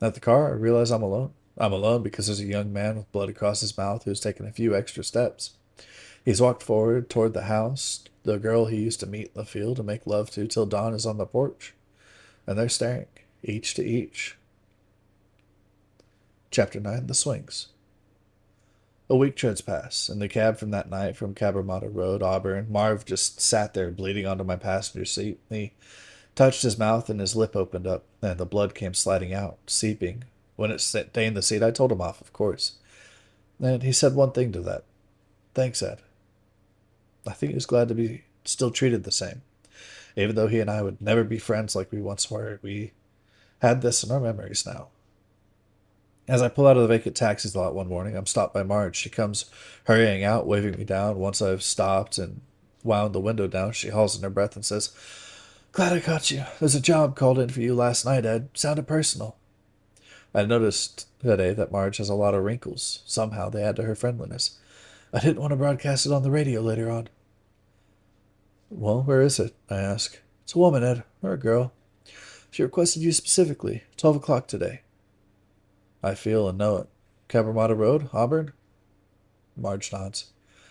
At the car, I realize I'm alone. I'm alone because there's a young man with blood across his mouth who's taken a few extra steps. He's walked forward toward the house. The girl he used to meet in the field and make love to till dawn is on the porch. And they're staring, each to each. Chapter 9, The Swings. A week treads past. In the cab from that night from Cabramatta Road, Auburn, Marv just sat there bleeding onto my passenger seat. He touched his mouth and his lip opened up, and the blood came sliding out, seeping. When it stained the seat, I told him off, of course. And he said one thing to that. Thanks, Ed. I think he was glad to be still treated the same. Even though he and I would never be friends like we once were, we had this in our memories now. As I pull out of the vacant taxi lot one morning, I'm stopped by Marge. She comes hurrying out, waving me down. Once I've stopped and wound the window down, she hauls in her breath and says, Glad I caught you. There's a job called in for you last night, Ed. Sounded personal. I noticed today that Marge has a lot of wrinkles. Somehow they add to her friendliness. I didn't want to broadcast it on the radio later on. Well, where is it? I ask. It's a woman, Ed, or a girl. She requested you specifically. 12 o'clock today. I feel and know it. Cabramatta Road, Auburn? Marge nods.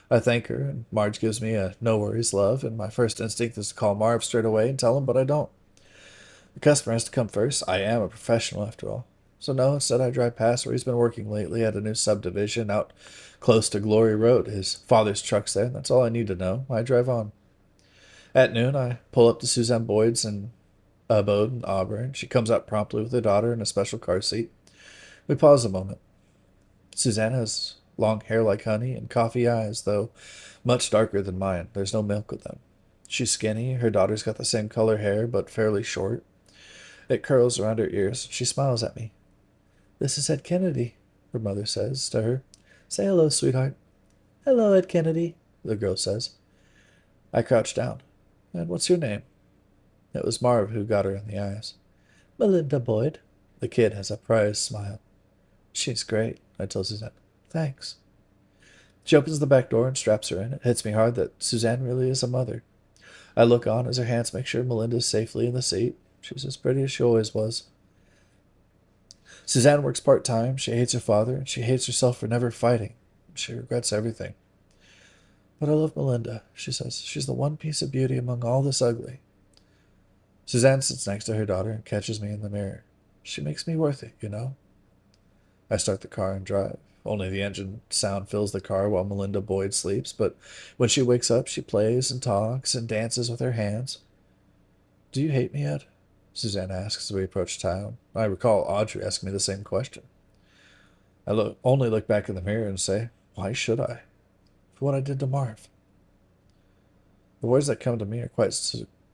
I thank her, and Marge gives me a no worries love, and my first instinct is to call Marv straight away and tell him, but I don't. The customer has to come first. I am a professional, after all. So no, instead I drive past where he's been working lately at a new subdivision out close to Glory Road. His father's truck's there, and that's all I need to know. I drive on. At noon, I pull up to Suzanne Boyd's abode in Auburn. She comes out promptly with her daughter in a special car seat. We pause a moment. Suzanne has long hair like honey and coffee eyes, though much darker than mine. There's no milk with them. She's skinny. Her daughter's got the same color hair, but fairly short. It curls around her ears. She smiles at me. "This is Ed Kennedy," her mother says to her. "Say hello, sweetheart." "Hello, Ed Kennedy," the girl says. I crouch down. "And what's your name?" It was Marv who got her in the eyes. "Melinda Boyd." The kid has a prize smile. "She's great," I tell Suzanne. "Thanks." She opens the back door and straps her in. It hits me hard that Suzanne really is a mother. I look on as her hands make sure Melinda's safely in the seat. She's as pretty as she always was. Suzanne works part-time. She hates her father, and she hates herself for never fighting. She regrets everything. "But I love Melinda," she says. "She's the one piece of beauty among all this ugly." Suzanne sits next to her daughter and catches me in the mirror. "She makes me worth it, you know." I start the car and drive. Only the engine sound fills the car while Melinda Boyd sleeps, but when she wakes up, she plays and talks and dances with her hands. "Do you hate me yet?" Suzanne asks as we approach town. I recall Audrey asking me the same question. I only look back in the mirror and say, "Why should I? For what I did to Marv." The words that come to me are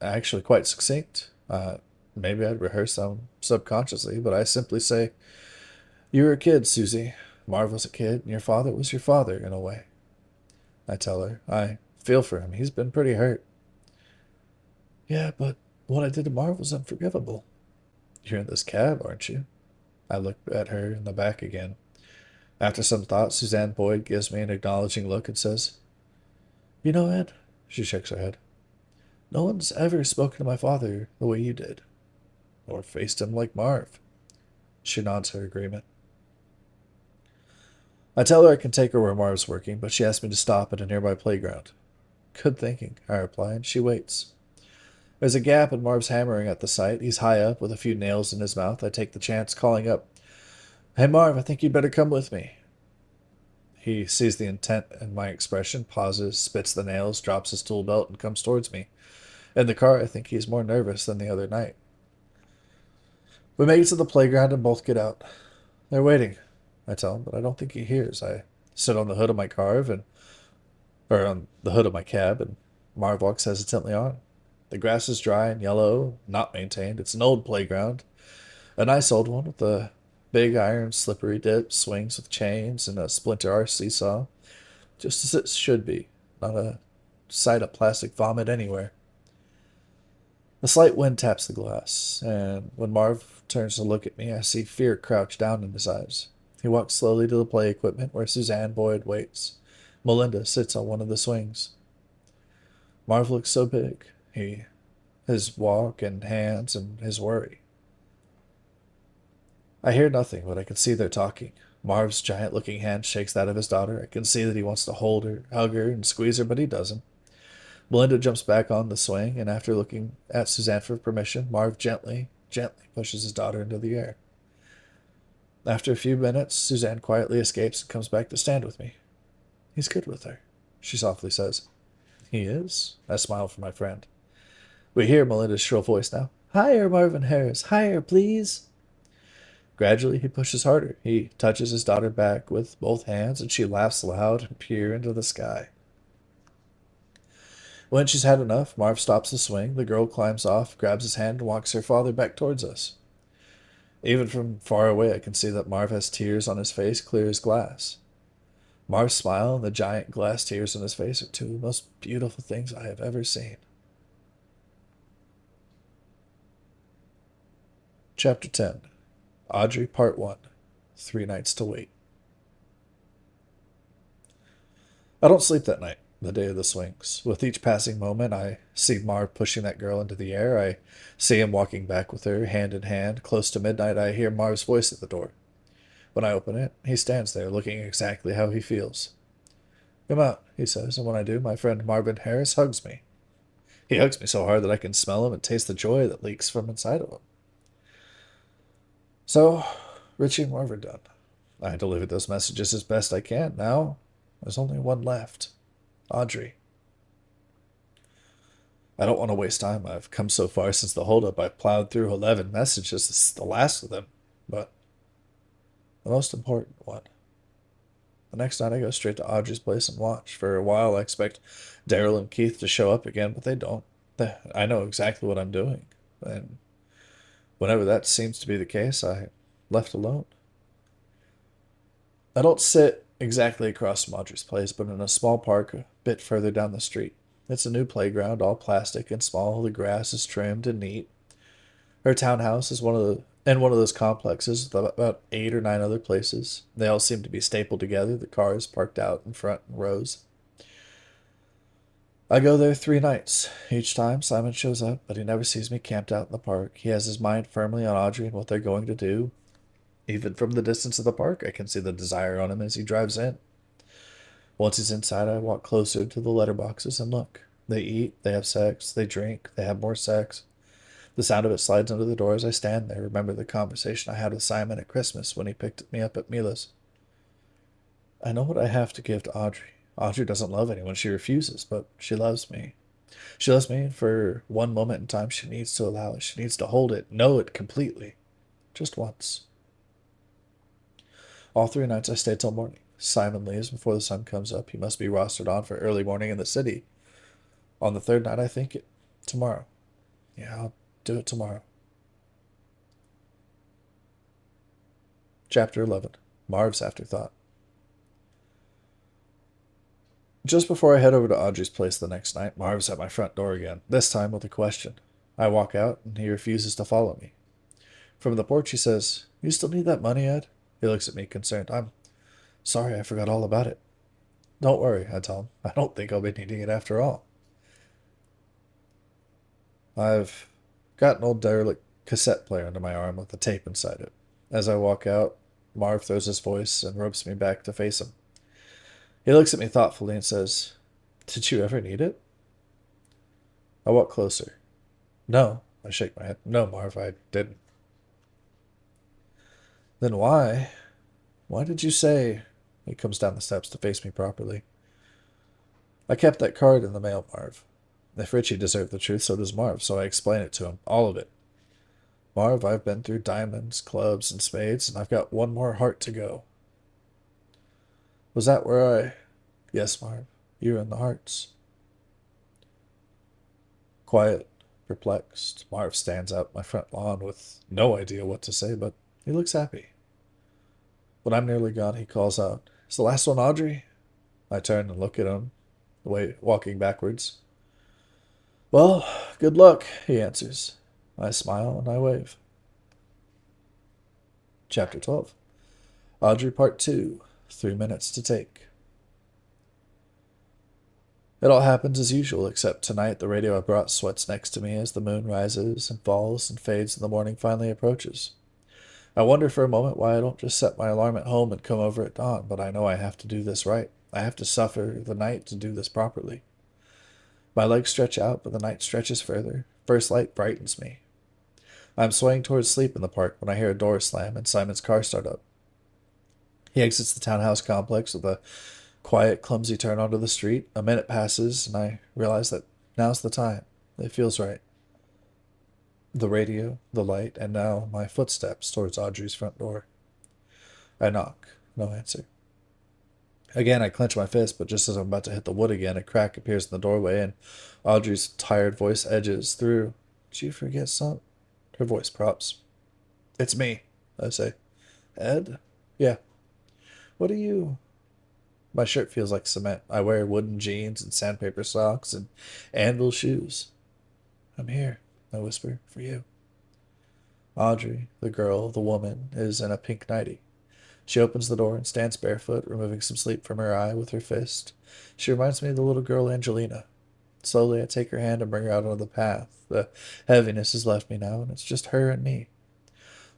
actually quite succinct. Maybe I'd rehearse them subconsciously, but I simply say, "You were a kid, Susie. Marv was a kid, and your father was your father, in a way." I tell her. I feel for him. He's been pretty hurt. "Yeah, but what I did to Marv was unforgivable." "You're in this cab, aren't you?" I look at her in the back again. After some thought, Suzanne Boyd gives me an acknowledging look and says, "You know, Ed," she shakes her head, "no one's ever spoken to my father the way you did. Or faced him like Marv." She nods her agreement. I tell her I can take her where Marv's working, but she asks me to stop at a nearby playground. "Good thinking," I reply, and she waits. There's a gap in Marv's hammering at the site. He's high up with a few nails in his mouth. I take the chance, calling up, "Hey, Marv, I think you'd better come with me." He sees the intent in my expression, pauses, spits the nails, drops his tool belt, and comes towards me. In the car, I think he's more nervous than the other night. We make it to the playground and both get out. "They're waiting," I tell him, but I don't think he hears. I sit on the hood of my on the hood of my cab, and Marv walks hesitantly on. The grass is dry and yellow, not maintained. It's an old playground, a nice old one with a big iron slippery dip, swings with chains, and a splinter arch seesaw, just as it should be. Not a sight of plastic vomit anywhere. A slight wind taps the glass, and when Marv turns to look at me, I see fear crouch down in his eyes. He walks slowly to the play equipment where Suzanne Boyd waits. Melinda sits on one of the swings. Marv looks so big. His walk and hands and his worry. I hear nothing, but I can see they're talking. Marv's giant-looking hand shakes that of his daughter. I can see that he wants to hold her, hug her, and squeeze her, but he doesn't. Melinda jumps back on the swing, and after looking at Suzanne for permission, Marv gently pushes his daughter into the air. After a few minutes, Suzanne quietly escapes and comes back to stand with me. "He's good with her," she softly says. "He is?" I smile for my friend. We hear Melinda's shrill voice now. "Higher, Marvin Harris. Higher, please." Gradually, he pushes harder. He touches his daughter back with both hands, and she laughs loud and peers into the sky. When she's had enough, Marv stops the swing. The girl climbs off, grabs his hand, and walks her father back towards us. Even from far away, I can see that Marv has tears on his face, clear as glass. Marv's smile and the giant glass tears on his face are two of the most beautiful things I have ever seen. Chapter 10. Audrey, Part 1. 3 Nights to Wait. I don't sleep that night, the day of the swings. With each passing moment, I see Marv pushing that girl into the air. I see him walking back with her, hand in hand. Close to midnight, I hear Marv's voice at the door. When I open it, he stands there, looking exactly how he feels. "Come out," he says, and when I do, my friend Marvin Harris hugs me. He hugs me so hard that I can smell him and taste the joy that leaks from inside of him. So, Richie and Marv are done. I delivered those messages as best I can. Now, there's only one left. Audrey. I don't want to waste time. I've come so far since the holdup. I've plowed through 11 messages. This is the last of them. But the most important one. The next night I go straight to Audrey's place and watch. For a while I expect Daryl and Keith to show up again, but they don't. I know exactly what I'm doing. And whenever that seems to be the case, I left alone. I don't sit exactly across from Audrey's place, but in a small park a bit further down the street. It's a new playground, all plastic and small. The grass is trimmed and neat. Her townhouse is one of those complexes with about 8 or 9 other places. They all seem to be stapled together, the cars parked out in front in rows. I go there 3 nights. Each time Simon shows up, but he never sees me camped out in the park. He has his mind firmly on Audrey and what they're going to do. Even from the distance of the park, I can see the desire on him as he drives in. Once he's inside, I walk closer to the letterboxes and look. They eat, they have sex, they drink, they have more sex. The sound of it slides under the door as I stand there. Remember the conversation I had with Simon at Christmas when he picked me up at Mila's. I know what I have to give to Audrey. Audrey doesn't love anyone. She refuses, but she loves me. She loves me, and for one moment in time, she needs to allow it. She needs to hold it, know it completely. Just once. All 3 nights I stay till morning. Simon leaves before the sun comes up. He must be rostered on for early morning in the city. On the third night, I think it. Tomorrow. Yeah, I'll do it tomorrow. Chapter 11. Marv's Afterthought. Just before I head over to Audrey's place the next night, Marv's at my front door again, this time with a question. I walk out, and he refuses to follow me. From the porch, he says, "You still need that money, Ed?" He looks at me concerned. "I'm sorry, I forgot all about it." "Don't worry," I tell him. "I don't think I'll be needing it after all." I've got an old derelict cassette player under my arm with a tape inside it. As I walk out, Marv throws his voice and ropes me back to face him. He looks at me thoughtfully and says, "Did you ever need it?" I walk closer. "No," I shake my head. "No, Marv, I didn't." "Then why did you say—" He comes down the steps to face me properly. "I kept that card in the mail, Marv. If Richie deserved the truth, so does Marv, so I explain it to him. All of it. Marv, I've been through diamonds, clubs, and spades, and I've got one more heart to go." "Was that where I—" "Yes, Marv. You're in the hearts." Quiet, perplexed, Marv stands out my front lawn with no idea what to say, but he looks happy. When I'm nearly gone, he calls out, "Is the last one Audrey?" I turn and look at him, walking backwards. "Well, good luck," he answers. I smile and I wave. Chapter 12. Audrey Part 2. 3 minutes to take. It all happens as usual, except tonight the radio I brought sweats next to me as the moon rises and falls and fades and the morning finally approaches. I wonder for a moment why I don't just set my alarm at home and come over at dawn, but I know I have to do this right. I have to suffer the night to do this properly. My legs stretch out, but the night stretches further. First light brightens me. I'm swaying towards sleep in the park when I hear a door slam and Simon's car start up. He exits the townhouse complex with a quiet, clumsy turn onto the street. A minute passes, and I realize that now's the time. It feels right. The radio, the light, and now my footsteps towards Audrey's front door. I knock. No answer. Again, I clench my fist, but just as I'm about to hit the wood again, a crack appears in the doorway, and Audrey's tired voice edges through. "Did you forget something?" Her voice props. "It's me," I say. "Ed?" "Yeah." "What are you—" My shirt feels like cement. I wear wooden jeans and sandpaper socks and anvil shoes. "I'm here," I whisper, "for you." Audrey, the girl, the woman, is in a pink nightie. She opens the door and stands barefoot, removing some sleep from her eye with her fist. She reminds me of the little girl Angelina. Slowly I take her hand and bring her out onto the path. The heaviness has left me now, and it's just her and me.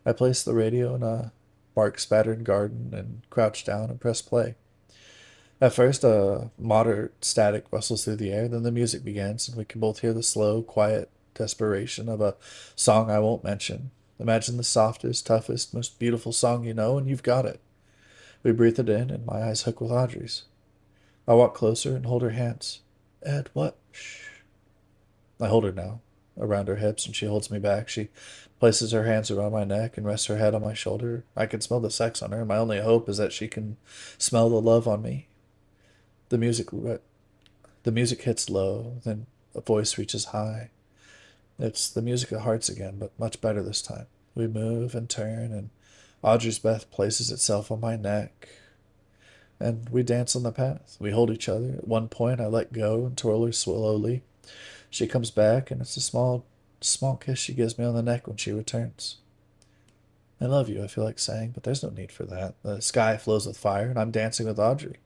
I place the radio in a bark-spattered garden and crouch down and press play. At first, a moderate static rustles through the air, then the music begins, and we can both hear the slow, quiet desperation of a song I won't mention. Imagine the softest, toughest, most beautiful song you know, and you've got it. We breathe it in, and my eyes hook with Audrey's. I walk closer and hold her hands. "Ed, what?" "Shh." I hold her now, around her hips, and she holds me back. She places her hands around my neck and rests her head on my shoulder. I can smell the sex on her. My only hope is that she can smell the love on me. The music, the music hits low, then a voice reaches high. It's the music of hearts again, but much better this time. We move and turn, and Audrey's breath places itself on my neck, and we dance on the path. We hold each other. At one point, I let go and twirl her slowly. She comes back, and it's a small kiss she gives me on the neck when she returns. I love you, I feel like saying, but there's no need for that. The sky flows with fire, and I'm dancing with Audrey.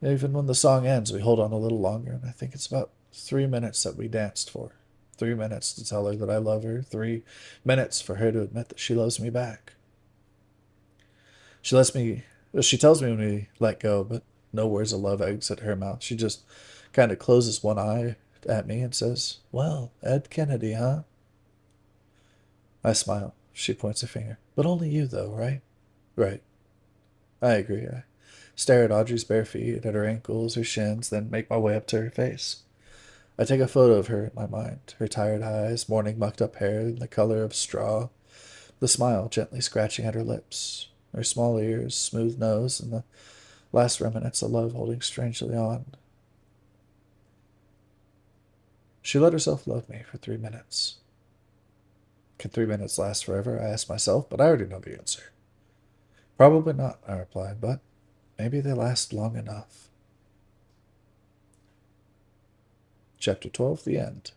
Even when the song ends, we hold on a little longer, and I think it's about 3 minutes that we danced for. 3 minutes to tell her that I love her. 3 minutes for her to admit that she loves me back. She lets me. She tells me when we let go, but no words of love exit her mouth. She just kind of closes one eye at me and says, "Well, Ed Kennedy, huh?" I smile. She points her finger. "But only you, though, right?" "Right." I agree. I stare at Audrey's bare feet, at her ankles, her shins, then make my way up to her face. I take a photo of her in my mind, her tired eyes, morning mucked up hair, the color of straw, the smile gently scratching at her lips, her small ears, smooth nose, and the last remnants of love holding strangely on. She let herself love me for 3 minutes. Can 3 minutes last forever? I ask myself, but I already know the answer. Probably not, I reply, but maybe they last long enough. Chapter 12, The End.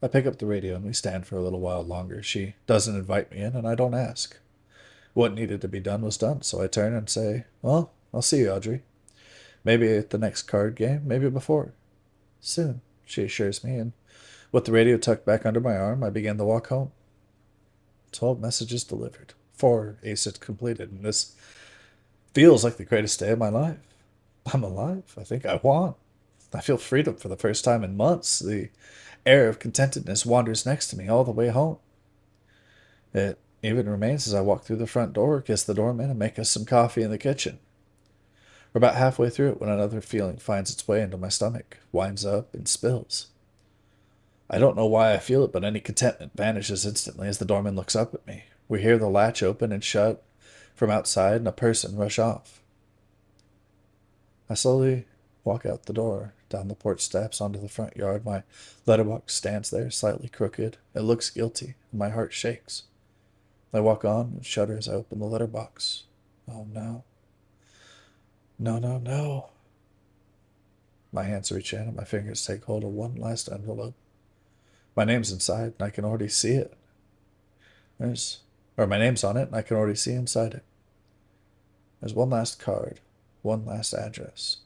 I pick up the radio and we stand for a little while longer. She doesn't invite me in, and I don't ask. What needed to be done was done, so I turn and say, "Well, I'll see you, Audrey. Maybe at the next card game, maybe before." "Soon," she assures me, and with the radio tucked back under my arm, I begin the walk home. 12 messages delivered, 4 ACIDs completed, and this feels like the greatest day of my life. I'm alive. I think I won. I feel freedom for the first time in months. The air of contentedness wanders next to me all the way home. It even remains as I walk through the front door, kiss the doorman, and make us some coffee in the kitchen. We're about halfway through it when another feeling finds its way into my stomach, winds up, and spills. I don't know why I feel it, but any contentment vanishes instantly as the doorman looks up at me. We hear the latch open and shut from outside and a person rush off. I slowly walk out the door, down the porch steps, onto the front yard. My letterbox stands there, slightly crooked. It looks guilty, and my heart shakes. I walk on and shudder as I open the letterbox. Oh no. No, no, no. My hands reach in and my fingers take hold of one last envelope. My name's inside and I can already see it. My name's on it and I can already see inside it. There's one last card, one last address.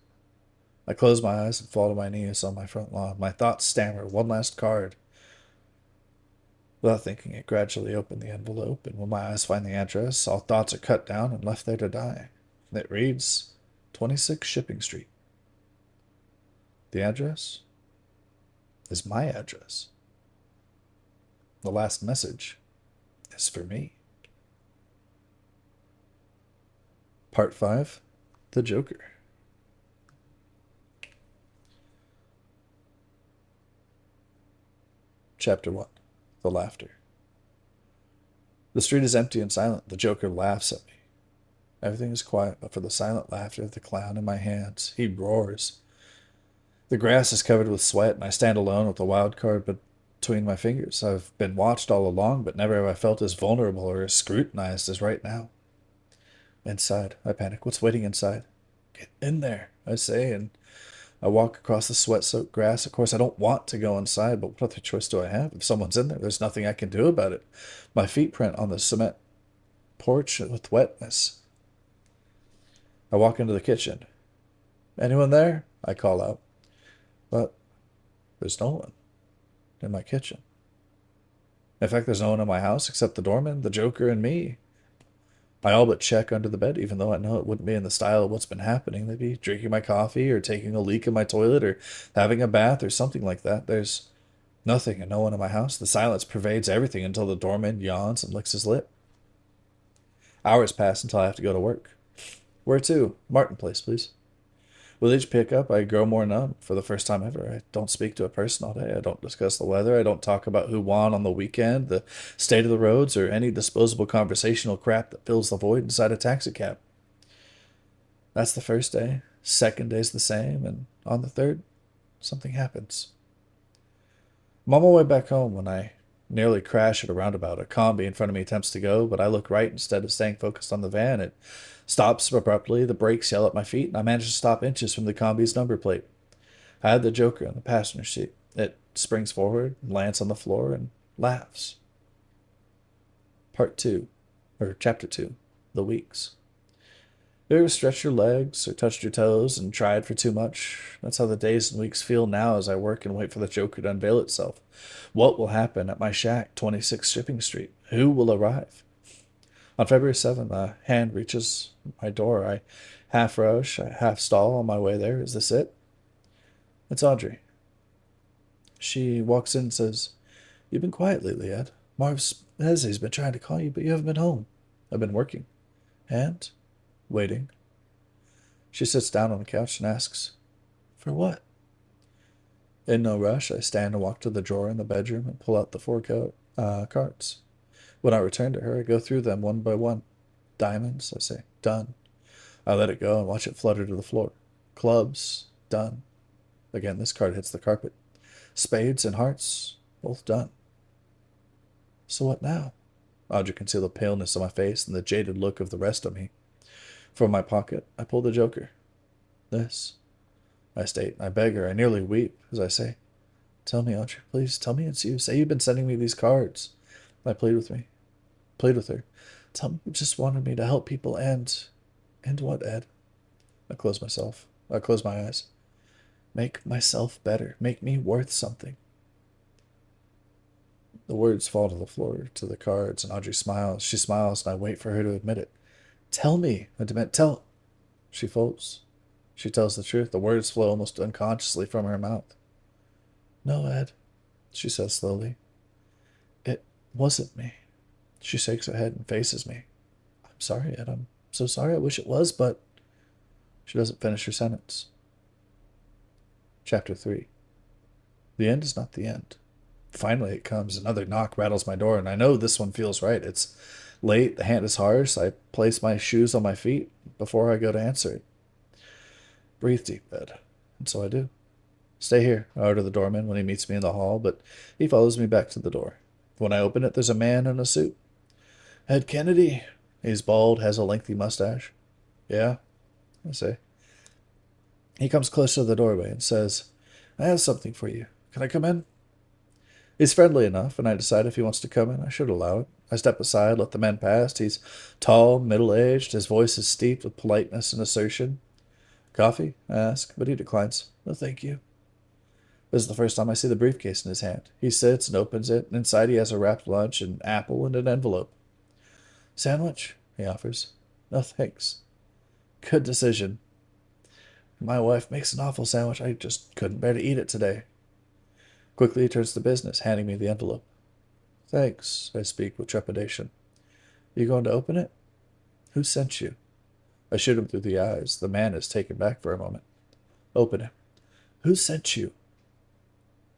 I close my eyes and fall to my knees on my front lawn. My thoughts stammer, one last card. Without thinking, I gradually open the envelope, and when my eyes find the address, all thoughts are cut down and left there to die. It reads 26 Shipping Street. The address is my address. The last message is for me. Part 5, The Joker. Chapter 1, The Laughter. The street is empty and silent. The Joker laughs at me. Everything is quiet but for the silent laughter of the clown in my hands. He roars. The grass is covered with sweat, and I stand alone with the wild card between my fingers. I've been watched all along, but never have I felt as vulnerable or as scrutinized as right now. Inside, I panic. What's waiting inside? Get in there, I say, and I walk across the sweat-soaked grass. Of course, I don't want to go inside, but what other choice do I have? If someone's in there, there's nothing I can do about it. My feet print on the cement porch with wetness. I walk into the kitchen. "Anyone there?" I call out. But there's no one in my kitchen. In fact, there's no one in my house except the doorman, the Joker, and me. I all but check under the bed, even though I know it wouldn't be in the style of what's been happening. They'd be drinking my coffee or taking a leak in my toilet or having a bath or something like that. There's nothing and no one in my house. The silence pervades everything until the doorman yawns and licks his lip. Hours pass until I have to go to work. "Where to?" "Martin Place, please." With each pickup, I grow more numb. For the first time ever, I don't speak to a person all day. I don't discuss the weather. I don't talk about who won on the weekend, the state of the roads, or any disposable conversational crap that fills the void inside a taxicab. That's the first day. Second day's the same, and on the third, something happens. I'm on my way back home when I nearly crash at a roundabout. A combi in front of me attempts to go, but I look right instead of staying focused on the van. It stops abruptly, the brakes yell at my feet, and I manage to stop inches from the combi's number plate. I had the Joker in the passenger seat. It springs forward, lands on the floor, and laughs. Part 2, or Chapter 2, The Weeks. You ever stretched your legs or touched your toes and tried for too much? That's how the days and weeks feel now as I work and wait for the Joker to unveil itself. What will happen at my shack, 26 Shipping Street? Who will arrive? On February 7th, a hand reaches my door. I half rush, I half stall on my way there. Is this it? It's Audrey. She walks in and says, "You've been quiet lately, Ed. Marv says he's been trying to call you, but you haven't been home." "I've been working." "And?" "Waiting." She sits down on the couch and asks, "For what?" In no rush, I stand and walk to the drawer in the bedroom and pull out the four cards. When I return to her, I go through them one by one. Diamonds, I say, done. I let it go and watch it flutter to the floor. Clubs, done. Again, this card hits the carpet. Spades and hearts, both done. So what now? Audrey can see the paleness on my face and the jaded look of the rest of me. From my pocket, I pull the Joker. "This," I state. I beg her. I nearly weep as I say, "Tell me, Audrey, please tell me it's you. Say you've been sending me these cards." I plead with her. "Tell me you just wanted me to help people and what, Ed?" I close my eyes. "Make myself better. Make me worth something." The words fall to the floor, to the cards, and Audrey smiles. She smiles, and I wait for her to admit it. "Tell me," I demand. "Tell." She folds. She tells the truth. The words flow almost unconsciously from her mouth. "No, Ed," she says slowly. "It wasn't me." She shakes her head and faces me. "I'm sorry, Ed. I'm so sorry. I wish it was, but..." She doesn't finish her sentence. Chapter 3. The end is not the end. Finally it comes. Another knock rattles my door, and I know this one feels right. It's late, the hand is harsh. I place my shoes on my feet before I go to answer it. "Breathe deep, Ed." And so I do. "Stay here," I order the doorman when he meets me in the hall, but he follows me back to the door. When I open it, there's a man in a suit. "Ed Kennedy." He's bald, has a lengthy mustache. "Yeah," I say. He comes close to the doorway and says, "I have something for you. Can I come in?" He's friendly enough, and I decide if he wants to come in, I should allow it. I step aside, let the man pass. He's tall, middle-aged. His voice is steeped with politeness and assertion. "Coffee?" I ask, but he declines. "No, thank you." This is the first time I see the briefcase in his hand. He sits and opens it, and inside he has a wrapped lunch, an apple, and an envelope. "Sandwich?" he offers. "No, thanks." Good decision. My wife makes an awful sandwich. I just couldn't bear to eat it today. Quickly he turns to business, handing me the envelope. "Thanks," I speak with trepidation. "You going to open it?" "Who sent you?" I shoot him through the eyes. The man is taken back for a moment. "Open it." "Who sent you?"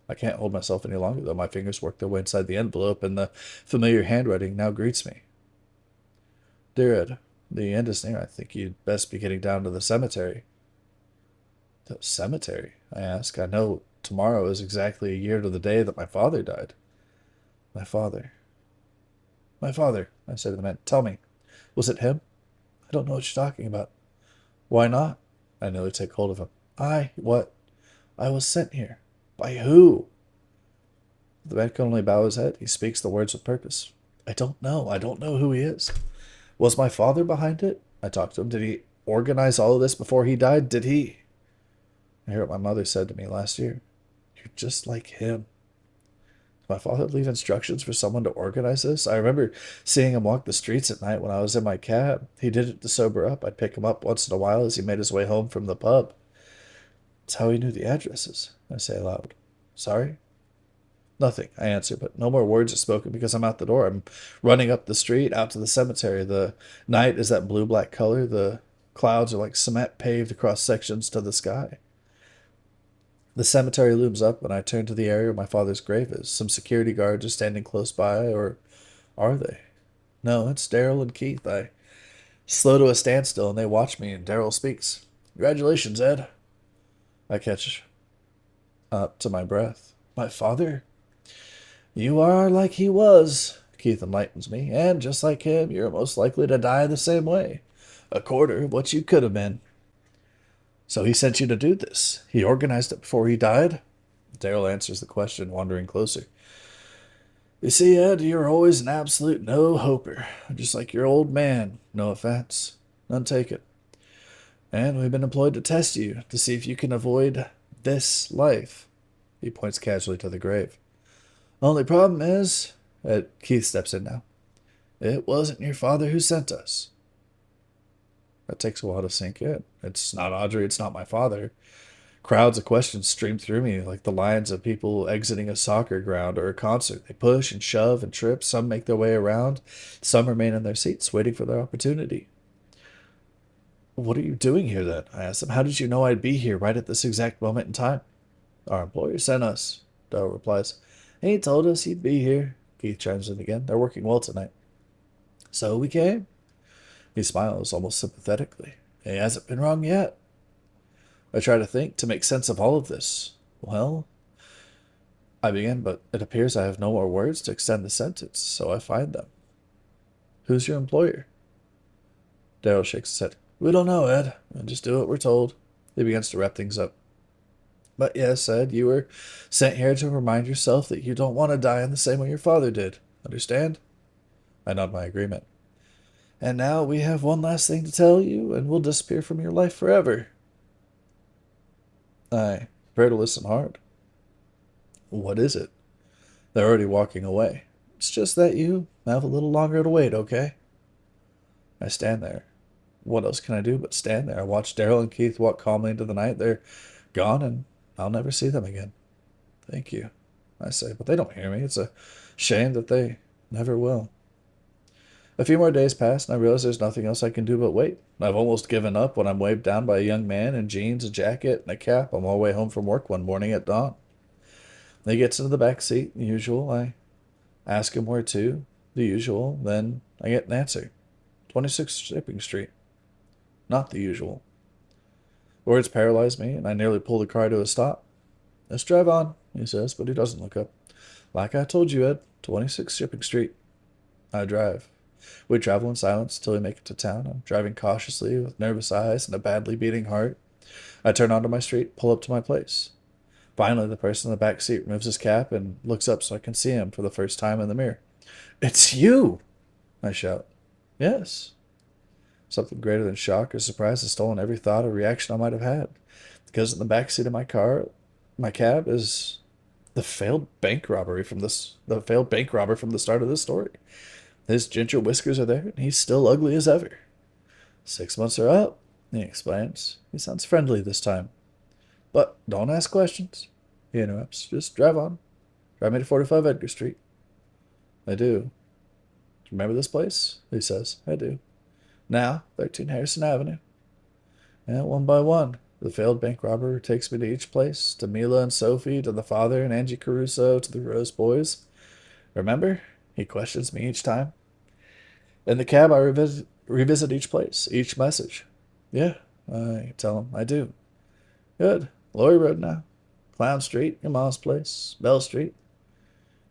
I can't hold myself any longer, though. My fingers work their way inside the envelope, and the familiar handwriting now greets me. "Dear Ed, the end is near. I think you'd best be getting down to the cemetery." "The cemetery?" I ask. I know tomorrow is exactly a year to the day that my father died. My father, I say to the man. "Tell me, was it him?" "I don't know what you're talking about." "Why not?" I nearly take hold of him. What? "I was sent here." "By who?" The man can only bow his head. He speaks the words with purpose. I don't know. I don't know who he is. Was my father behind it? I talked to him. Did he organize all of this before he died? Did he? I hear what my mother said to me last year. "You're just like him." Did my father leave instructions for someone to organize this? I remember seeing him walk the streets at night when I was in my cab. He did it to sober up. I'd pick him up once in a while as he made his way home from the pub. It's how he knew the addresses, I say aloud. "Sorry?" "Nothing," I answer, but no more words are spoken because I'm out the door. I'm running up the street, out to the cemetery. The night is that blue-black color. The Clouds are like cement paved across sections to the sky. The cemetery looms up when I turn to the area where my father's grave is. Some security guards are standing close by, or are they? No, it's Daryl and Keith. I slow to a standstill and they watch me, and Daryl speaks. Congratulations, Ed. I catch up to my breath. My father? You are like he was, Keith enlightens me, and just like him, you're most likely to die the same way. A quarter of what you could have been. So he sent you to do this. He organized it before he died? Daryl answers the question, wandering closer. You see, Ed, you're always an absolute no-hoper, just like your old man. No offense. None taken. And we've been employed to test you, to see if you can avoid this life. He points casually to the grave. Only problem is, Keith steps in now, it wasn't your father who sent us. That takes a while to sink in. It's not Audrey, it's not my father. Crowds of questions stream through me like the lines of people exiting a soccer ground or a concert. They push and shove and trip. Some make their way around. Some remain in their seats, waiting for their opportunity. What are you doing here, then? I asked them. How did you know I'd be here right at this exact moment in time? Our employer sent us, Doe replies. He told us he'd be here. Keith chimes in again. They're working well tonight. So we came. He smiles almost sympathetically. He hasn't been wrong yet. I try to think, to make sense of all of this. Well, I begin, but it appears I have no more words to extend the sentence, so I find them. Who's your employer? Daryl shakes his head. We don't know, Ed. We'll just do what we're told. He begins to wrap things up. But yes, Ed, you were sent here to remind yourself that you don't want to die in the same way your father did. Understand? I nod my agreement. And now we have one last thing to tell you, and we'll disappear from your life forever. I prepare to listen hard. What is it? They're already walking away. It's just that you have a little longer to wait, okay? I stand there. What else can I do but stand there? I watch Daryl and Keith walk calmly into the night. They're gone, and I'll never see them again. Thank you, I say, but they don't hear me. It's a shame that they never will. A few more days pass, and I realize there's nothing else I can do but wait. I've almost given up when I'm waved down by a young man in jeans, a jacket, and a cap on my way home from work one morning at dawn. He gets into the back seat, the usual. I ask him where to, the usual. Then I get an answer. 26 Shipping Street. Not the usual. Words paralyze me, and I nearly pull the car to a stop. Let's drive on, he says, but he doesn't look up. Like I told you, Ed, 26 Shipping Street. I drive. We travel in silence till we make it to town. I'm driving cautiously with nervous eyes and a badly beating heart. I turn onto my street, pull up to my place. Finally, the person in the back seat removes his cap and looks up so I can see him for the first time in the mirror. It's you! I shout. Yes. Something greater than shock or surprise has stolen every thought or reaction I might have had. Because in the back seat of my cab, is the failed bank robber from the start of this story. His ginger whiskers are there, and he's still ugly as ever. 6 months are up, he explains. He sounds friendly this time. But don't ask questions, he interrupts. Just drive on. Drive me to 45 Edgar Street. I do. Do you remember this place? He says. I do. Now, 13 Harrison Avenue. And one by one, the failed bank robber takes me to each place, to Mila and Sophie, to the father and Angie Caruso, to the Rose boys. Remember? He questions me each time. In the cab, I revisit each place, each message. Yeah, I tell him I do. Good. Laurie Road now. Clown Street, your mom's place, Bell Street.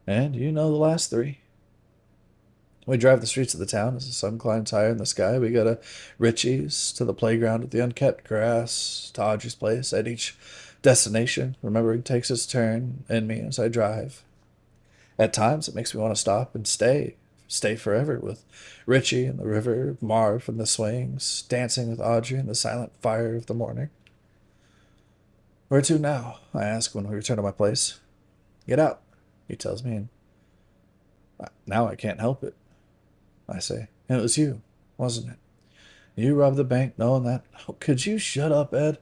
And you know the last three. We drive the streets of the town as the sun climbs higher in the sky. We go to Richie's, to the playground with the unkept grass, to Audrey's place. At each destination, remembering takes its turn in me as I drive. At times, it makes me want to stop and stay forever with Richie and the river, Marv and the swings, dancing with Audrey in the silent fire of the morning. Where to now? I ask when we return to my place. Get out, he tells me, and now I can't help it. I say, it was you, wasn't it? You robbed the bank knowing that. Oh, could you shut up, Ed?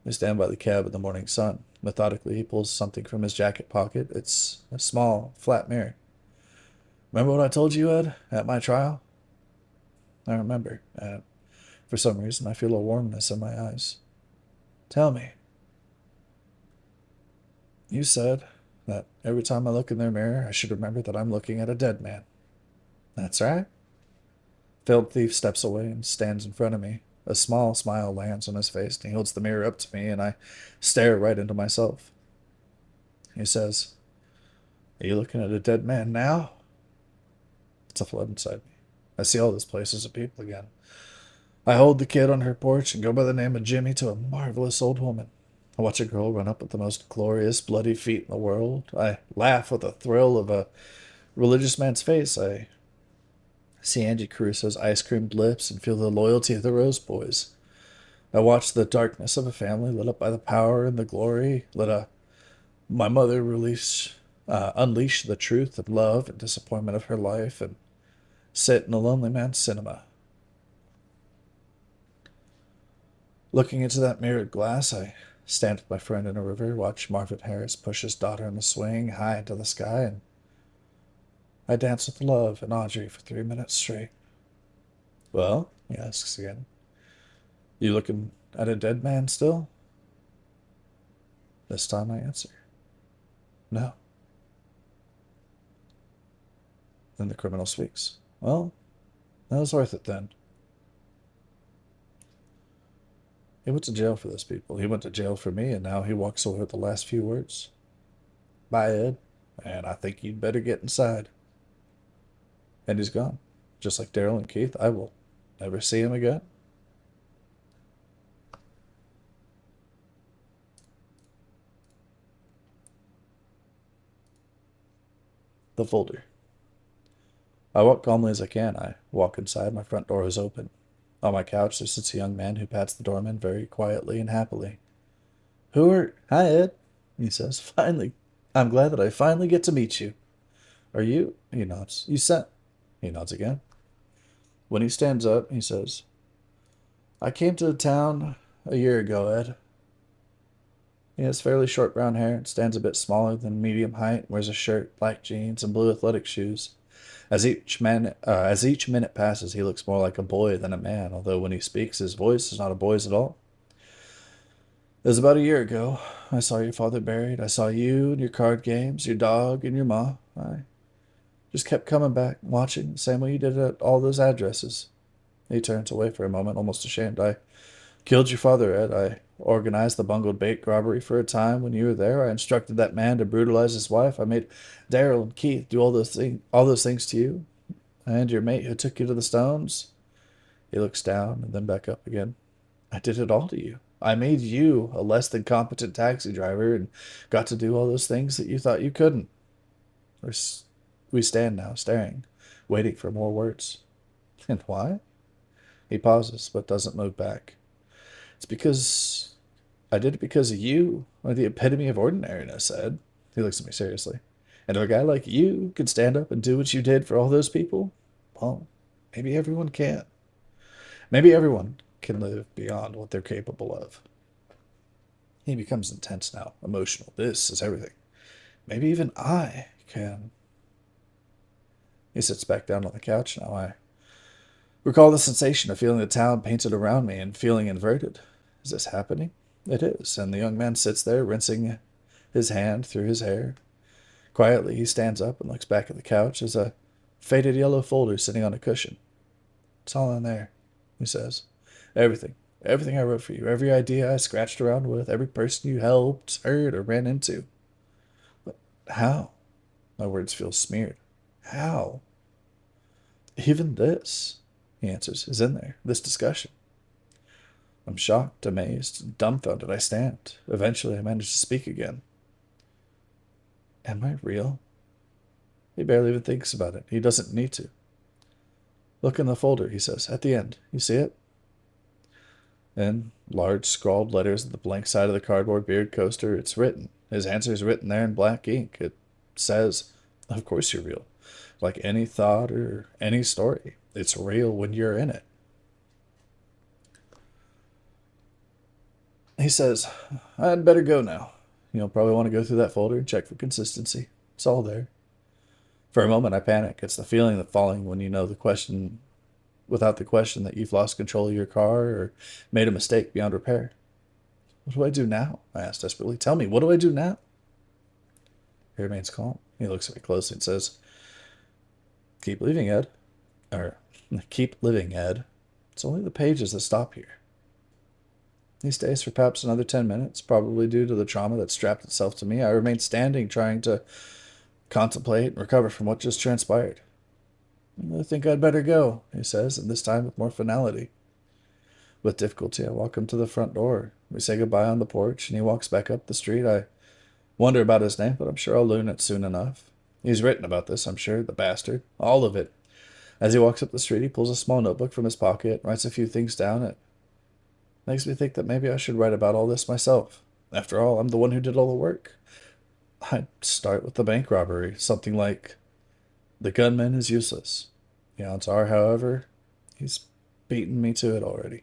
We stand by the cab in the morning sun. Methodically, he pulls something from his jacket pocket. It's a small, flat mirror. Remember what I told you, Ed, at my trial? I remember. For some reason, I feel a warmness in my eyes. Tell me. You said that every time I look in their mirror, I should remember that I'm looking at a dead man. That's right. Veiled Thief steps away and stands in front of me. A small smile lands on his face, and he holds the mirror up to me, and I stare right into myself. He says, Are you looking at a dead man now? It's a flood inside me. I see all these places of people again. I hold the kid on her porch and go by the name of Jimmy to a marvelous old woman. I watch a girl run up with the most glorious, bloody feet in the world. I laugh with the thrill of a religious man's face. I see Angie Caruso's ice-creamed lips and feel the loyalty of the Rose Boys. I watch the darkness of a family lit up by the power and the glory. My mother unleash the truth and love and disappointment of her life and sit in a lonely man's cinema. Looking into that mirrored glass, I stand with my friend in a river, watch Marvin Harris push his daughter in the swing high into the sky, and I dance with Love and Audrey for 3 minutes straight. Well, he asks again, you looking at a dead man still? This time I answer, no. Then the criminal speaks. Well, that was worth it then. He went to jail for this, people. He went to jail for me, and now he walks away with the last few words. Bye, Ed, and I think you'd better get inside. And he's gone. Just like Daryl and Keith, I will never see him again. The folder. I walk calmly as I can. I walk inside. My front door is open. On my couch, there sits a young man who pats the doorman very quietly and happily. Hi, Ed, he says. Finally. I'm glad that I finally get to meet you. Are you? He nods. He nods again. When he stands up, he says, I came to the town a year ago, Ed. He has fairly short brown hair and stands a bit smaller than medium height, wears a shirt, black jeans, and blue athletic shoes. As each minute passes, he looks more like a boy than a man, although when he speaks, his voice is not a boy's at all. It was about a year ago. I saw your father buried. I saw you and your card games, your dog and your ma. I just kept coming back, watching, the same way you did at all those addresses. He turns away for a moment, almost ashamed. I killed your father, Ed. I organized the bungled bank robbery for a time when you were there. I instructed that man to brutalize his wife. I made Daryl and Keith do all those things to you. And your mate who took you to the Stones. He looks down and then back up again. I did it all to you. I made you a less than competent taxi driver and got to do all those things that you thought you couldn't. We stand now, staring, waiting for more words. And why? He pauses, but doesn't move back. It's because I did it because you are the epitome of ordinariness, Ed. He looks at me seriously. And if a guy like you could stand up and do what you did for all those people, well, maybe everyone can. Maybe everyone can live beyond what they're capable of. He becomes intense now, emotional. This is everything. Maybe even I can. He sits back down on the couch now. I recall the sensation of feeling the town painted around me and feeling inverted. Is this happening? It is, and the young man sits there, rinsing his hand through his hair. Quietly, he stands up and looks back at the couch. There's a faded yellow folder sitting on a cushion. It's all in there, he says. Everything. Everything I wrote for you. Every idea I scratched around with. Every person you helped, hurt, or ran into. But how? My words feel smeared. How? Even this, he answers, is in there. This discussion. I'm shocked, amazed, dumbfounded. I stand. Eventually, I manage to speak again. Am I real? He barely even thinks about it. He doesn't need to. Look in the folder, he says. At the end. You see it? In large scrawled letters at the blank side of the cardboard beard coaster, it's written. His answer is written there in black ink. It says, of course you're real. Like any thought or any story. It's real when you're in it. He says, I'd better go now. You'll probably want to go through that folder and check for consistency. It's all there. For a moment, I panic. It's the feeling that falling when you know the question without the question that you've lost control of your car or made a mistake beyond repair. What do I do now? I asked desperately. Tell me, what do I do now? He remains calm. He looks at me closely and says, keep leaving, Ed. Or, keep living, Ed. It's only the pages that stop here. He stays for perhaps another 10 minutes, probably due to the trauma that strapped itself to me. I remain standing, trying to contemplate and recover from what just transpired. I think I'd better go, he says, and this time with more finality. With difficulty, I walk him to the front door. We say goodbye on the porch, and he walks back up the street. I wonder about his name, but I'm sure I'll learn it soon enough. He's written about this, I'm sure, the bastard. All of it. As he walks up the street, he pulls a small notebook from his pocket, writes a few things down. It makes me think that maybe I should write about all this myself. After all, I'm the one who did all the work. I'd start with the bank robbery, something like, the gunman is useless. The odds are, however, he's beaten me to it already.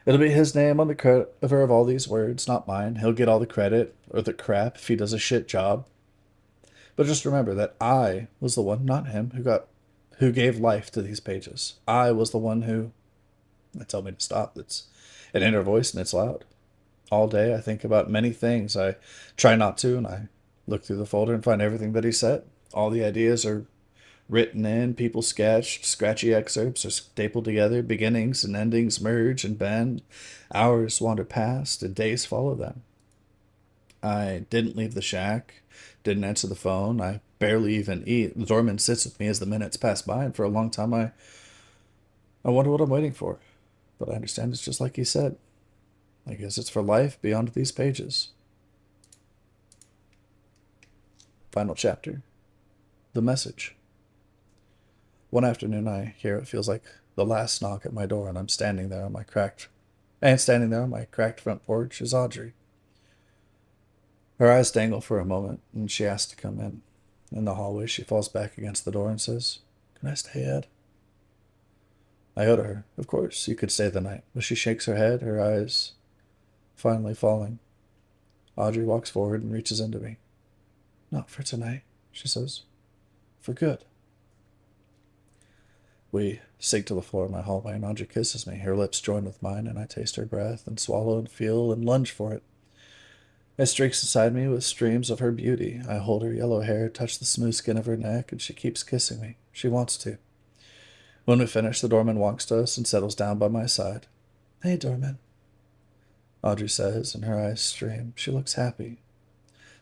It'll be his name on the cover of all these words, not mine. He'll get all the credit, or the crap, if he does a shit job. But just remember that I was the one, not him, who gave life to these pages. I was the one who... They tell me to stop. It's an inner voice, and it's loud. All day I think about many things. I try not to, and I look through the folder and find everything that he said. All the ideas are written in, people sketched, scratchy excerpts are stapled together, beginnings and endings merge and bend. Hours wander past, and days follow them. I didn't leave the shack, didn't answer the phone, I barely even eat. The doorman sits with me as the minutes pass by, and for a long time I wonder what I'm waiting for. But I understand it's just like he said. I guess it's for life beyond these pages. Final chapter. The message. One afternoon I hear what feels like the last knock at my door, and standing there on my cracked front porch is Audrey. Her eyes dangle for a moment, and she asks to come in. In the hallway, she falls back against the door and says, "Can I stay, Ed?" I go to her. Of course, you could stay the night. But she shakes her head, her eyes finally falling. Audrey walks forward and reaches into me. "Not for tonight," she says. "For good." We sink to the floor of my hallway, and Audrey kisses me. Her lips join with mine, and I taste her breath and swallow and feel and lunge for it. It streaks inside me with streams of her beauty. I hold her yellow hair, touch the smooth skin of her neck, and she keeps kissing me. She wants to. When we finish, the doorman walks to us and settles down by my side. "Hey, doorman," Audrey says, and her eyes stream. She looks happy.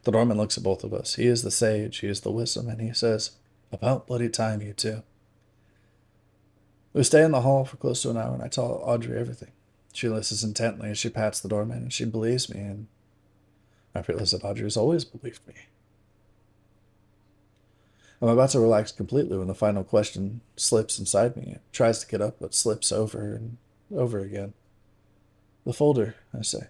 The doorman looks at both of us. He is the sage, he is the wisdom, and he says, "About bloody time, you two." We stay in the hall for close to an hour, and I tell Audrey everything. She listens intently as she pats the doorman, and she believes me, and I realize that Audrey has always believed me. I'm about to relax completely when the final question slips inside me. It tries to get up, but slips over and over again. "The folder," I say.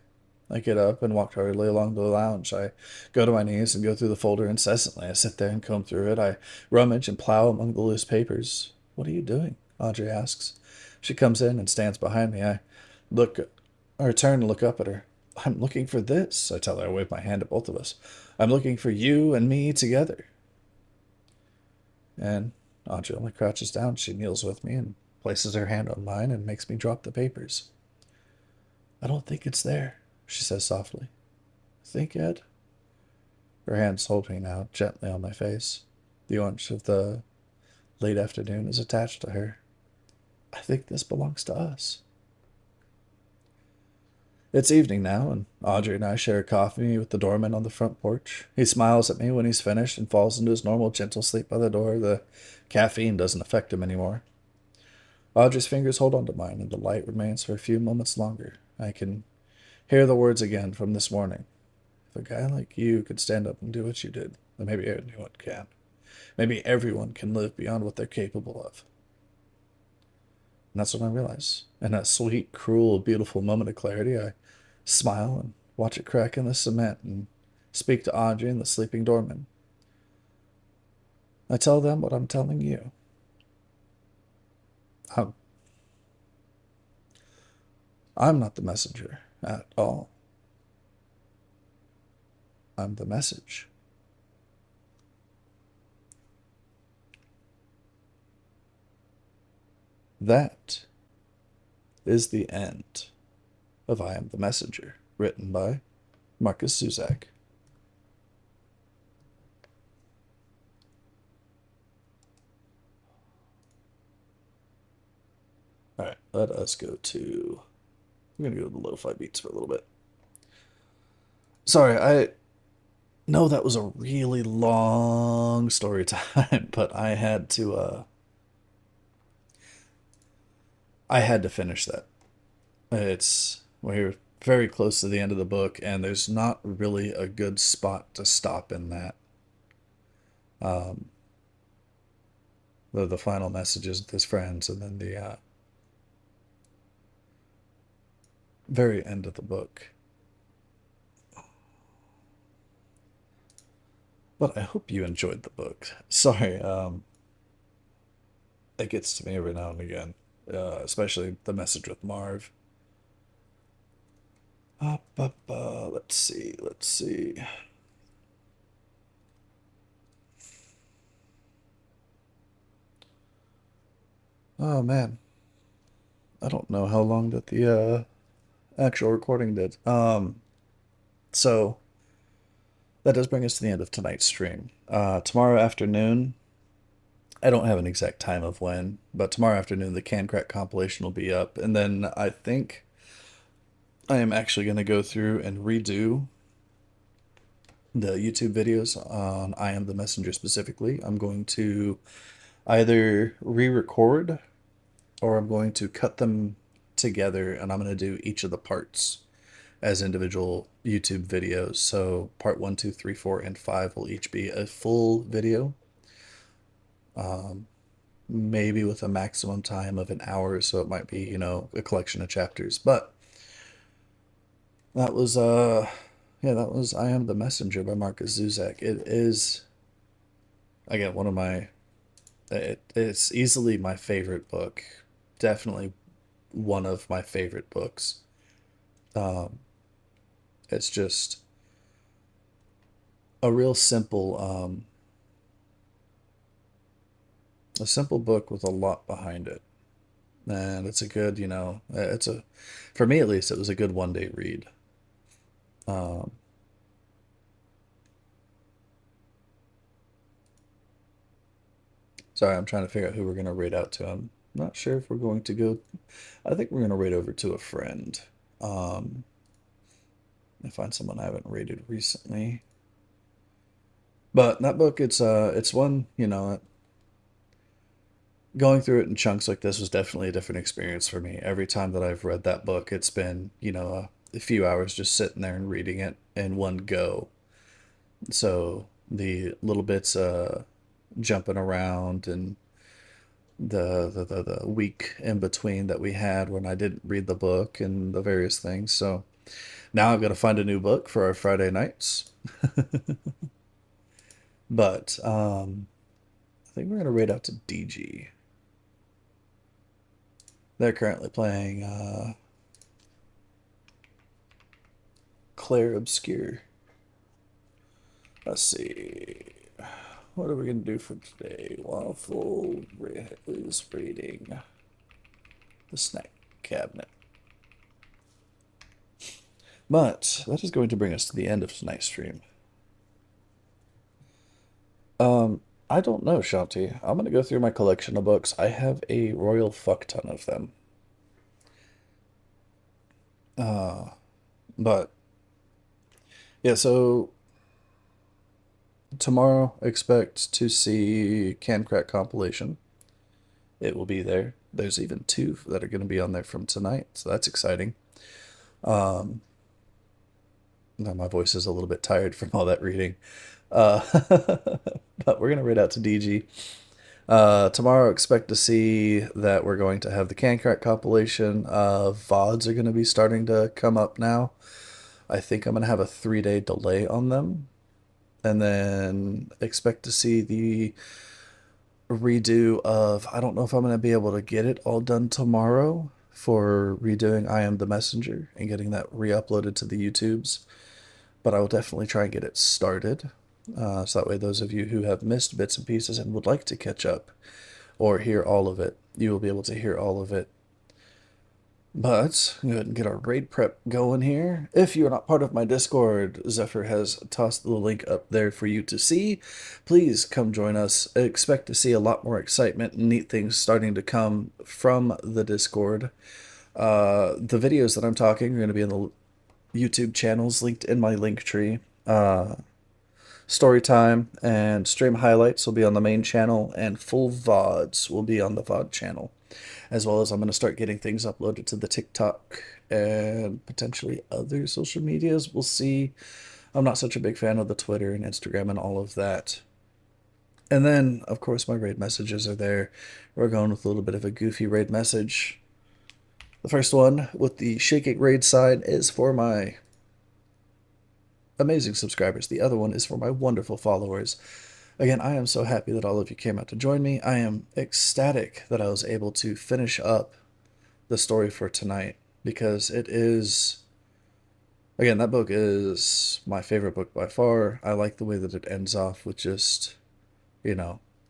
I get up and walk hurriedly along the lounge. I go to my knees and go through the folder incessantly. I sit there and comb through it. I rummage and plow among the loose papers. "What are you doing?" Audrey asks. She comes in and stands behind me. I turn and look up at her. "I'm looking for this," I tell her. I wave my hand at both of us. "I'm looking for you and me together." And Audrey only crouches down. She kneels with me and places her hand on mine and makes me drop the papers. "I don't think it's there," she says softly. "Think, Ed?" Her hands hold me now, gently on my face. The orange of the late afternoon is attached to her. "I think this belongs to us." It's evening now, and Audrey and I share coffee with the doorman on the front porch. He smiles at me when he's finished and falls into his normal gentle sleep by the door. The caffeine doesn't affect him anymore. Audrey's fingers hold onto mine, and the light remains for a few moments longer. I can hear the words again from this morning. If a guy like you could stand up and do what you did, then maybe anyone can. Maybe everyone can live beyond what they're capable of. And that's when I realize. In that sweet, cruel, beautiful moment of clarity, I smile and watch it crack in the cement and speak to Audrey and the sleeping doorman. I tell them what I'm telling you. I'm not the messenger at all. I'm the message. that is the end of I Am the Messenger, written by Marcus Zuzak. Alright, let us go to... We're going to go to the lo-fi beats for a little bit. Sorry, I know that was a really long story time, but I had to finish that. We're very close to the end of the book, and there's not really a good spot to stop in that. The final messages with his friends, and then the very end of the book. But I hope you enjoyed the book. Sorry, it gets to me every now and again, especially the message with Marv. Let's see. Oh man, I don't know how long that the actual recording did. So that does bring us to the end of tonight's stream. Tomorrow afternoon, I don't have an exact time of when, but tomorrow afternoon the Can Crack compilation will be up, and then I think I am actually going to go through and redo the YouTube videos on I Am the Messenger specifically. I'm going to either re-record or I'm going to cut them together, and I'm going to do each of the parts as individual YouTube videos. So part 1, 2, 3, 4, and 5 will each be a full video. Maybe with a maximum time of an hour, so it might be, you know, a collection of chapters. But that was that was I Am the Messenger by Marcus Zuzak. It is, again, one of my it's easily my favorite book. Definitely one of my favorite books. It's just a real simple book with a lot behind it. And it's a good, you know, for me at least, it was a good one-day read. Sorry, I'm trying to figure out who we're going to raid out to. I'm not sure if we're going to go... I think we're going to raid over to a friend. I find someone I haven't raided recently. But that book, it's one, you know, going through it in chunks like this was definitely a different experience for me. Every time that I've read that book, it's been, you know, a few hours just sitting there and reading it in one go. So the little bits jumping around and the week in between that we had when I didn't read the book and the various things. So now I've got to find a new book for our Friday nights. But I think we're going to raid out to DG. They're currently playing Claire Obscure. Let's see. What are we going to do for today? Waffle is raiding the snack cabinet. But that is going to bring us to the end of tonight's stream. I don't know, Shanti. I'm going to go through my collection of books. I have a royal fuck ton of them. But yeah, so tomorrow expect to see Can Crack compilation. It will be there. There's even 2 that are going to be on there from tonight, so that's exciting. Now my voice is a little bit tired from all that reading. But we're going to read out to DG. Tomorrow expect to see that we're going to have the Can Crack compilation. VODs are going to be starting to come up now. I think I'm going to have a 3-day delay on them. And then expect to see the redo of, I don't know if I'm going to be able to get it all done tomorrow for redoing I Am the Messenger and getting that re-uploaded to the YouTubes. But I will definitely try and get it started. So that way those of you who have missed bits and pieces and would like to catch up or hear all of it. You will be able to hear all of it. But go ahead and get our raid prep going here. If you are not part of my Discord, Zephyr has tossed the link up there for you to see. Please come join us. I expect to see a lot more excitement and neat things starting to come from the Discord. The videos that I'm talking are going to be in the YouTube channels linked in my link tree. Story time and stream highlights will be on the main channel, and full VODs will be on the VOD channel. As well as I'm going to start getting things uploaded to the TikTok and potentially other social medias. We'll see. I'm not such a big fan of the Twitter and Instagram and all of that. And then, of course, my raid messages are there. We're going with a little bit of a goofy raid message. The first one with the shaking raid sign is for my amazing subscribers. The other one is for my wonderful followers. Again, I am so happy that all of you came out to join me. I am ecstatic that I was able to finish up the story for tonight, because it is, again, that book is my favorite book by far. I like the way that it ends off with just,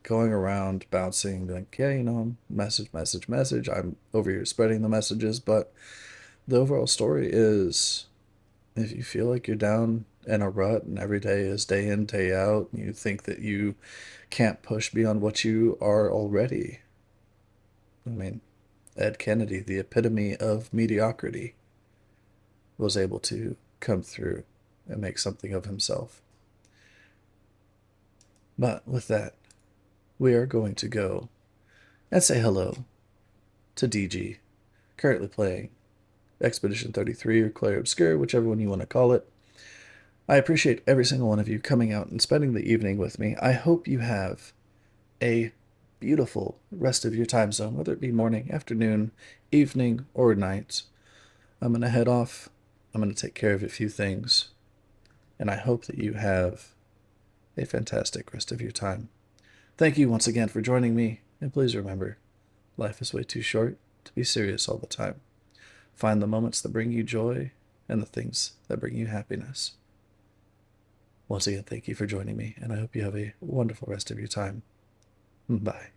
going around bouncing, like, yeah, message. I'm over here spreading the messages, but the overall story is, if you feel like you're down in a rut and every day is day in, day out, and you think that you can't push beyond what you are already. I mean, Ed Kennedy, the epitome of mediocrity, was able to come through and make something of himself. But with that, we are going to go and say hello to DG, currently playing Expedition 33 or Clair Obscure, whichever one you want to call it. I appreciate every single one of you coming out and spending the evening with me. I hope you have a beautiful rest of your time zone, whether it be morning, afternoon, evening, or night. I'm going to head off. I'm going to take care of a few things. And I hope that you have a fantastic rest of your time. Thank you once again for joining me. And please remember, life is way too short to be serious all the time. Find the moments that bring you joy and the things that bring you happiness. Once again, thank you for joining me, and I hope you have a wonderful rest of your time. Bye.